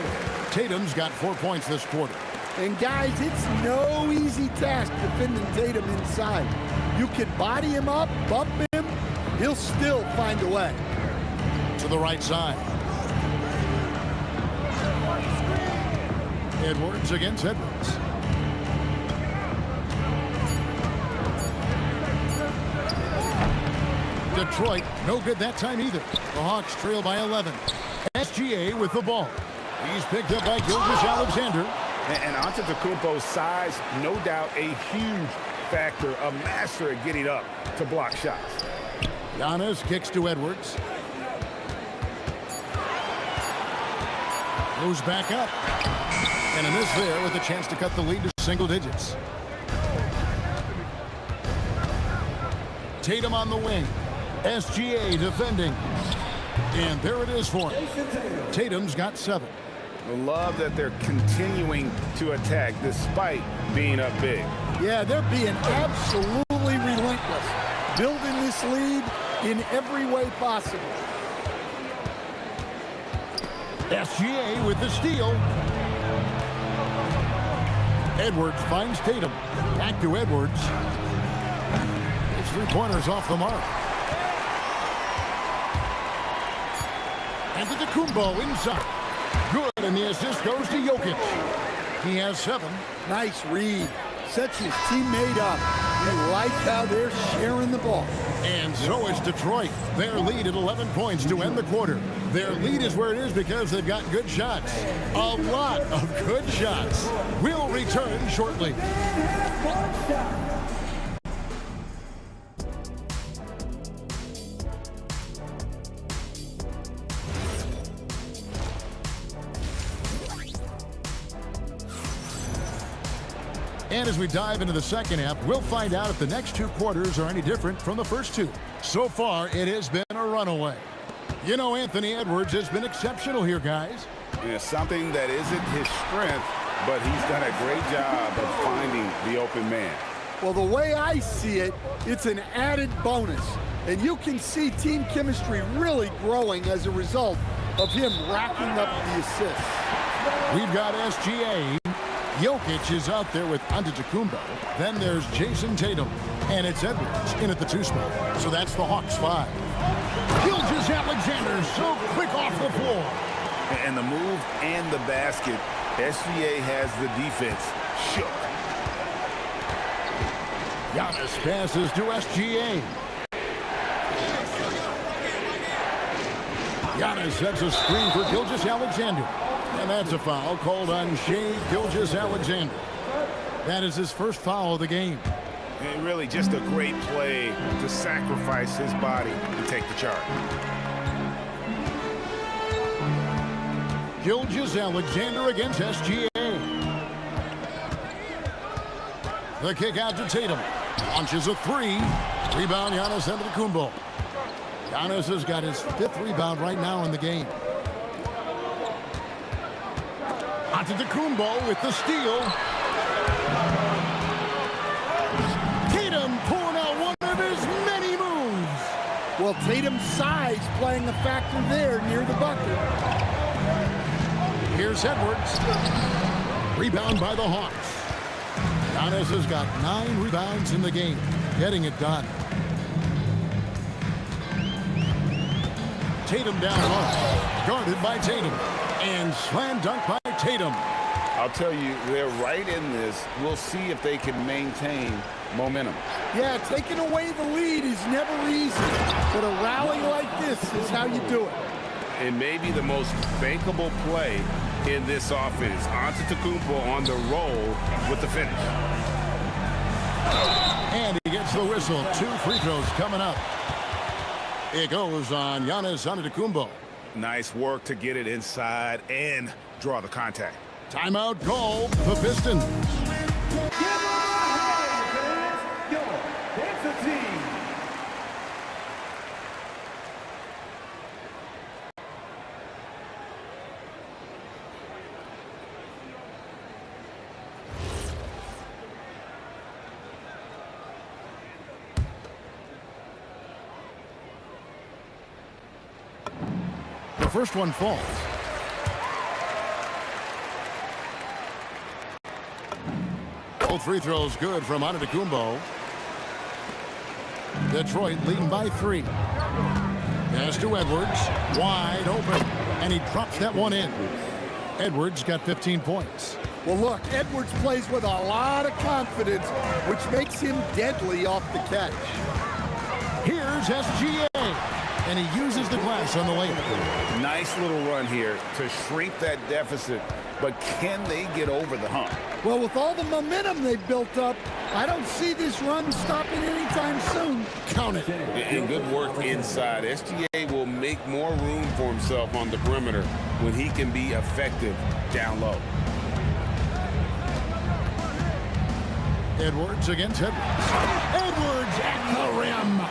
Tatum's got 4 points this quarter. And guys, it's no easy task defending Tatum inside. You can body him up, bump him, he'll still find a way. To the right side. Edwards against Edwards. Detroit, no good that time either. The Hawks trail by 11. SGA with the ball. He's picked up by Gilgeous-Alexander. And Antetokounmpo's size, no doubt a huge factor, a master at getting up to block shots. Giannis kicks to Edwards. Moves back up. And a miss there with a chance to cut the lead to single digits. Tatum on the wing. SGA defending. And there it is for him. Tatum's got 7. Love that they're continuing to attack despite being up big. Yeah, they're being absolutely relentless. Building this lead in every way possible. SGA with the steal. Edwards finds Tatum. Back to Edwards. His 3-pointers off the mark. Antetokounmpo inside. Good, and the assist goes to Jokic. He has 7. Nice read. Sets his teammate up. You like how they're sharing the ball. And so it's Detroit. Their lead at 11 points to end the quarter. Their lead is where it is because they've got good shots. A lot of good shots. We'll return shortly. And as we dive into the second half, we'll find out if the next 2 quarters are any different from the first 2. So far, it has been a runaway. You know, Anthony Edwards has been exceptional here, guys. Yeah, something that isn't his strength, but he's done a great job of finding the open man. Well, the way I see it, it's an added bonus. And you can see team chemistry really growing as a result of him racking up the assists. We've got SGA. Jokic is out there with Antetokounmpo. Then there's Jason Tatum. And it's Edwards in at the 2 spot. So that's the Hawks 5. Gilgeous-Alexander so quick off the floor. And the move and the basket, SGA has the defense shook. Giannis passes to SGA. Giannis sets a screen for Gilgeous-Alexander. And that's a foul called on Shai Gilgeous-Alexander. That is his first foul of the game. And really just a great play to sacrifice his body to take the charge. Gilgeous-Alexander against SGA. The kick out to Tatum. Launches a 3. Rebound Giannis Antetokounmpo. Giannis has got his 5th rebound right now in the game. Antetokounmpo with the steal. Tatum pulling out one of his many moves. Well, Tatum's size playing a factor there near the bucket. Here's Edwards. Rebound by the Hawks. Giannis has got 9 rebounds in the game. Getting it done. Tatum down low. Guarded by Tatum. And slam dunk by Tatum. I'll tell you, they're right in this. We'll see if they can maintain momentum. Yeah, taking away the lead is never easy. But a rally like this is how you do it. And maybe the most bankable play in this offense. Antetokounmpo on the roll with the finish. And he gets the whistle. 2 free throws coming up. It goes on Giannis Antetokounmpo. Nice work to get it inside and draw the contact. Timeout call, the Pistons. The first one falls. Both free throws good from Antetokounmpo. Detroit leading by 3. Pass to Edwards, wide open, and he drops that one in. Edwards got 15 points. Well, look, Edwards plays with a lot of confidence, which makes him deadly off the catch. Here's SGA, and he uses the glass on the layup. Nice little run here to shrink that deficit, but can they get over the hump? Well, with all the momentum they've built up, I don't see this run stopping anytime soon. Count it. And good work inside. SGA will make more room for himself on the perimeter when he can be effective down low. Edwards against Edwards. Edwards at the rim.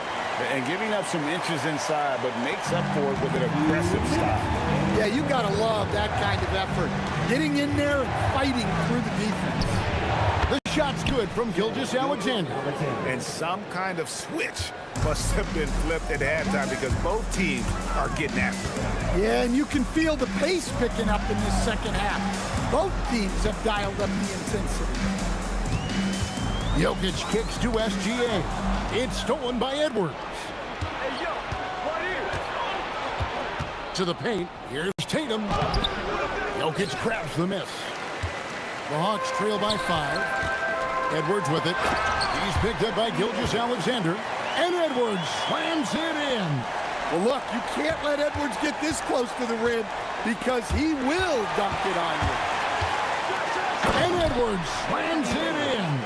And giving up some inches inside, but makes up for it with an aggressive style. Yeah, you gotta love that kind of effort. Getting in there and fighting through the defense. The shot's good from Gilgeous-Alexander. And some kind of switch must have been flipped at halftime because both teams are getting after it. Yeah, and you can feel the pace picking up in this second half. Both teams have dialed up the intensity. Jokic kicks to SGA. It's stolen by Edwards. To the paint. Here's Tatum. Jokic grabs the miss. The Hawks trail by 5. Edwards with it. He's picked up by Gilgeous-Alexander. And Edwards slams it in. Well, look, you can't let Edwards get this close to the rim because he will dunk it on you. And Edwards slams it in.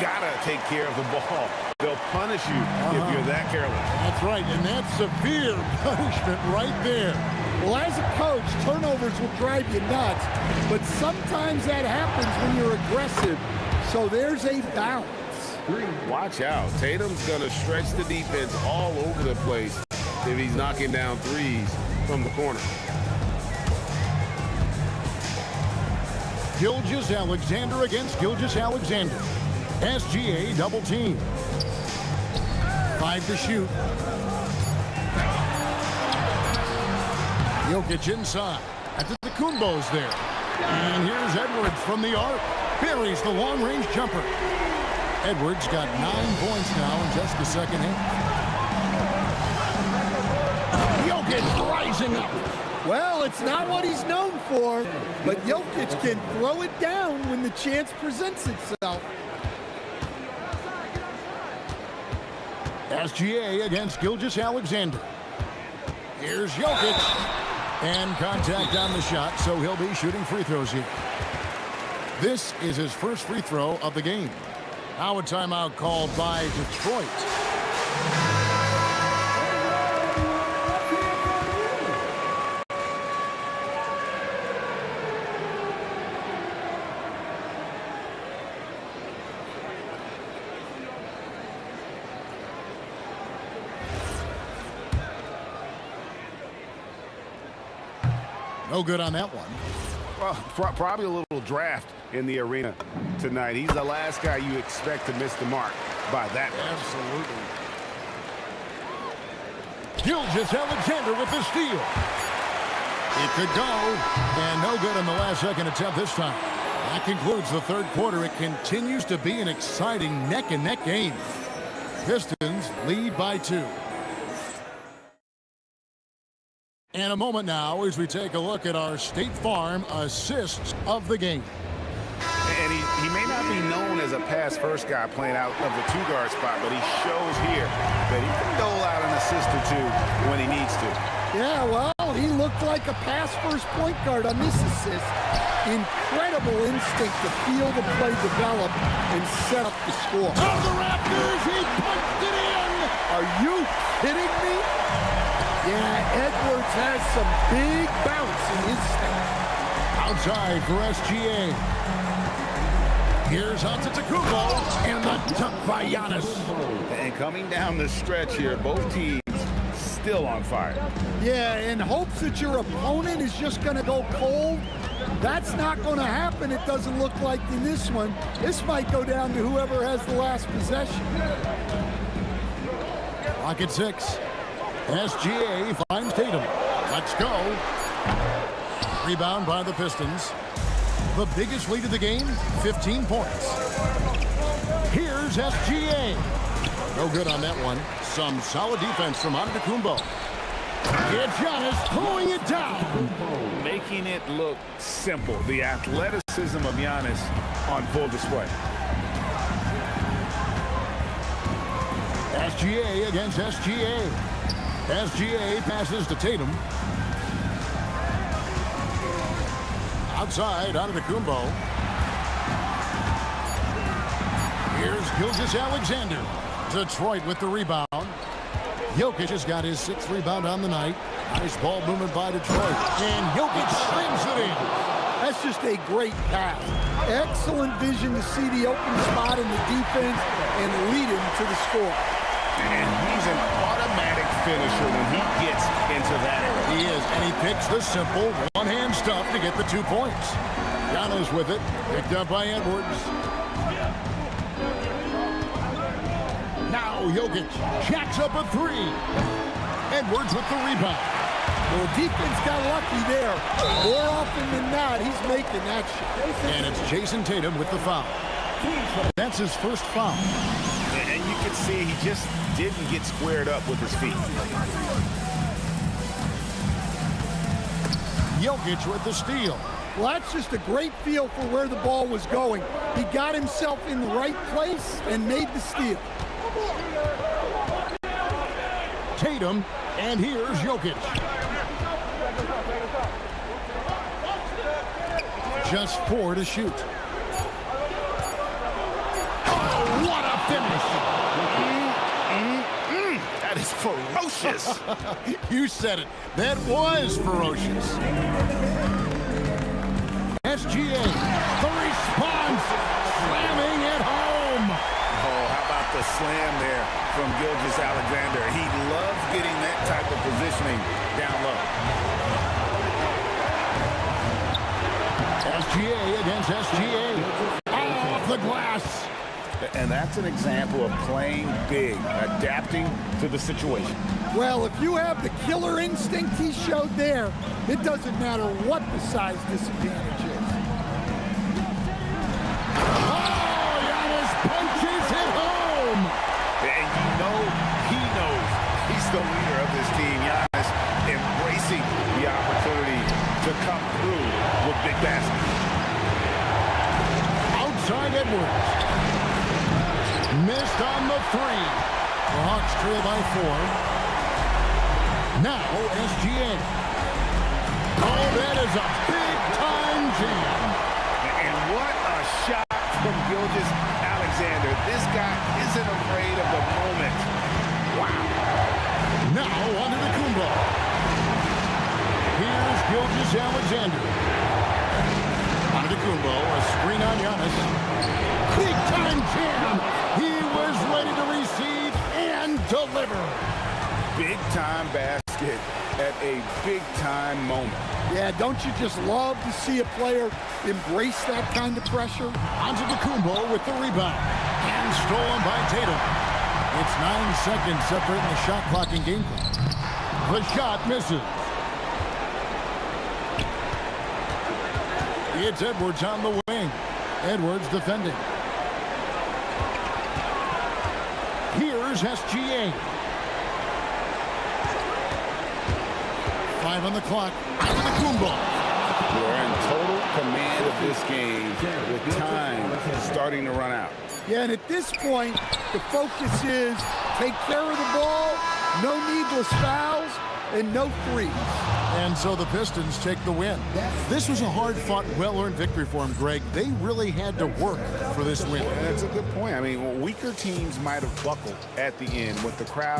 Gotta take care of the ball. They'll punish you if you're that careless. That's right, and that's severe punishment right there. Well, as a coach, turnovers will drive you nuts, but sometimes that happens when you're aggressive. So there's a balance. Watch out. Tatum's going to stretch the defense all over the place if he's knocking down threes from the corner. Gilgeous-Alexander against Gilgeous-Alexander. SGA double team. 5 to shoot. Jokic inside. Antetokounmpo's there. And here's Edwards from the arc. Buries the long-range jumper. Edwards got 9 points now in just the second half. Jokic rising up. Well, it's not what he's known for, but Jokic can throw it down when the chance presents itself. SGA against Gilgeous-Alexander. Here's Jokic. And contact on the shot, so he'll be shooting free throws here. This is his first free throw of the game. Now a timeout called by Detroit. No good on that one. Well, probably a little draft in the arena tonight. He's the last guy you expect to miss the mark by that much. Absolutely. Gilgeous-Alexander with the steal. It could go, and no good on the last second attempt this time. That concludes the third quarter. It continues to be an exciting neck-and-neck game. Pistons lead by 2. And a moment now as we take a look at our State Farm assists of the game. And he may not be known as a pass-first guy playing out of the 2-guard spot, but he shows here that he can dole out an assist or 2 when he needs to. Yeah, well, he looked like a pass-first point guard on this assist. Incredible instinct to feel the play develop and set up the score. Oh, the Raptors, he punched it in! Are you kidding me? Yeah, Edwards has some big bounce in his step. Outside for SGA. Here's Antetokounmpo and the dunk by Giannis. And coming down the stretch here, both teams still on fire. Yeah, in hopes that your opponent is just going to go cold. That's not going to happen, it doesn't look like in this one. This might go down to whoever has the last possession. Clock at 6. SGA finds Tatum. Let's go. Rebound by the Pistons. The biggest lead of the game, 15 points. Here's SGA. No good on that one. Some solid defense from Antetokounmpo. It's Giannis pulling it down. Making it look simple. The athleticism of Giannis on full display. SGA against SGA. SGA passes to Tatum. Outside, Antetokounmpo. Here's Gilgeous-Alexander. Detroit with the rebound. Jokic has got his 6th rebound on the night. Nice ball movement by Detroit. And Jokic slams it in. That's just a great pass. Excellent vision to see the open spot in the defense and lead him to the score. And he's an automatic finisher when he gets into that area. He is, and he picks the simple one-hand stuff to get the 2 points. Giannis with it, picked up by Edwards. Now Jokic jacks up a 3. Edwards with the rebound. Well, the defense got lucky there. More often than not, he's making that shot. And it's Jason Tatum with the foul. That's his first foul. And you can see he just didn't get squared up with his feet. Jokic with the steal. Well, that's just a great feel for where the ball was going. He got himself in the right place and made the steal. Tatum, and here's Jokic. Just 4 to shoot. Oh, what a finish! That is ferocious. You said it. That was ferocious. SGA, the response, slamming it home. Oh, how about the slam there from Gilgeous-Alexander? He loves getting that type of positioning down low. SGA against SGA. Off the glass. And that's an example of playing big, adapting to the situation. Well, if you have the killer instinct he showed there, it doesn't matter what the size disadvantage is. Oh, Giannis punches it home. And you know he knows he's the leader of this team. Giannis embracing the opportunity to come through with big baskets. Outside Edwards. Missed on the 3. The Hawks trail by 4. Now SGA. Oh, that is a big-time jam. And what a shot from Gilgeous-Alexander. This guy isn't afraid of the moment. Wow. Now Antetokounmpo. Here's Gilgeous-Alexander. Antetokounmpo, a screen on Giannis. Big-time jam. He was ready to receive and deliver. Big-time basket at a big-time moment. Yeah, don't you just love to see a player embrace that kind of pressure? Antetokounmpo with the rebound. And stolen by Tatum. It's 9 seconds separating the shot clock and game clock. The shot misses. It's Edwards on the wing. Edwards defending. Here's SGA. 5 on the clock. Antetokounmpo. We're in total command of this game with time starting to run out. Yeah, and at this point, the focus is take care of the ball, no needless fouls, and no threes. And so the Pistons take the win. This was a hard-fought, well-earned victory for them, Greg. They really had to work for this win. That's a good point. I mean, weaker teams might have buckled at the end with the crowd.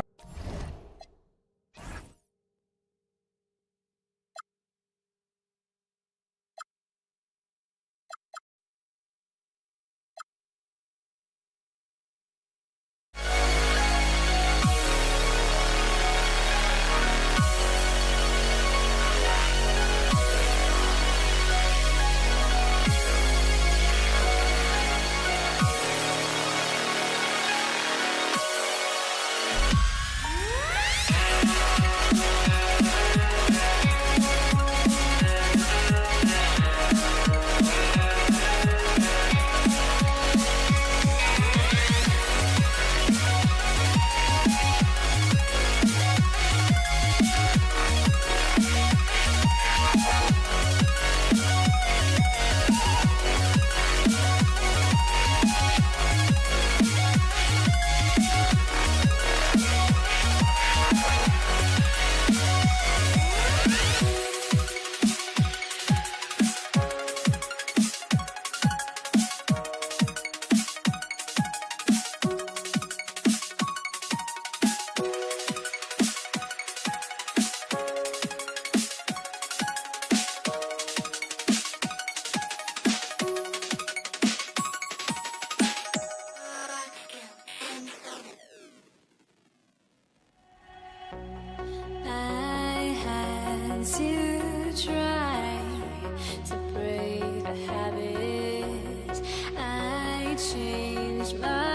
much blood.